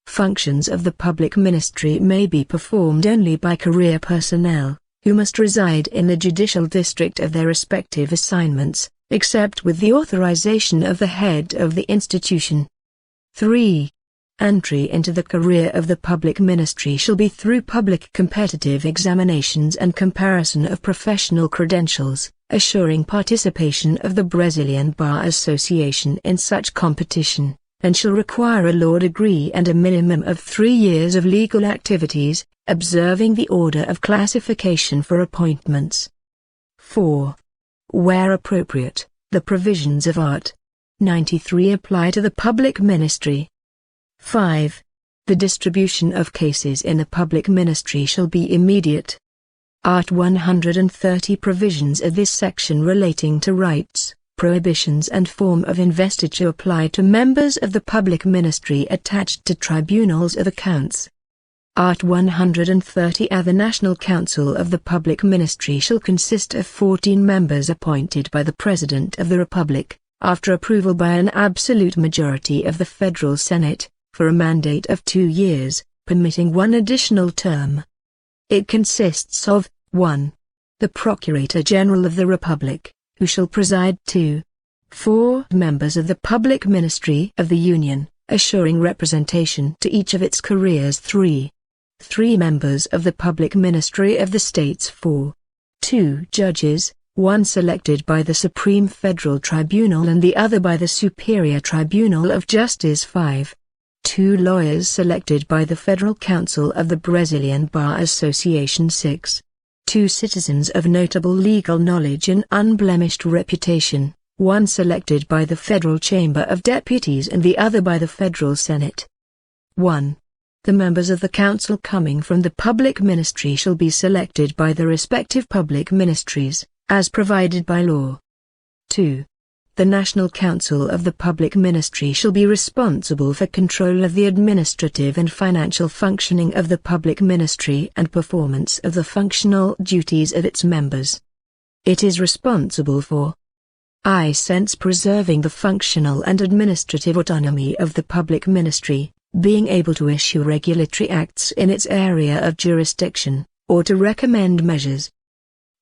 Functions of the public ministry may be performed only by career personnel, who must reside in the judicial district of their respective assignments, except with the authorization of the head of the institution. 3. Entry into the career of the public ministry shall be through public competitive examinations and comparison of professional credentials, assuring participation of the Brazilian Bar Association in such competition, and shall require a law degree and a minimum of 3 years of legal activities, observing the order of classification for appointments. 4. Where appropriate, the provisions of Art. 93 apply to the public ministry. 5. The distribution of cases in the public ministry shall be immediate. Art. 130 provisions of this section relating to rights, prohibitions and form of investiture apply to members of the public ministry attached to tribunals of accounts. Art. 130A. The National Council of the Public Ministry shall consist of 14 members appointed by the President of the Republic, after approval by an absolute majority of the Federal Senate, for a mandate of 2 years, permitting 1 additional term. It consists of 1. The Procurator General of the Republic, who shall preside. 2. 4 members of the Public Ministry of the Union, assuring representation to each of its careers. 3. 3 members of the Public Ministry of the States. 4. 2 judges, 1 selected by the Supreme Federal Tribunal and the other by the Superior Tribunal of Justice. 5. 2 lawyers selected by the Federal Council of the Brazilian Bar Association. 6. 2 citizens of notable legal knowledge and unblemished reputation, 1 selected by the Federal Chamber of Deputies and the other by the Federal Senate. 1. The members of the Council coming from the public ministry shall be selected by the respective public ministries, as provided by law. 2. The National Council of the Public Ministry shall be responsible for control of the administrative and financial functioning of the public ministry and performance of the functional duties of its members. It is responsible for I-sense preserving the functional and administrative autonomy of the public ministry, being able to issue regulatory acts in its area of jurisdiction, or to recommend measures.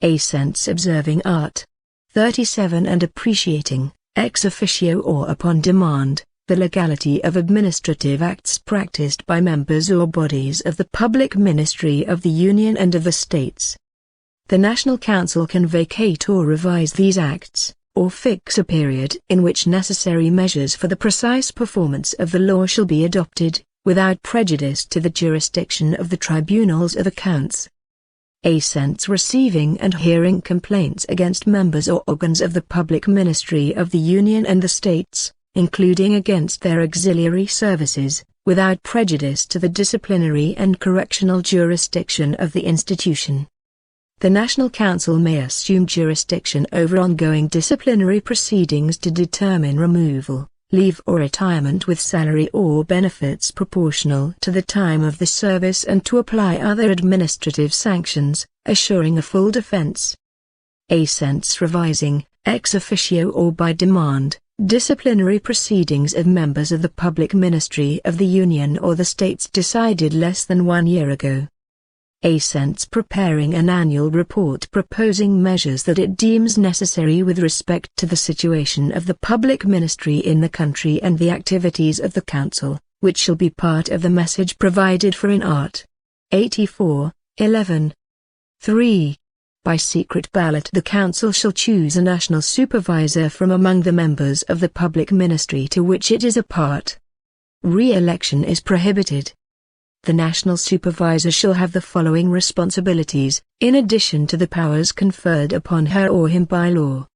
A-sense observing Art. 37 and appreciating, ex officio or upon demand, the legality of administrative acts practiced by members or bodies of the public ministry of the Union and of the States. The National Council can vacate or revise these acts, or fix a period in which necessary measures for the precise performance of the law shall be adopted, without prejudice to the jurisdiction of the tribunals of accounts. A-sense receiving and hearing complaints against members or organs of the public ministry of the Union and the States, including against their auxiliary services, without prejudice to the disciplinary and correctional jurisdiction of the institution. The National Council may assume jurisdiction over ongoing disciplinary proceedings to determine removal, leave or retirement with salary or benefits proportional to the time of the service and to apply other administrative sanctions, assuring a full defense. A-sense revising, ex officio or by demand, disciplinary proceedings of members of the public ministry of the Union or the States decided less than 1 year ago. A-sense preparing an annual report proposing measures that it deems necessary with respect to the situation of the public ministry in the country and the activities of the Council, which shall be part of the message provided for in Art. 84, 11. 3. By secret ballot the Council shall choose a national supervisor from among the members of the public ministry to which it is a part. Re-election is prohibited. The national supervisor shall have the following responsibilities, in addition to the powers conferred upon her or him by law.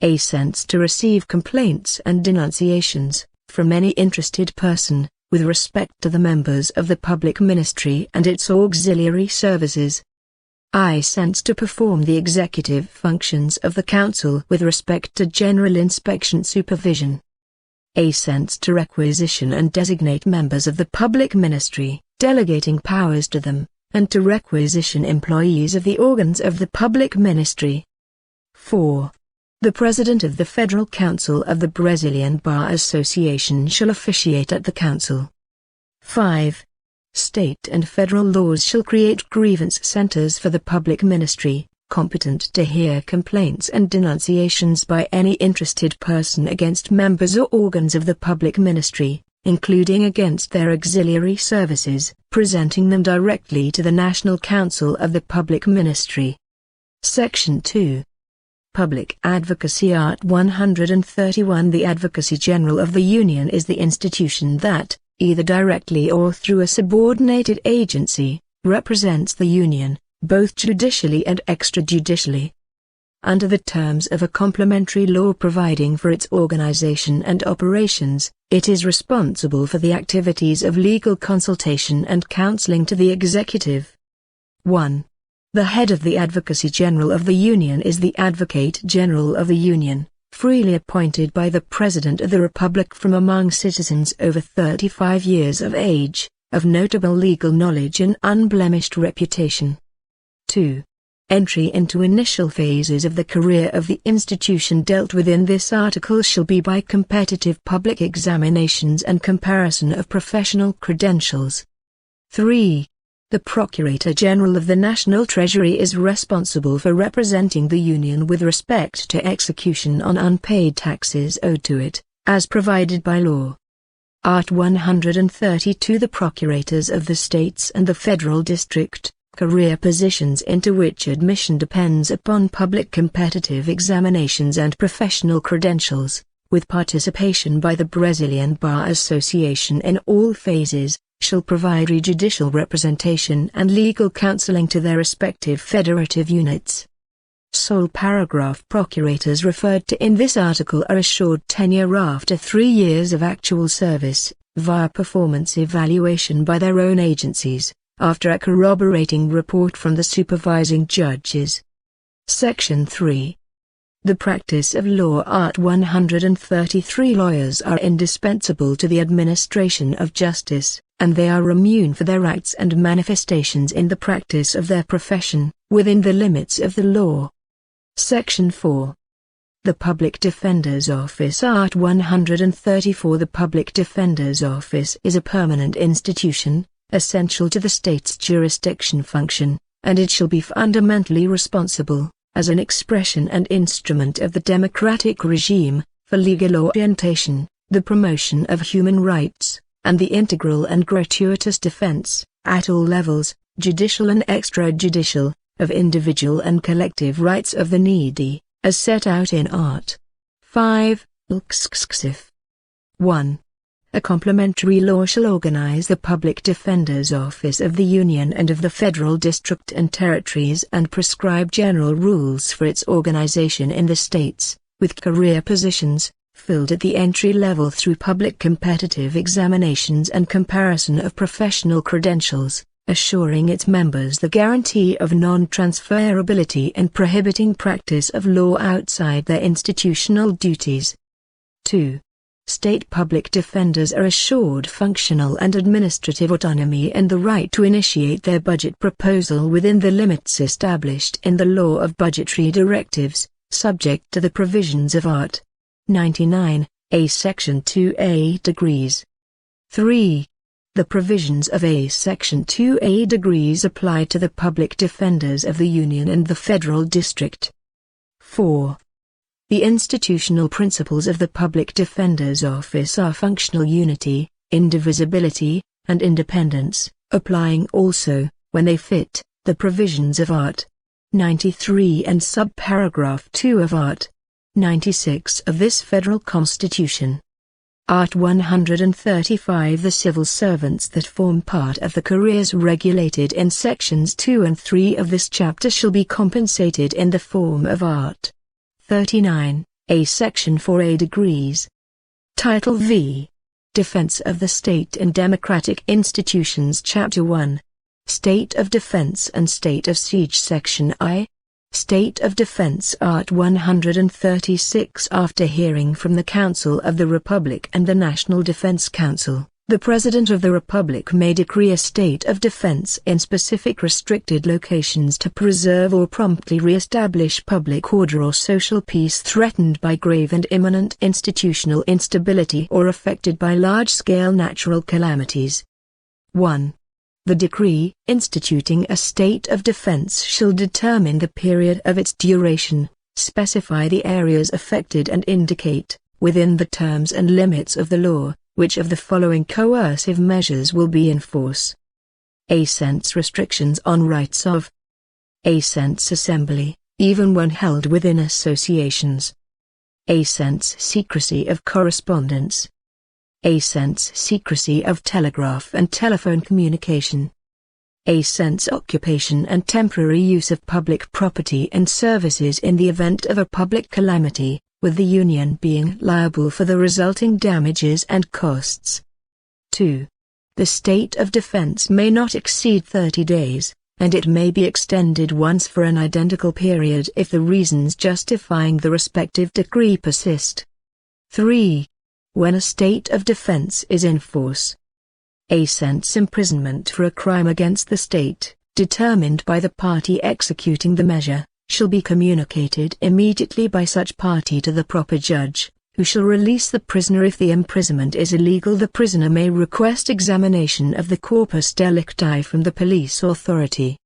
A-sense to receive complaints and denunciations, from any interested person, with respect to the members of the public ministry and its auxiliary services. I-sense to perform the executive functions of the Council with respect to general inspection supervision. A-sense to requisition and designate members of the public ministry, delegating powers to them, and to requisition employees of the organs of the public ministry. 4. The President of the Federal Council of the Brazilian Bar Association shall officiate at the Council. 5. State and federal laws shall create grievance centers for the public ministry, competent to hear complaints and denunciations by any interested person against members or organs of the public ministry, including against their auxiliary services, presenting them directly to the National Council of the Public Ministry. Section 2. Public Advocacy Art 131. The Advocacy General of the Union is the institution that, either directly or through a subordinated agency, represents the Union, both judicially and extrajudicially. Under the terms of a complementary law providing for its organization and operations, it is responsible for the activities of legal consultation and counseling to the executive. 1. The head of the Advocacy General of the Union is the Advocate General of the Union, freely appointed by the President of the Republic from among citizens over 35 years of age, of notable legal knowledge and unblemished reputation. 2. Entry into initial phases of the career of the institution dealt with in this article shall be by competitive public examinations and comparison of professional credentials. 3. The Procurator General of the National Treasury is responsible for representing the Union with respect to execution on unpaid taxes owed to it, as provided by law. Art 132. The Procurators of the States and the Federal District, career positions into which admission depends upon public competitive examinations and professional credentials, with participation by the Brazilian Bar Association in all phases, shall provide judicial representation and legal counseling to their respective federative units. Sole paragraph procurators referred to in this article are assured tenure after 3 years of actual service, via performance evaluation by their own agencies, after a corroborating report from the supervising judges. Section 3. The practice of law. Art. 133. Lawyers are indispensable to the administration of justice, and they are immune for their acts and manifestations in the practice of their profession, within the limits of the law. Section 4. The Public Defender's Office. Art. 134. The Public Defender's Office is a permanent institution, essential to the state's jurisdiction function, and it shall be fundamentally responsible, as an expression and instrument of the democratic regime, for legal orientation, the promotion of human rights, and the integral and gratuitous defense, at all levels, judicial and extrajudicial, of individual and collective rights of the needy, as set out in Art. 5. 1. A complementary law shall organize the Public Defender's Office of the Union and of the Federal District and Territories and prescribe general rules for its organization in the states, with career positions, filled at the entry level through public competitive examinations and comparison of professional credentials, assuring its members the guarantee of non-transferability and prohibiting practice of law outside their institutional duties. 2. State public defenders are assured functional and administrative autonomy and the right to initiate their budget proposal within the limits established in the law of budgetary directives, subject to the provisions of Art. 99, A Section 2A degrees. 3. The provisions of A Section 2A degrees apply to the public defenders of the Union and the Federal District. 4. The institutional principles of the Public Defender's Office are functional unity, indivisibility, and independence, applying also, when they fit, the provisions of Art. 93 and subparagraph 2 of Art. 96 of this Federal Constitution. Art. 135. The civil servants that form part of the careers regulated in Sections 2 and 3 of this chapter shall be compensated in the form of Art. 39, A Section 4A degrees. Title V. Defense of the State and Democratic Institutions. Chapter 1. State of Defense and State of Siege. Section I. State of Defense. Art. 136. After hearing from the Council of the Republic and the National Defense Council, the President of the Republic may decree a state of defense in specific restricted locations to preserve or promptly re-establish public order or social peace threatened by grave and imminent institutional instability or affected by large-scale natural calamities. 1. The decree instituting a state of defense shall determine the period of its duration, specify the areas affected and indicate, within the terms and limits of the law, which of the following coercive measures will be in force. A. Restrictions on rights of A. Assembly, even when held within associations. A. Secrecy of correspondence. A. Secrecy of telegraph and telephone communication. A. Occupation and temporary use of public property and services in the event of a public calamity, with the Union being liable for the resulting damages and costs. 2. The state of defense may not exceed 30 days, and it may be extended once for an identical period if the reasons justifying the respective decree persist. 3. When a state of defense is in force. A. Imprisonment for a crime against the state, determined by the party executing the measure, shall be communicated immediately by such party to the proper judge, who shall release the prisoner if the imprisonment is illegal. The prisoner may request examination of the corpus delicti from the police authority.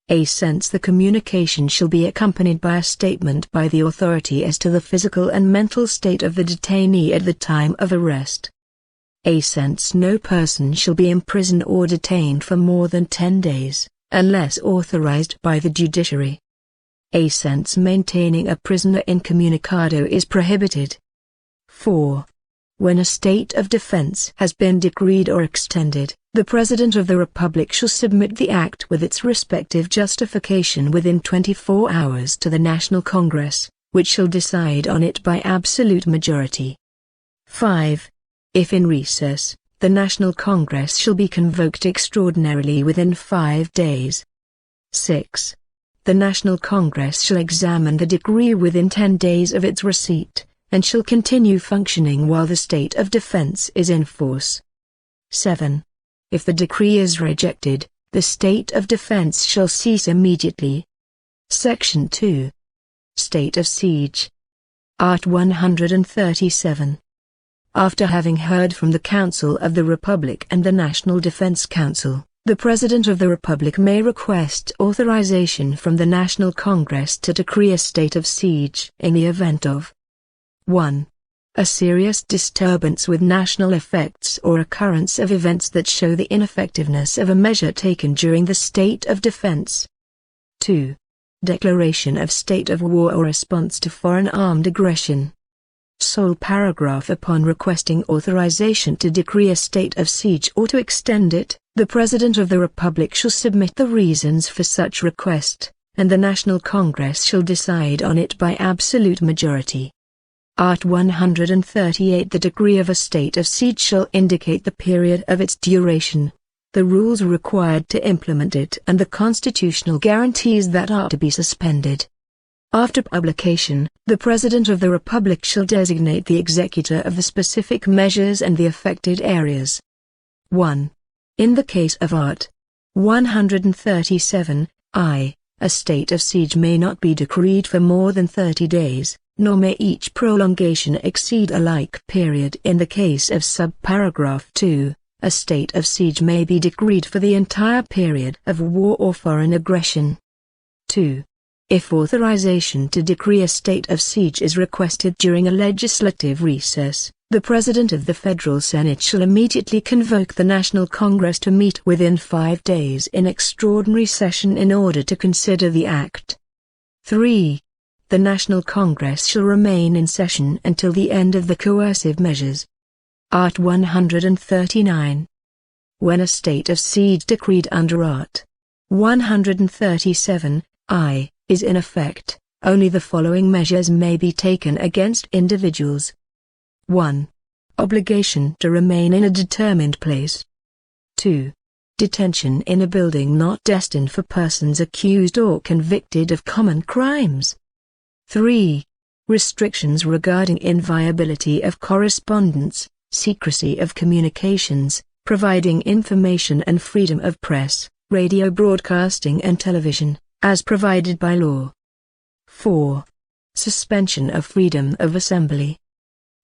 A. The communication shall be accompanied by a statement by the authority as to the physical and mental state of the detainee at the time of arrest. A. No person shall be imprisoned or detained for more than 10 days, unless authorized by the judiciary. A. Maintaining a prisoner incommunicado is prohibited. 4. When a state of defense has been decreed or extended, the President of the Republic shall submit the act with its respective justification within 24 hours to the National Congress, which shall decide on it by absolute majority. 5. If in recess, the National Congress shall be convoked extraordinarily within 5 days. 6. The National Congress shall examine the decree within 10 days of its receipt, and shall continue functioning while the state of defense is in force. 7. If the decree is rejected, the state of defense shall cease immediately. Section 2. State of siege. Art. 137. After having heard from the Council of the Republic and the National Defense Council, the President of the Republic may request authorization from the National Congress to decree a state of siege in the event of 1. A serious disturbance with national effects or occurrence of events that show the ineffectiveness of a measure taken during the state of defense. 2. Declaration of state of war or response to foreign armed aggression. Sole paragraph. Upon requesting authorization to decree a state of siege or to extend it, the President of the Republic shall submit the reasons for such request, and the National Congress shall decide on it by absolute majority. Art. 138. The decree of a state of siege shall indicate the period of its duration, the rules required to implement it and the constitutional guarantees that are to be suspended. After publication, the President of the Republic shall designate the executor of the specific measures and the affected areas. 1. In the case of Art. 137, I, a state of siege may not be decreed for more than 30 days, nor may each prolongation exceed a like period. In the case of subparagraph 2, a state of siege may be decreed for the entire period of war or foreign aggression. 2. If authorization to decree a state of siege is requested during a legislative recess, the President of the Federal Senate shall immediately convoke the National Congress to meet within 5 days in extraordinary session in order to consider the act. 3. The National Congress shall remain in session until the end of the coercive measures. Art. 139. When a state of siege decreed under Art. 137, I, is in effect, only the following measures may be taken against individuals. 1. Obligation to remain in a determined place. 2. Detention in a building not destined for persons accused or convicted of common crimes. 3. Restrictions regarding inviolability of correspondence, secrecy of communications, providing information and freedom of press, radio broadcasting and television, as provided by law. 4. Suspension of freedom of assembly.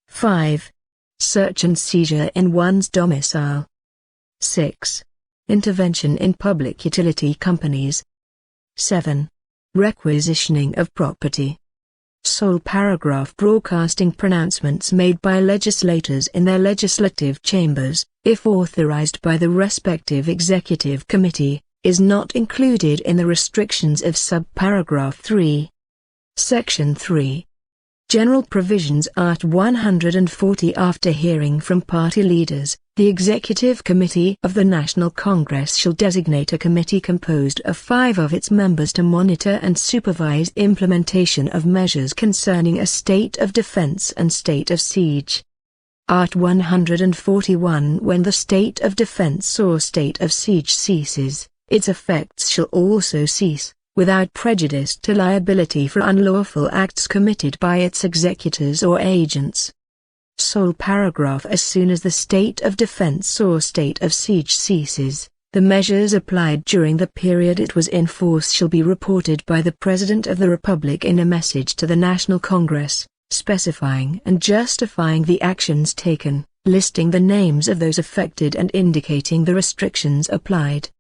5. Search and seizure in one's domicile. 6. Intervention in public utility companies. 7. Requisitioning of property. Sole paragraph. Broadcasting pronouncements made by legislators in their legislative chambers, if authorized by the respective executive committee, is not included in the restrictions of subparagraph 3. Section 3. General provisions. Art. 140. After hearing from party leaders, the Executive Committee of the National Congress shall designate a committee composed of 5 of its members to monitor and supervise implementation of measures concerning a state of defense and state of siege. Art. 141. When the state of defense or state of siege ceases, its effects shall also cease, without prejudice to liability for unlawful acts committed by its executors or agents. Sole paragraph. As soon as the state of defense or state of siege ceases, the measures applied during the period it was in force shall be reported by the President of the Republic in a message to the National Congress, specifying and justifying the actions taken, listing the names of those affected and indicating the restrictions applied.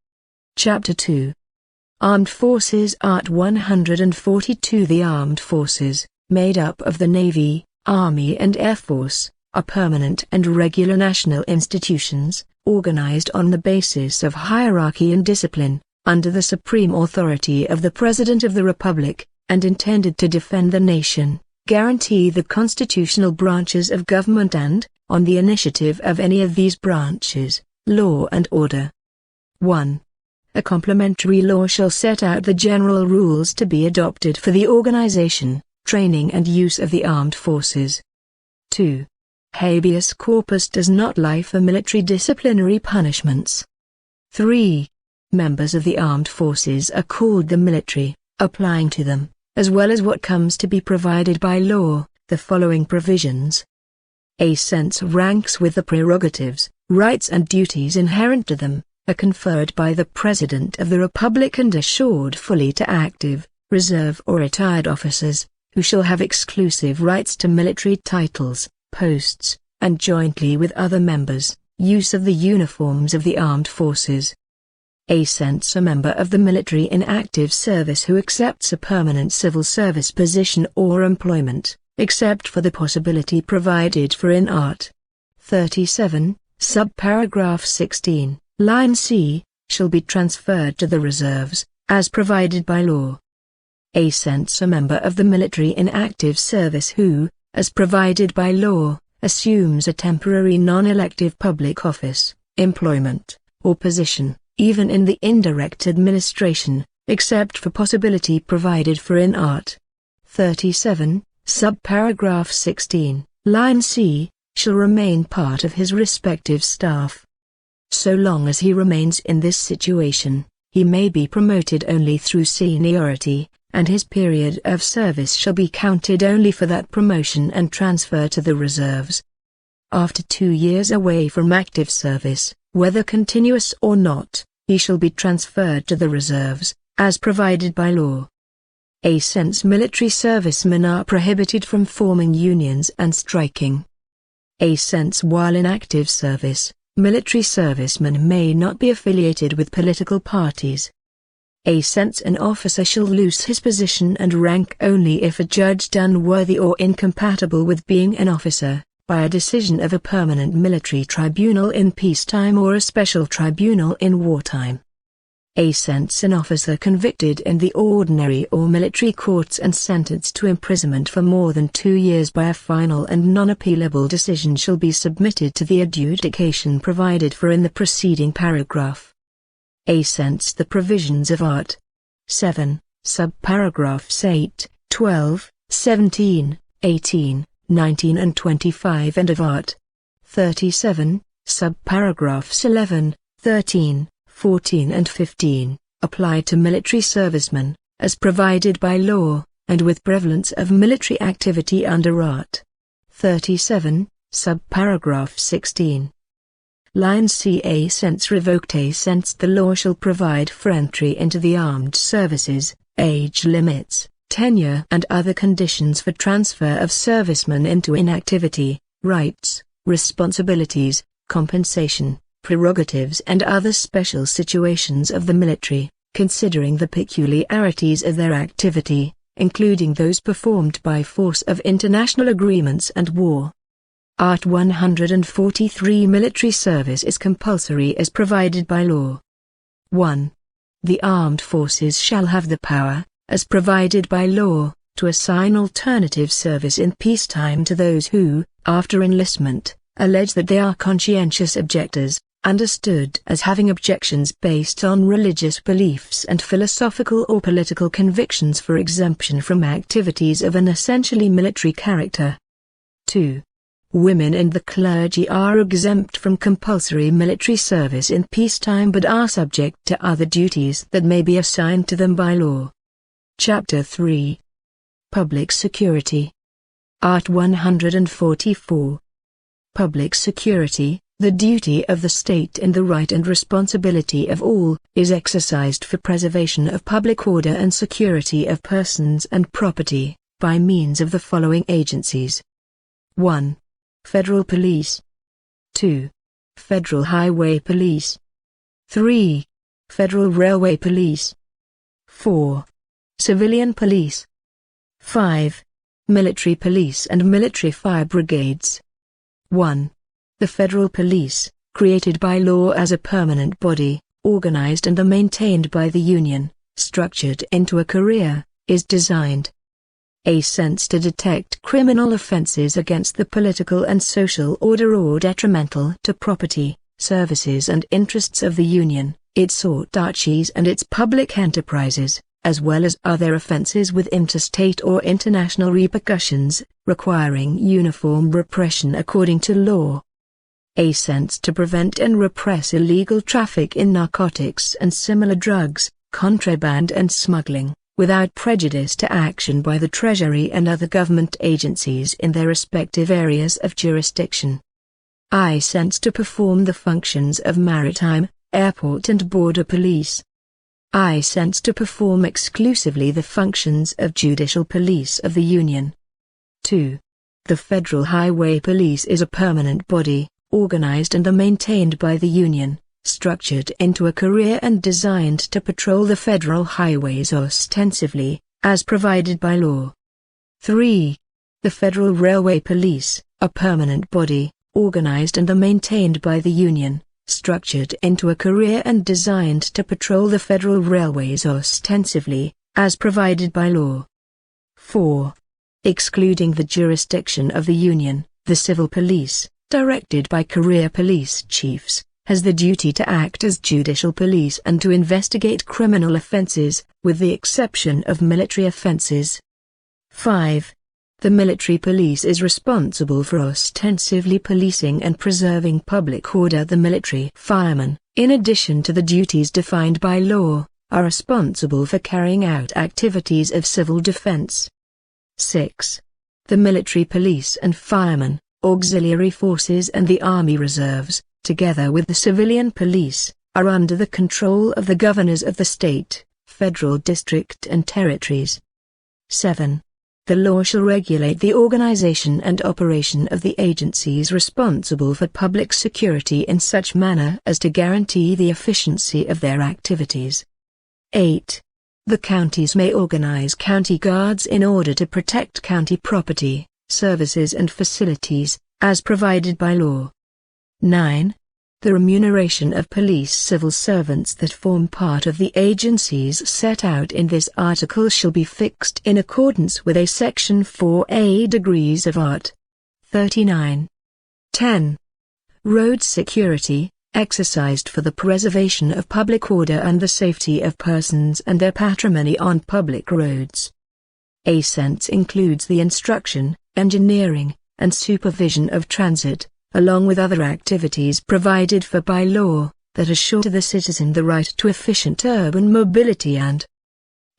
Chapter 2. Armed Forces. Art. 142. The armed forces, made up of the Navy, Army and Air Force, are permanent and regular national institutions, organized on the basis of hierarchy and discipline, under the supreme authority of the President of the Republic, and intended to defend the nation, guarantee the constitutional branches of government and, on the initiative of any of these branches, law and order. 1. A complementary law shall set out the general rules to be adopted for the organization, training and use of the armed forces. 2. Habeas corpus does not lie for military disciplinary punishments. 3. Members of the armed forces are called the military, applying to them, as well as what comes to be provided by law, the following provisions. A sense ranks with the prerogatives, rights and duties inherent to them, are conferred by the President of the Republic and assured fully to active, reserve or retired officers, who shall have exclusive rights to military titles, posts, and jointly with other members, use of the uniforms of the armed forces. A member of the military in active service who accepts a permanent civil service position or employment, except for the possibility provided for in Art. 37, subparagraph 16, line C, shall be transferred to the reserves, as provided by law. A member of the military in active service who, as provided by law, assumes a temporary non-elective public office, employment, or position, even in the indirect administration, except for possibility provided for in Art. 37, subparagraph 16, line C, shall remain part of his respective staff. So long as he remains in this situation, he may be promoted only through seniority, and his period of service shall be counted only for that promotion and transfer to the reserves. After 2 years away from active service, whether continuous or not, he shall be transferred to the reserves, as provided by law. Military servicemen are prohibited from forming unions and striking. While in active service, military servicemen may not be affiliated with political parties. An officer shall lose his position and rank only if adjudged unworthy or incompatible with being an officer, by a decision of a permanent military tribunal in peacetime or a special tribunal in wartime. An officer convicted in the ordinary or military courts and sentenced to imprisonment for more than 2 years by a final and non-appealable decision shall be submitted to the adjudication provided for in the preceding paragraph. The provisions of Art. 7, subparagraphs 8, 12, 17, 18, 19 and 25 and of Art. 37, subparagraphs 11, 13, 14 and 15, apply to military servicemen, as provided by law, and with prevalence of military activity under Art. 37, subparagraph 16. Line C. Since revoked since the law shall provide for entry into the armed services, age limits, tenure and other conditions for transfer of servicemen into inactivity, rights, responsibilities, compensation, prerogatives and other special situations of the military, considering the peculiarities of their activity, including those performed by force of international agreements and war. Art. 143 Military service is compulsory as provided by law. 1. The armed forces shall have the power, as provided by law, to assign alternative service in peacetime to those who, after enlistment, allege that they are conscientious objectors, understood as having objections based on religious beliefs and philosophical or political convictions for exemption from activities of an essentially military character. 2. Women and the clergy are exempt from compulsory military service in peacetime but are subject to other duties that may be assigned to them by law. Chapter 3. Public Security. Art. 144. Public security, the duty of the state and the right and responsibility of all, is exercised for preservation of public order and security of persons and property, by means of the following agencies. 1. Federal Police. 2. Federal Highway Police. 3. Federal Railway Police. 4. Civilian Police. 5. Military Police and Military Fire Brigades. 1. The Federal Police, created by law as a permanent body, organized and maintained by the Union, structured into a career, is designed A sense to detect criminal offences against the political and social order or detrimental to property, services and interests of the Union, its autarchies and its public enterprises, as well as other offences with interstate or international repercussions, requiring uniform repression according to law. A sense to prevent and repress illegal traffic in narcotics and similar drugs, contraband and smuggling, without prejudice to action by the Treasury and other government agencies in their respective areas of jurisdiction. I sense to perform the functions of maritime, airport and border police. I sense to perform exclusively the functions of judicial police of the Union. 2. The Federal Highway Police is a permanent body, organized and maintained by the Union, structured into a career and designed to patrol the federal highways ostensively, as provided by law. 3. The Federal Railway Police, a permanent body, organized and maintained by the Union, structured into a career and designed to patrol the federal railways ostensively, as provided by law. 4. Excluding the jurisdiction of the Union, the Civil Police, directed by career police chiefs, has the duty to act as judicial police and to investigate criminal offences, with the exception of military offences. 5. The military police is responsible for ostensively policing and preserving public order. The military firemen, in addition to the duties defined by law, are responsible for carrying out activities of civil defense. 6. The military police and firemen, auxiliary forces and the Army Reserves, together with the civilian police, are under the control of the governors of the state, federal district and territories. 7. The law shall regulate the organization and operation of the agencies responsible for public security in such manner as to guarantee the efficiency of their activities. 8. The counties may organize county guards in order to protect county property, services and facilities, as provided by law. 9. The remuneration of police civil servants that form part of the agencies set out in this article shall be fixed in accordance with a Section 4A degrees of Art. 39. 10. Road security, exercised for the preservation of public order and the safety of persons and their patrimony on public roads. A sense includes the instruction, engineering, and supervision of transit, along with other activities provided for by law, that assure to the citizen the right to efficient urban mobility and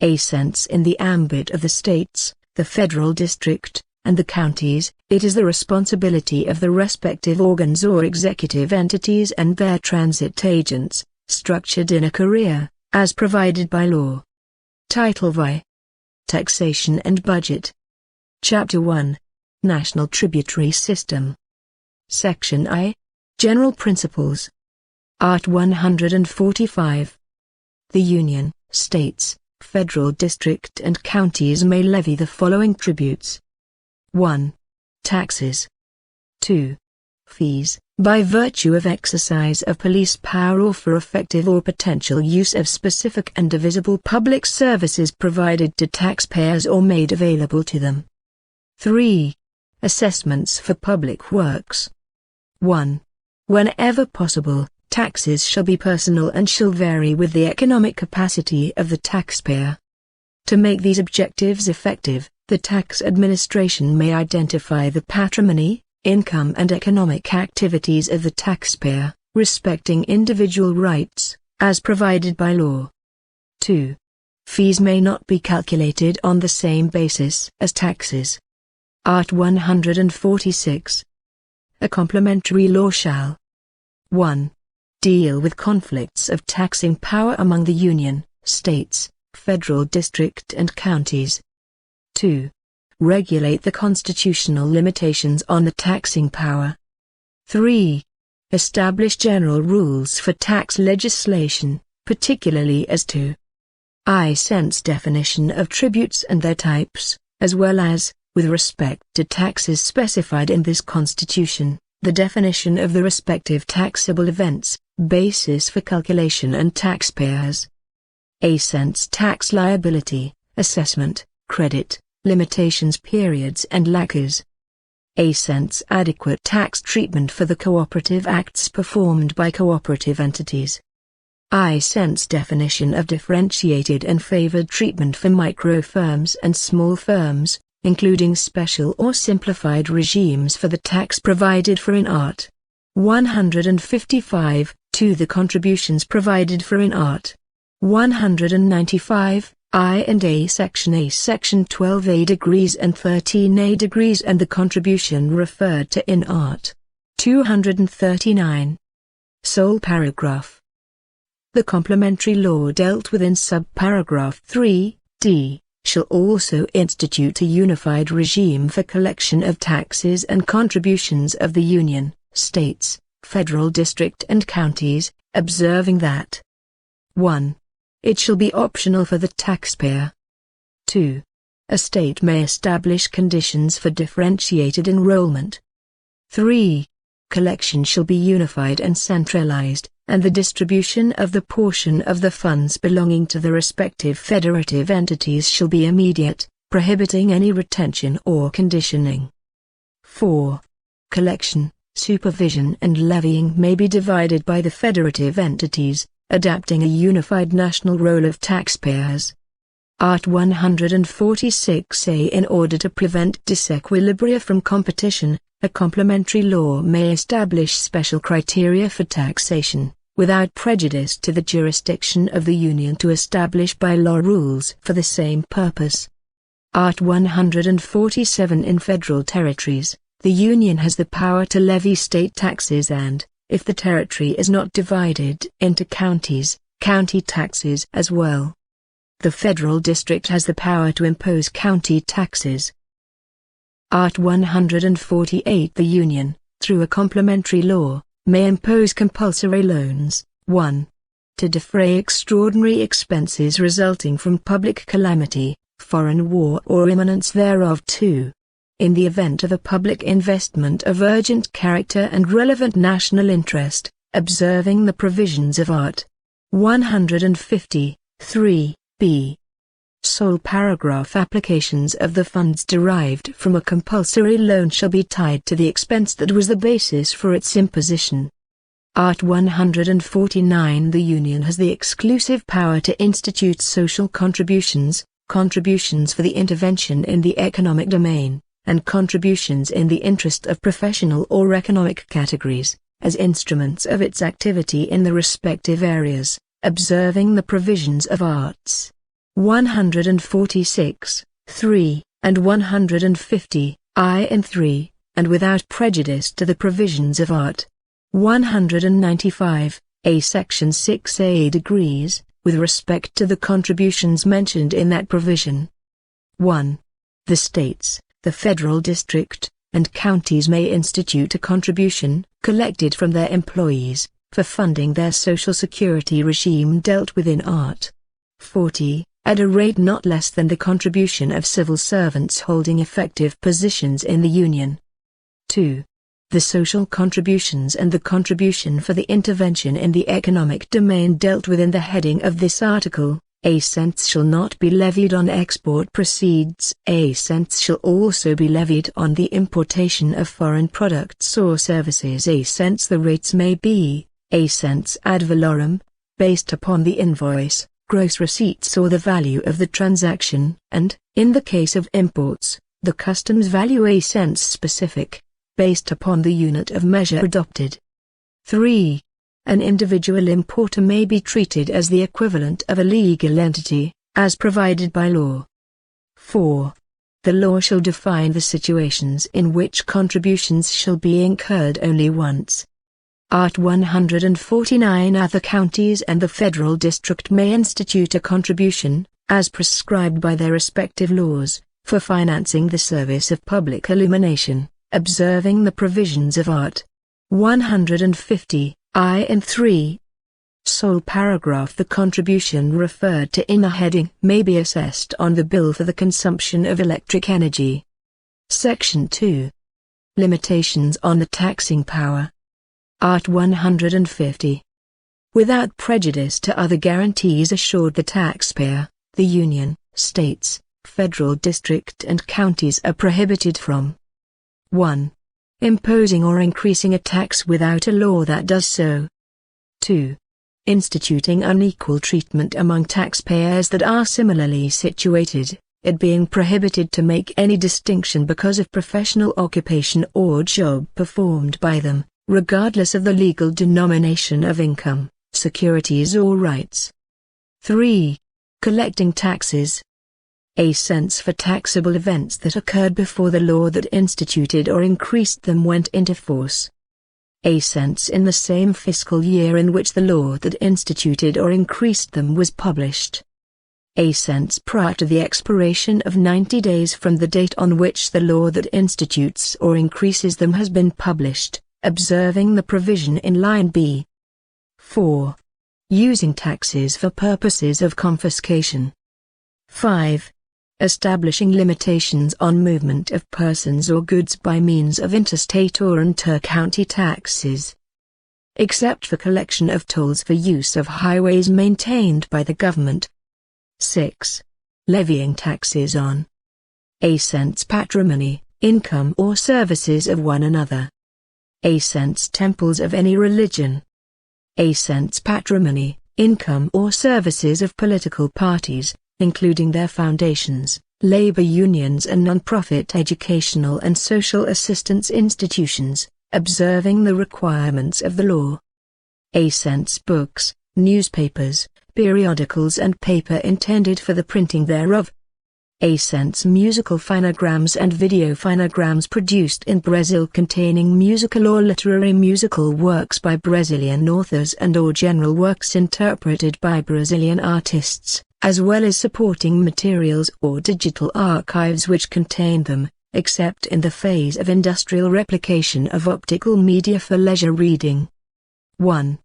a sense in the ambit of the states, the federal district, and the counties. It is the responsibility of the respective organs or executive entities and their transit agents, structured in a career, as provided by law. Title VI. Taxation and Budget. Chapter 1. National Tributary System. Section I. General Principles. Art. 145. The Union, States, Federal District and Counties may levy the following tributes. 1. Taxes. 2. Fees, by virtue of exercise of police power or for effective or potential use of specific and divisible public services provided to taxpayers or made available to them. 3. Assessments for public works. 1. Whenever possible, taxes shall be personal and shall vary with the economic capacity of the taxpayer. To make these objectives effective, the tax administration may identify the patrimony, income and economic activities of the taxpayer, respecting individual rights, as provided by law. 2. Fees may not be calculated on the same basis as taxes. Art. 146. A complementary law shall 1. Deal with conflicts of taxing power among the Union, States, Federal District and Counties. 2. Regulate the constitutional limitations on the taxing power. 3. Establish general rules for tax legislation, particularly as to I. Sense definition of tributes and their types, as well as, with respect to taxes specified in this Constitution, the definition of the respective taxable events, basis for calculation and taxpayers. A. Sense tax liability, assessment, credit, Limitations, periods and lacquers. A. Adequate tax treatment for the cooperative acts performed by cooperative entities. I. Definition of differentiated and favored treatment for micro-firms and small firms, including special or simplified regimes for the tax provided for in Art. 155, 2. The contributions provided for in Art. 195, I and A. Section 12A degrees and 13A degrees and the contribution referred to in Art. 239. Sole paragraph. The complementary law dealt with in subparagraph 3, d, shall also institute a unified regime for collection of taxes and contributions of the Union, States, Federal District and Counties, observing that 1. It shall be optional for the taxpayer. 2. A state may establish conditions for differentiated enrollment. 3. Collection shall be unified and centralized, and the distribution of the portion of the funds belonging to the respective federative entities shall be immediate, prohibiting any retention or conditioning. 4. Collection, supervision and levying may be divided by the federative entities, adapting a unified national role of taxpayers. Art. 146a. In order to prevent disequilibria from competition, a complementary law may establish special criteria for taxation, without prejudice to the jurisdiction of the Union to establish by law rules for the same purpose. Art. 147. In federal territories, the Union has the power to levy state taxes and, if the territory is not divided into counties, county taxes as well. The federal district has the power to impose county taxes. Art. 148. The Union, through a complementary law, may impose compulsory loans, 1. To defray extraordinary expenses resulting from public calamity, foreign war or imminence thereof. 2. In the event of a public investment of urgent character and relevant national interest, observing the provisions of Art. 150, 3, b. Sole paragraph. Applications of the funds derived from a compulsory loan shall be tied to the expense that was the basis for its imposition. Art. 149. The Union has the exclusive power to institute social contributions, contributions for the intervention in the economic domain, and contributions in the interest of professional or economic categories, as instruments of its activity in the respective areas, observing the provisions of Arts. 146, 3, and 150, I and 3, and without prejudice to the provisions of Art. 195, A. Section 6A degrees, with respect to the contributions mentioned in that provision. 1. The states, the federal district, and counties may institute a contribution, collected from their employees, for funding their social security regime dealt with in Art. 40, at a rate not less than the contribution of civil servants holding effective positions in the Union. 2. The social contributions and the contribution for the intervention in the economic domain dealt with in the heading of this article, a cents shall not be levied on export proceeds. A cents shall also be levied on the importation of foreign products or services. A cents the rates may be, a cents ad valorem, based upon the invoice, gross receipts or the value of the transaction, and, in the case of imports, the customs value a cents specific, based upon the unit of measure adopted. 3. An individual importer may be treated as the equivalent of a legal entity, as provided by law. 4. The law shall define the situations in which contributions shall be incurred only once. Art. 149. Other counties and the federal district may institute a contribution, as prescribed by their respective laws, for financing the service of public illumination, observing the provisions of Art. 150, I and 3. Sole paragraph. The contribution referred to in a heading may be assessed on the bill for the consumption of electric energy. Section 2. Limitations on the taxing power. Art. 150. Without prejudice to other guarantees assured the taxpayer, the Union, States, Federal district and counties are prohibited from 1. Imposing or increasing a tax without a law that does so. 2. Instituting unequal treatment among taxpayers that are similarly situated, it being prohibited to make any distinction because of professional occupation or job performed by them, regardless of the legal denomination of income, securities or rights. 3. Collecting taxes. A sense for taxable events that occurred before the law that instituted or increased them went into force. A sense in the same fiscal year in which the law that instituted or increased them was published. A sense prior to the expiration of 90 days from the date on which the law that institutes or increases them has been published, observing the provision in line B. 4. Using taxes for purposes of confiscation. 5. Establishing limitations on movement of persons or goods by means of interstate or inter-county taxes. Except for collection of tolls for use of highways maintained by the government. 6. Levying taxes on a cents patrimony, income or services of one another. A cents temples of any religion. A cents patrimony, income or services of political parties, including their foundations, labor unions and non-profit educational and social assistance institutions, observing the requirements of the law. A cents books, newspapers, periodicals and paper intended for the printing thereof. A cents musical phonograms and video phonograms produced in Brazil containing musical or literary musical works by Brazilian authors and or general works interpreted by Brazilian artists, as well as supporting materials or digital archives which contain them, except in the phase of industrial replication of optical media for leisure reading. 1.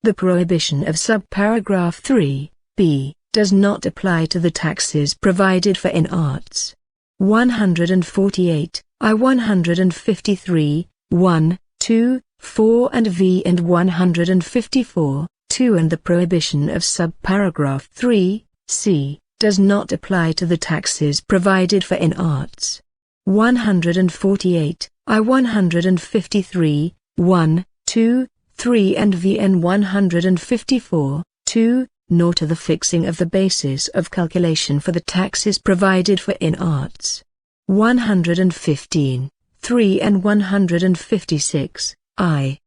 The prohibition of subparagraph 3, b, does not apply to the taxes provided for in arts. 148, I 153, 1, 2, 4 and v and 154, 2 and the prohibition of subparagraph 3, c, does not apply to the taxes provided for in arts. 148, I 153, 1, 2, 3 and vn 154, 2, nor to the fixing of the basis of calculation for the taxes provided for in arts. 115, 3 and 156, I.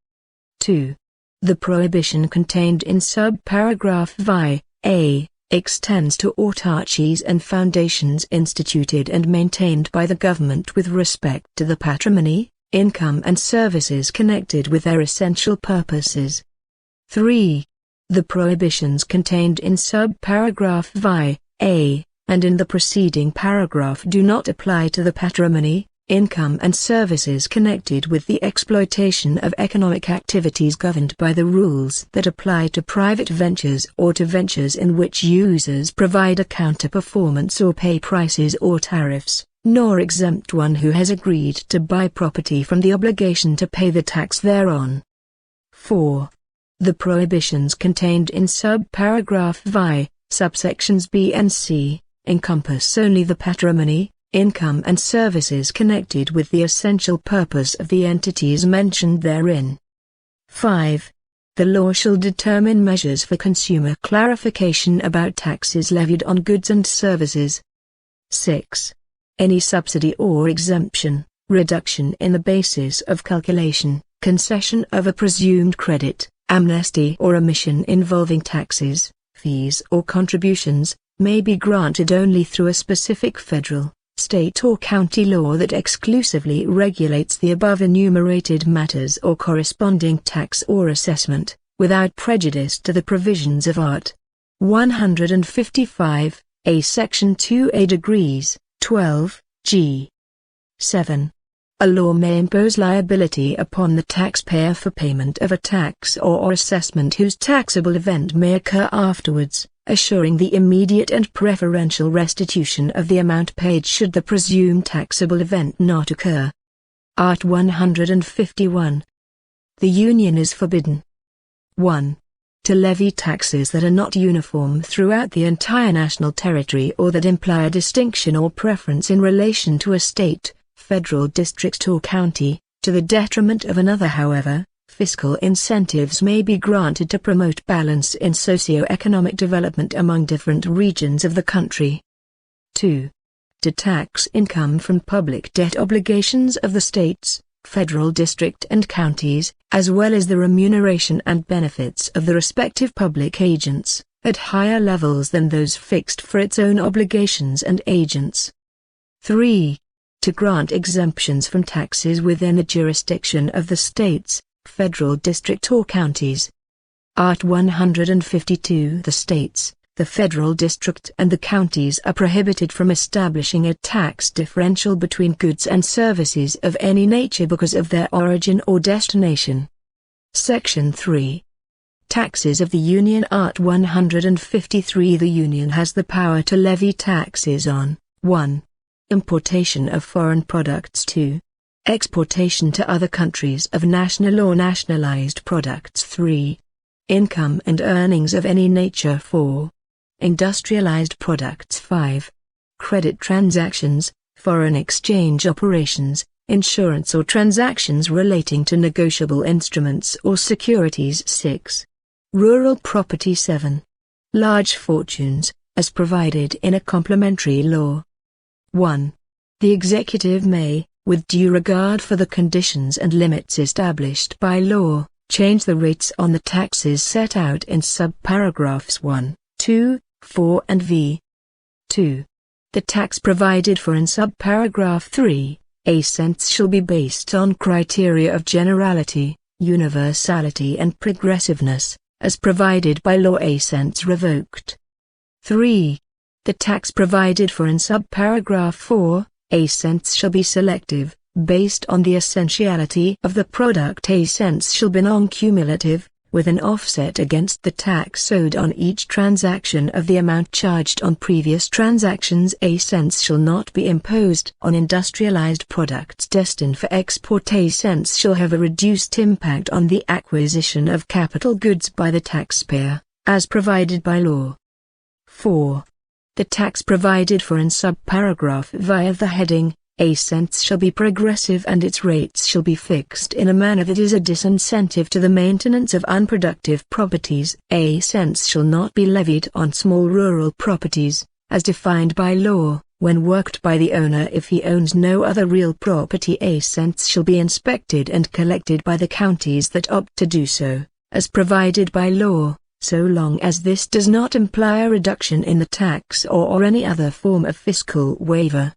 2. The prohibition contained in subparagraph vi, a, extends to autarchies and foundations instituted and maintained by the government with respect to the patrimony, income and services connected with their essential purposes. 3. The prohibitions contained in subparagraph vi, a, and in the preceding paragraph do not apply to the patrimony, income and services connected with the exploitation of economic activities governed by the rules that apply to private ventures or to ventures in which users provide a counter-performance or pay prices or tariffs, nor exempt one who has agreed to buy property from the obligation to pay the tax thereon. 4. The prohibitions contained in subparagraph vi, subsections b and c, encompass only the patrimony, income and services connected with the essential purpose of the entities mentioned therein. 5. The law shall determine measures for consumer clarification about taxes levied on goods and services. 6. Any subsidy or exemption, reduction in the basis of calculation, concession of a presumed credit, amnesty or omission involving taxes, fees or contributions, may be granted only through a specific federal, state or county law that exclusively regulates the above enumerated matters or corresponding tax or assessment, without prejudice to the provisions of Art. 155, a Section 2a degrees, 12, g. 7. A law may impose liability upon the taxpayer for payment of a tax or assessment whose taxable event may occur afterwards, assuring the immediate and preferential restitution of the amount paid should the presumed taxable event not occur. Art. 151. The Union is forbidden. 1. to levy taxes that are not uniform throughout the entire national territory or that imply a distinction or preference in relation to a state, federal district or county, to the detriment of another. However, fiscal incentives may be granted to promote balance in socio-economic development among different regions of the country. 2. To tax income from public debt obligations of the states, federal district and counties, as well as the remuneration and benefits of the respective public agents, at higher levels than those fixed for its own obligations and agents. 3. To grant exemptions from taxes within the jurisdiction of the states, federal district or counties. Art. 152. The states, the federal district and the counties are prohibited from establishing a tax differential between goods and services of any nature because of their origin or destination. Section 3. Taxes of the Union. Art. 153. The Union has the power to levy taxes on 1. Importation of foreign products. 2. Exportation to other countries of national or nationalized products. 3. Income and earnings of any nature. 4. Industrialized products. 5. Credit transactions, foreign exchange operations, insurance or transactions relating to negotiable instruments or securities. 6. Rural property. 7. Large fortunes, as provided in a complementary law. 1. The executive may, with due regard for the conditions and limits established by law, change the rates on the taxes set out in subparagraphs 1, 2, 4 and v. 2. The tax provided for in subparagraph 3, a cents shall be based on criteria of generality, universality and progressiveness, as provided by law. A cents revoked. 3. The tax provided for in subparagraph 4, a cents shall be selective, based on the essentiality of the product. A cents shall be non-cumulative, with an offset against the tax owed on each transaction of the amount charged on previous transactions. A cents shall not be imposed on industrialized products destined for export. A cents shall have a reduced impact on the acquisition of capital goods by the taxpayer, as provided by law. 4. The tax provided for in subparagraph via the heading, a cents shall be progressive and its rates shall be fixed in a manner that is a disincentive to the maintenance of unproductive properties. A cents shall not be levied on small rural properties, as defined by law, when worked by the owner if he owns no other real property. A cents shall be inspected and collected by the counties that opt to do so, as provided by law, so long as this does not imply a reduction in the tax or any other form of fiscal waiver.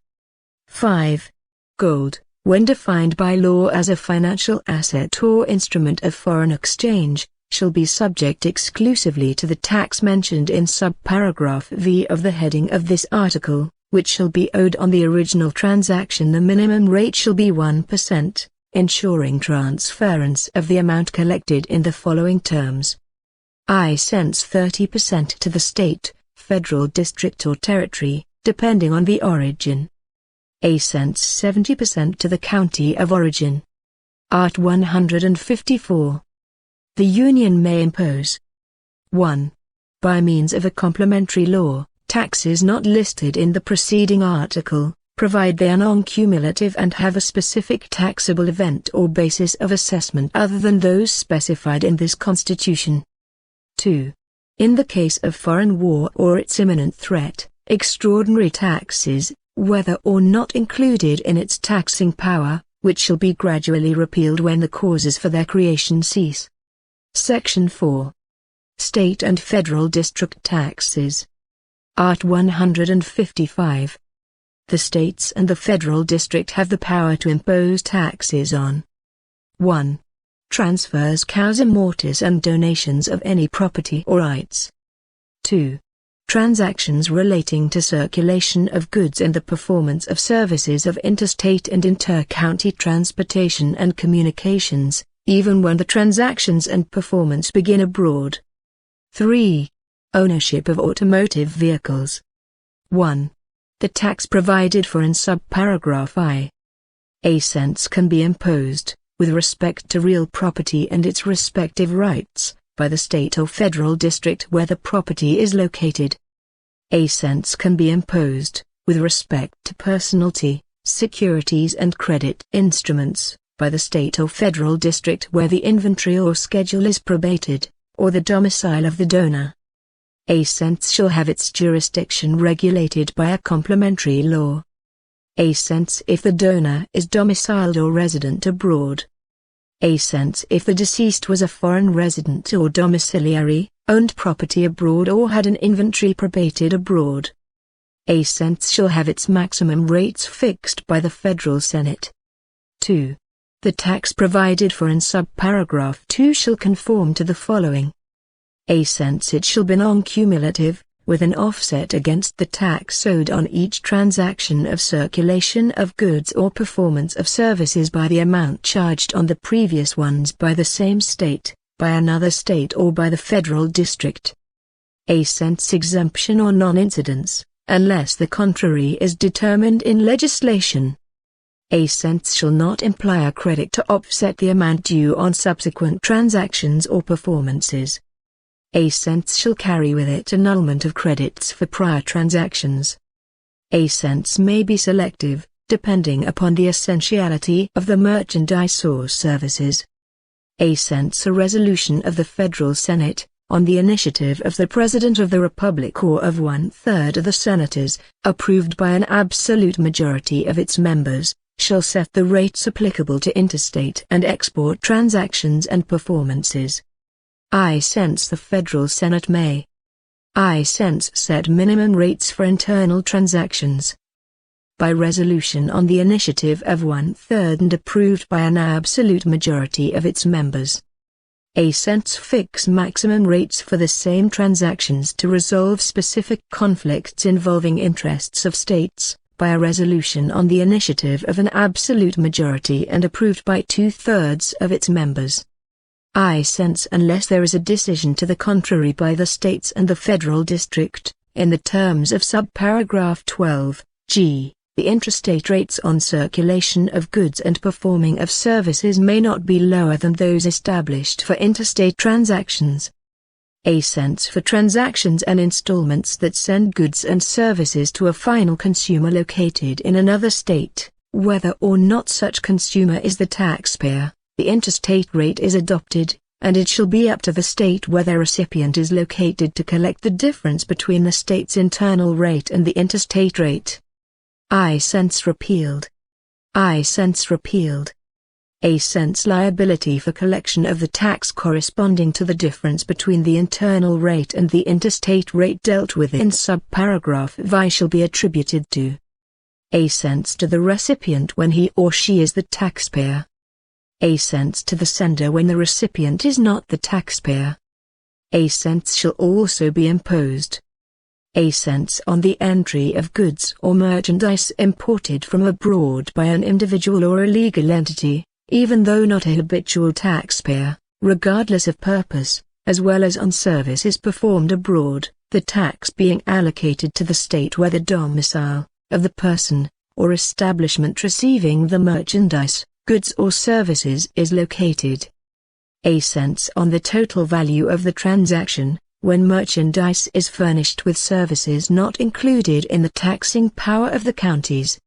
5. Gold, when defined by law as a financial asset or instrument of foreign exchange, shall be subject exclusively to the tax mentioned in subparagraph v of the heading of this article, which shall be owed on the original transaction. The minimum rate shall be 1%, ensuring transference of the amount collected in the following terms. I cents 30% to the state, federal district or territory, depending on the origin. A cents 70% to the county of origin. Art. 154. The Union may impose 1. By means of a complementary law, taxes not listed in the preceding article, provided they are non-cumulative and have a specific taxable event or basis of assessment other than those specified in this Constitution. 2. In the case of foreign war or its imminent threat, extraordinary taxes, whether or not included in its taxing power, which shall be gradually repealed when the causes for their creation cease. Section 4. State and Federal District Taxes. Art. 155. The states and the federal district have the power to impose taxes on 1. Transfers causa mortis and donations of any property or rights. 2. Transactions relating to circulation of goods and the performance of services of interstate and inter-county transportation and communications, even when the transactions and performance begin abroad. 3. Ownership of automotive vehicles. 1. The tax provided for in subparagraph I. A cents can be imposed, with respect to real property and its respective rights, by the state or federal district where the property is located. A cents can be imposed, with respect to personalty, securities and credit instruments, by the state or federal district where the inventory or schedule is probated, or the domicile of the donor. A cents shall have its jurisdiction regulated by a complementary law. A cents if the donor is domiciled or resident abroad. A cents if the deceased was a foreign resident or domiciliary, owned property abroad or had an inventory probated abroad. A cents shall have its maximum rates fixed by the Federal Senate. 2. The tax provided for in subparagraph 2 shall conform to the following. A cents it shall be non-cumulative, with an offset against the tax owed on each transaction of circulation of goods or performance of services by the amount charged on the previous ones by the same state, by another state or by the federal district. A cents exemption or non-incidence, unless the contrary is determined in legislation. A cents shall not imply a credit to offset the amount due on subsequent transactions or performances. A cents shall carry with it annulment of credits for prior transactions. A cents may be selective, depending upon the essentiality of the merchandise or services. A cents a resolution of the Federal Senate, on the initiative of the President of the Republic or of 1/3 of the Senators, approved by an absolute majority of its members, shall set the rates applicable to interstate and export transactions and performances. I cents the Federal Senate may. I cents set minimum rates for internal transactions. By resolution on the initiative of 1/3 and approved by an absolute majority of its members. A cents fix maximum rates for the same transactions to resolve specific conflicts involving interests of states, by a resolution on the initiative of an absolute majority and approved by 2/3 of its members. I cents unless there is a decision to the contrary by the states and the federal district, in the terms of subparagraph 12, g. The intrastate rates on circulation of goods and performing of services may not be lower than those established for interstate transactions. A cents for transactions and installments that send goods and services to a final consumer located in another state, whether or not such consumer is the taxpayer. The interstate rate is adopted, and it shall be up to the state where the recipient is located to collect the difference between the state's internal rate and the interstate rate. I cents repealed. I cents repealed. A cents liability for collection of the tax corresponding to the difference between the internal rate and the interstate rate dealt with in subparagraph V shall be attributed to A cents to the recipient when he or she is the taxpayer. A cents to the sender when the recipient is not the taxpayer. A cents shall also be imposed. A cents on the entry of goods or merchandise imported from abroad by an individual or a legal entity, even though not a habitual taxpayer, regardless of purpose, as well as on services performed abroad, the tax being allocated to the state where the domicile of the person or establishment receiving the merchandise, goods or services is located. A cents on the total value of the transaction, when merchandise is furnished with services not included in the taxing power of the counties.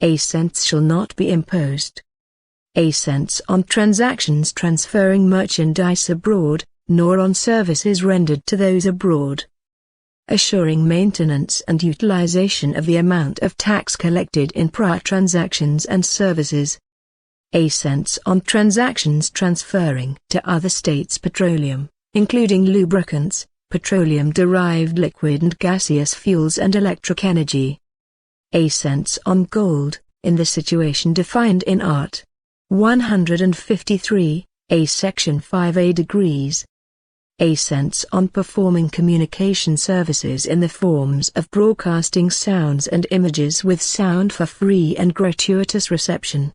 A cents shall not be imposed. A cents on transactions transferring merchandise abroad, nor on services rendered to those abroad. Assuring maintenance and utilization of the amount of tax collected in prior transactions and services. A cents on transactions transferring to other states petroleum, including lubricants, petroleum-derived liquid and gaseous fuels and electric energy. A cents on gold, in the situation defined in Art. 153, A Section 5A degrees. A cents on performing communication services in the forms of broadcasting sounds and images with sound for free and gratuitous reception.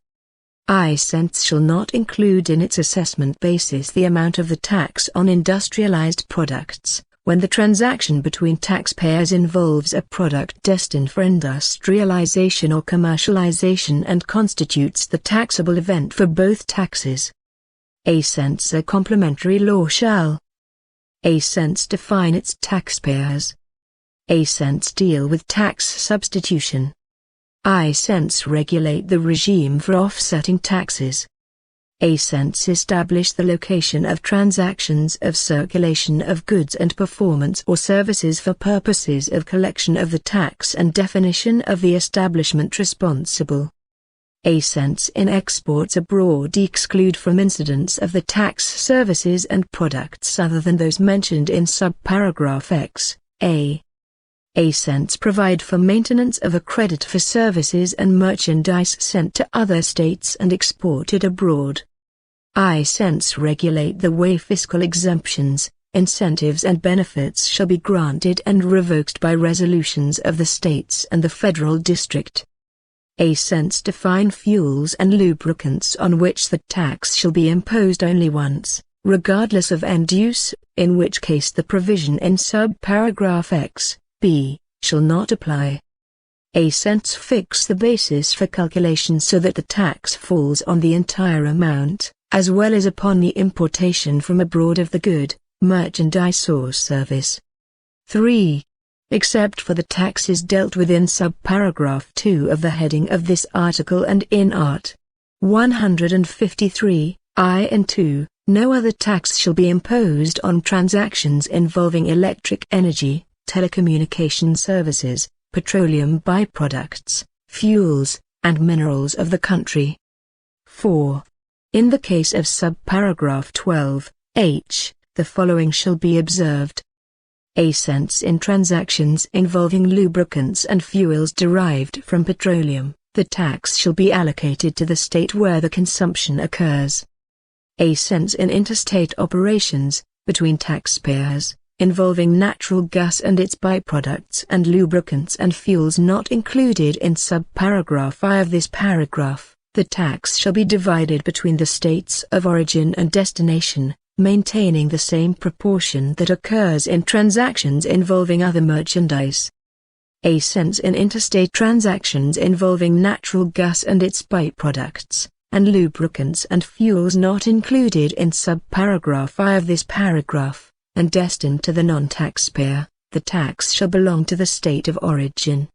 I cents shall not include in its assessment basis the amount of the tax on industrialized products, when the transaction between taxpayers involves a product destined for industrialization or commercialization and constitutes the taxable event for both taxes. A cents a complementary law shall A cents define its taxpayers. A cents deal with tax substitution. I cents regulate the regime for offsetting taxes. A cents establish the location of transactions of circulation of goods and performance or services for purposes of collection of the tax and definition of the establishment responsible. A cents in exports abroad exclude from incidence of the tax services and products other than those mentioned in subparagraph X, A. A cents provide for maintenance of a credit for services and merchandise sent to other states and exported abroad. I cents regulate the way fiscal exemptions, incentives and benefits shall be granted and revoked by resolutions of the states and the federal district. A cents define fuels and lubricants on which the tax shall be imposed only once, regardless of end use, in which case the provision in subparagraph X, B, shall not apply. A cents fix the basis for calculation so that the tax falls on the entire amount, as well as upon the importation from abroad of the good, merchandise or service. 3. Except for the taxes dealt with in subparagraph 2 of the heading of this article and in Art. 153, I and 2, no other tax shall be imposed on transactions involving electric energy, telecommunication services, petroleum byproducts, fuels, and minerals of the country. 4. In the case of subparagraph 12, H, the following shall be observed. A cents in transactions involving lubricants and fuels derived from petroleum, the tax shall be allocated to the state where the consumption occurs. A cents in interstate operations, between taxpayers, involving natural gas and its byproducts and lubricants and fuels not included in subparagraph I of this paragraph, the tax shall be divided between the states of origin and destination, maintaining the same proportion that occurs in transactions involving other merchandise. A cents in interstate transactions involving natural gas and its byproducts, and lubricants and fuels not included in subparagraph I of this paragraph, and destined to the non-taxpayer, the tax shall belong to the state of origin.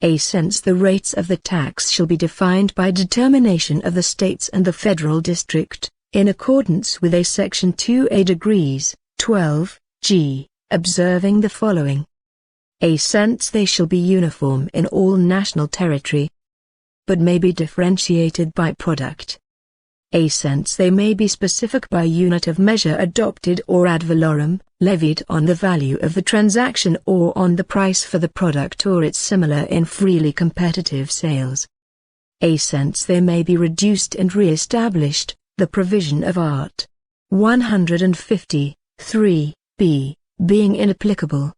A cents the rates of the tax shall be defined by determination of the states and the federal district, in accordance with a section 2A degrees, 12, G, observing the following. A cents they shall be uniform in all national territory, but may be differentiated by product. A cents they may be specific by unit of measure adopted or ad valorem, levied on the value of the transaction or on the price for the product or its similar in freely competitive sales. A cents they may be reduced and re-established, the provision of Art. 153, B, being inapplicable.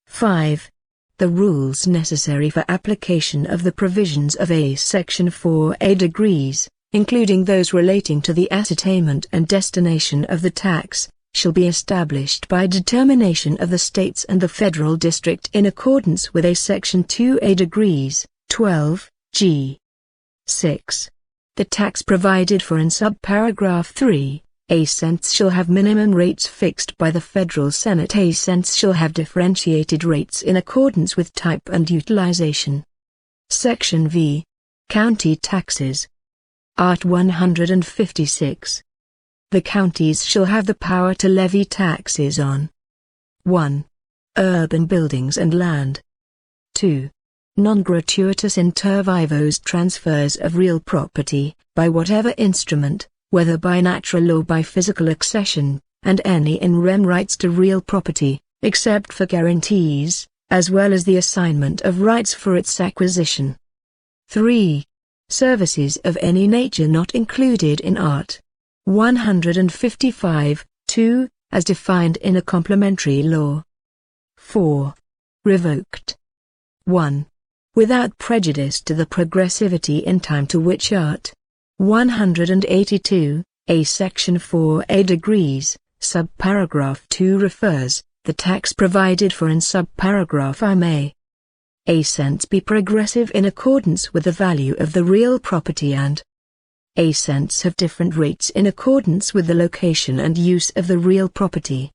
5. The rules necessary for application of the provisions of A Section 4A degrees, including those relating to the ascertainment and destination of the tax, shall be established by determination of the states and the federal district in accordance with a Section 2A degrees, 12, G. 6. The tax provided for in subparagraph 3, A cents shall have minimum rates fixed by the Federal Senate. A cents shall have differentiated rates in accordance with type and utilization. Section V. County taxes. Art. 156. The counties shall have the power to levy taxes on 1. Urban buildings and land. 2. Non-gratuitous inter vivos transfers of real property, by whatever instrument, whether by natural or by physical accession, and any in rem rights to real property, except for guarantees, as well as the assignment of rights for its acquisition. 3. Services of any nature not included in Art. 155, 2, as defined in a complementary law. 4. Revoked. 1. Without prejudice to the progressivity in time to which Art. 182, A Section 4A degrees, subparagraph 2 refers, the tax provided for in subparagraph I may. A cents be progressive in accordance with the value of the real property and A cents have different rates in accordance with the location and use of the real property.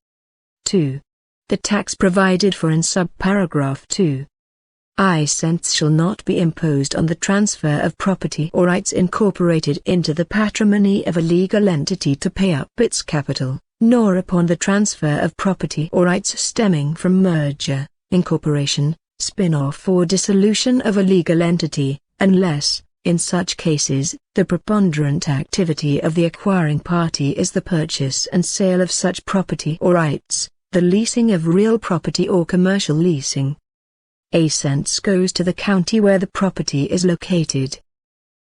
2. The tax provided for in subparagraph 2. I cents shall not be imposed on the transfer of property or rights incorporated into the patrimony of a legal entity to pay up its capital, nor upon the transfer of property or rights stemming from merger, incorporation, spin-off or dissolution of a legal entity, unless, in such cases, the preponderant activity of the acquiring party is the purchase and sale of such property or rights, the leasing of real property or commercial leasing. A cents goes to the county where the property is located.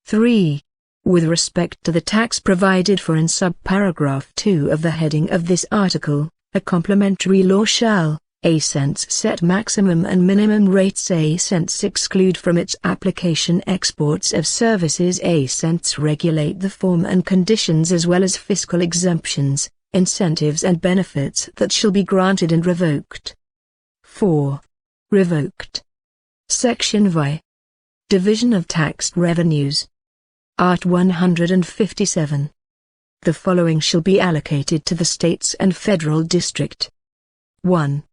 3. With respect to the tax provided for in subparagraph 2 of the heading of this article, a complementary law shall, A cents set maximum and minimum rates. A cents exclude from its application exports of services. A cents regulate the form and conditions as well as fiscal exemptions, incentives and benefits that shall be granted and revoked. 4. Revoked. Section V. Division of taxed revenues. Art. 157. The following shall be allocated to the states and federal district. 1.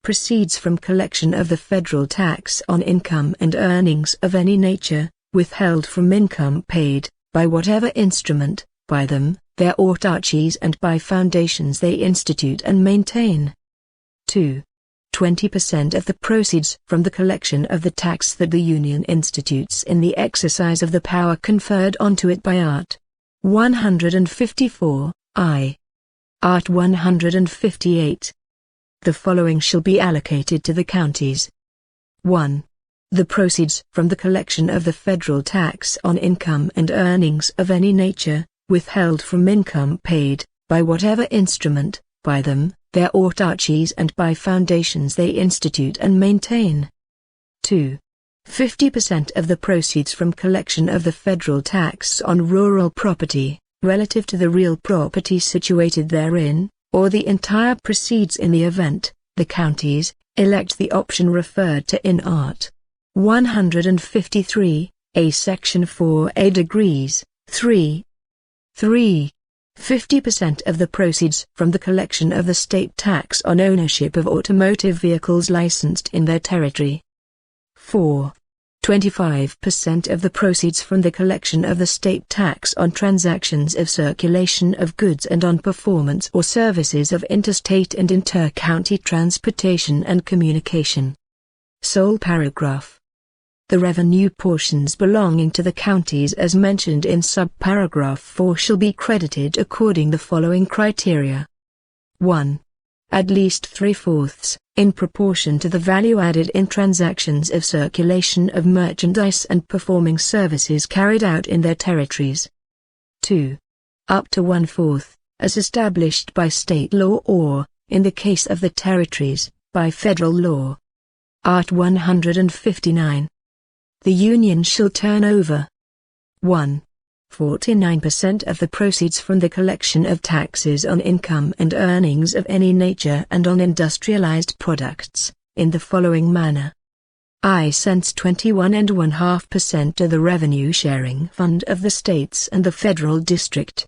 Proceeds from collection of the federal tax on income and earnings of any nature, withheld from income paid, by whatever instrument, by them, their autarchies and by foundations they institute and maintain. 2. 20% of the proceeds from the collection of the tax that the Union institutes in the exercise of the power conferred onto it by Art. 154, I. Art. 158. The following shall be allocated to the counties. 1. The proceeds from the collection of the federal tax on income and earnings of any nature, withheld from income paid, by whatever instrument, by them, their autarchies and by foundations they institute and maintain. 2. 50% of the proceeds from collection of the federal tax on rural property, relative to the real property situated therein, or the entire proceeds in the event, the counties, elect the option referred to in Art. 153, A Section 4A degrees, 3. 3. 50% of the proceeds from the collection of the state tax on ownership of automotive vehicles licensed in their territory. 4. 25% of the proceeds from the collection of the state tax on transactions of circulation of goods and on performance or services of interstate and inter-county transportation and communication. Sole paragraph. The revenue portions belonging to the counties as mentioned in subparagraph 4 shall be credited according the following criteria. 1. At least 3/4, in proportion to the value added in transactions of circulation of merchandise and performing services carried out in their territories. 2. Up to 1/4, as established by state law or, in the case of the territories, by federal law. Art. 159. The Union shall turn over 1. 49% of the proceeds from the collection of taxes on income and earnings of any nature and on industrialized products, in the following manner. I cents 21.5% to the revenue sharing fund of the states and the federal district.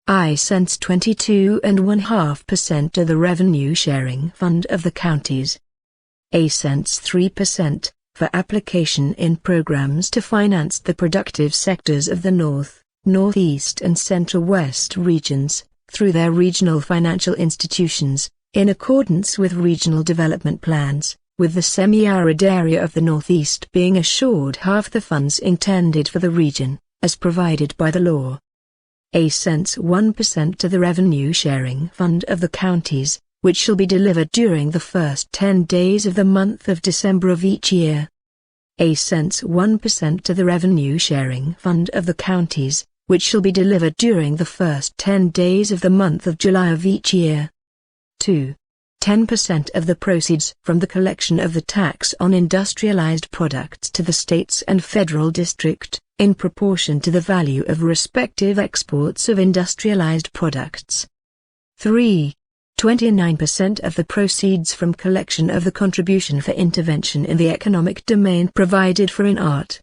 I cents 22.5% to the revenue sharing fund of the counties. A cents 3%. For application in programs to finance the productive sectors of the North, Northeast and Central West regions, through their regional financial institutions, in accordance with regional development plans, with the semi-arid area of the Northeast being assured half the funds intended for the region, as provided by the law. A cents 1% to the revenue sharing fund of the counties, which shall be delivered during the first 10 days of the month of December of each year. A cents 1% to the revenue sharing fund of the counties, which shall be delivered during the first 10 days of the month of July of each year. 2. 10% of the proceeds from the collection of the tax on industrialized products to the states and federal district, in proportion to the value of respective exports of industrialized products. 3. 29% of the proceeds from collection of the contribution for intervention in the economic domain provided for in Art.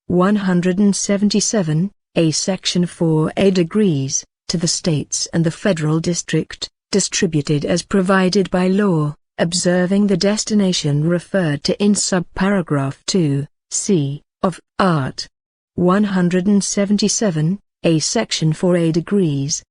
177, A Section 4A degrees, to the states and the federal district, distributed as provided by law, observing the destination referred to in subparagraph 2, c, of Art. 177, a section 4a degrees.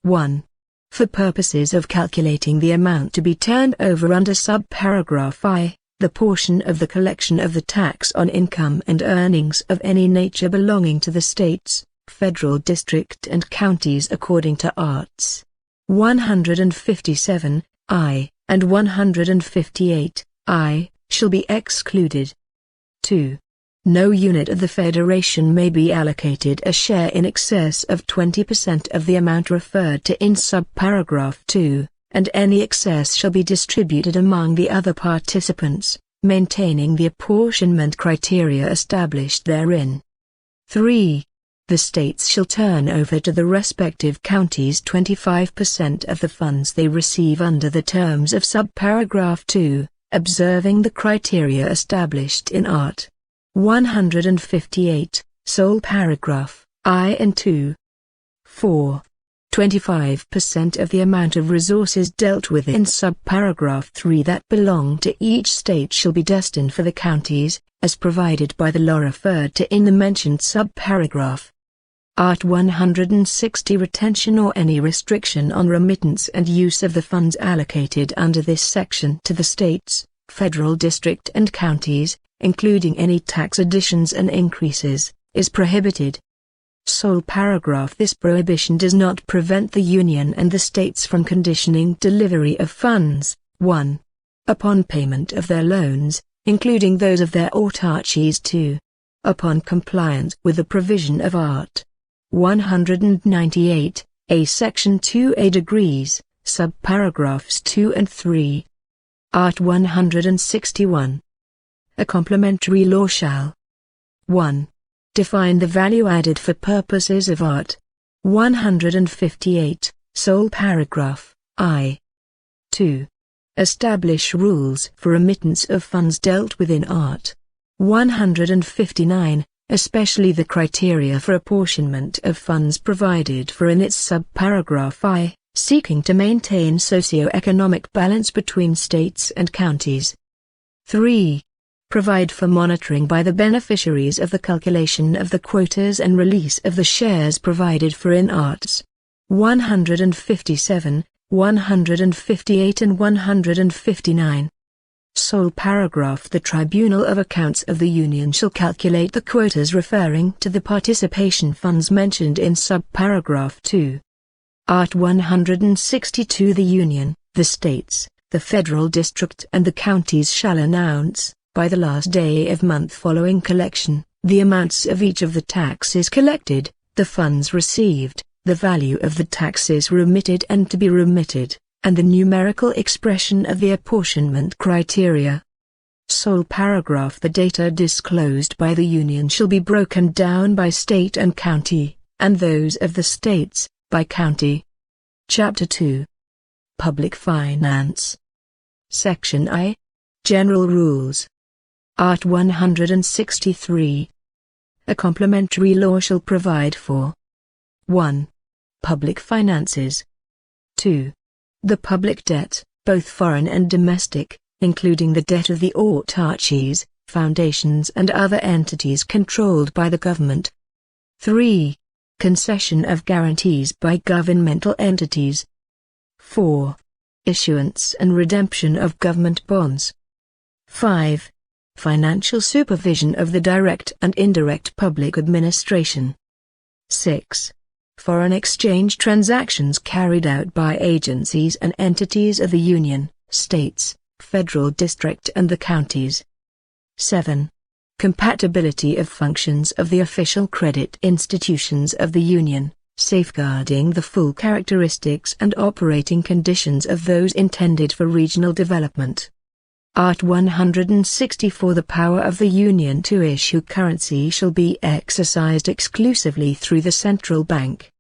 1. For purposes of calculating the amount to be turned over under subparagraph I, the portion of the collection of the tax on income and earnings of any nature belonging to the states, federal district and counties according to Arts. 157, I, and 158, I, shall be excluded. 2. No unit of the Federation may be allocated a share in excess of 20% of the amount referred to in subparagraph 2, and any excess shall be distributed among the other participants, maintaining the apportionment criteria established therein. 3. The states shall turn over to the respective counties 25% of the funds they receive under the terms of subparagraph 2, observing the criteria established in Art. 158, sole paragraph, I and 2. 4. 25% of the amount of resources dealt with in subparagraph 3 that belong to each state shall be destined for the counties, as provided by the law referred to in the mentioned subparagraph. Art. 160 Retention or any restriction on remittance and use of the funds allocated under this section to the states, federal district and counties, including any tax additions and increases, is prohibited. Sole paragraph. This prohibition does not prevent the Union and the states from conditioning delivery of funds, 1. Upon payment of their loans, including those of their autarchies 2. Upon compliance with the provision of Art. 198, a section 2a degrees, subparagraphs 2 and 3. Art. 161. A complementary law shall 1. Define the value added for purposes of Art. 158, sole paragraph, I. 2. Establish rules for remittance of funds dealt with in Art. 159, especially the criteria for apportionment of funds provided for in its subparagraph I, seeking to maintain socio-economic balance between states and counties. 3. Provide for monitoring by the beneficiaries of the calculation of the quotas and release of the shares provided for in Arts. 157, 158 and 159. Sole paragraph. The Tribunal of Accounts of the Union shall calculate the quotas referring to the participation funds mentioned in subparagraph 2. Art. 162. The Union, the states, the federal district and the counties shall announce, by the last day of month following collection, the amounts of each of the taxes collected, the funds received, the value of the taxes remitted and to be remitted, and the numerical expression of the apportionment criteria. Sole paragraph. The data disclosed by the Union shall be broken down by state and county, and those of the states, by county. Chapter 2. Public Finance. Section I. General Rules. Art. 163. A complementary law shall provide for 1. Public finances. 2. The public debt, both foreign and domestic, including the debt of the autarchies, foundations and other entities controlled by the government. 3. Concession of guarantees by governmental entities. 4. Issuance and redemption of government bonds. 5. Financial supervision of the direct and indirect public administration. 6. Foreign exchange transactions carried out by agencies and entities of the Union, states, federal district and the counties. 7. Compatibility of functions of the official credit institutions of the Union, safeguarding the full characteristics and operating conditions of those intended for regional development. Art. 164. The power of the Union to issue currency shall be exercised exclusively through the central bank.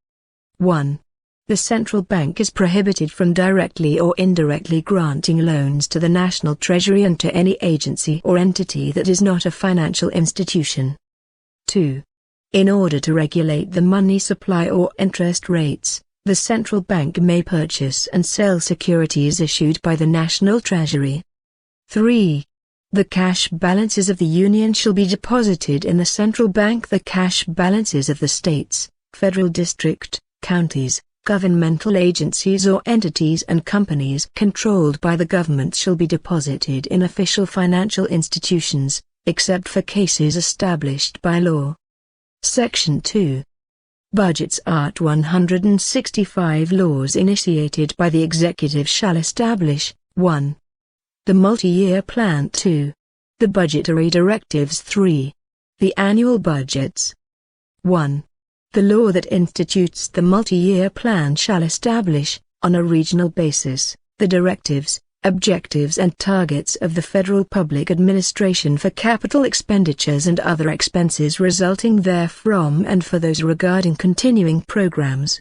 1. The central bank is prohibited from directly or indirectly granting loans to the national treasury and to any agency or entity that is not a financial institution. 2. In order to regulate the money supply or interest rates, The central bank may purchase and sell securities issued by the national treasury. 3. The cash balances of the Union shall be deposited in the central bank. The cash balances of the states, federal district, counties, governmental agencies or entities and companies controlled by the government shall be deposited in official financial institutions, except for cases established by law. Section 2. Budgets. Art. 165. Laws initiated by the executive shall establish 1. The multi-year plan. 2. The budgetary directives. 3. The annual budgets. 1. The law that institutes the multi-year plan shall establish, on a regional basis, the directives, objectives and targets of the federal public administration for capital expenditures and other expenses resulting therefrom and for those regarding continuing programs.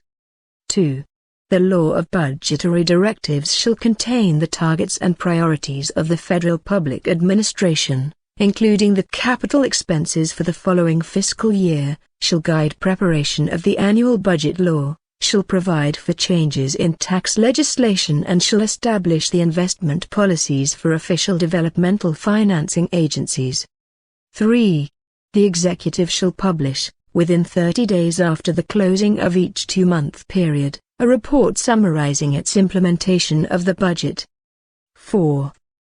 2. The law of budgetary directives shall contain the targets and priorities of the federal public administration, including the capital expenses for the following fiscal year, shall guide preparation of the annual budget law, shall provide for changes in tax legislation and shall establish the investment policies for official developmental financing agencies. 3. The executive shall publish, within 30 days after the closing of each 2-month period, a report summarizing its implementation of the budget. 4.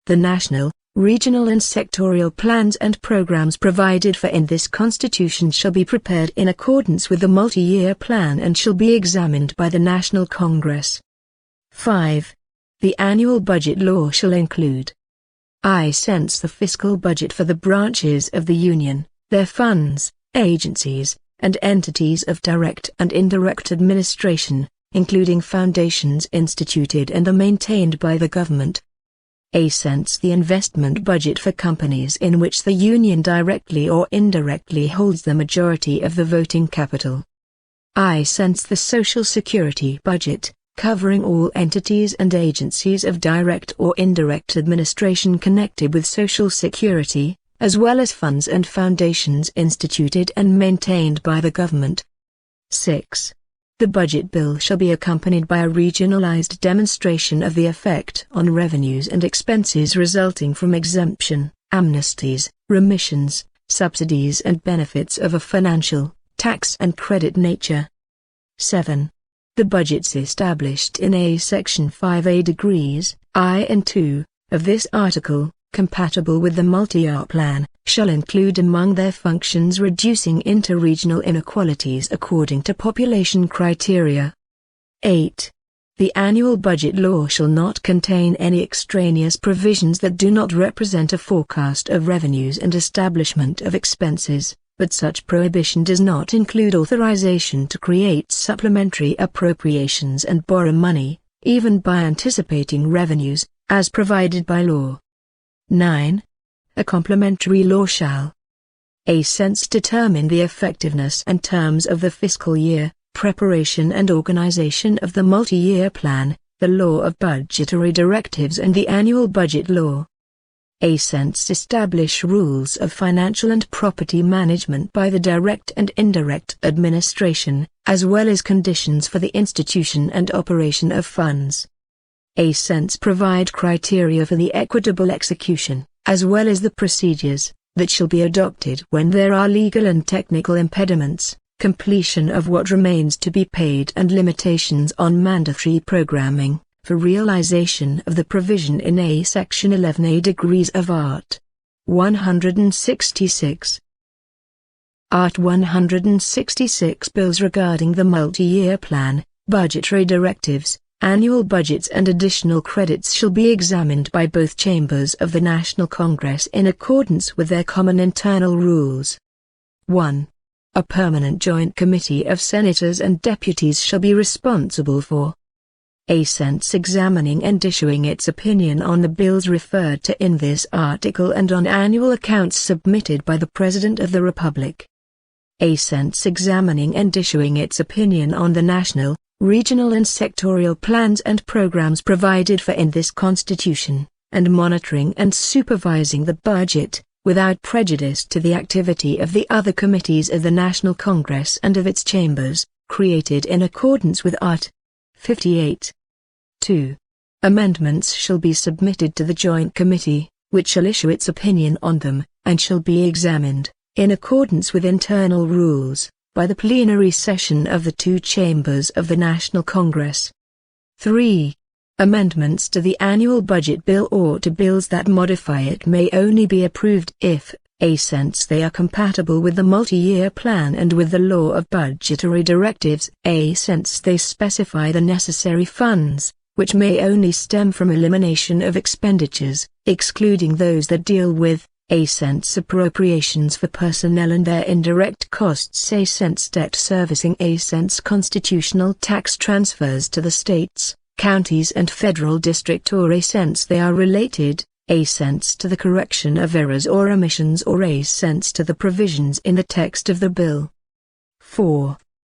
The national, regional and sectorial plans and programs provided for in this Constitution shall be prepared in accordance with the multi-year plan and shall be examined by the National Congress. 5. The annual budget law shall include I-cents the fiscal budget for the branches of the Union, their funds, agencies, and entities of direct and indirect administration, including foundations instituted and are maintained by the government. A-cents the investment budget for companies in which the Union directly or indirectly holds the majority of the voting capital. I-cents the Social Security budget, covering all entities and agencies of direct or indirect administration connected with Social Security, as well as funds and foundations instituted and maintained by the government. 6. The budget bill shall be accompanied by a regionalized demonstration of the effect on revenues and expenses resulting from exemption, amnesties, remissions, subsidies and benefits of a financial, tax and credit nature. 7. The budgets established in A Section 5A degrees, I and 2, of this article, compatible with the multi-year plan, shall include among their functions reducing interregional inequalities according to population criteria. 8. The annual budget law shall not contain any extraneous provisions that do not represent a forecast of revenues and establishment of expenses, but such prohibition does not include authorization to create supplementary appropriations and borrow money, even by anticipating revenues, as provided by law. 9. A complementary law shall A-cents determine the effectiveness and terms of the fiscal year, preparation and organization of the multi-year plan, the law of budgetary directives and the annual budget law. A-cents establish rules of financial and property management by the direct and indirect administration, as well as conditions for the institution and operation of funds. A-cents provide criteria for the equitable execution, as well as the procedures that shall be adopted when there are legal and technical impediments, completion of what remains to be paid and limitations on mandatory programming, for realization of the provision in A Section 11A degrees of Art. 166. Art. 166 Bills regarding the multi-year plan, budgetary directives, annual budgets and additional credits shall be examined by both chambers of the National Congress in accordance with their common internal rules. 1. A permanent joint committee of senators and deputies shall be responsible for A-cents examining and issuing its opinion on the bills referred to in this article and on annual accounts submitted by the President of the Republic. A-cents examining and issuing its opinion on the national, regional and sectorial plans and programs provided for in this Constitution, and monitoring and supervising the budget, without prejudice to the activity of the other committees of the National Congress and of its chambers, created in accordance with Art. 58. 2. Amendments shall be submitted to the Joint Committee, which shall issue its opinion on them, and shall be examined, in accordance with internal rules, by the plenary session of the two chambers of the National Congress. 3. Amendments to the annual budget bill or to bills that modify it may only be approved if, a. since they are compatible with the multi-year plan and with the law of budgetary directives, a. since they specify the necessary funds, which may only stem from elimination of expenditures, excluding those that deal with, a. since appropriations for personnel and their indirect costs, a. since debt servicing, a. since constitutional tax transfers to the states, counties and federal district, or a. since they are related, a. since to the correction of errors or omissions, or a. since to the provisions in the text of the bill. 4.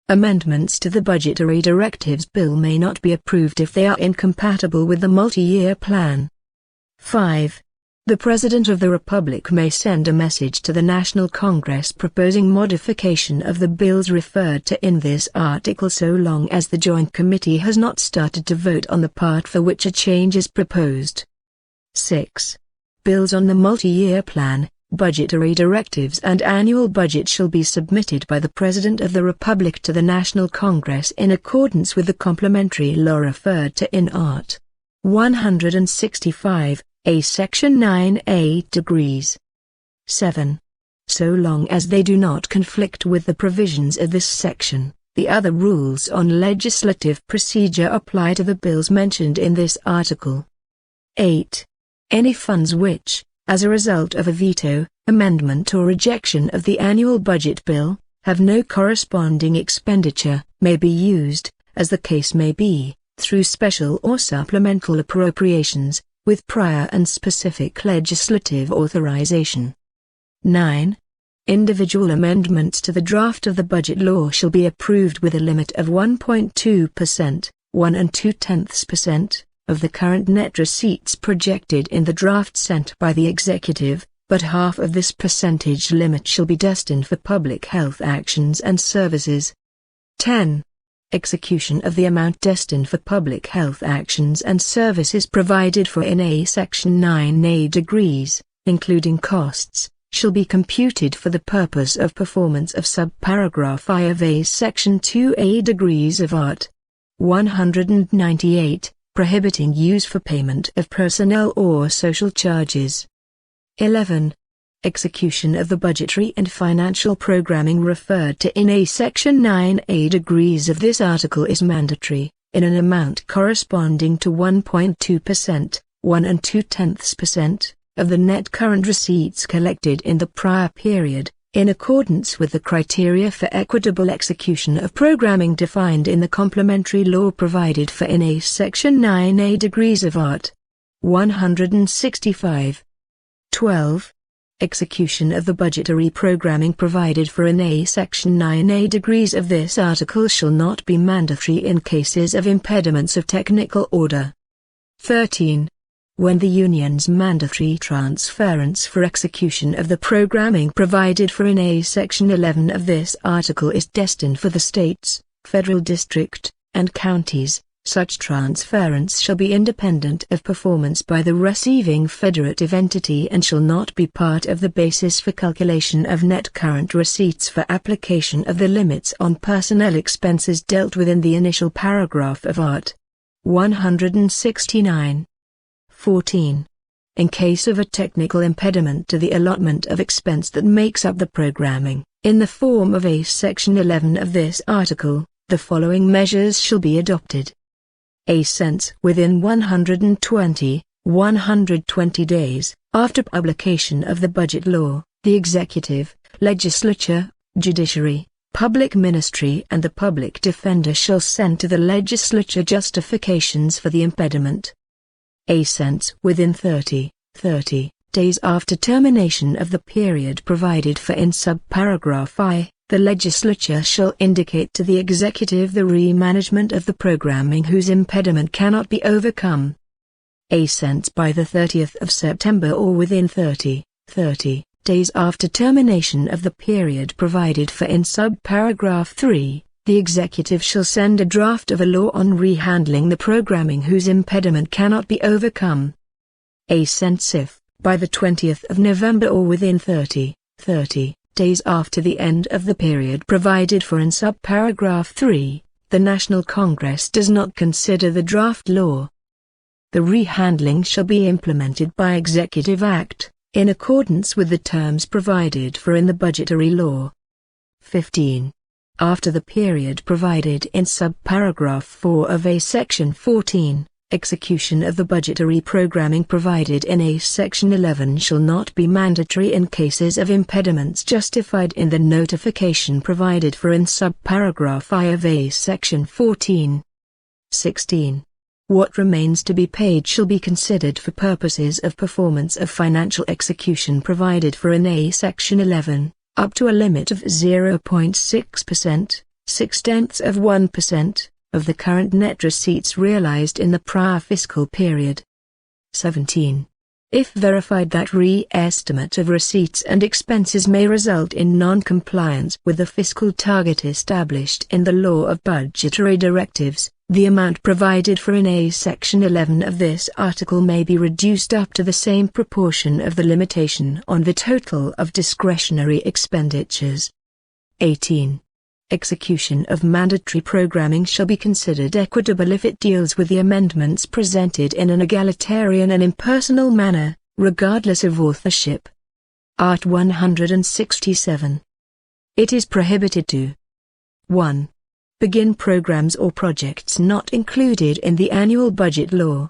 Amendments to the budgetary directives bill may not be approved if they are incompatible with the multi-year plan. 5. The President of the Republic may send a message to the National Congress proposing modification of the bills referred to in this article so long as the Joint Committee has not started to vote on the part for which a change is proposed. 6. Bills on the multi-year plan, budgetary directives and annual budget shall be submitted by the President of the Republic to the National Congress in accordance with the complementary law referred to in Art. 165, a Section 9(a) degrees. 7. So long as they do not conflict with the provisions of this section, the other rules on legislative procedure apply to the bills mentioned in this article. 8. Any funds which, as a result of a veto, amendment or rejection of the annual budget bill, have no corresponding expenditure, may be used, as the case may be, through special or supplemental appropriations, with prior and specific legislative authorization. 9. Individual amendments to the draft of the budget law shall be approved with a limit of 1.2%, 1 2/10%, of the current net receipts projected in the draft sent by the executive, but half of this percentage limit shall be destined for public health actions and services. 10. Execution of the amount destined for public health actions and services provided for in a Section 9(a) degrees, including costs, shall be computed for the purpose of performance of subparagraph I of a Section 2(a) degrees of Art. 198. Prohibiting use for payment of personnel or social charges. 11. Execution of the budgetary and financial programming referred to in a Section 9(a) degrees of this article is mandatory, in an amount corresponding to 1.2%, 1 2/10%, of the net current receipts collected in the prior period, in accordance with the criteria for equitable execution of programming defined in the complementary law provided for in a Section 9(a) degrees of Art. 165. 12. Execution of the budgetary programming provided for in a Section 9(a) degrees of this article shall not be mandatory in cases of impediments of technical order. 13. When the Union's mandatory transference for execution of the programming provided for in a Section 11 of this article is destined for the states, federal district, and counties, such transference shall be independent of performance by the receiving federative entity and shall not be part of the basis for calculation of net current receipts for application of the limits on personnel expenses dealt with in the initial paragraph of Art. 169. 14. In case of a technical impediment to the allotment of expense that makes up the programming, in the form of a Section 11 of this article, the following measures shall be adopted. A. Since within 120 days, after publication of the budget law, the executive, legislature, judiciary, public ministry and the public defender shall send to the legislature justifications for the impediment. A. Since within 30 days after termination of the period provided for in subparagraph I, the legislature shall indicate to the executive the remanagement of the programming whose impediment cannot be overcome. A. Since by the 30th of September or within 30 days after termination of the period provided for in subparagraph 3, The executive shall send a draft of a law on rehandling the programming whose impediment cannot be overcome. A sent if, by the 20th of November or within 30 days after the end of the period provided for in subparagraph 3, the National Congress does not consider the draft law. The rehandling shall be implemented by Executive Act, in accordance with the terms provided for in the budgetary law. 15. After the period provided in subparagraph 4 of A Section 14, execution of the budgetary programming provided in A Section 11 shall not be mandatory in cases of impediments justified in the notification provided for in subparagraph I of A Section 14. 16. What remains to be paid shall be considered for purposes of performance of financial execution provided for in A Section 11, up to a limit of 0.6%, 0.6%, of the current net receipts realized in the prior fiscal period. 17. If verified that re-estimate of receipts and expenses may result in non-compliance with the fiscal target established in the Law of Budgetary Directives, the amount provided for in A Section 11 of this article may be reduced up to the same proportion of the limitation on the total of discretionary expenditures. 18. Execution of mandatory programming shall be considered equitable if it deals with the amendments presented in an egalitarian and impersonal manner, regardless of authorship. Art. 167. It is prohibited to 1. Begin programs or projects not included in the annual budget law.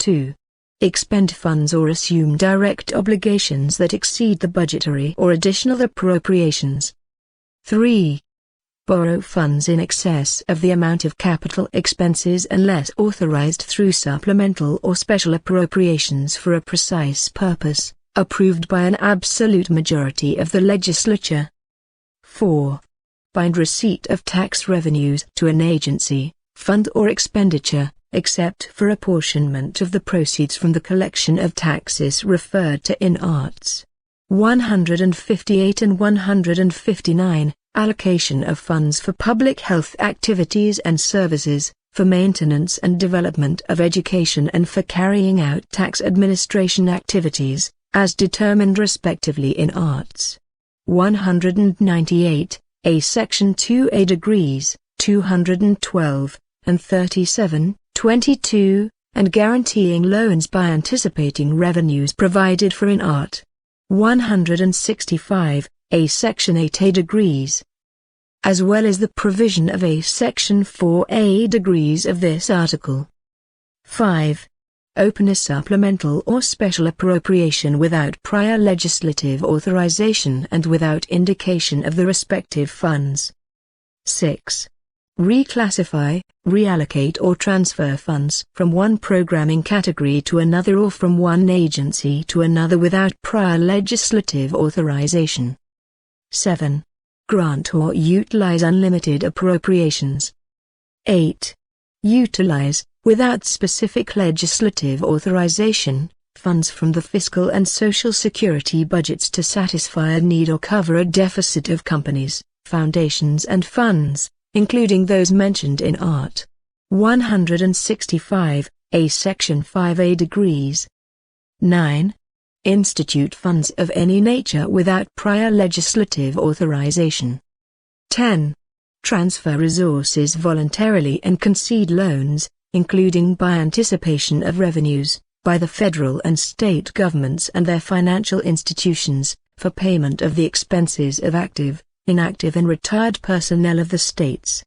2. Expend funds or assume direct obligations that exceed the budgetary or additional appropriations. 3. Borrow funds in excess of the amount of capital expenses unless authorized through supplemental or special appropriations for a precise purpose, approved by an absolute majority of the legislature. 4. Bind receipt of tax revenues to an agency, fund or expenditure, except for apportionment of the proceeds from the collection of taxes referred to in Arts. 158 and 159, allocation of funds for public health activities and services, for maintenance and development of education and for carrying out tax administration activities, as determined respectively in Arts. 198. A Section 2A degrees, 212, and 37, 22, and guaranteeing loans by anticipating revenues provided for in Art. 165, A Section 8A degrees, as well as the provision of A Section 4A degrees of this article. 5. Open a supplemental or special appropriation without prior legislative authorization and without indication of the respective funds. 6. Reclassify, reallocate or transfer funds from one programming category to another or from one agency to another without prior legislative authorization. 7. Grant or utilize unlimited appropriations. 8. Utilize, without specific legislative authorization, funds from the fiscal and social security budgets to satisfy a need or cover a deficit of companies, foundations and funds, including those mentioned in Art. 165, A Section 5A degrees. 9. Institute funds of any nature without prior legislative authorization. 10. Transfer resources voluntarily and concede loans, including by anticipation of revenues, by the federal and state governments and their financial institutions, for payment of the expenses of active, inactive and retired personnel of the states.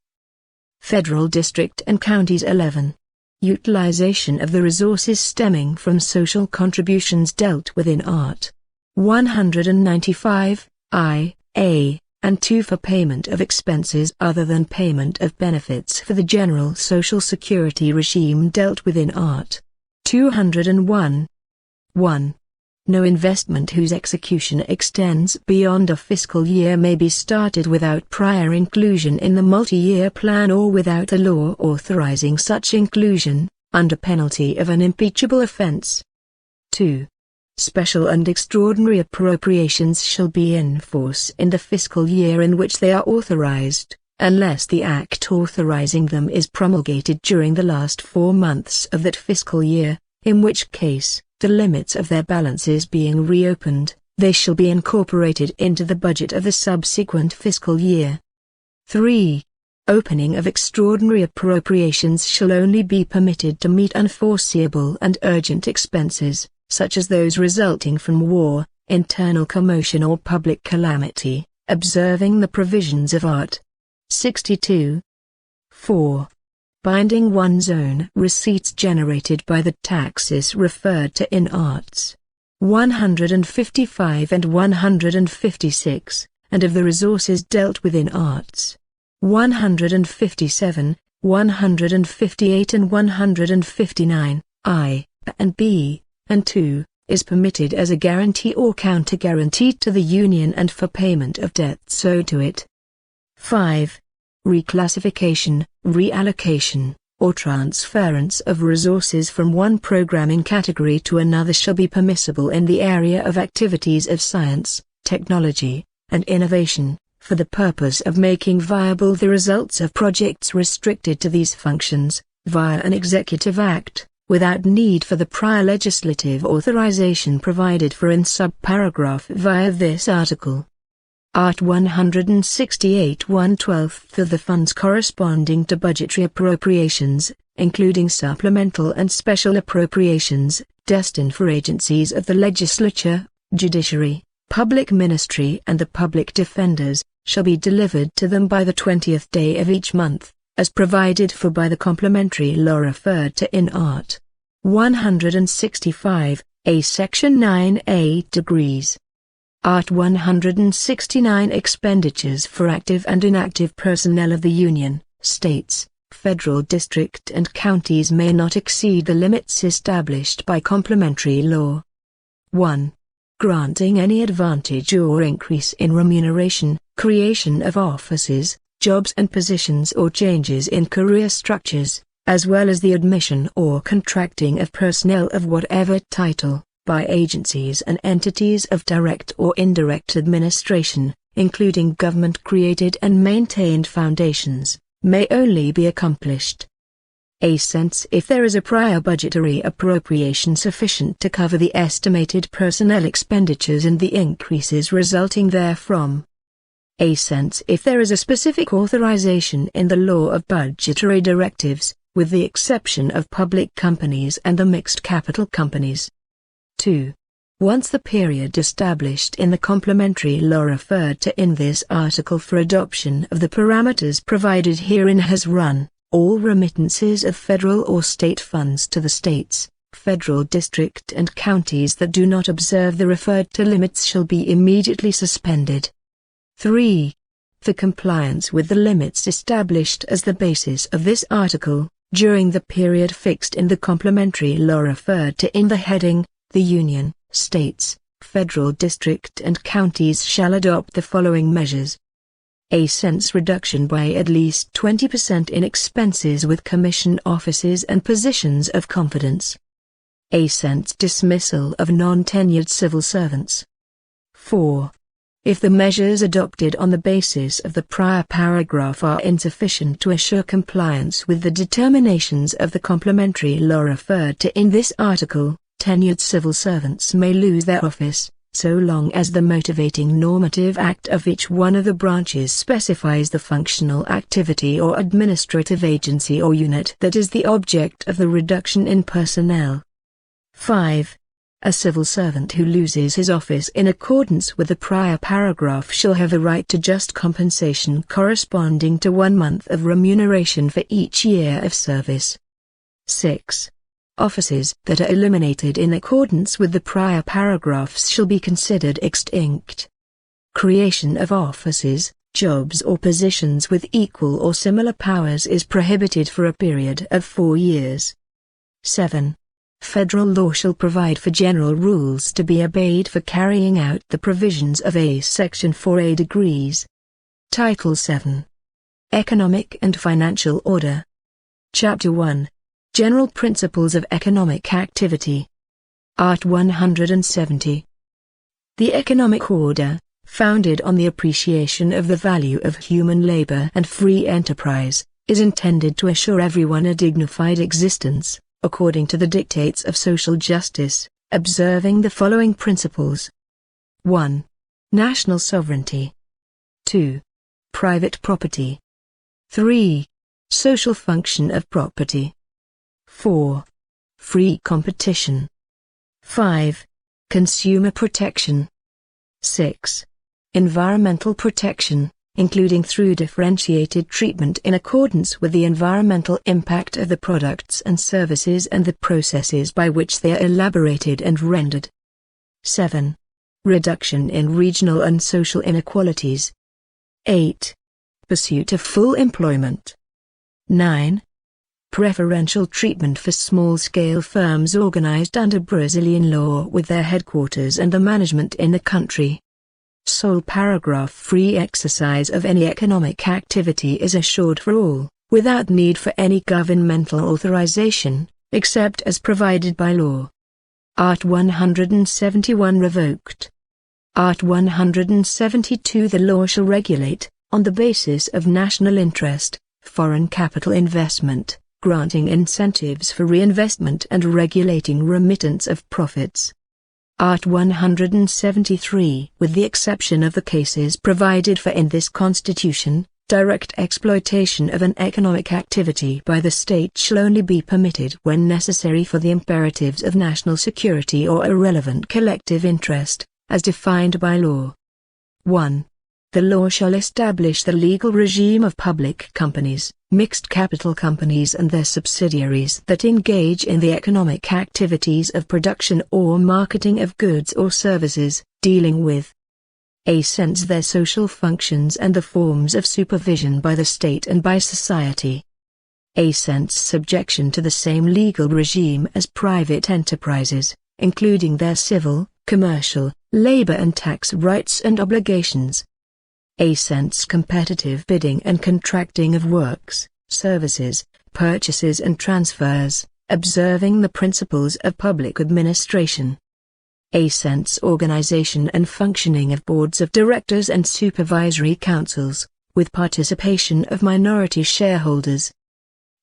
Federal District and Counties. 11. Utilization of the resources stemming from social contributions dealt with in Art. 195, I, A, and 2 for payment of expenses other than payment of benefits for the general social security regime dealt with in Art. 201. 1. No investment whose execution extends beyond a fiscal year may be started without prior inclusion in the multi-year plan or without a law authorizing such inclusion, under penalty of an impeachable offense. 2. Special and extraordinary appropriations shall be in force in the fiscal year in which they are authorized, unless the act authorizing them is promulgated during the last 4 months of that fiscal year, in which case, the limits of their balances being reopened, they shall be incorporated into the budget of the subsequent fiscal year. 3. Opening of extraordinary appropriations shall only be permitted to meet unforeseeable and urgent expenses, such as those resulting from war, internal commotion or public calamity, observing the provisions of Art. 62. 4. Binding one's own receipts generated by the taxes referred to in Arts. 155 and 156, and of the resources dealt with in Arts. 157, 158 and 159, I, and B, and 2, is permitted as a guarantee or counter-guarantee to the Union and for payment of debts owed to it. 5. Reclassification, reallocation, or transference of resources from one programming category to another shall be permissible in the area of activities of science, technology, and innovation, for the purpose of making viable the results of projects restricted to these functions, via an executive act, without need for the prior legislative authorization provided for in subparagraph via this article. Art. 168 1/12 of the funds corresponding to budgetary appropriations, including supplemental and special appropriations, destined for agencies of the legislature, judiciary, public ministry and the public defenders, shall be delivered to them by the 20th day of each month, as provided for by the complementary law referred to in Art. 165, a Section 9(a) degrees. Art. 169 expenditures for active and inactive personnel of the Union, States, Federal District and Counties may not exceed the limits established by complementary law. 1. Granting any advantage or increase in remuneration, creation of offices, jobs and positions or changes in career structures, as well as the admission or contracting of personnel of whatever title, by agencies and entities of direct or indirect administration, including government-created and maintained foundations, may only be accomplished. A cents if there is a prior budgetary appropriation sufficient to cover the estimated personnel expenditures and the increases resulting therefrom. A cents if there is a specific authorization in the law of budgetary directives, with the exception of public companies and the mixed capital companies. 2. Once the period established in the complementary law referred to in this article for adoption of the parameters provided herein has run, all remittances of federal or state funds to the states, federal district and counties that do not observe the referred to limits shall be immediately suspended. 3. For compliance with the limits established as the basis of this article, during the period fixed in the complementary law referred to in the heading, the Union, States, Federal District and Counties shall adopt the following measures. A cents reduction by at least 20% in expenses with commission offices and positions of confidence. A cents dismissal of non-tenured civil servants. 4. If the measures adopted on the basis of the prior paragraph are insufficient to assure compliance with the determinations of the complementary law referred to in this article, tenured civil servants may lose their office, so long as the motivating normative act of each one of the branches specifies the functional activity or administrative agency or unit that is the object of the reduction in personnel. 5. A civil servant who loses his office in accordance with the prior paragraph shall have a right to just compensation corresponding to 1 month of remuneration for each year of service. 6. Offices that are eliminated in accordance with the prior paragraphs shall be considered extinct. Creation of offices, jobs or positions with equal or similar powers is prohibited for a period of 4 years. 7. Federal law shall provide for general rules to be obeyed for carrying out the provisions of a Section 4(a) degrees. Title 7. Economic and Financial Order. Chapter 1. General Principles of Economic Activity. Art. 170. The economic order, founded on the appreciation of the value of human labor and free enterprise, is intended to assure everyone a dignified existence, according to the dictates of social justice, observing the following principles. 1. National sovereignty. 2. Private property. 3. Social function of property. 4. Free competition. 5. Consumer protection. 6. Environmental protection, including through differentiated treatment in accordance with the environmental impact of the products and services and the processes by which they are elaborated and rendered. 7. Reduction in regional and social inequalities. 8. Pursuit of full employment. 9. Preferential treatment for small-scale firms organized under Brazilian law with their headquarters and the management in the country. Sole paragraph: free exercise of any economic activity is assured for all, without need for any governmental authorization, except as provided by law. Art. 171 revoked. Art. 172 The law shall regulate, on the basis of national interest, foreign capital investment, granting incentives for reinvestment and regulating remittance of profits. Art. 173 With the exception of the cases provided for in this Constitution, direct exploitation of an economic activity by the state shall only be permitted when necessary for the imperatives of national security or a relevant collective interest, as defined by law. 1. The law shall establish the legal regime of public companies, mixed capital companies and their subsidiaries that engage in the economic activities of production or marketing of goods or services, dealing with a. Sense their social functions and the forms of supervision by the state and by society. A. Sense subjection to the same legal regime as private enterprises, including their civil, commercial, labor and tax rights and obligations. A. Sense competitive bidding and contracting of works, services, purchases and transfers, observing the principles of public administration. A. Sense organization and functioning of boards of directors and supervisory councils, with participation of minority shareholders.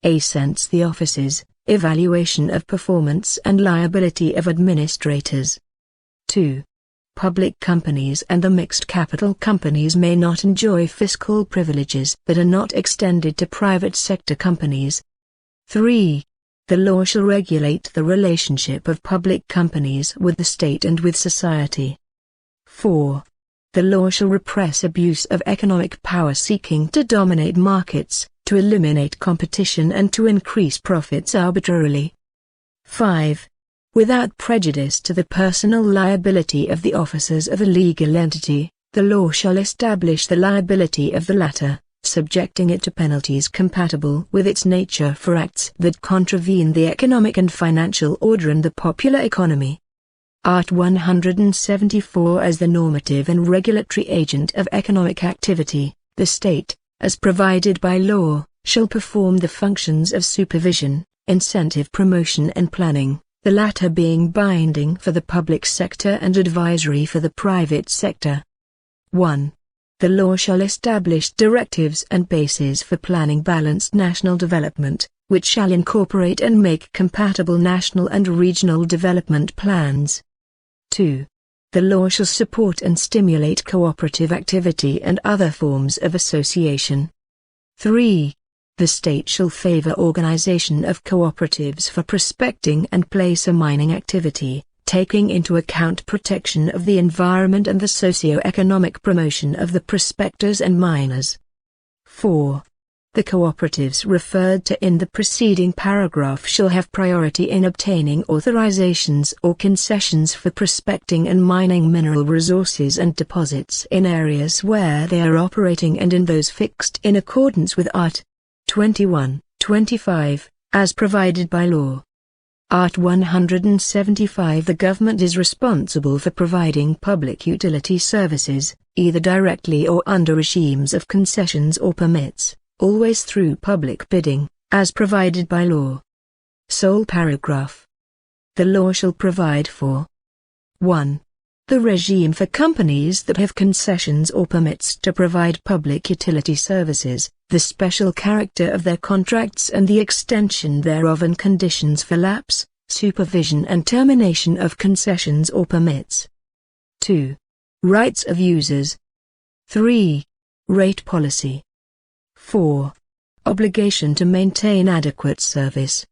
A. Sense the offices, evaluation of performance and liability of administrators. 2. Public companies and the mixed capital companies may not enjoy fiscal privileges that are not extended to private sector companies. 3. The law shall regulate the relationship of public companies with the state and with society. 4. The law shall repress abuse of economic power seeking to dominate markets, to eliminate competition and to increase profits arbitrarily. 5. Without prejudice to the personal liability of the officers of a legal entity, the law shall establish the liability of the latter, subjecting it to penalties compatible with its nature for acts that contravene the economic and financial order and the popular economy. Art. 174 As the normative and regulatory agent of economic activity, the state, as provided by law, shall perform the functions of supervision, incentive promotion and planning, the latter being binding for the public sector and advisory for the private sector. 1. The law shall establish directives and bases for planning balanced national development, which shall incorporate and make compatible national and regional development plans. 2. The law shall support and stimulate cooperative activity and other forms of association. 3. The state shall favor organization of cooperatives for prospecting and placer mining activity, taking into account protection of the environment and the socio-economic promotion of the prospectors and miners. 4. The cooperatives referred to in the preceding paragraph shall have priority in obtaining authorizations or concessions for prospecting and mining mineral resources and deposits in areas where they are operating and in those fixed in accordance with Art. 21-25, as provided by law. Art. 175 The government is responsible for providing public utility services, either directly or under regimes of concessions or permits, always through public bidding, as provided by law. Sole paragraph. The law shall provide for 1. The regime for companies that have concessions or permits to provide public utility services, the special character of their contracts and the extension thereof and conditions for lapse, supervision and termination of concessions or permits. 2. Rights of users. 3. Rate policy. 4. Obligation to maintain adequate service.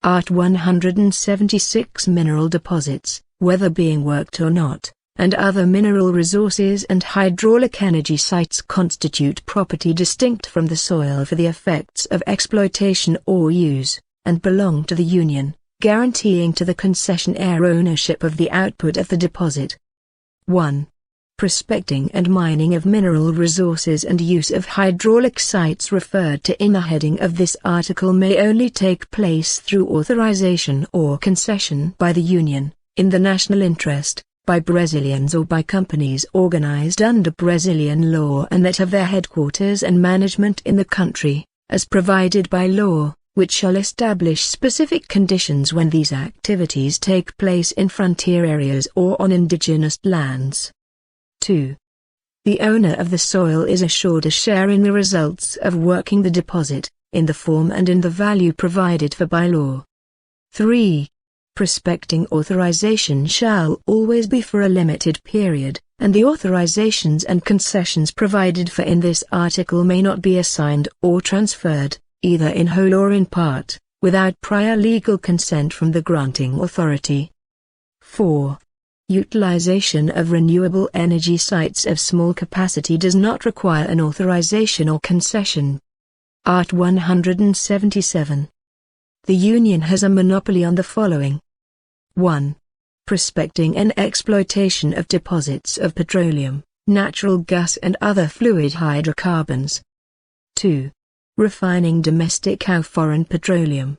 Art. 176 Mineral deposits, whether being worked or not, and other mineral resources and hydraulic energy sites constitute property distinct from the soil for the effects of exploitation or use, and belong to the Union, guaranteeing to the concessionaire ownership of the output of the deposit. 1. Prospecting and mining of mineral resources and use of hydraulic sites referred to in the heading of this article may only take place through authorization or concession by the Union, in the national interest, by Brazilians or by companies organized under Brazilian law and that have their headquarters and management in the country, as provided by law, which shall establish specific conditions when these activities take place in frontier areas or on indigenous lands. 2. The owner of the soil is assured a share in the results of working the deposit, in the form and in the value provided for by law. 3. Prospecting authorization shall always be for a limited period, and the authorizations and concessions provided for in this article may not be assigned or transferred, either in whole or in part, without prior legal consent from the granting authority. 4. Utilization of renewable energy sites of small capacity does not require an authorization or concession. Art. 177. The Union has a monopoly on the following. 1. Prospecting and exploitation of deposits of petroleum, natural gas and other fluid hydrocarbons. 2. Refining domestic or foreign petroleum.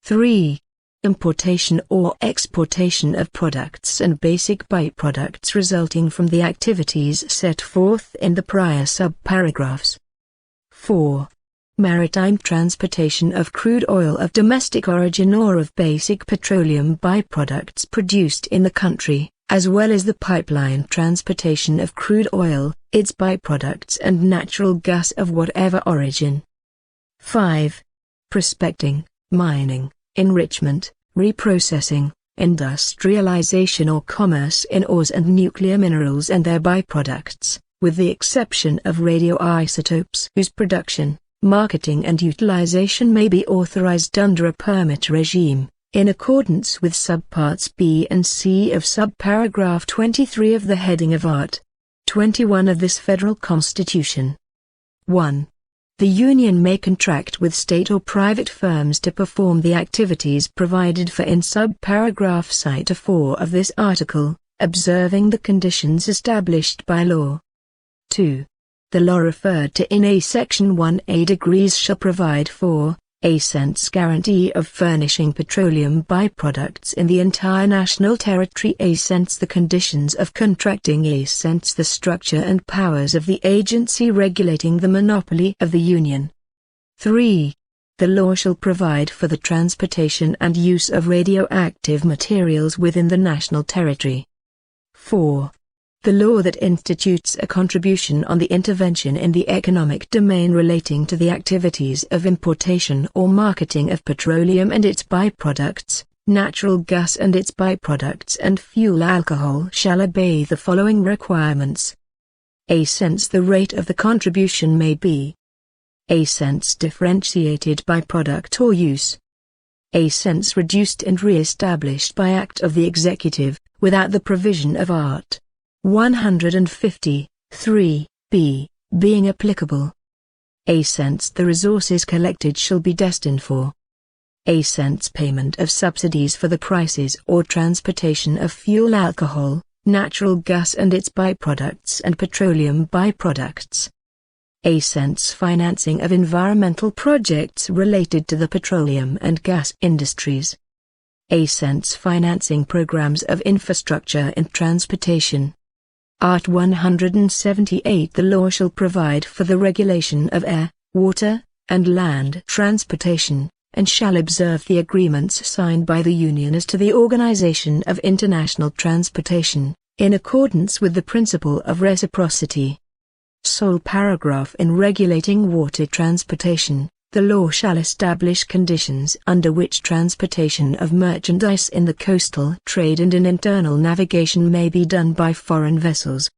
3. Importation or exportation of products and basic byproducts resulting from the activities set forth in the prior subparagraphs. 4. Maritime transportation of crude oil of domestic origin or of basic petroleum byproducts produced in the country, as well as the pipeline transportation of crude oil, its byproducts and natural gas of whatever origin. 5. Prospecting, mining, enrichment, reprocessing, industrialization or commerce in ores and nuclear minerals and their byproducts, with the exception of radioisotopes whose production, marketing and utilization may be authorized under a permit regime, in accordance with subparts B and C of subparagraph 23 of the heading of Art. 21 of this Federal Constitution. 1. The Union may contract with state or private firms to perform the activities provided for in subparagraph Cita 4 of this article, observing the conditions established by law. 2. The law referred to in A Section 1A degrees shall provide for a cents guarantee of furnishing petroleum byproducts in the entire national territory. A cents the conditions of contracting. A cents the structure and powers of the agency regulating the monopoly of the Union. 3. The law shall provide for the transportation and use of radioactive materials within the national territory. 4. The law that institutes a contribution on the intervention in the economic domain relating to the activities of importation or marketing of petroleum and its byproducts, natural gas and its byproducts and fuel alcohol shall obey the following requirements. A cents the rate of the contribution may be a cents differentiated by product or use. A cents reduced and re-established by act of the executive, without the provision of Art. 150, 3b, being applicable. A cents the resources collected shall be destined for. A cents payment of subsidies for the prices or transportation of fuel alcohol, natural gas and its byproducts and petroleum byproducts. A cents financing of environmental projects related to the petroleum and gas industries. A cents financing programs of infrastructure and transportation. Art. 178 The law shall provide for the regulation of air, water, and land transportation, and shall observe the agreements signed by the Union as to the organization of international transportation, in accordance with the principle of reciprocity. Sole paragraph in regulating water transportation. The law shall establish conditions under which transportation of merchandise in the coastal trade and in internal navigation may be done by foreign vessels.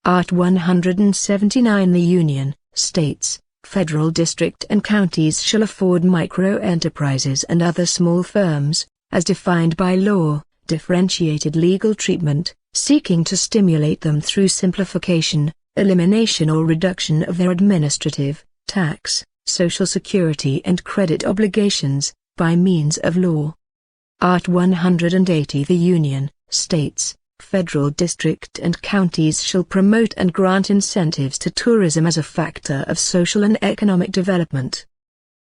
Art. 179. The Union, States, Federal District and Counties shall afford micro-enterprises and other small firms, as defined by law, differentiated legal treatment, seeking to stimulate them through simplification, elimination or reduction of their administrative, tax, Social Security and credit obligations, by means of law. Art. 180. The Union, States, Federal District and Counties shall promote and grant incentives to tourism as a factor of social and economic development.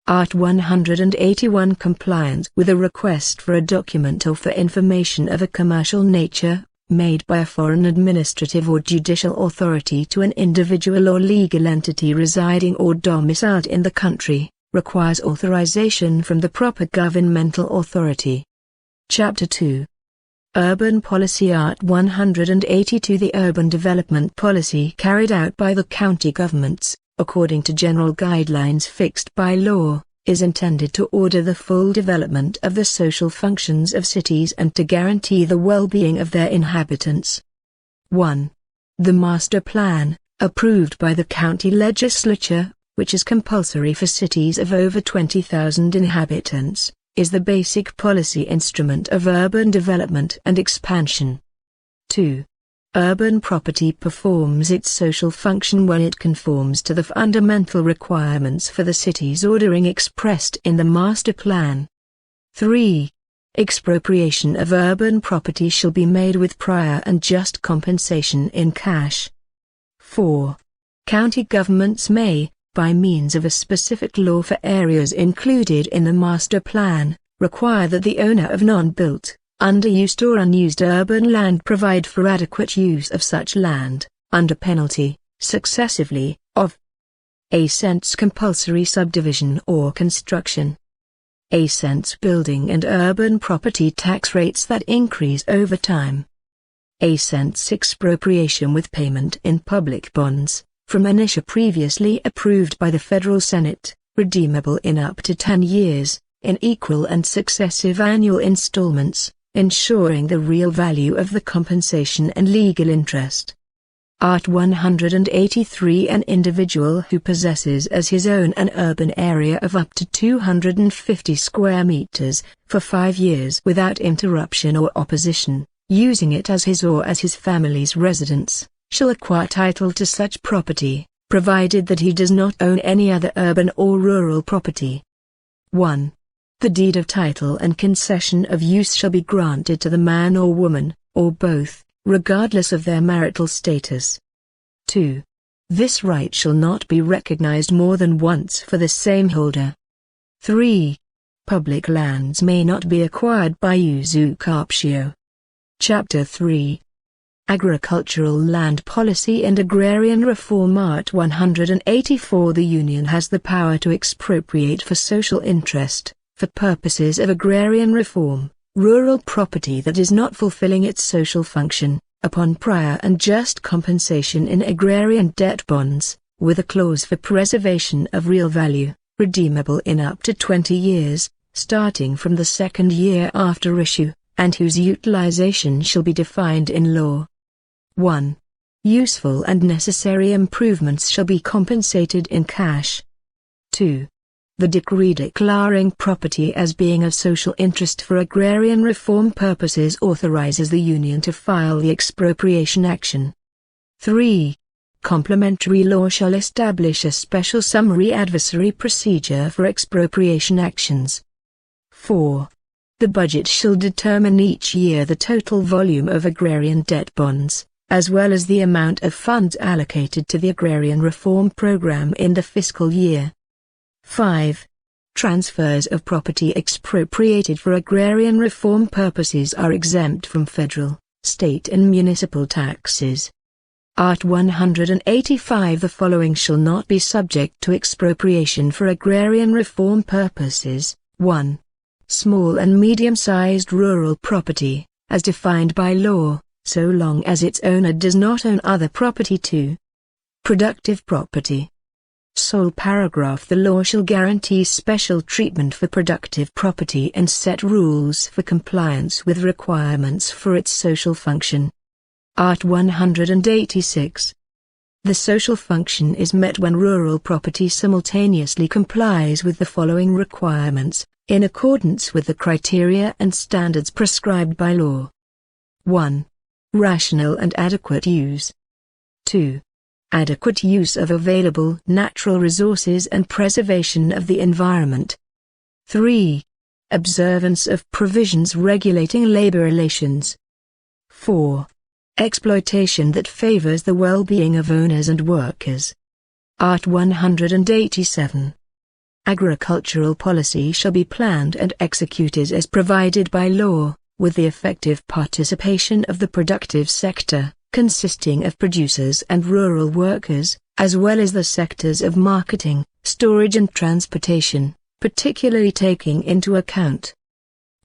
Art. 181. Compliance with a request for a document or for information of a commercial nature, made by a foreign administrative or judicial authority to an individual or legal entity residing or domiciled in the country, requires authorization from the proper governmental authority. Chapter 2. Urban Policy. Art. 182. The urban development policy carried out by the county governments, according to general guidelines fixed by law, is intended to order the full development of the social functions of cities and to guarantee the well-being of their inhabitants. 1. The master plan, approved by the county legislature, which is compulsory for cities of over 20,000 inhabitants, is the basic policy instrument of urban development and expansion. 2. Urban property performs its social function when it conforms to the fundamental requirements for the city's ordering expressed in the master plan. 3. Expropriation of urban property shall be made with prior and just compensation in cash. 4. County governments may, by means of a specific law for areas included in the master plan, require that the owner of non-built, underused or unused urban land provide for adequate use of such land, under penalty, successively, of a cents compulsory subdivision or construction, a cents building and urban property tax rates that increase over time, a cents expropriation with payment in public bonds, from an issue previously approved by the Federal Senate, redeemable in up to 10 years, in equal and successive annual installments, ensuring the real value of the compensation and legal interest. Art. 183. An individual who possesses as his own an urban area of up to 250 square meters, for 5 years without interruption or opposition, using it as his or as his family's residence, shall acquire title to such property, provided that he does not own any other urban or rural property. 1. The deed of title and concession of use shall be granted to the man or woman, or both, regardless of their marital status. 2. This right shall not be recognized more than once for the same holder. 3. Public lands may not be acquired by usucaptio. Chapter 3. Agricultural Land Policy and Agrarian Reform. Art. 184. The Union has the power to expropriate for social interest, for purposes of agrarian reform, rural property that is not fulfilling its social function, upon prior and just compensation in agrarian debt bonds, with a clause for preservation of real value, redeemable in up to 20 years, starting from the second year after issue, and whose utilization shall be defined in law. 1. Useful and necessary improvements shall be compensated in cash. 2. The decree declaring property as being of social interest for agrarian reform purposes authorizes the Union to file the expropriation action. 3. Complementary law shall establish a special summary adversary procedure for expropriation actions. 4. The budget shall determine each year the total volume of agrarian debt bonds, as well as the amount of funds allocated to the agrarian reform program in the fiscal year. 5. Transfers of property expropriated for agrarian reform purposes are exempt from federal, state and municipal taxes. Art. 185. The following shall not be subject to expropriation for agrarian reform purposes. 1. Small and medium-sized rural property, as defined by law, so long as its owner does not own other property. 2. Productive property. Sole paragraph. The law shall guarantee special treatment for productive property and set rules for compliance with requirements for its social function. Art. 186. The social function is met when rural property simultaneously complies with the following requirements, in accordance with the criteria and standards prescribed by law. 1. Rational and adequate use. 2. Adequate use of available natural resources and preservation of the environment. 3. Observance of provisions regulating labor relations. 4. Exploitation that favors the well-being of owners and workers. Art. 187. Agricultural policy shall be planned and executed as provided by law, with the effective participation of the productive sector, consisting of producers and rural workers, as well as the sectors of marketing, storage and transportation, particularly taking into account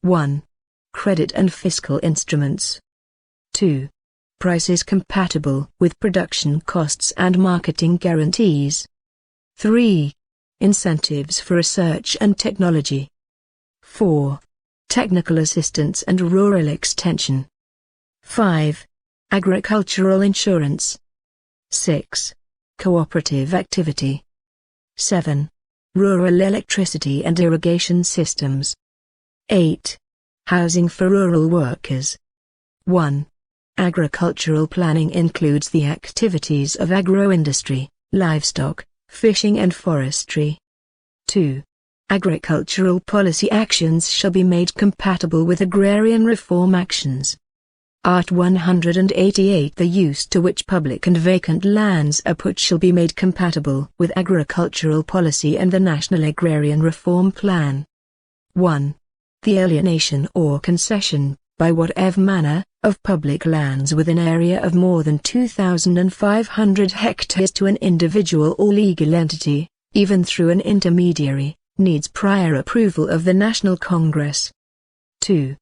1. Credit and fiscal instruments. 2. Prices compatible with production costs and marketing guarantees. 3. Incentives for research and technology. 4. Technical assistance and rural extension. 5. Agricultural insurance. 6. Cooperative activity. 7. Rural electricity and irrigation systems. 8. Housing for rural workers. 1. Agricultural planning includes the activities of agro-industry, livestock, fishing and forestry. 2. Agricultural policy actions shall be made compatible with agrarian reform actions. Art. 188. The use to which public and vacant lands are put shall be made compatible with agricultural policy and the National Agrarian Reform Plan. 1. The alienation or concession, by whatever manner, of public lands with an area of more than 2,500 hectares to an individual or legal entity, even through an intermediary, needs prior approval of the National Congress. 2.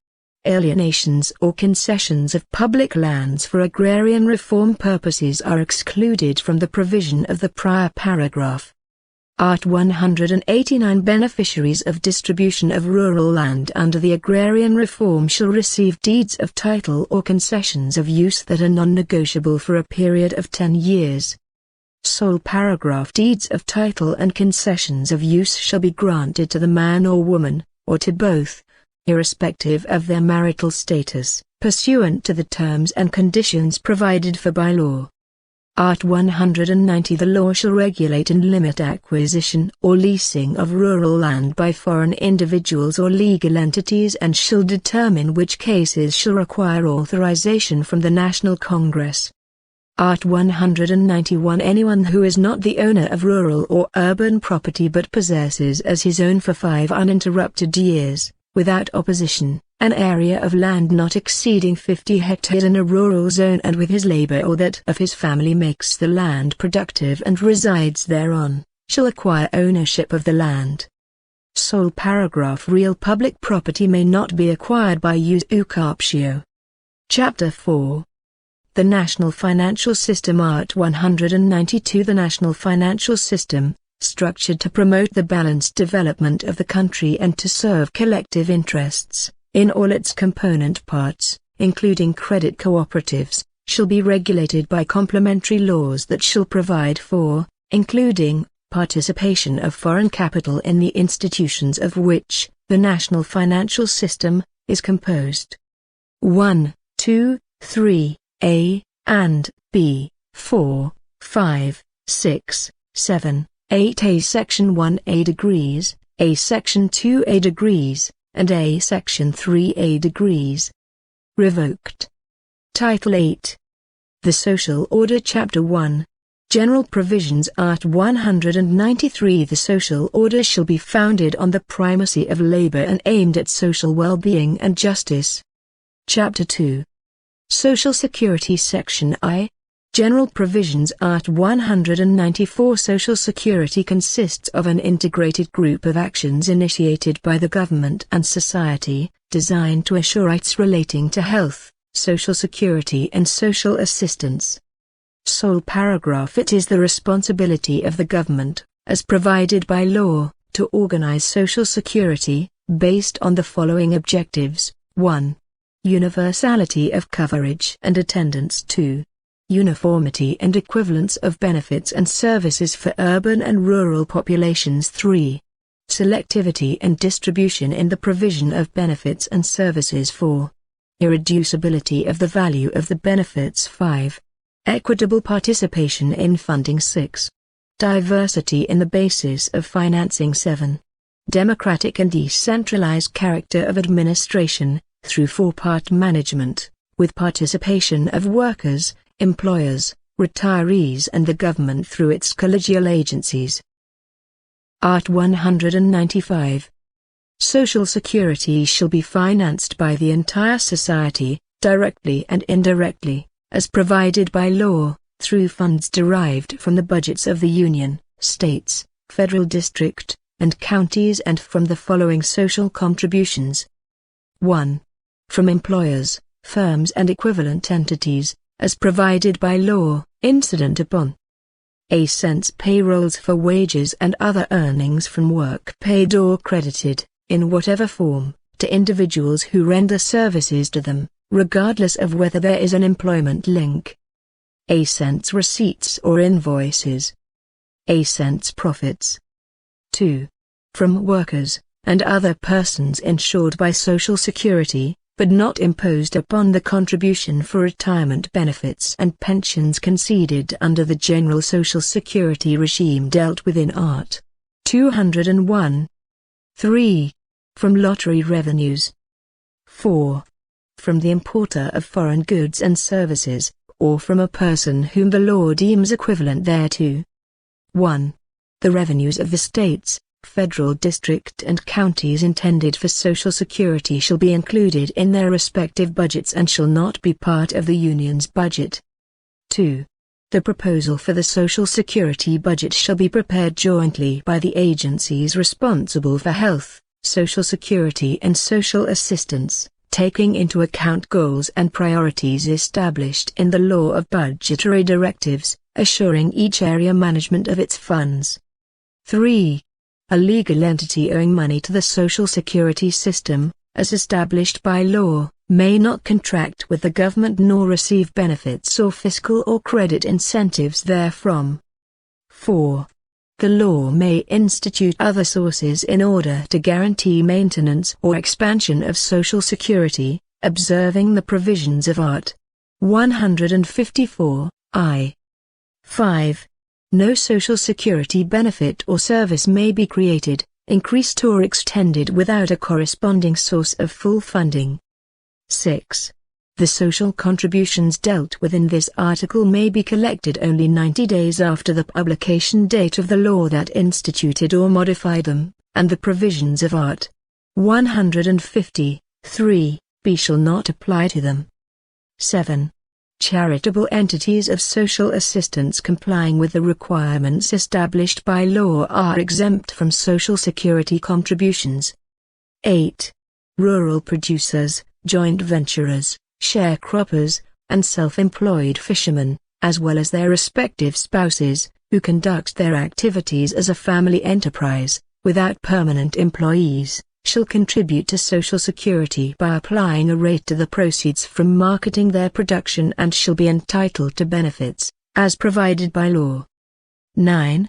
Alienations or concessions of public lands for agrarian reform purposes are excluded from the provision of the prior paragraph. Art. 189. Beneficiaries of distribution of rural land under the agrarian reform shall receive deeds of title or concessions of use that are non-negotiable for a period of 10 years. Sole paragraph. Deeds of title and concessions of use shall be granted to the man or woman, or to both, irrespective of their marital status, pursuant to the terms and conditions provided for by law. Art. 190. The law shall regulate and limit acquisition or leasing of rural land by foreign individuals or legal entities and shall determine which cases shall require authorization from the National Congress. Art. 191. Anyone who is not the owner of rural or urban property but possesses as his own for 5 uninterrupted years, without opposition, an area of land not exceeding 50 hectares in a rural zone and with his labor or that of his family makes the land productive and resides thereon, shall acquire ownership of the land. Sole paragraph. Real public property may not be acquired by usurpatio. Chapter 4. The National Financial System. Art. 192. The national financial system, structured to promote the balanced development of the country and to serve collective interests, in all its component parts, including credit cooperatives, shall be regulated by complementary laws that shall provide for, including, participation of foreign capital in the institutions of which, the national financial system, is composed. 1, 2, 3, A, and B, 4, 5, 6, 7, 8A Section 1A degrees, A Section 2A degrees, and A Section 3A degrees. Revoked. Title 8. The Social Order. Chapter 1. General Provisions. Art. 193. The social order shall be founded on the primacy of labor and aimed at social well-being and justice. Chapter 2. Social Security. Section I. General Provisions. Art. 194. Social Security consists of an integrated group of actions initiated by the government and society, designed to assure rights relating to health, social security and social assistance. Sole paragraph. It is the responsibility of the government, as provided by law, to organize social security, based on the following objectives: 1. Universality of coverage and attendance. 2. Uniformity and equivalence of benefits and services for urban and rural populations. 3. Selectivity and distribution in the provision of benefits and services. 4. Irreducibility of the value of the benefits. 5. Equitable participation in funding. 6. Diversity in the basis of financing. 7. Democratic and decentralized character of administration, through four-part management, with participation of workers, employers, retirees and the government through its collegial agencies. Art. 195. Social security shall be financed by the entire society, directly and indirectly, as provided by law, through funds derived from the budgets of the Union, states, federal district, and counties, and from the following social contributions. 1. From employers, firms and equivalent entities, as provided by law, incident upon a cents payrolls for wages and other earnings from work paid or credited, in whatever form, to individuals who render services to them, regardless of whether there is an employment link. A cents receipts or invoices. A cents profits. 2. From workers, and other persons insured by Social Security, but not imposed upon the contribution for retirement benefits and pensions conceded under the general Social Security regime dealt with in Art. 201. 3. From lottery revenues. 4. From the importer of foreign goods and services, or from a person whom the law deems equivalent thereto. 1. The revenues of the states, federal district and counties intended for Social Security shall be included in their respective budgets and shall not be part of the Union's budget. 2. The proposal for the Social Security budget shall be prepared jointly by the agencies responsible for health, Social Security and social assistance, taking into account goals and priorities established in the law of budgetary directives, assuring each area management of its funds. 3. A legal entity owing money to the Social Security system, as established by law, may not contract with the government nor receive benefits or fiscal or credit incentives therefrom. 4. The law may institute other sources in order to guarantee maintenance or expansion of Social Security, observing the provisions of Art. 154, I. 5. No Social Security benefit or service may be created, increased or extended without a corresponding source of full funding. 6. The social contributions dealt with in this article may be collected only 90 days after the publication date of the law that instituted or modified them, and the provisions of Art. 153, b shall not apply to them. 7. Charitable entities of social assistance complying with the requirements established by law are exempt from Social Security contributions. 8. Rural producers, joint venturers, sharecroppers, and self-employed fishermen, as well as their respective spouses, who conduct their activities as a family enterprise, without permanent employees, shall contribute to Social Security by applying a rate to the proceeds from marketing their production and shall be entitled to benefits, as provided by law. 9.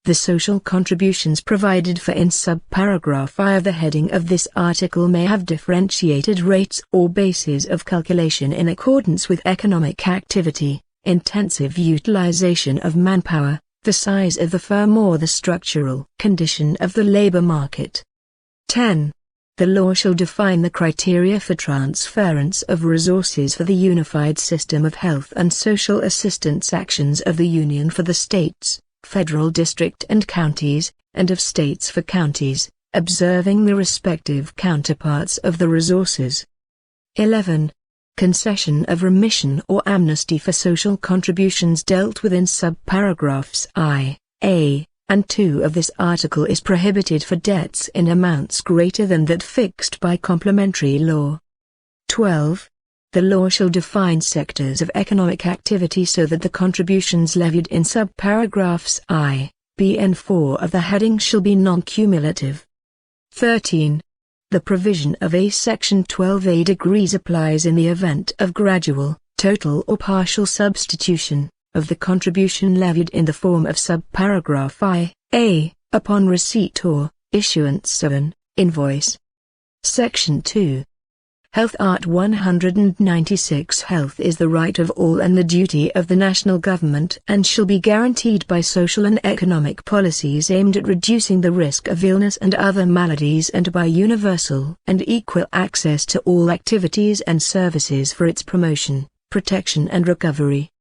The social contributions provided for in subparagraph I of the heading of this article may have differentiated rates or bases of calculation in accordance with economic activity, intensive utilization of manpower, the size of the firm or the structural condition of the labor market. 10. The law shall define the criteria for transference of resources for the unified system of health and social assistance actions of the Union for the states, federal district and counties, and of states for counties, observing the respective counterparts of the resources. 11. Concession of remission or amnesty for social contributions dealt with in subparagraphs I, A, and 2 of this article is prohibited for debts in amounts greater than that fixed by complementary law. 12. The law shall define sectors of economic activity so that the contributions levied in subparagraphs I, B and 4 of the heading shall be non-cumulative. 13. The provision of A Section 12A degrees applies in the event of gradual, total or partial substitution of the contribution levied in the form of subparagraph I, A, upon receipt or issuance of an invoice. Section 2. Health Art 196. Health is the right of all and the duty of the national government and shall be guaranteed by social and economic policies aimed at reducing the risk of illness and other maladies and by universal and equal access to all activities and services for its promotion, protection and recovery.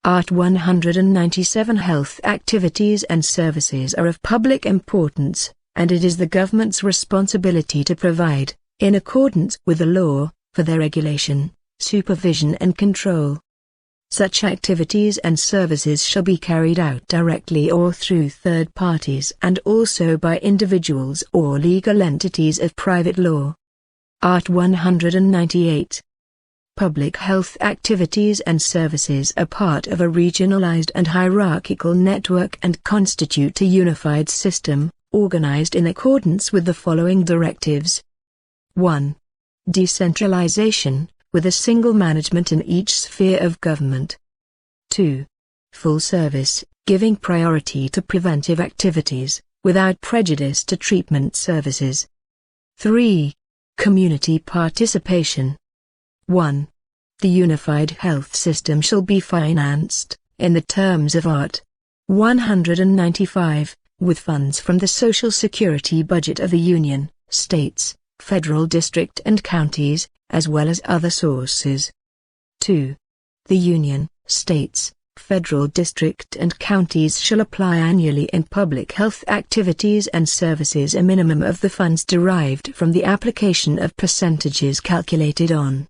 Art 197. Health activities and services are of public importance, and it is the government's responsibility to provide, in accordance with the law, for their regulation, supervision and control. Such activities and services shall be carried out directly or through third parties and also by individuals or legal entities of private law. Art 198. Public health activities and services are part of a regionalized and hierarchical network and constitute a unified system, organized in accordance with the following directives. 1. Decentralization, with a single management in each sphere of government. 2. Full service, giving priority to preventive activities, without prejudice to treatment services. 3. Community participation. 1. The unified health system shall be financed, in the terms of Art. 195, with funds from the Social Security budget of the Union, states, federal district and counties, as well as other sources. 2. The Union, states, federal district and counties shall apply annually in public health activities and services a minimum of the funds derived from the application of percentages calculated on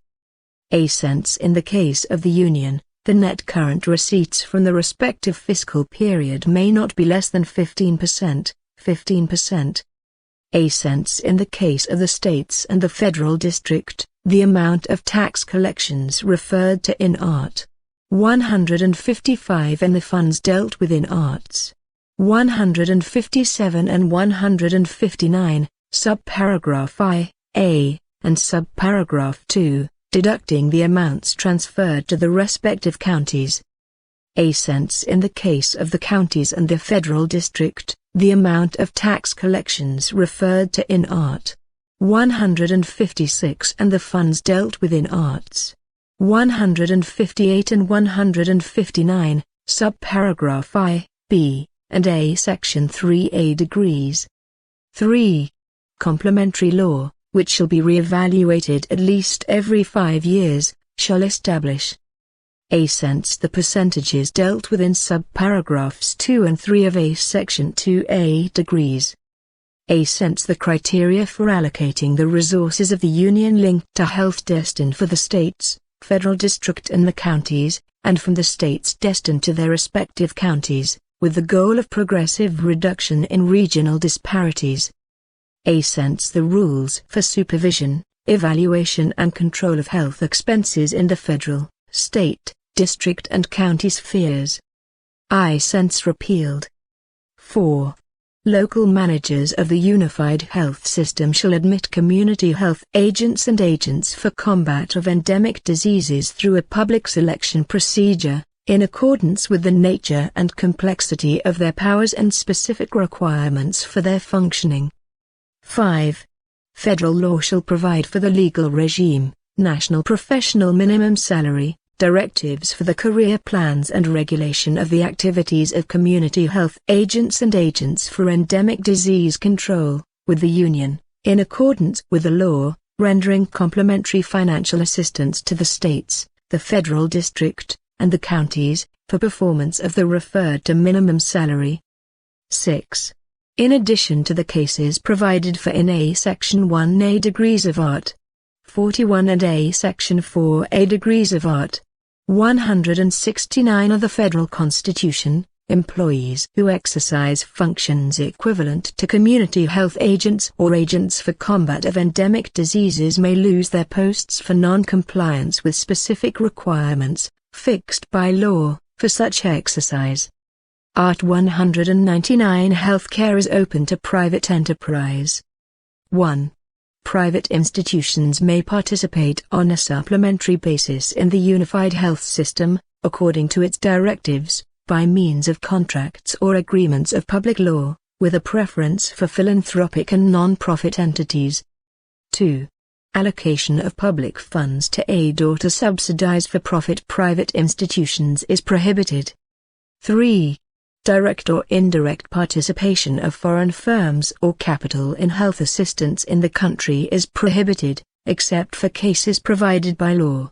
A cents in the case of the Union. The net current receipts from the respective fiscal period may not be less than 15%, 15%. A cents in the case of the states and the federal district, the amount of tax collections referred to in Art. 155 and the funds dealt with in Arts. 157 and 159, subparagraph I, A, and subparagraph 2, deducting the amounts transferred to the respective counties. A cents in the case of the counties and the federal district, the amount of tax collections referred to in Art. 156 and the funds dealt with in Arts. 158 and 159, subparagraph I, B, and A Section 3A degrees. 3. Complementary law, which shall be re-evaluated at least every 5 years, shall establish A cents the percentages dealt with in subparagraphs 2 and 3 of A Section 2A degrees. A cents the criteria for allocating the resources of the Union linked to health destined for the states, federal district and the counties, and from the states destined to their respective counties, with the goal of progressive reduction in regional disparities. A cents the rules for supervision, evaluation and control of health expenses in the federal, state, district and county spheres. I cents repealed. 4. Local managers of the unified health system shall admit community health agents and agents for combat of endemic diseases through a public selection procedure, in accordance with the nature and complexity of their powers and specific requirements for their functioning. 5. Federal law shall provide for the legal regime, national professional minimum salary, directives for the career plans and regulation of the activities of community health agents and agents for endemic disease control, with the Union, in accordance with the law, rendering complementary financial assistance to the states, the federal district, and the counties, for performance of the referred to minimum salary. 6. In addition to the cases provided for in A Section 1A degrees of Art. 41 and A Section 4A degrees of Art. 169 of the Federal Constitution, employees who exercise functions equivalent to community health agents or agents for combat of endemic diseases may lose their posts for non-compliance with specific requirements, fixed by law, for such exercise. Art. 199 Healthcare is open to private enterprise. 1. Private institutions may participate on a supplementary basis in the unified health system, according to its directives, by means of contracts or agreements of public law, with a preference for philanthropic and non-profit entities. 2. Allocation of public funds to aid or to subsidize for-profit private institutions is prohibited. 3. Direct or indirect participation of foreign firms or capital in health assistance in the country is prohibited, except for cases provided by law.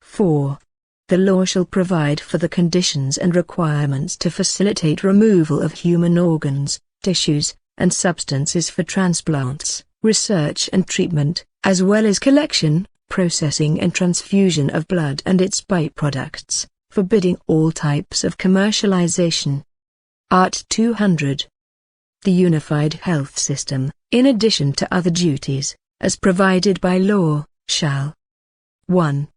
4. The law shall provide for the conditions and requirements to facilitate removal of human organs, tissues, and substances for transplants, research and treatment, as well as collection, processing and transfusion of blood and its byproducts, forbidding all types of commercialization. Art. 200. The unified health system, in addition to other duties, as provided by law, shall 1.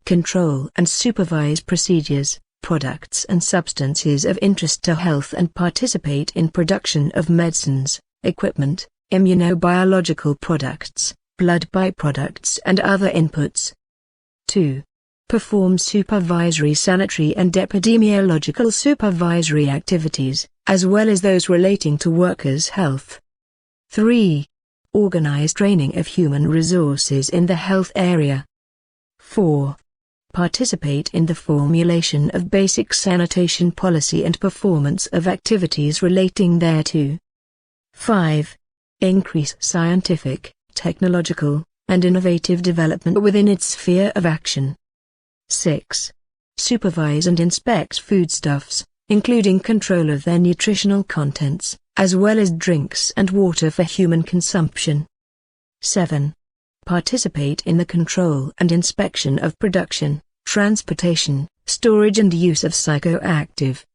Control and supervise procedures, products and substances of interest to health and participate in production of medicines, equipment, immunobiological products, blood byproducts and other inputs. 2. Perform supervisory sanitary and epidemiological supervisory activities, as well as those relating to workers' health. 3. Organize training of human resources in the health area. 4. Participate in the formulation of basic sanitation policy and performance of activities relating thereto. 5. Increase scientific, technological, and innovative development within its sphere of action. 6. Supervise and inspect foodstuffs, including control of their nutritional contents, as well as drinks and water for human consumption. 7. Participate in the control and inspection of production, transportation, storage and use of psychoactive,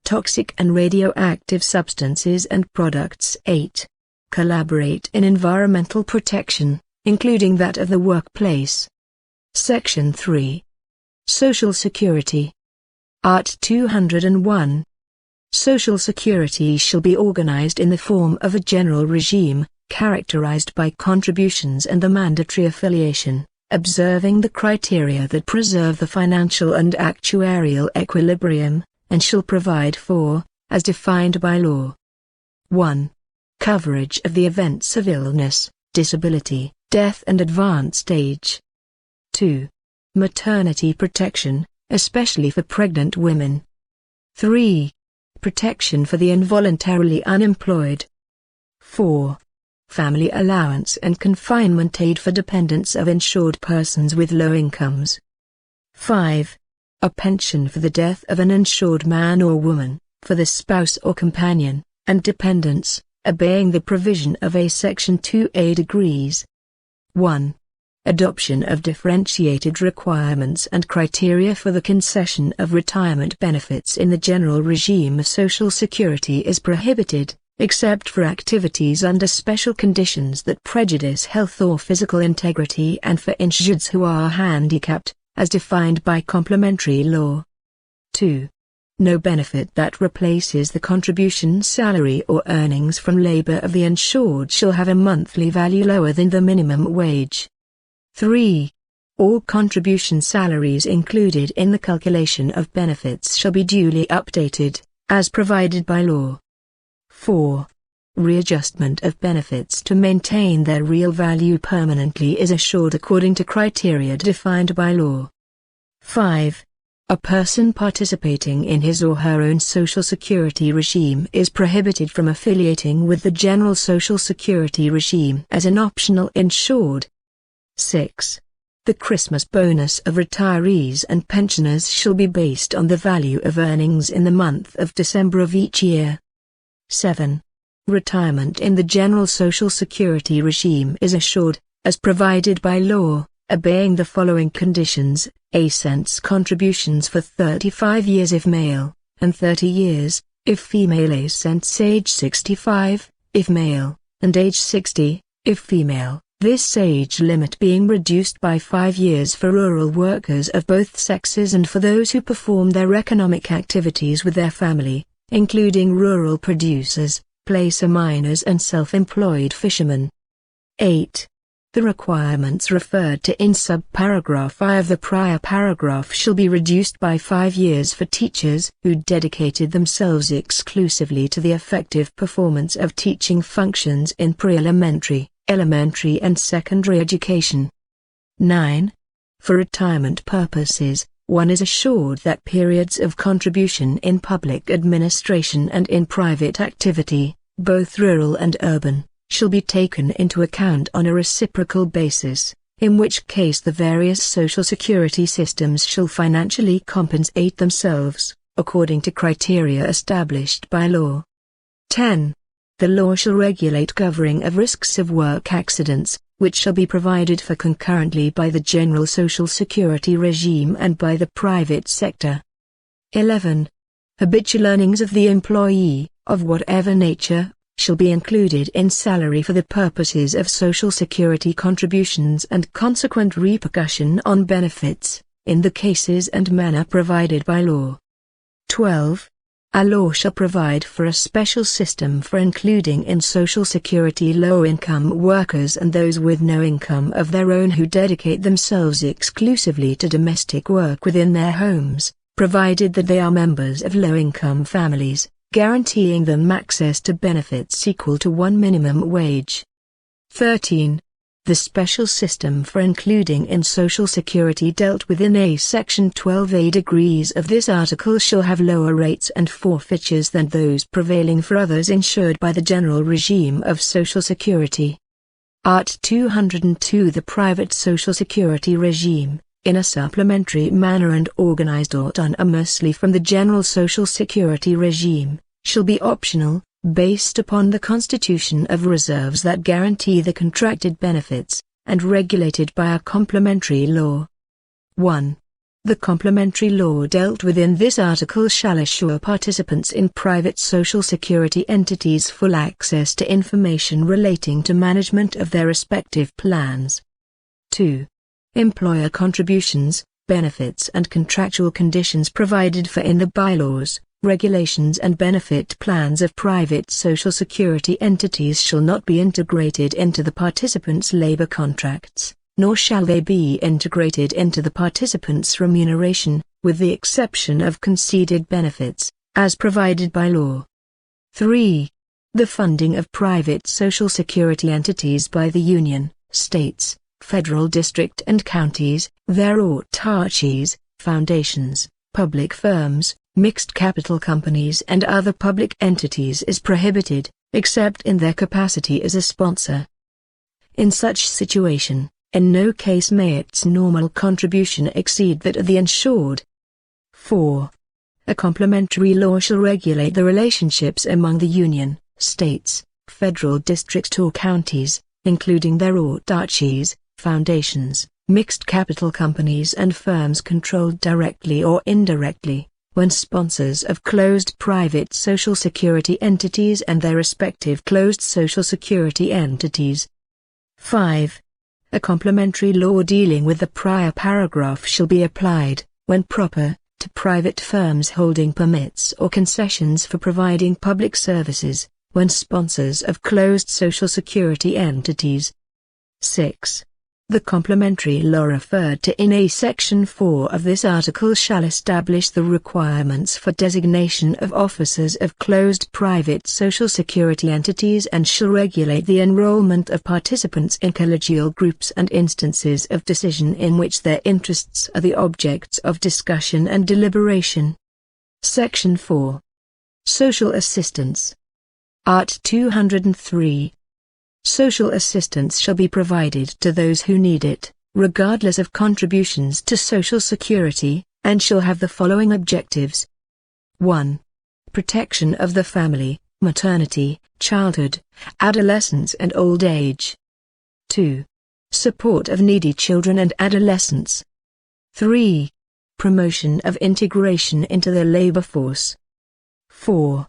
toxic and radioactive substances and products. 8. Collaborate in environmental protection, including that of the workplace. Section 3. Social Security. Art. 201. Social Security shall be organized in the form of a general regime, characterized by contributions and the mandatory affiliation, observing the criteria that preserve the financial and actuarial equilibrium, and shall provide for, as defined by law. 1. Coverage of the events of illness, disability, death and advanced age. 2. Maternity protection, especially for pregnant women. 3. Protection for the involuntarily unemployed. 4. Family allowance and confinement aid for dependents of insured persons with low incomes. 5. A pension for the death of an insured man or woman, for the spouse or companion, and dependents, obeying the provision of a Section 2A degrees. 1. Adoption of differentiated requirements and criteria for the concession of retirement benefits in the general regime of Social Security is prohibited, except for activities under special conditions that prejudice health or physical integrity and for insureds who are handicapped, as defined by complementary law. 2. No benefit that replaces the contribution salary or earnings from labor of the insured shall have a monthly value lower than the minimum wage. 3. All contribution salaries included in the calculation of benefits shall be duly updated, as provided by law. 4. Readjustment of benefits to maintain their real value permanently is assured according to criteria defined by law. 5. A person participating in his or her own Social Security regime is prohibited from affiliating with the general Social Security regime as an optional insured. 6. The Christmas bonus of retirees and pensioners shall be based on the value of earnings in the month of December of each year. 7. Retirement in the general Social Security regime is assured, as provided by law, obeying the following conditions: a cent's contributions for 35 years if male, and 30 years, if female, a since age 65, if male, and age 60, if female, this age limit being reduced by 5 years for rural workers of both sexes and for those who perform their economic activities with their family, including rural producers, placer miners and self-employed fishermen. 8. The requirements referred to in subparagraph I of the prior paragraph shall be reduced by 5 years for teachers who dedicated themselves exclusively to the effective performance of teaching functions in pre-elementary, elementary and secondary education. 9. For retirement purposes, one is assured that periods of contribution in public administration and in private activity, both rural and urban, shall be taken into account on a reciprocal basis, in which case the various social security systems shall financially compensate themselves, according to criteria established by law. 10. The law shall regulate covering of risks of work accidents, which shall be provided for concurrently by the general social security regime and by the private sector. 11. Habitual earnings of the employee, of whatever nature, shall be included in salary for the purposes of social security contributions and consequent repercussion on benefits, in the cases and manner provided by law. 12. A law shall provide for a special system for including in Social Security low-income workers and those with no income of their own who dedicate themselves exclusively to domestic work within their homes, provided that they are members of low-income families, guaranteeing them access to benefits equal to 1 minimum wage. 13. The special system for including in Social Security dealt with in a Section 12A degrees of this article shall have lower rates and forfeitures than those prevailing for others insured by the general regime of Social Security. Art. 202. The private Social Security regime, in a supplementary manner and organized autonomously from the general Social Security regime, shall be optional, based upon the constitution of reserves that guarantee the contracted benefits, and regulated by a complementary law. 1. The complementary law dealt with in this article shall assure participants in private social security entities full access to information relating to management of their respective plans. 2. Employer contributions, benefits and contractual conditions provided for in the bylaws, regulations and benefit plans of private social security entities shall not be integrated into the participants' labor contracts, nor shall they be integrated into the participants' remuneration, with the exception of conceded benefits, as provided by law. 3. The funding of private social security entities by the Union, states, federal district and counties, their autarchies, foundations, public firms, mixed capital companies and other public entities is prohibited, except in their capacity as a sponsor. In such situation, in no case may its normal contribution exceed that of the insured. 4. A complementary law shall regulate the relationships among the Union, states, federal districts or counties, including their autarchies, foundations, mixed capital companies and firms controlled directly or indirectly, when sponsors of closed private social security entities and their respective closed social security entities. 5. A complementary law dealing with the prior paragraph shall be applied, when proper, to private firms holding permits or concessions for providing public services, when sponsors of closed social security entities. 6. The complementary law referred to in a Section 4 of this article shall establish the requirements for designation of officers of closed private social security entities and shall regulate the enrollment of participants in collegial groups and instances of decision in which their interests are the objects of discussion and deliberation. Section 4. Social assistance. Art. 203. Social assistance shall be provided to those who need it, regardless of contributions to Social Security, and shall have the following objectives. 1. Protection of the family, maternity, childhood, adolescence and old age. 2. Support of needy children and adolescents. 3. Promotion of integration into the labor force, 4.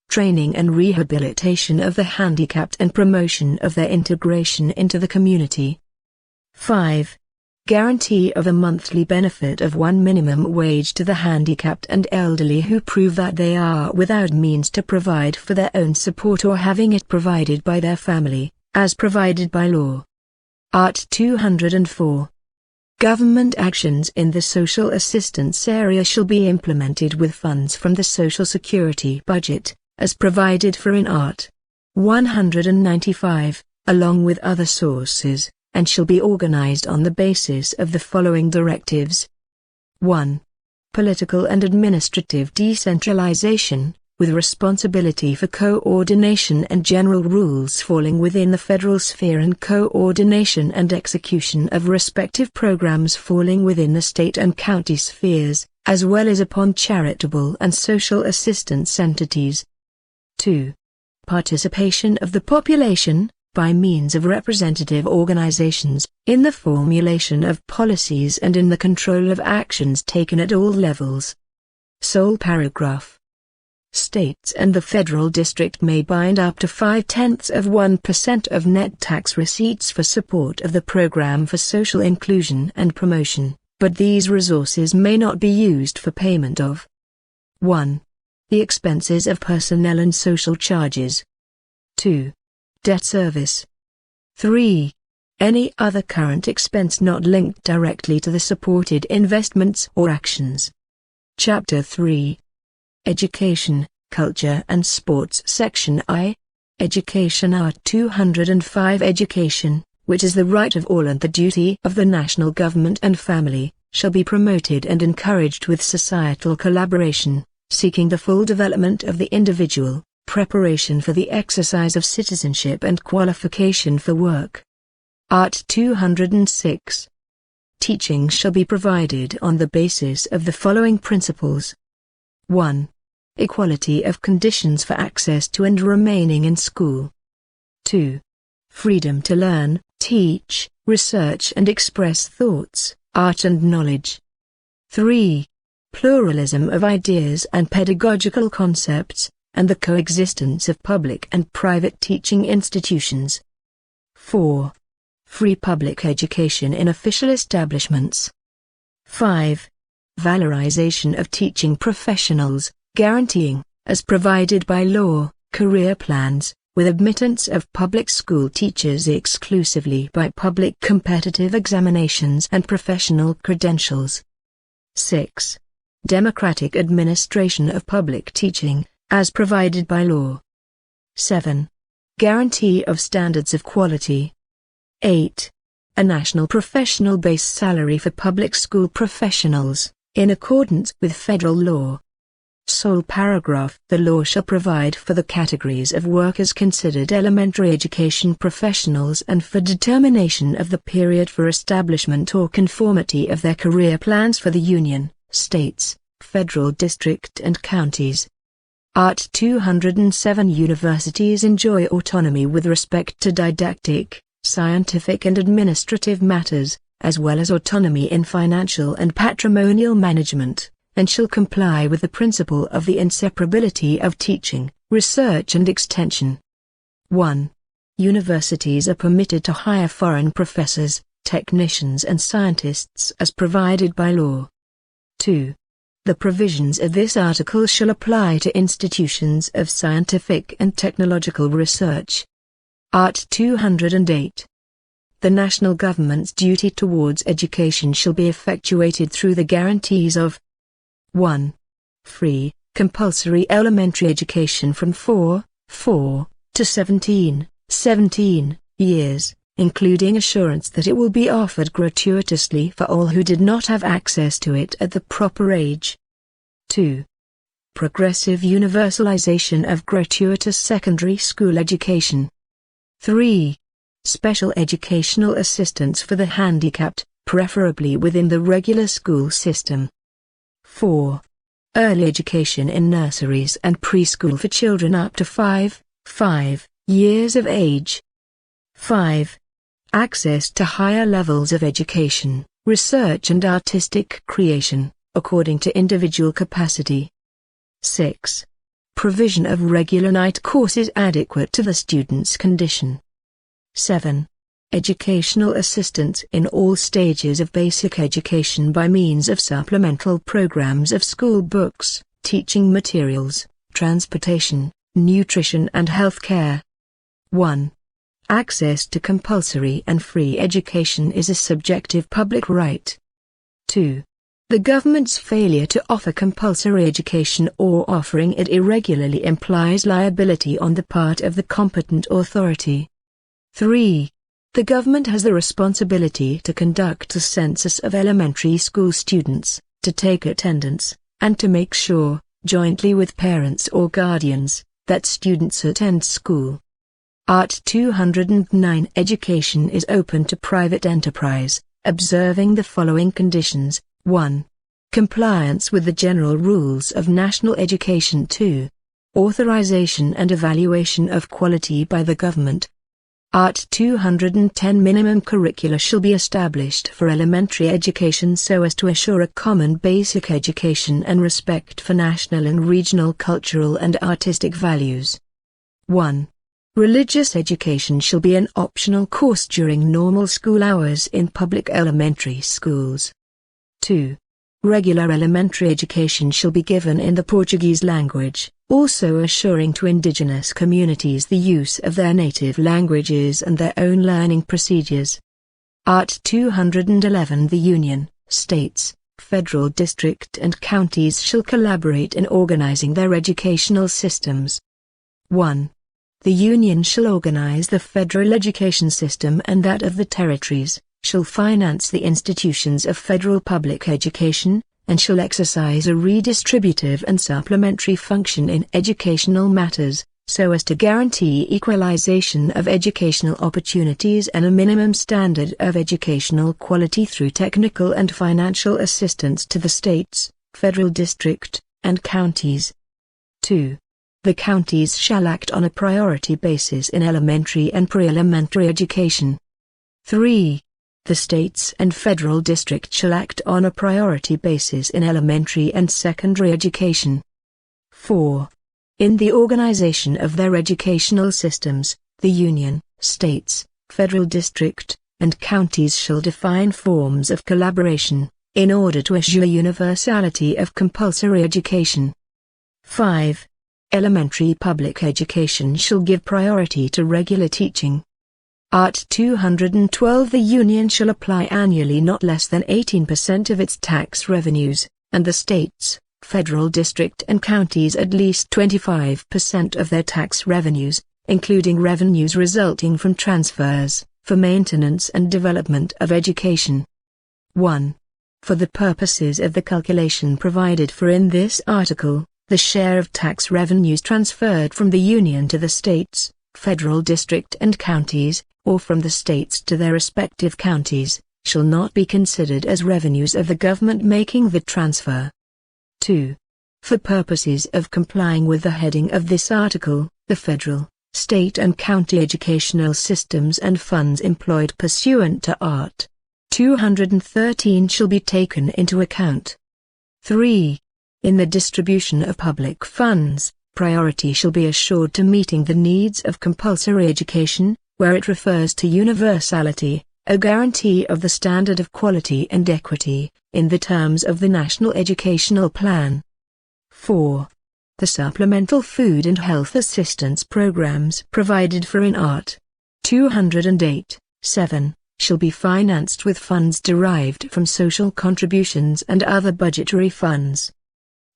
Training and rehabilitation of the handicapped and promotion of their integration into the community. 5. Guarantee of a monthly benefit of 1 minimum wage to the handicapped and elderly who prove that they are without means to provide for their own support or having it provided by their family, as provided by law. Art. 204. Government actions in the social assistance area shall be implemented with funds from the Social Security budget, as provided for in Art. 195, along with other sources, and shall be organized on the basis of the following directives. 1. Political and administrative decentralization, with responsibility for coordination and general rules falling within the federal sphere and coordination and execution of respective programs falling within the state and county spheres, as well as upon charitable and social assistance entities. 2. Participation of the population, by means of representative organizations, in the formulation of policies and in the control of actions taken at all levels. Sole paragraph. States and the federal district may bind up to 0.5% of net tax receipts for support of the program for social inclusion and promotion, but these resources may not be used for payment of 1. The expenses of personnel and social charges. 2. Debt service. 3. Any other current expense not linked directly to the supported investments or actions. Chapter 3. Education, Culture and Sports. Section I. Education. Art. 205. Education, which is the right of all and the duty of the national government and family, shall be promoted and encouraged with societal collaboration, seeking the full development of the individual, preparation for the exercise of citizenship and qualification for work. Art. 206. Teaching shall be provided on the basis of the following principles. 1. Equality of conditions for access to and remaining in school. 2. Freedom to learn, teach, research and express thoughts, art and knowledge. 3. Pluralism of ideas and pedagogical concepts, and the coexistence of public and private teaching institutions. 4. Free public education in official establishments. 5. Valorization of teaching professionals, guaranteeing, as provided by law, career plans, with admittance of public school teachers exclusively by public competitive examinations and professional credentials. 6. Democratic administration of public teaching, as provided by law. 7. Guarantee of standards of quality. 8. A national professional base salary for public school professionals, in accordance with federal law. Sole paragraph. The law shall provide for the categories of workers considered elementary education professionals and for determination of the period for establishment or conformity of their career plans for the Union, states, federal district and counties. Art. 207. Universities enjoy autonomy with respect to didactic, scientific and administrative matters, as well as autonomy in financial and patrimonial management, and shall comply with the principle of the inseparability of teaching, research and extension. 1. Universities are permitted to hire foreign professors, technicians and scientists as provided by law. 2. The provisions of this article shall apply to institutions of scientific and technological research. Art. 208. The national government's duty towards education shall be effectuated through the guarantees of 1. Free, compulsory elementary education from 4 to 17 years, including assurance that it will be offered gratuitously for all who did not have access to it at the proper age. 2. Progressive universalization of gratuitous secondary school education. 3. Special educational assistance for the handicapped, preferably within the regular school system. 4. Early education in nurseries and preschool for children up to 5 years of age. 5. Access to higher levels of education, research and artistic creation, according to individual capacity. 6. Provision of regular night courses adequate to the student's condition. 7. Educational assistance in all stages of basic education by means of supplemental programs of school books, teaching materials, transportation, nutrition and health care. 1. Access to compulsory and free education is a subjective public right. 2. The government's failure to offer compulsory education or offering it irregularly implies liability on the part of the competent authority. 3. The government has the responsibility to conduct a census of elementary school students, to take attendance, and to make sure, jointly with parents or guardians, that students attend school. Art. 209 Education is open to private enterprise, observing the following conditions. 1. Compliance with the general rules of national education. 2. Authorization and evaluation of quality by the government. Art. 210 Minimum curricula shall be established for elementary education so as to assure a common basic education and respect for national and regional cultural and artistic values. 1. Religious education shall be an optional course during normal school hours in public elementary schools. 2. Regular elementary education shall be given in the Portuguese language, also assuring to indigenous communities the use of their native languages and their own learning procedures. Art. 211 The Union, states, federal district and counties shall collaborate in organizing their educational systems. 1. The Union shall organize the federal education system and that of the territories, shall finance the institutions of federal public education, and shall exercise a redistributive and supplementary function in educational matters, so as to guarantee equalization of educational opportunities and a minimum standard of educational quality through technical and financial assistance to the states, federal district, and counties. 2. The counties shall act on a priority basis in elementary and pre-elementary education. 3. The states and federal district shall act on a priority basis in elementary and secondary education. 4. In the organization of their educational systems, the Union, states, federal district, and counties shall define forms of collaboration, in order to assure universality of compulsory education. 5. Elementary public education shall give priority to regular teaching. Art. 212 The Union shall apply annually not less than 18% of its tax revenues, and the states, federal district and counties at least 25% of their tax revenues, including revenues resulting from transfers, for maintenance and development of education. 1. For the purposes of the calculation provided for in this article, the share of tax revenues transferred from the Union to the states, federal district and counties, or from the states to their respective counties, shall not be considered as revenues of the government making the transfer. 2. For purposes of complying with the heading of this article, the federal, state and county educational systems and funds employed pursuant to Art. 213 shall be taken into account. 3. In the distribution of public funds, priority shall be assured to meeting the needs of compulsory education, where it refers to universality, a guarantee of the standard of quality and equity, in the terms of the National Educational Plan. 4. The supplemental food and health assistance programs provided for in Art. 208, 7, shall be financed with funds derived from social contributions and other budgetary funds.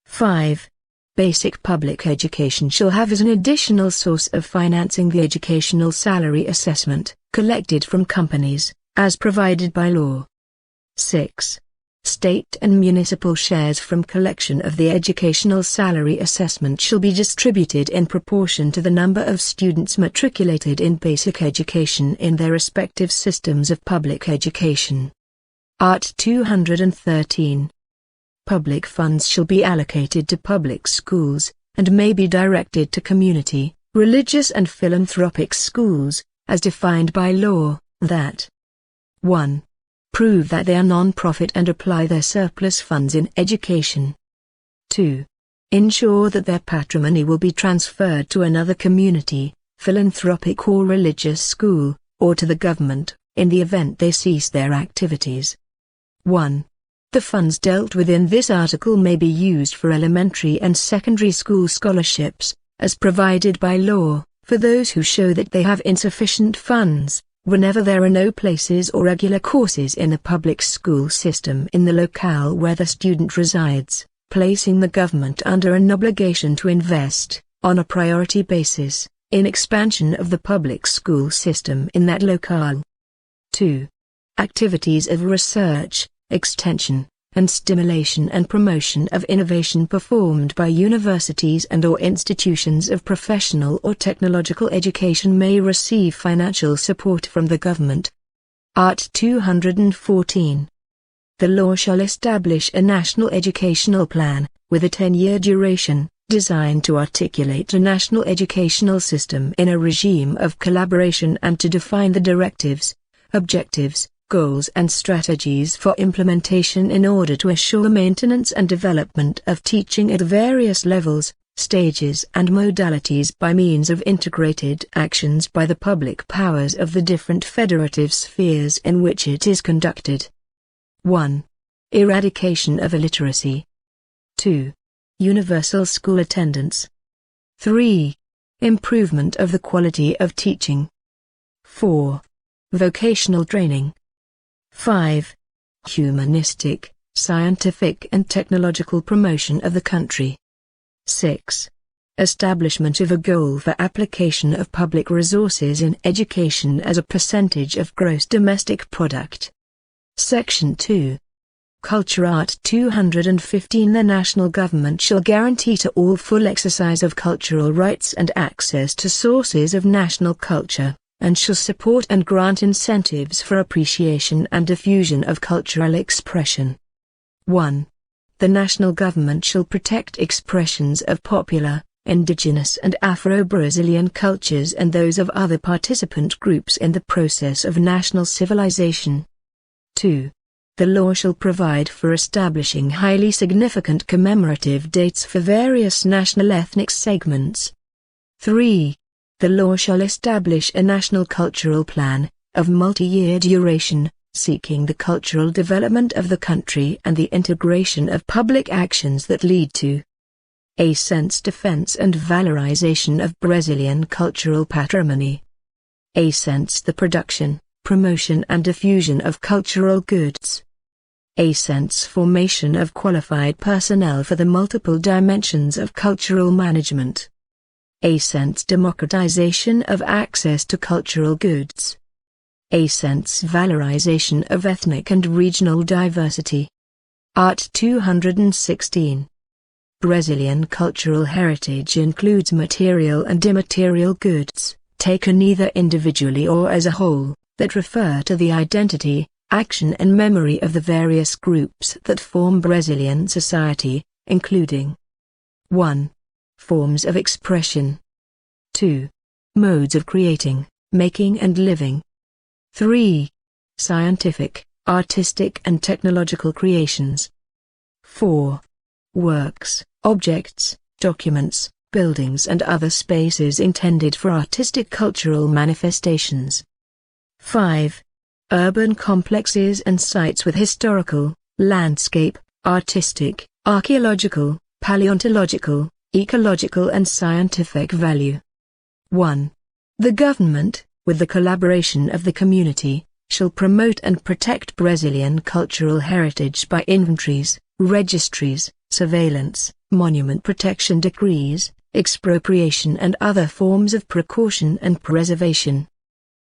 5. Basic public education shall have as an additional source of financing the educational salary assessment, collected from companies, as provided by law. 6. State and municipal shares from collection of the educational salary assessment shall be distributed in proportion to the number of students matriculated in basic education in their respective systems of public education. Art. 213. Public funds shall be allocated to public schools, and may be directed to community, religious and philanthropic schools, as defined by law, that 1. Prove that they are non-profit and apply their surplus funds in education. 2. ensure that their patrimony will be transferred to another community, philanthropic or religious school, or to the government, in the event they cease their activities. 1. The funds dealt with in this article may be used for elementary and secondary school scholarships, as provided by law, for those who show that they have insufficient funds, whenever there are no places or regular courses in the public school system in the locale where the student resides, placing the government under an obligation to invest, on a priority basis, in expansion of the public school system in that locale. 2. Activities of research, extension, and stimulation and promotion of innovation performed by universities and/or institutions of professional or technological education may receive financial support from the government. Art. 214. The law shall establish a national educational plan, with a 10-year duration, designed to articulate a national educational system in a regime of collaboration and to define the directives, objectives, goals and strategies for implementation in order to assure maintenance and development of teaching at various levels, stages and modalities by means of integrated actions by the public powers of the different federative spheres in which it is conducted. 1. Eradication of illiteracy. 2. Universal school attendance. 3. Improvement of the quality of teaching. 4. Vocational training. 5. Humanistic, scientific and technological promotion of the country. 6. Establishment of a goal for application of public resources in education as a percentage of gross domestic product. Section 2. Culture. Art. 215. The national government shall guarantee to all full exercise of cultural rights and access to sources of national culture, and shall support and grant incentives for appreciation and diffusion of cultural expression. 1. The national government shall protect expressions of popular, indigenous and Afro-Brazilian cultures and those of other participant groups in the process of national civilization. 2. The law shall provide for establishing highly significant commemorative dates for various national ethnic segments. 3. The law shall establish a national cultural plan, of multi-year duration, seeking the cultural development of the country and the integration of public actions that lead to a sense defense and valorization of Brazilian cultural patrimony. A sense the production, promotion and diffusion of cultural goods. A sense formation of qualified personnel for the multiple dimensions of cultural management. A sense democratization of access to cultural goods. A sense valorization of ethnic and regional diversity. Art. 216. Brazilian cultural heritage includes material and immaterial goods, taken either individually or as a whole, that refer to the identity, action and memory of the various groups that form Brazilian society, including 1. Forms of expression. 2. Modes of creating, making and living. 3. Scientific, artistic and technological creations. 4. Works, objects, documents, buildings and other spaces intended for artistic cultural manifestations. 5. Urban complexes and sites with historical, landscape, artistic, archaeological, paleontological, ecological and scientific value. 1. The government, with the collaboration of the community, shall promote and protect Brazilian cultural heritage by inventories, registries, surveillance, monument protection decrees, expropriation and other forms of precaution and preservation.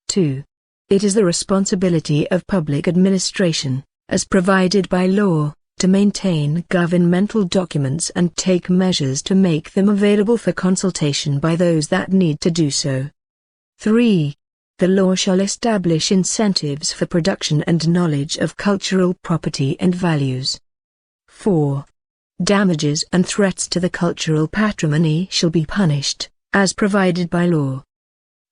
2. It is the responsibility of public administration, as provided by law, to maintain governmental documents and take measures to make them available for consultation by those that need to do so. 3. The law shall establish incentives for production and knowledge of cultural property and values. 4. Damages and threats to the cultural patrimony shall be punished, as provided by law.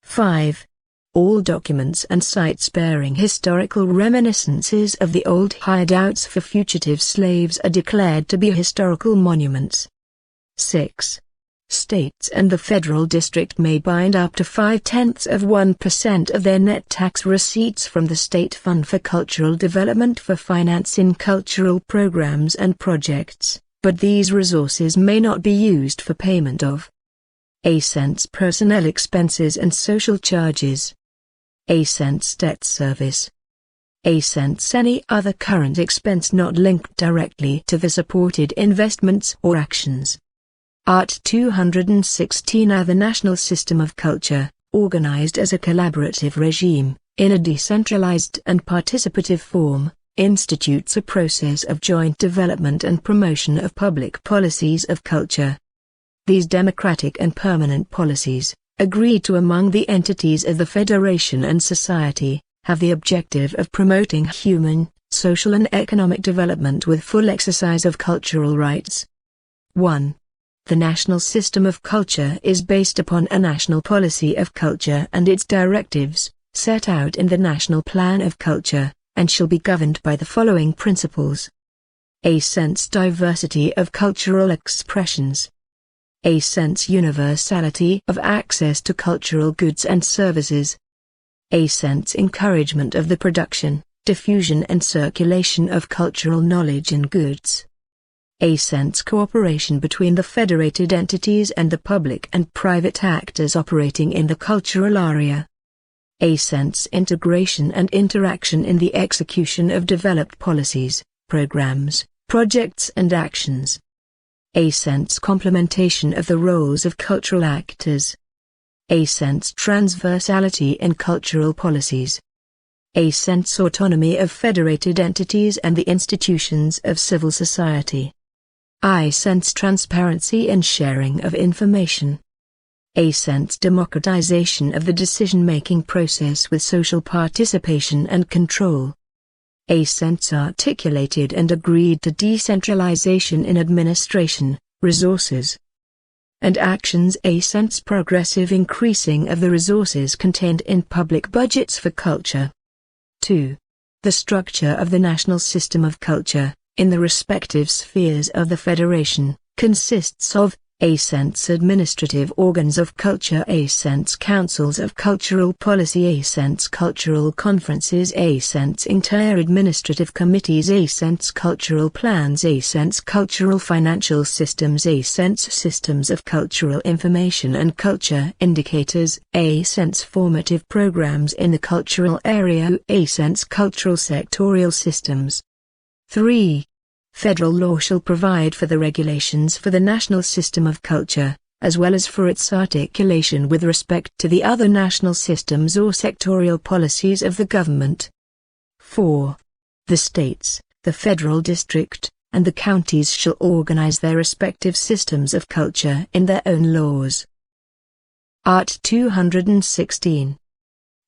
5. All documents and sites bearing historical reminiscences of the old hideouts for fugitive slaves are declared to be historical monuments. 6. States and the federal district may bind up to 0.5% of their net tax receipts from the State Fund for Cultural Development for financing cultural programs and projects, but these resources may not be used for payment of a cents personnel expenses and social charges, a cents debt service, a cents any other current expense not linked directly to the supported investments or actions. Art 216 The national system of culture, organized as a collaborative regime, in a decentralized and participative form, institutes a process of joint development and promotion of public policies of culture. These democratic and permanent policies, agreed to among the entities of the Federation and society, have the objective of promoting human, social and economic development with full exercise of cultural rights. 1. The national system of culture is based upon a national policy of culture and its directives, set out in the National Plan of Culture, and shall be governed by the following principles. A sense diversity of cultural expressions. A sense universality of access to cultural goods and services. A sense encouragement of the production, diffusion and circulation of cultural knowledge and goods. A sense cooperation between the federated entities and the public and private actors operating in the cultural area. A sense integration and interaction in the execution of developed policies, programs, projects and actions. A sense complementation of the roles of cultural actors. A sense transversality in cultural policies. A sense autonomy of federated entities and the institutions of civil society. I sense transparency and sharing of information. A sense democratization of the decision-making process with social participation and control. A sense articulated and agreed to decentralization in administration, resources, and actions. A sense progressive increasing of the resources contained in public budgets for culture. 2. The structure of the national system of culture, in the respective spheres of the Federation, consists of a sense administrative organs of culture, a sense councils of cultural policy, a sense cultural conferences, a sense inter-administrative committees, a sense cultural plans, a sense cultural financial systems, a sense systems of cultural information and culture indicators, a sense formative programs in the cultural area, a sense cultural sectorial systems. 3. Federal law shall provide for the regulations for the national system of culture, as well as for its articulation with respect to the other national systems or sectorial policies of the government. 4. The states, the federal district, and the counties shall organize their respective systems of culture in their own laws. Art 216.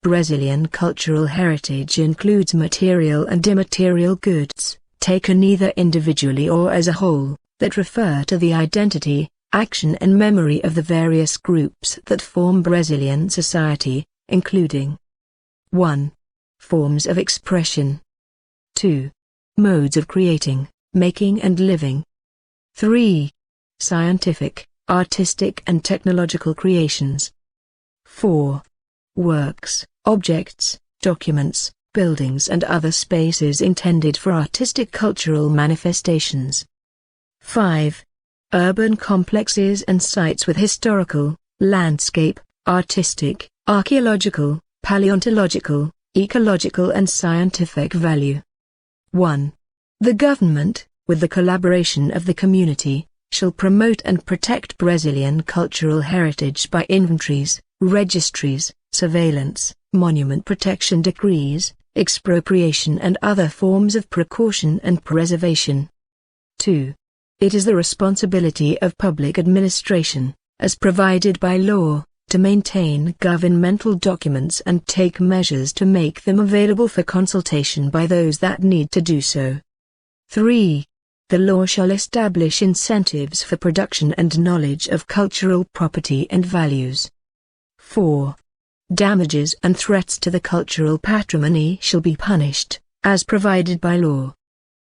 Brazilian cultural heritage includes material and immaterial goods, taken either individually or as a whole, that refer to the identity, action and memory of the various groups that form Brazilian society, including 1. Forms of expression. 2. Modes of creating, making and living. 3. Scientific, artistic and technological creations. 4. Works, objects, documents, buildings and other spaces intended for artistic cultural manifestations. 5. Urban complexes and sites with historical, landscape, artistic, archaeological, paleontological, ecological and scientific value. 1. The government, with the collaboration of the community, shall promote and protect Brazilian cultural heritage by inventories, registries, surveillance, monument protection decrees, expropriation and other forms of precaution and preservation. 2. It is the responsibility of public administration, as provided by law, to maintain governmental documents and take measures to make them available for consultation by those that need to do so. 3. The law shall establish incentives for production and knowledge of cultural property and values. 4. Damages and threats to the cultural patrimony shall be punished, as provided by law.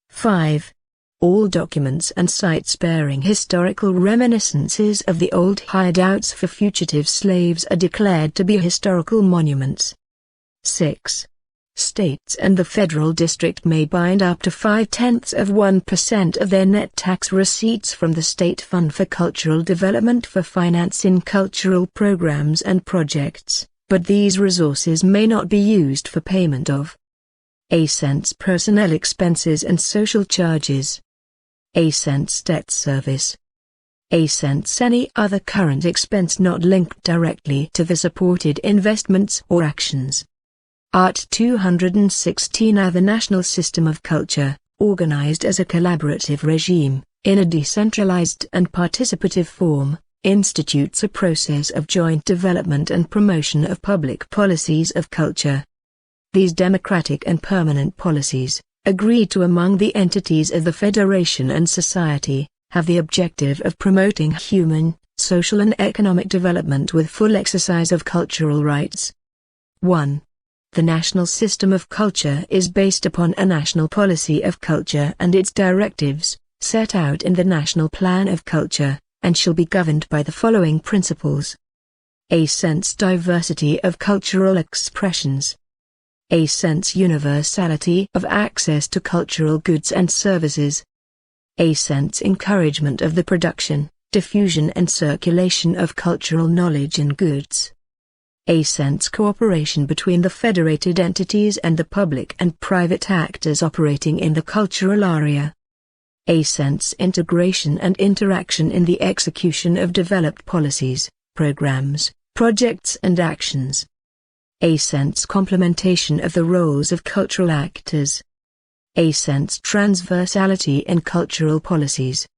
5. All documents and sites bearing historical reminiscences of the old hideouts for fugitive slaves are declared to be historical monuments. 6. States and the federal district may bind up to 0.5% of their net tax receipts from the State Fund for Cultural Development for financing cultural programs and projects, but these resources may not be used for payment of a cents personnel expenses and social charges, a cents debt service, a cents any other current expense not linked directly to the supported investments or actions. Art 216 The national system of culture, organized as a collaborative regime, in a decentralized and participative form, institutes a process of joint development and promotion of public policies of culture. These democratic and permanent policies, agreed to among the entities of the Federation and society, have the objective of promoting human, social and economic development with full exercise of cultural rights. 1. The national system of culture is based upon a national policy of culture and its directives, set out in the National Plan of Culture, and shall be governed by the following principles. A sense diversity of cultural expressions. A sense universality of access to cultural goods and services. A sense encouragement of the production, diffusion and circulation of cultural knowledge and goods. A sense cooperation between the federated entities and the public and private actors operating in the cultural area. A sense integration and interaction in the execution of developed policies, programs, projects and actions. A sense complementation of the roles of cultural actors. A sense transversality in cultural policies.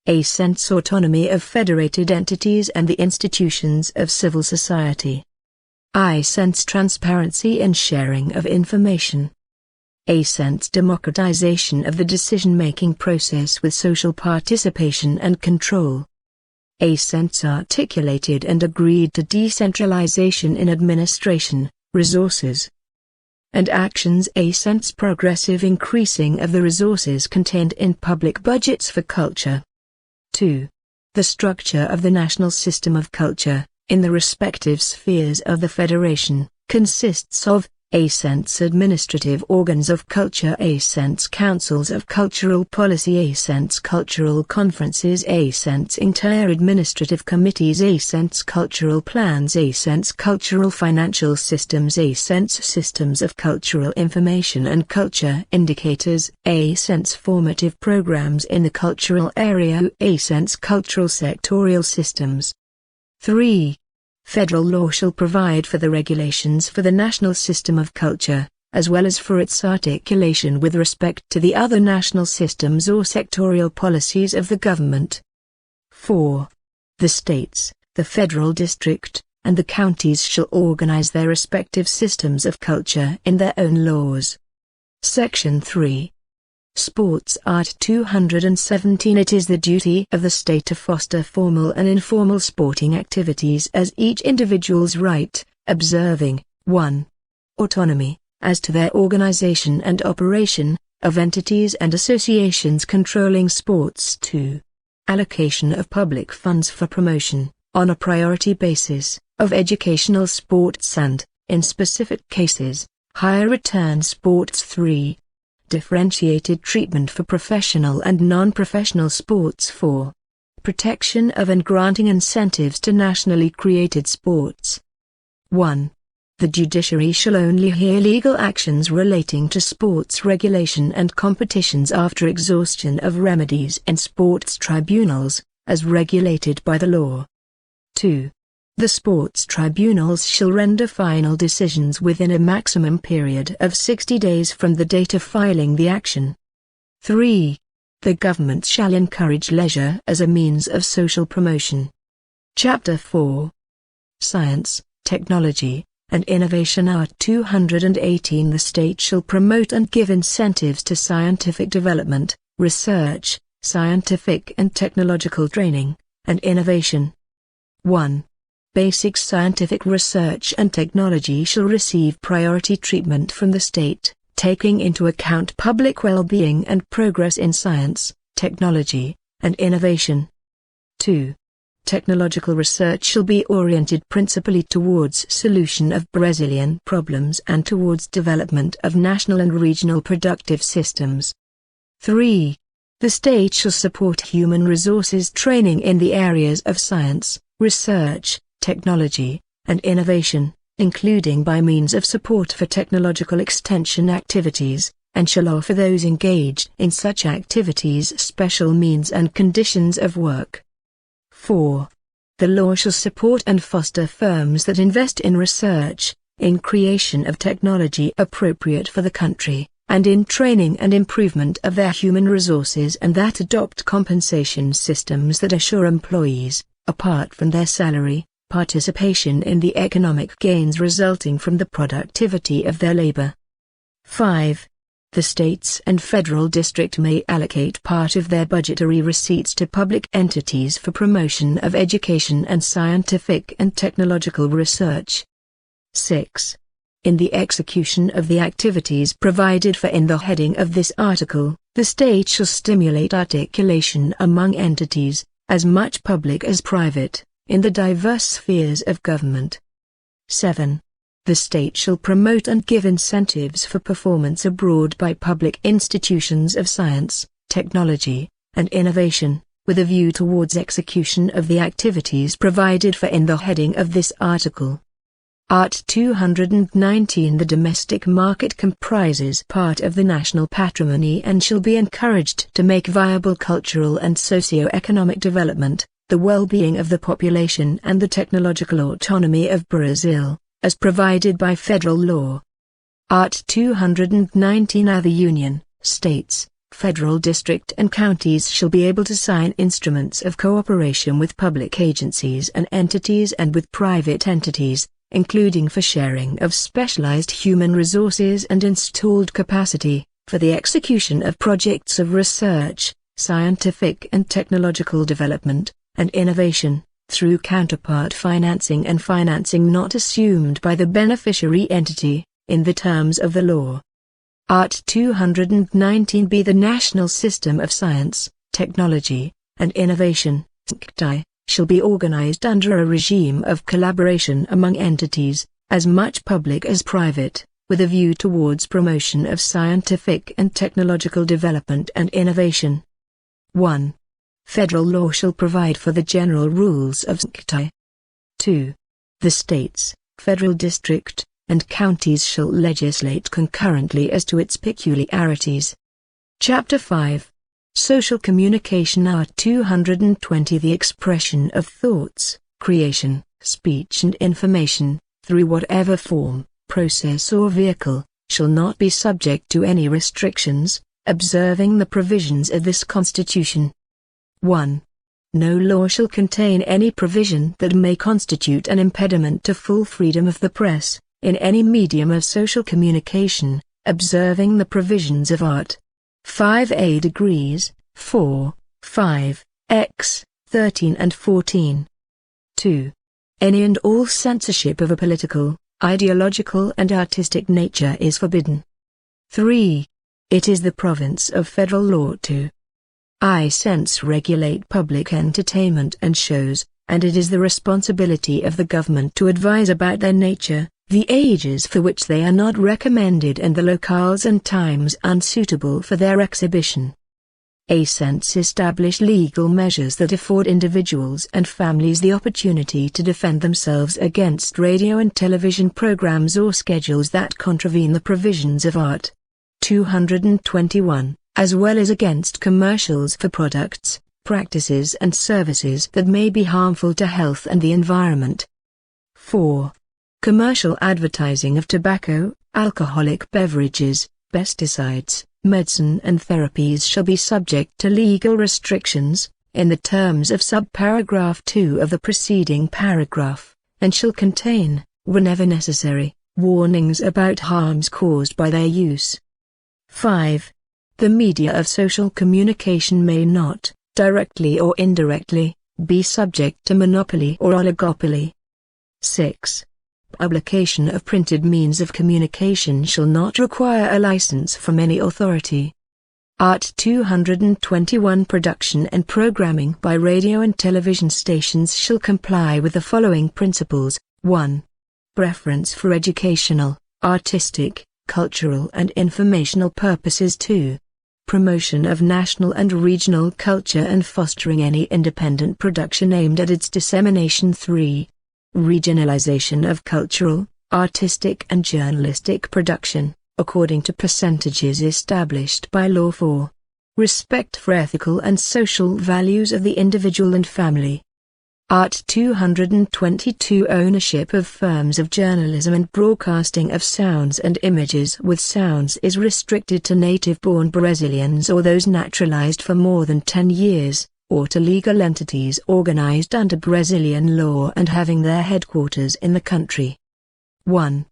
A sense autonomy of federated entities and the institutions of civil society. I sense transparency and sharing of information. A sense democratization of the decision-making process with social participation and control. A sense articulated and agreed to decentralization in administration, resources, and actions. A sense progressive increasing of the resources contained in public budgets for culture. 2. The structure of the national system of culture, in the respective spheres of the Federation, consists of a sense administrative organs of culture, a sense councils of cultural policy, a sense cultural conferences, a sense inter-administrative committees, a sense cultural plans, a sense cultural financial systems, a sense systems of cultural information and culture indicators, a sense formative programs in the cultural area, a sense cultural sectorial systems. 3. Federal law shall provide for the regulations for the national system of culture, as well as for its articulation with respect to the other national systems or sectorial policies of the government. 4. The states, the federal district, and the counties shall organize their respective systems of culture in their own laws. Section 3. Sports Art 217 It is the duty of the state to foster formal and informal sporting activities as each individual's right, observing 1. Autonomy, as to their organization and operation, of entities and associations controlling sports. 2. Allocation of public funds for promotion, on a priority basis, of educational sports and, in specific cases, higher return sports. 3. Differentiated treatment for professional and non-professional sports. 4. Protection of and granting incentives to nationally created sports. 1. The judiciary shall only hear legal actions relating to sports regulation and competitions after exhaustion of remedies in sports tribunals, as regulated by the law. 2. The sports tribunals shall render final decisions within a maximum period of 60 days from the date of filing the action. 3. The government shall encourage leisure as a means of social promotion. Chapter 4. Science, Technology, and Innovation Art 218 The state shall promote and give incentives to scientific development, research, scientific and technological training, and innovation. 1. Basic scientific research and technology shall receive priority treatment from the state, taking into account public well-being and progress in science, technology, and innovation. 2. Technological research shall be oriented principally towards solution of Brazilian problems and towards development of national and regional productive systems. 3. The state shall support human resources training in the areas of science, research, technology, and innovation, including by means of support for technological extension activities, and shall offer those engaged in such activities special means and conditions of work. 4. The law shall support and foster firms that invest in research, in creation of technology appropriate for the country, and in training and improvement of their human resources, and that adopt compensation systems that assure employees, apart from their salary, participation in the economic gains resulting from the productivity of their labor. 5. The states and federal district may allocate part of their budgetary receipts to public entities for promotion of education and scientific and technological research. 6. In the execution of the activities provided for in the heading of this article, the state shall stimulate articulation among entities, as much public as private, in the diverse spheres of government. 7. The state shall promote and give incentives for performance abroad by public institutions of science, technology, and innovation, with a view towards execution of the activities provided for in the heading of this article. Art. 219. The domestic market comprises part of the national patrimony and shall be encouraged to make viable cultural and socio-economic development, the well-being of the population and the technological autonomy of Brazil, as provided by federal law. Art. 219. The Union, states, federal district and counties shall be able to sign instruments of cooperation with public agencies and entities and with private entities, including for sharing of specialized human resources and installed capacity, for the execution of projects of research, scientific and technological development, and innovation, through counterpart financing and financing not assumed by the beneficiary entity, in the terms of the law. Art. 219b. The national system of science, technology, and innovation, shall be organized under a regime of collaboration among entities, as much public as private, with a view towards promotion of scientific and technological development and innovation. 1. Federal law shall provide for the general rules of SCTI. 2. The states, federal district, and counties shall legislate concurrently as to its peculiarities. Chapter 5. Social Communication. Art. 220. The expression of thoughts, creation, speech and information, through whatever form, process or vehicle, shall not be subject to any restrictions, observing the provisions of this Constitution. 1. No law shall contain any provision that may constitute an impediment to full freedom of the press, in any medium of social communication, observing the provisions of Art. 5a degrees, 4, 5, x, 13 and 14. 2. Any and all censorship of a political, ideological and artistic nature is forbidden. 3. It is the province of federal law to regulate public entertainment and shows, and it is the responsibility of the government to advise about their nature, the ages for which they are not recommended and the locales and times unsuitable for their exhibition. Establish legal measures that afford individuals and families the opportunity to defend themselves against radio and television programs or schedules that contravene the provisions of Art. 221, as well as against commercials for products, practices and services that may be harmful to health and the environment. 4. Commercial advertising of tobacco, alcoholic beverages, pesticides, medicine and therapies shall be subject to legal restrictions, in the terms of subparagraph 2 of the preceding paragraph, and shall contain, whenever necessary, warnings about harms caused by their use. 5. The media of social communication may not, directly or indirectly, be subject to monopoly or oligopoly. 6. Publication of printed means of communication shall not require a license from any authority. Art 221 Production and programming by radio and television stations shall comply with the following principles. 1. Preference for educational, artistic, cultural and informational purposes. 2. Promotion of national and regional culture and fostering any independent production aimed at its dissemination. 3. Regionalization of cultural, artistic and journalistic production, according to percentages established by law. 4. Respect for ethical and social values of the individual and family. Art 222 Ownership of firms of journalism and broadcasting of sounds and images with sounds is restricted to native-born Brazilians or those naturalized for more than 10 years, or to legal entities organized under Brazilian law and having their headquarters in the country. 1.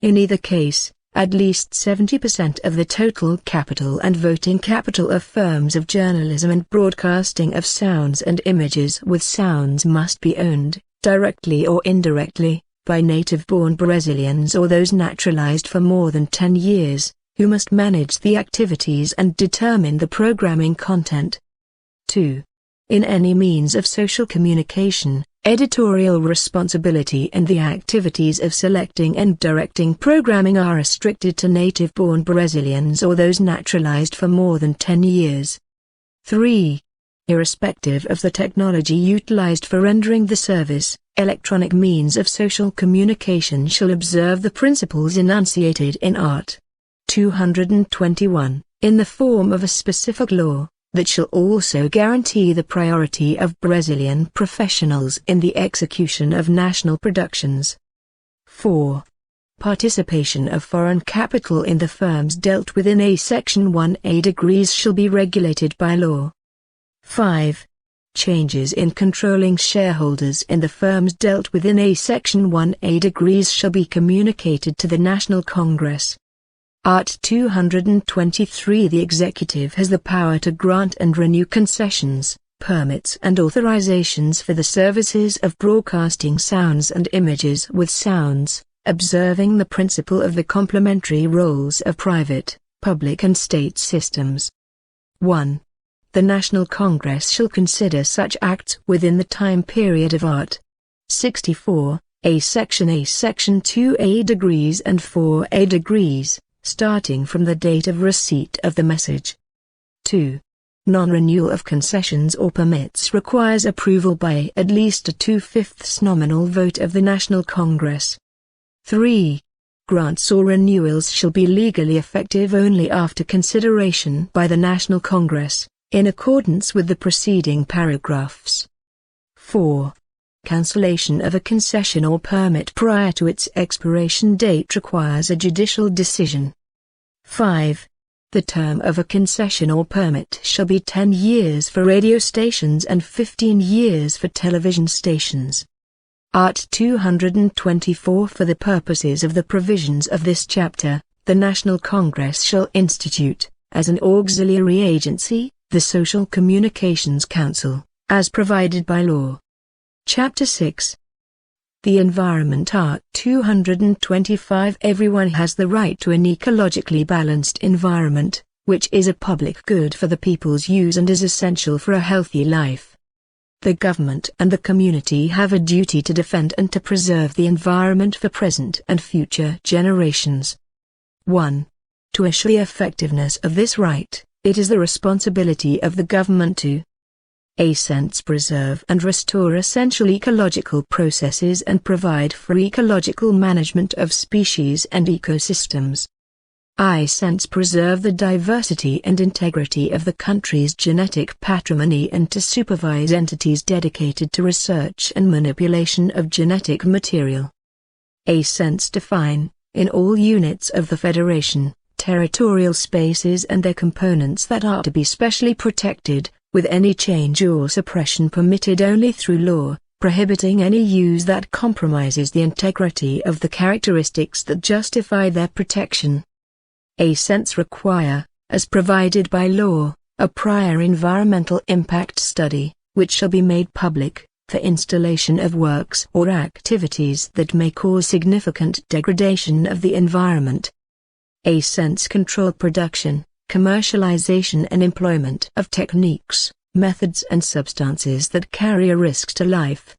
In either case, at least 70% of the total capital and voting capital of firms of journalism and broadcasting of sounds and images with sounds must be owned, directly or indirectly, by native-born Brazilians or those naturalized for more than 10 years, who must manage the activities and determine the programming content. 2. In any means of social communication, editorial responsibility and the activities of selecting and directing programming are restricted to native-born Brazilians or those naturalized for more than 10 years. 3. Irrespective of the technology utilized for rendering the service, electronic means of social communication shall observe the principles enunciated in Art. 221, in the form of a specific law, that shall also guarantee the priority of Brazilian professionals in the execution of national productions. 4. Participation of foreign capital in the firms dealt with in a Section 1A degrees shall be regulated by law. 5. Changes in controlling shareholders in the firms dealt with in a Section 1A degrees shall be communicated to the National Congress. Art 223 The executive has the power to grant and renew concessions, permits and authorizations for the services of broadcasting sounds and images with sounds, observing the principle of the complementary roles of private, public and state systems. 1. The National Congress shall consider such acts within the time period of Art. 64, A Section 2A degrees and 4A degrees, starting from the date of receipt of the message. 2. Non-renewal of concessions or permits requires approval by at least a 2/5 nominal vote of the National Congress. 3. Grants or renewals shall be legally effective only after consideration by the National Congress, in accordance with the preceding paragraphs. 4. Cancellation of a concession or permit prior to its expiration date requires a judicial decision. 5. The term of a concession or permit shall be 10 years for radio stations and 15 years for television stations. Art 224 For the purposes of the provisions of this chapter, the National Congress shall institute, as an auxiliary agency, the Social Communications Council, as provided by law. Chapter 6. The Environment. Art 225 Everyone has the right to an ecologically balanced environment, which is a public good for the people's use and is essential for a healthy life. The government and the community have a duty to defend and to preserve the environment for present and future generations. 1. To assure the effectiveness of this right, it is the responsibility of the government to preserve and restore essential ecological processes and provide for ecological management of species and ecosystems. Preserve the diversity and integrity of the country's genetic patrimony and to supervise entities dedicated to research and manipulation of genetic material. Define, in all units of the Federation, territorial spaces and their components that are to be specially protected, with any change or suppression permitted only through law, prohibiting any use that compromises the integrity of the characteristics that justify their protection. Require, as provided by law, a prior environmental impact study, which shall be made public, for installation of works or activities that may cause significant degradation of the environment. Control production, commercialization and employment of techniques, methods and substances that carry a risk to life.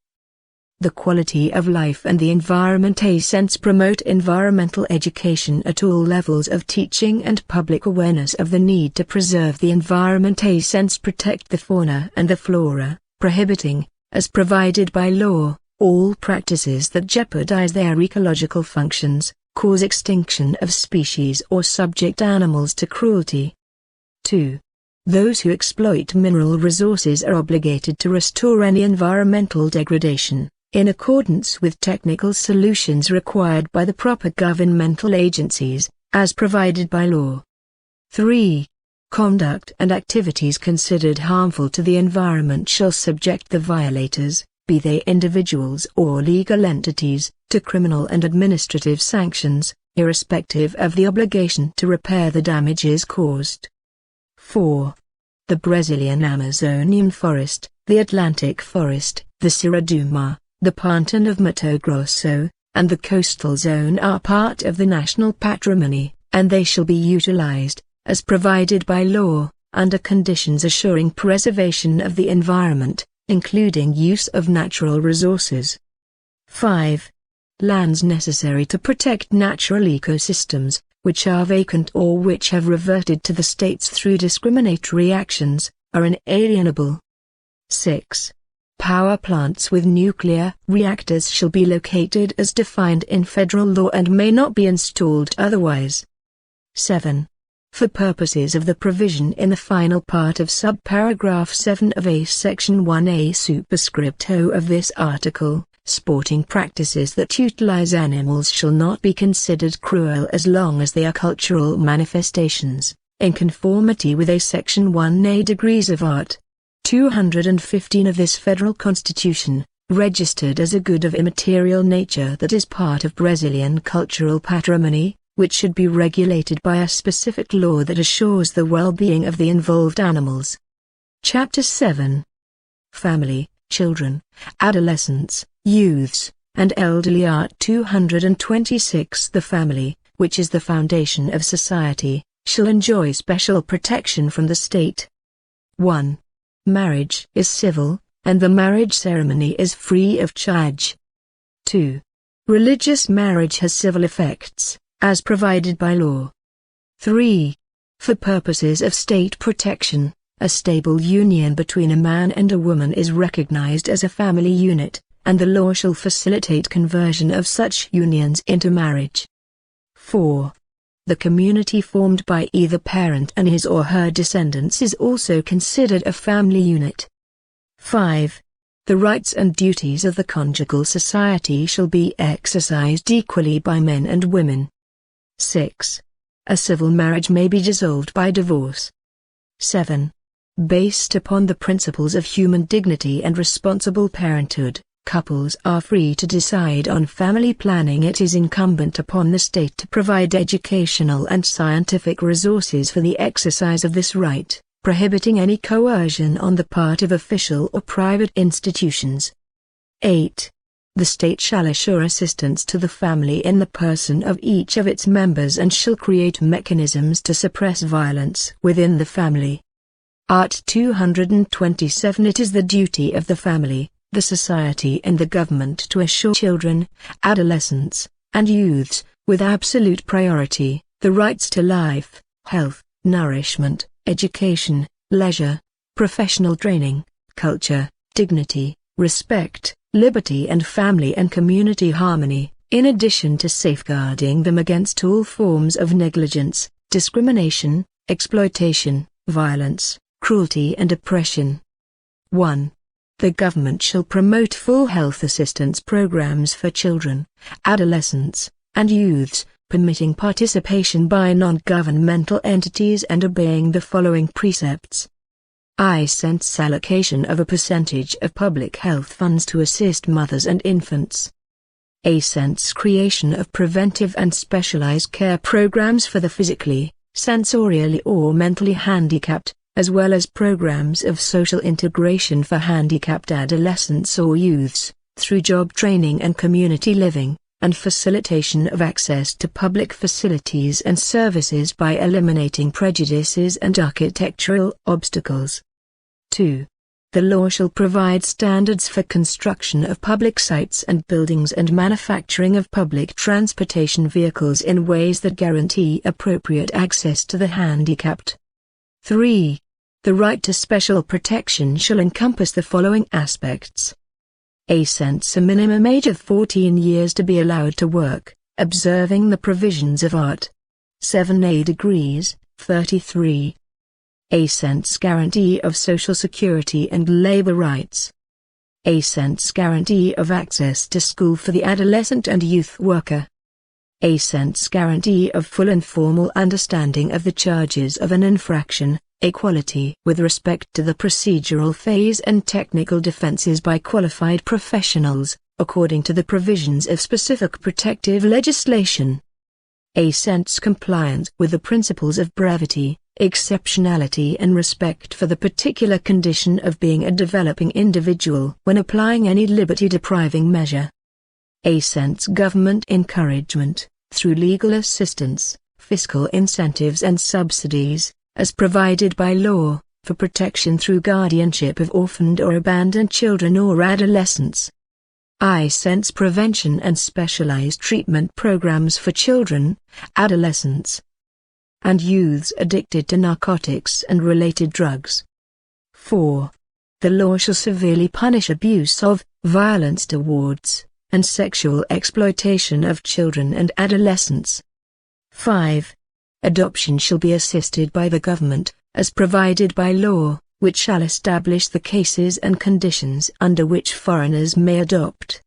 The quality of life and the environment. A sense promote environmental education at all levels of teaching and public awareness of the need to preserve the environment. A sense protect the fauna and the flora, prohibiting, as provided by law, all practices that jeopardize their ecological functions, cause extinction of species or subject animals to cruelty. 2. Those who exploit mineral resources are obligated to restore any environmental degradation, in accordance with technical solutions required by the proper governmental agencies, as provided by law. 3. Conduct and activities considered harmful to the environment shall subject the violators, be they individuals or legal entities, to criminal and administrative sanctions, irrespective of the obligation to repair the damages caused. 4. The Brazilian Amazonian forest, the Atlantic forest, the Serra do Mar, the Pantan of Mato Grosso, and the coastal zone are part of the national patrimony, and they shall be utilized, as provided by law, under conditions assuring preservation of the environment, including use of natural resources. 5. Lands necessary to protect natural ecosystems, which are vacant or which have reverted to the states through discriminatory actions, are inalienable. 6. Power plants with nuclear reactors shall be located as defined in federal law and may not be installed otherwise. 7. For purposes of the provision in the final part of subparagraph 7 of A Section 1A superscripto of this article, sporting practices that utilize animals shall not be considered cruel as long as they are cultural manifestations, in conformity with A Section 1A degrees of art. 215 of this federal constitution, registered as a good of immaterial nature that is part of Brazilian cultural patrimony, which should be regulated by a specific law that assures the well-being of the involved animals. Chapter 7. Family, Children, Adolescents, Youths, and Elderly. Art 226. The family, which is the foundation of society, shall enjoy special protection from the state. 1. Marriage is civil, and the marriage ceremony is free of charge. 2. Religious marriage has civil effects, as provided by law. 3. For purposes of state protection, a stable union between a man and a woman is recognized as a family unit, and the law shall facilitate conversion of such unions into marriage. 4. The community formed by either parent and his or her descendants is also considered a family unit. 5. The rights and duties of the conjugal society shall be exercised equally by men and women. 6. A civil marriage may be dissolved by divorce. 7. Based upon the principles of human dignity and responsible parenthood, couples are free to decide on family planning. It is incumbent upon the state to provide educational and scientific resources for the exercise of this right, prohibiting any coercion on the part of official or private institutions. 8. The state shall assure assistance to the family in the person of each of its members and shall create mechanisms to suppress violence within the family. Art 227. It is the duty of the family, the society and the government to assure children, adolescents, and youths, with absolute priority, the rights to life, health, nourishment, education, leisure, professional training, culture, dignity, respect, liberty and family and community harmony, in addition to safeguarding them against all forms of negligence, discrimination, exploitation, violence, cruelty and oppression. 1. The government shall promote full health assistance programs for children, adolescents, and youths, permitting participation by non-governmental entities and obeying the following precepts. I-cents allocation of a percentage of public health funds to assist mothers and infants. A-cents creation of preventive and specialized care programs for the physically, sensorially or mentally handicapped, as well as programs of social integration for handicapped adolescents or youths, through job training and community living, and facilitation of access to public facilities and services by eliminating prejudices and architectural obstacles. 2. The law shall provide standards for construction of public sites and buildings and manufacturing of public transportation vehicles in ways that guarantee appropriate access to the handicapped. 3. The right to special protection shall encompass the following aspects. A minimum age of 14 years to be allowed to work, observing the provisions of Art. 7A degrees, 33. A guarantee of social security and labor rights. A guarantee of access to school for the adolescent and youth worker. A guarantee of full and formal understanding of the charges of an infraction, equality with respect to the procedural phase and technical defenses by qualified professionals, according to the provisions of specific protective legislation. A compliance with the principles of brevity, exceptionality and respect for the particular condition of being a developing individual when applying any liberty-depriving measure. A government encouragement, through legal assistance, fiscal incentives and subsidies, as provided by law, for protection through guardianship of orphaned or abandoned children or adolescents. I prevention and specialized treatment programs for children, adolescents, and youths addicted to narcotics and related drugs. 4. The law shall severely punish abuse of, violence towards, and sexual exploitation of children and adolescents. 5. Adoption shall be assisted by the government, as provided by law, which shall establish the cases and conditions under which foreigners may adopt.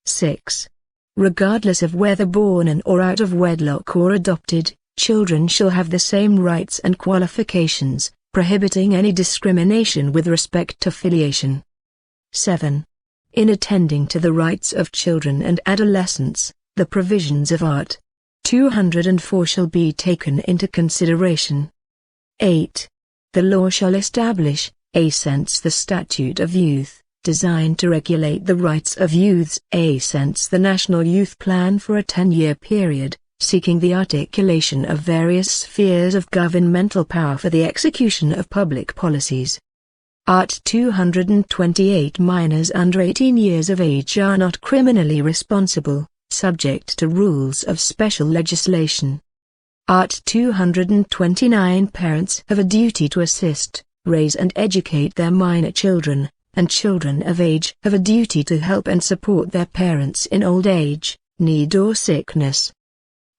6. Regardless of whether born in or out of wedlock or adopted, children shall have the same rights and qualifications, prohibiting any discrimination with respect to filiation. 7. In attending to the rights of children and adolescents, the provisions of Art. 204 shall be taken into consideration. 8. The law shall establish, the Statute of Youth, designed to regulate the rights of youths, the National Youth Plan for a 10-year period, seeking the articulation of various spheres of governmental power for the execution of public policies. Art. 228 Minors under 18 years of age are not criminally responsible, subject to rules of special legislation. Art. 229 Parents have a duty to assist, raise and educate their minor children, and children of age have a duty to help and support their parents in old age, need or sickness.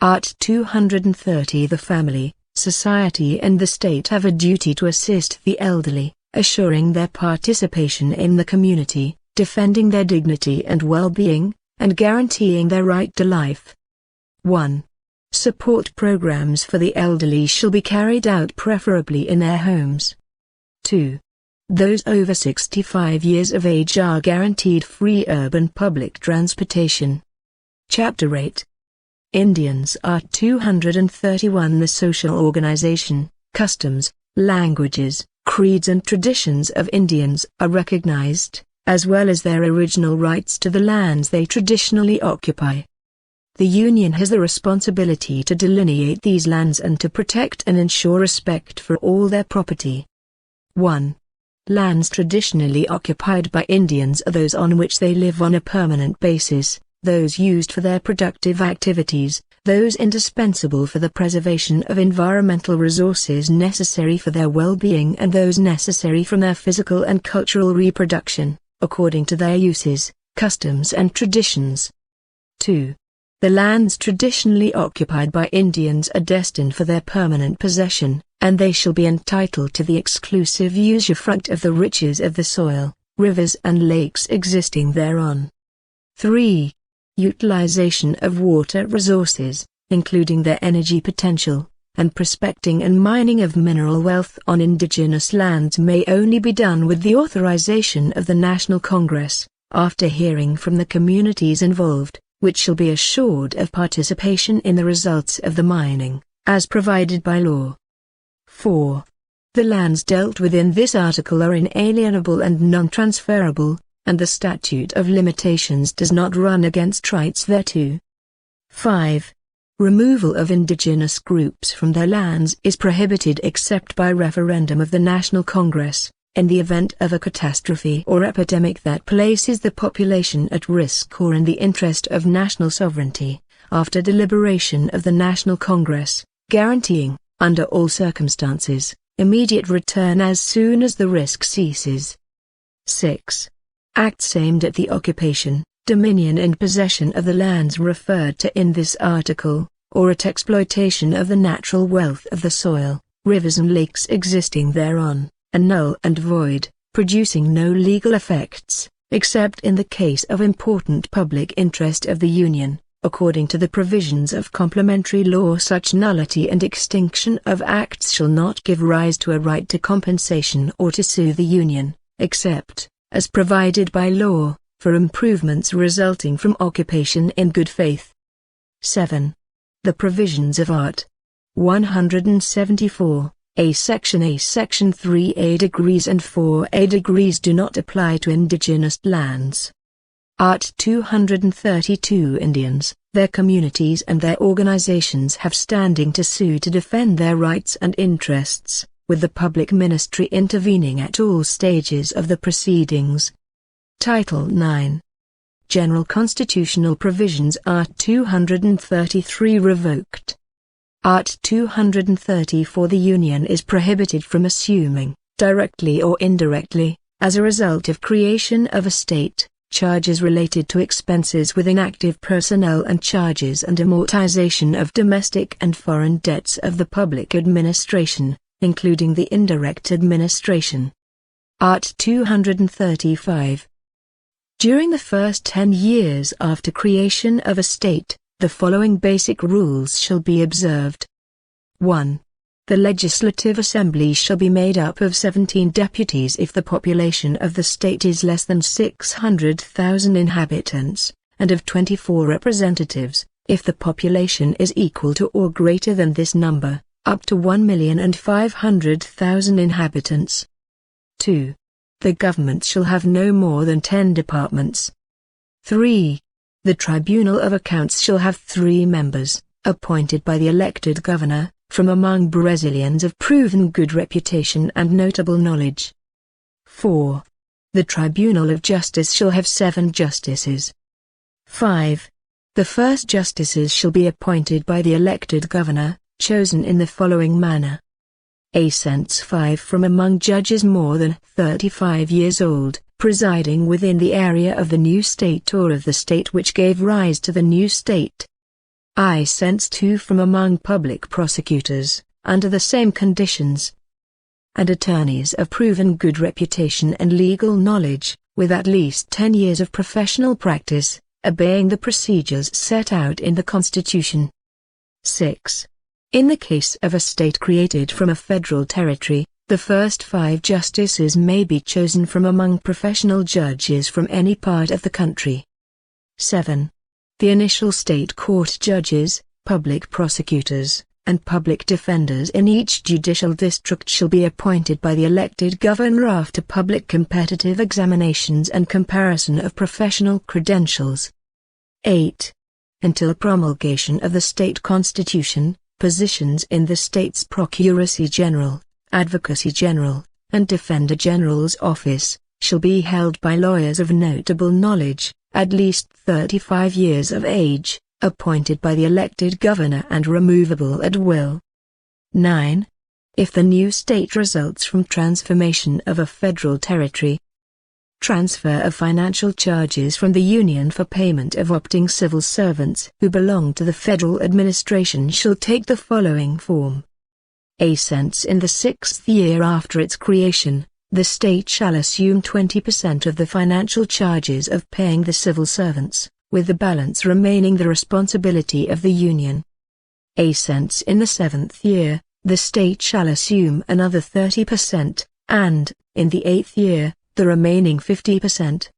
Art. 230 The family, society and the state have a duty to assist the elderly, assuring their participation in the community, defending their dignity and well-being, and guaranteeing their right to life. 1. Support programs for the elderly shall be carried out preferably in their homes. 2. Those over 65 years of age are guaranteed free urban public transportation. Chapter 8. Indians. Art. 231 The social organization, customs, languages, creeds and traditions of Indians are recognized, as well as their original rights to the lands they traditionally occupy. The Union has the responsibility to delineate these lands and to protect and ensure respect for all their property. 1. Lands traditionally occupied by Indians are those on which they live on a permanent basis, those used for their productive activities, those indispensable for the preservation of environmental resources necessary for their well-being and those necessary from their physical and cultural reproduction, according to their uses, customs and traditions. 2. The lands traditionally occupied by Indians are destined for their permanent possession, and they shall be entitled to the exclusive usufruct of the riches of the soil, rivers and lakes existing thereon. 3. Utilization of water resources, including their energy potential, and prospecting and mining of mineral wealth on indigenous lands may only be done with the authorization of the National Congress, after hearing from the communities involved, which shall be assured of participation in the results of the mining, as provided by law. 4. The lands dealt with in this article are inalienable and non-transferable, and the statute of limitations does not run against rights thereto, 5. Removal of indigenous groups from their lands is prohibited except by referendum of the National Congress, in the event of a catastrophe or epidemic that places the population at risk or in the interest of national sovereignty, after deliberation of the National Congress, guaranteeing, under all circumstances, immediate return as soon as the risk ceases. 6. Acts aimed at the occupation, dominion and possession of the lands referred to in this article, or at exploitation of the natural wealth of the soil, rivers and lakes existing thereon, are null and void, producing no legal effects, except in the case of important public interest of the Union. According to the provisions of complementary law, such nullity and extinction of acts shall not give rise to a right to compensation or to sue the Union, except, as provided by law, for improvements resulting from occupation in good faith. 7. The provisions of Art. 174. A Section 3A degrees and 4A degrees do not apply to indigenous lands. Art. 232 Indians, their communities and their organizations have standing to sue to defend their rights and interests, with the public ministry intervening at all stages of the proceedings. Title 9. General Constitutional Provisions. Art. 233 revoked. Art. 234. The Union is prohibited from assuming, directly or indirectly, as a result of creation of a state, charges related to expenses with inactive personnel and charges and amortization of domestic and foreign debts of the public administration, including the indirect administration. Art. 235. During the first 10 years after creation of a state, the following basic rules shall be observed. 1. The Legislative Assembly shall be made up of 17 deputies if the population of the state is less than 600,000 inhabitants, and of 24 representatives, if the population is equal to or greater than this number, up to 1,500,000 inhabitants. 2. The government shall have no more than 10 departments. 3. The Tribunal of Accounts shall have 3 members, appointed by the elected governor, from among Brazilians of proven good reputation and notable knowledge. 4. The Tribunal of Justice shall have 7 justices. 5. The first justices shall be appointed by the elected governor, chosen in the following manner. A. 5 from among judges more than 35 years old, presiding within the area of the new state or of the state which gave rise to the new state. I. 2 from among public prosecutors, under the same conditions. And attorneys of proven good reputation and legal knowledge, with at least 10 years of professional practice, obeying the procedures set out in the Constitution. 6. In the case of a state created from a federal territory, the first 5 justices may be chosen from among professional judges from any part of the country. 7. The initial state court judges, public prosecutors, and public defenders in each judicial district shall be appointed by the elected governor after public competitive examinations and comparison of professional credentials. 8. Until promulgation of the state constitution, positions in the state's Procuracy General, Advocacy General, and Defender General's office, shall be held by lawyers of notable knowledge, at least 35 years of age, appointed by the elected governor and removable at will. 9. If the new state results from transformation of a federal territory, transfer of financial charges from the Union for payment of opting civil servants who belong to the federal administration shall take the following form. A. In the 6th year after its creation, the state shall assume 20% of the financial charges of paying the civil servants, with the balance remaining the responsibility of the Union. A. In the 7th year, the state shall assume another 30%, and, in the 8th year, the remaining 50%.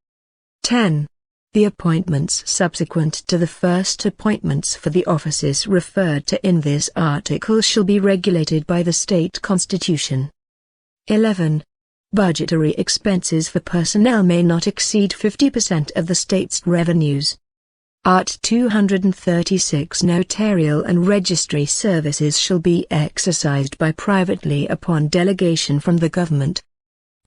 10. The appointments subsequent to the first appointments for the offices referred to in this article shall be regulated by the state constitution. 11. Budgetary expenses for personnel may not exceed 50% of the state's revenues. Art. 236 Notarial and registry services shall be exercised by privately upon delegation from the government.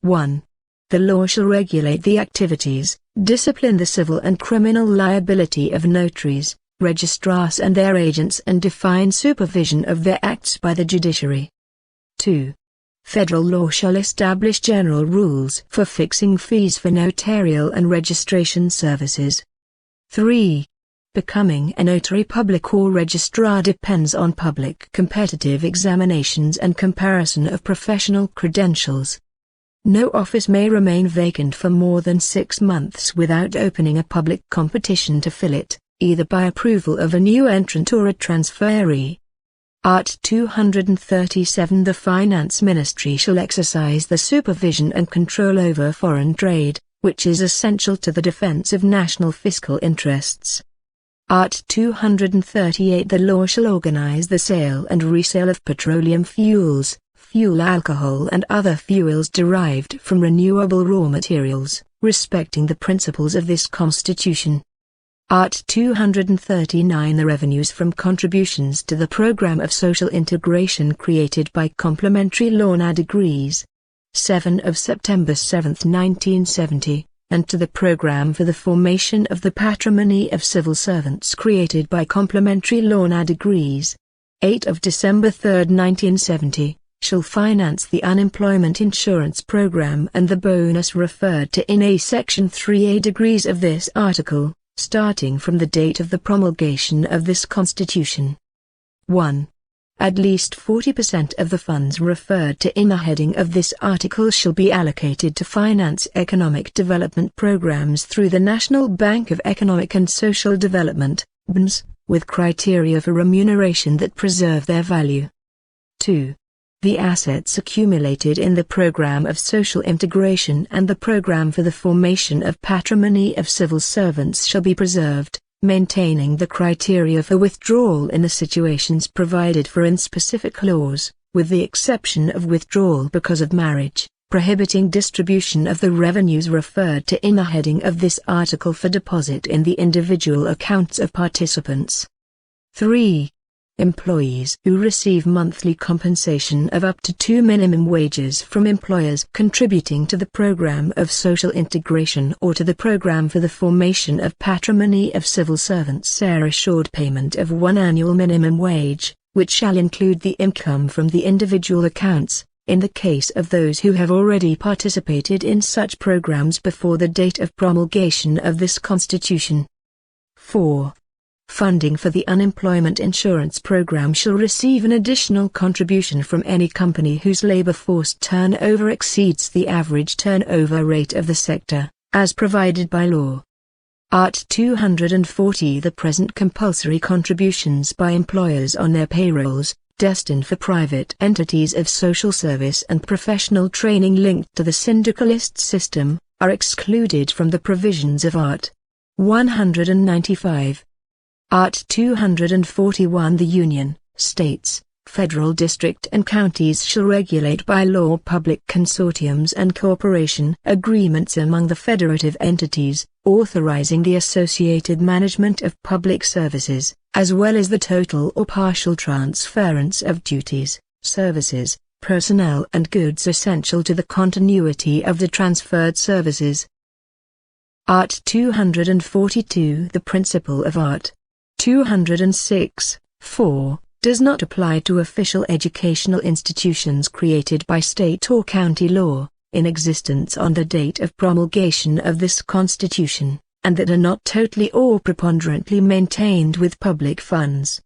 1. The law shall regulate the activities, discipline the civil and criminal liability of notaries, registrars and their agents, and define supervision of their acts by the judiciary. 2. Federal law shall establish general rules for fixing fees for notarial and registration services. 3. Becoming a notary public or registrar depends on public competitive examinations and comparison of professional credentials. No office may remain vacant for more than 6 months without opening a public competition to fill it, either by approval of a new entrant or a transferee. Art. 237 The Finance Ministry shall exercise the supervision and control over foreign trade, which is essential to the defense of national fiscal interests. Art. 238 The law shall organize the sale and resale of petroleum fuels, fuel alcohol and other fuels derived from renewable raw materials, respecting the principles of this Constitution. Art. 239 The revenues from contributions to the program of social integration created by complementary law decrees 7 of September 7, 1970, and to the program for the formation of the patrimony of civil servants created by complementary law decrees 8 of December 3, 1970, shall finance the unemployment insurance program and the bonus referred to in A Section 3A degrees of this article, starting from the date of the promulgation of this Constitution. 1. At least 40% of the funds referred to in the heading of this article shall be allocated to finance economic development programs through the National Bank of Economic and Social Development, BNS, with criteria for remuneration that preserve their value. 2. The assets accumulated in the program of social integration and the program for the formation of patrimony of civil servants shall be preserved, maintaining the criteria for withdrawal in the situations provided for in specific laws, with the exception of withdrawal because of marriage, prohibiting distribution of the revenues referred to in the heading of this article for deposit in the individual accounts of participants. 3. Employees who receive monthly compensation of up to 2 minimum wages from employers contributing to the program of social integration or to the program for the formation of patrimony of civil servants are assured payment of 1 annual minimum wage, which shall include the income from the individual accounts, in the case of those who have already participated in such programs before the date of promulgation of this Constitution. 4. Funding for the unemployment insurance program shall receive an additional contribution from any company whose labor force turnover exceeds the average turnover rate of the sector, as provided by law. Art. 240 The present compulsory contributions by employers on their payrolls, destined for private entities of social service and professional training linked to the syndicalist system, are excluded from the provisions of Art. 195. Art. 241 The Union, States, Federal District and Counties shall regulate by law public consortiums and cooperation agreements among the federative entities, authorizing the associated management of public services, as well as the total or partial transference of duties, services, personnel and goods essential to the continuity of the transferred services. Art. 242 The principle of Art. 206, 4, does not apply to official educational institutions created by state or county law, in existence on the date of promulgation of this Constitution, and that are not totally or preponderantly maintained with public funds.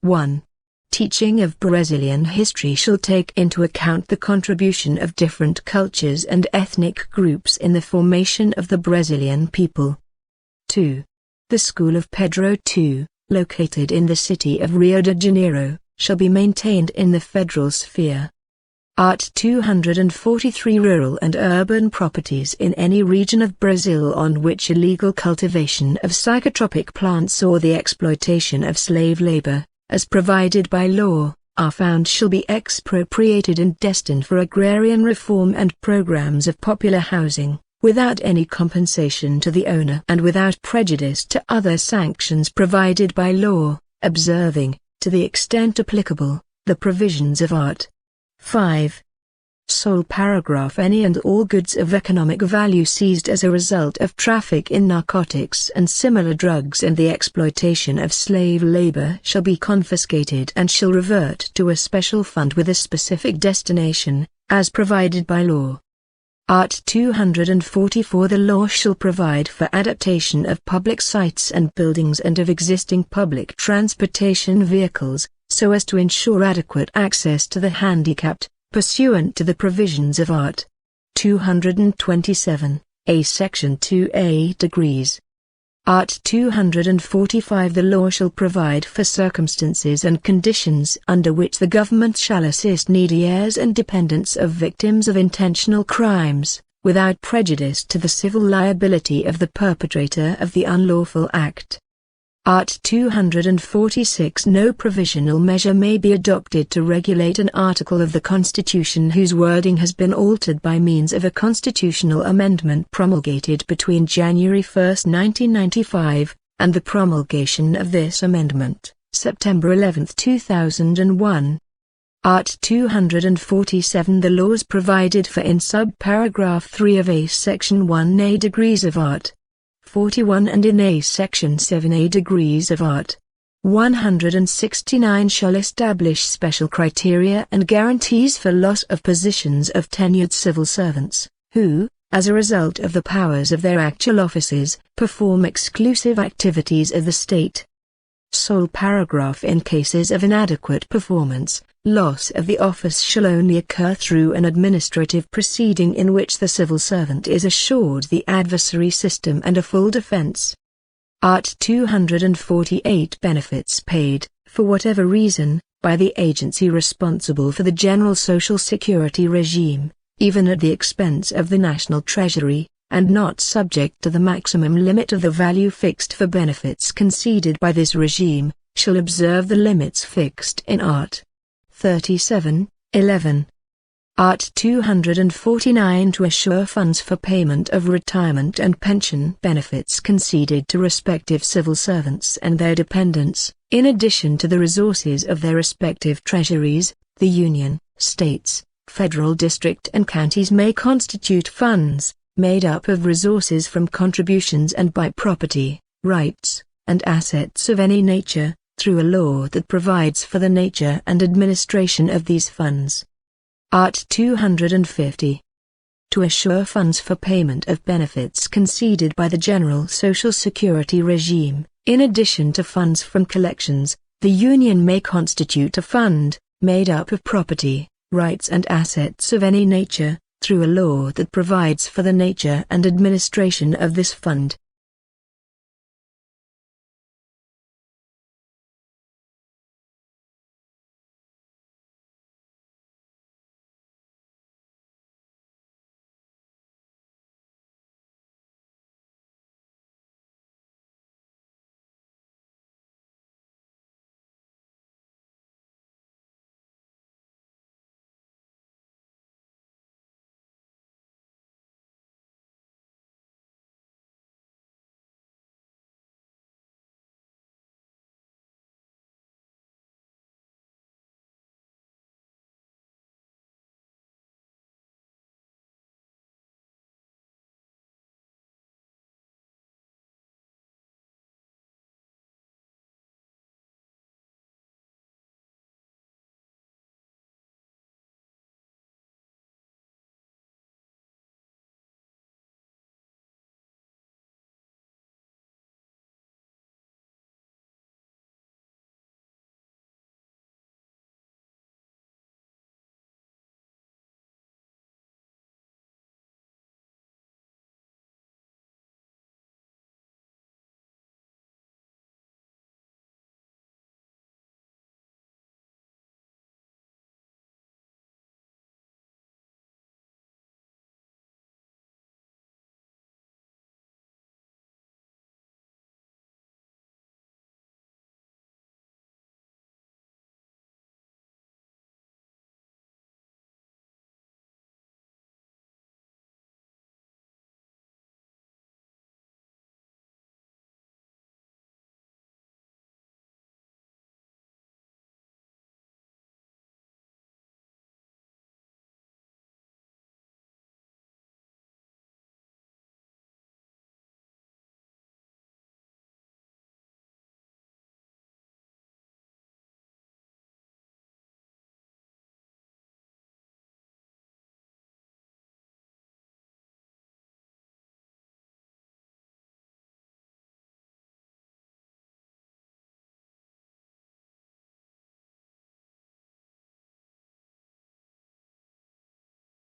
1. Teaching of Brazilian history shall take into account the contribution of different cultures and ethnic groups in the formation of the Brazilian people. 2. The School of Pedro II, located in the city of Rio de Janeiro, shall be maintained in the federal sphere. Art. 243 Rural and urban properties in any region of Brazil on which illegal cultivation of psychotropic plants or the exploitation of slave labor, as provided by law, are found shall be expropriated and destined for agrarian reform and programs of popular housing, without any compensation to the owner and without prejudice to other sanctions provided by law, observing, to the extent applicable, the provisions of Art. 5. Sole paragraph. Any and all goods of economic value seized as a result of traffic in narcotics and similar drugs and the exploitation of slave labor shall be confiscated and shall revert to a special fund with a specific destination, as provided by law. Art. 244. The law shall provide for adaptation of public sites and buildings and of existing public transportation vehicles, so as to ensure adequate access to the handicapped, pursuant to the provisions of Art. 227, A Section 2A degrees. Art. 245. The law shall provide for circumstances and conditions under which the government shall assist needy heirs and dependents of victims of intentional crimes, without prejudice to the civil liability of the perpetrator of the unlawful act. Art. 246. No provisional measure may be adopted to regulate an article of the Constitution whose wording has been altered by means of a constitutional amendment promulgated between January 1, 1995, and the promulgation of this amendment, September 11, 2001. Art. 247. The laws provided for in subparagraph 3 of A Section 1A degrees of Art. 41 and in A Section 7A degrees of Art. 169 shall establish special criteria and guarantees for loss of positions of tenured civil servants, who, as a result of the powers of their actual offices, perform exclusive activities of the state. Sole paragraph. In cases of inadequate performance, loss of the office shall only occur through an administrative proceeding in which the civil servant is assured the adversary system and a full defense. Art. 248. Benefits paid, for whatever reason, by the agency responsible for the general social security regime, even at the expense of the national treasury, and not subject to the maximum limit of the value fixed for benefits conceded by this regime, shall observe the limits fixed in Art. 37, 11. Art. 249. To assure funds for payment of retirement and pension benefits conceded to respective civil servants and their dependents, in addition to the resources of their respective treasuries, the Union, states, federal district and counties may constitute funds, made up of resources from contributions and by property, rights, and assets of any nature, through a law that provides for the nature and administration of these funds. Art. 250. To assure funds for payment of benefits conceded by the general social security regime, in addition to funds from collections, the Union may constitute a fund, made up of property, rights and assets of any nature, through a law that provides for the nature and administration of this fund.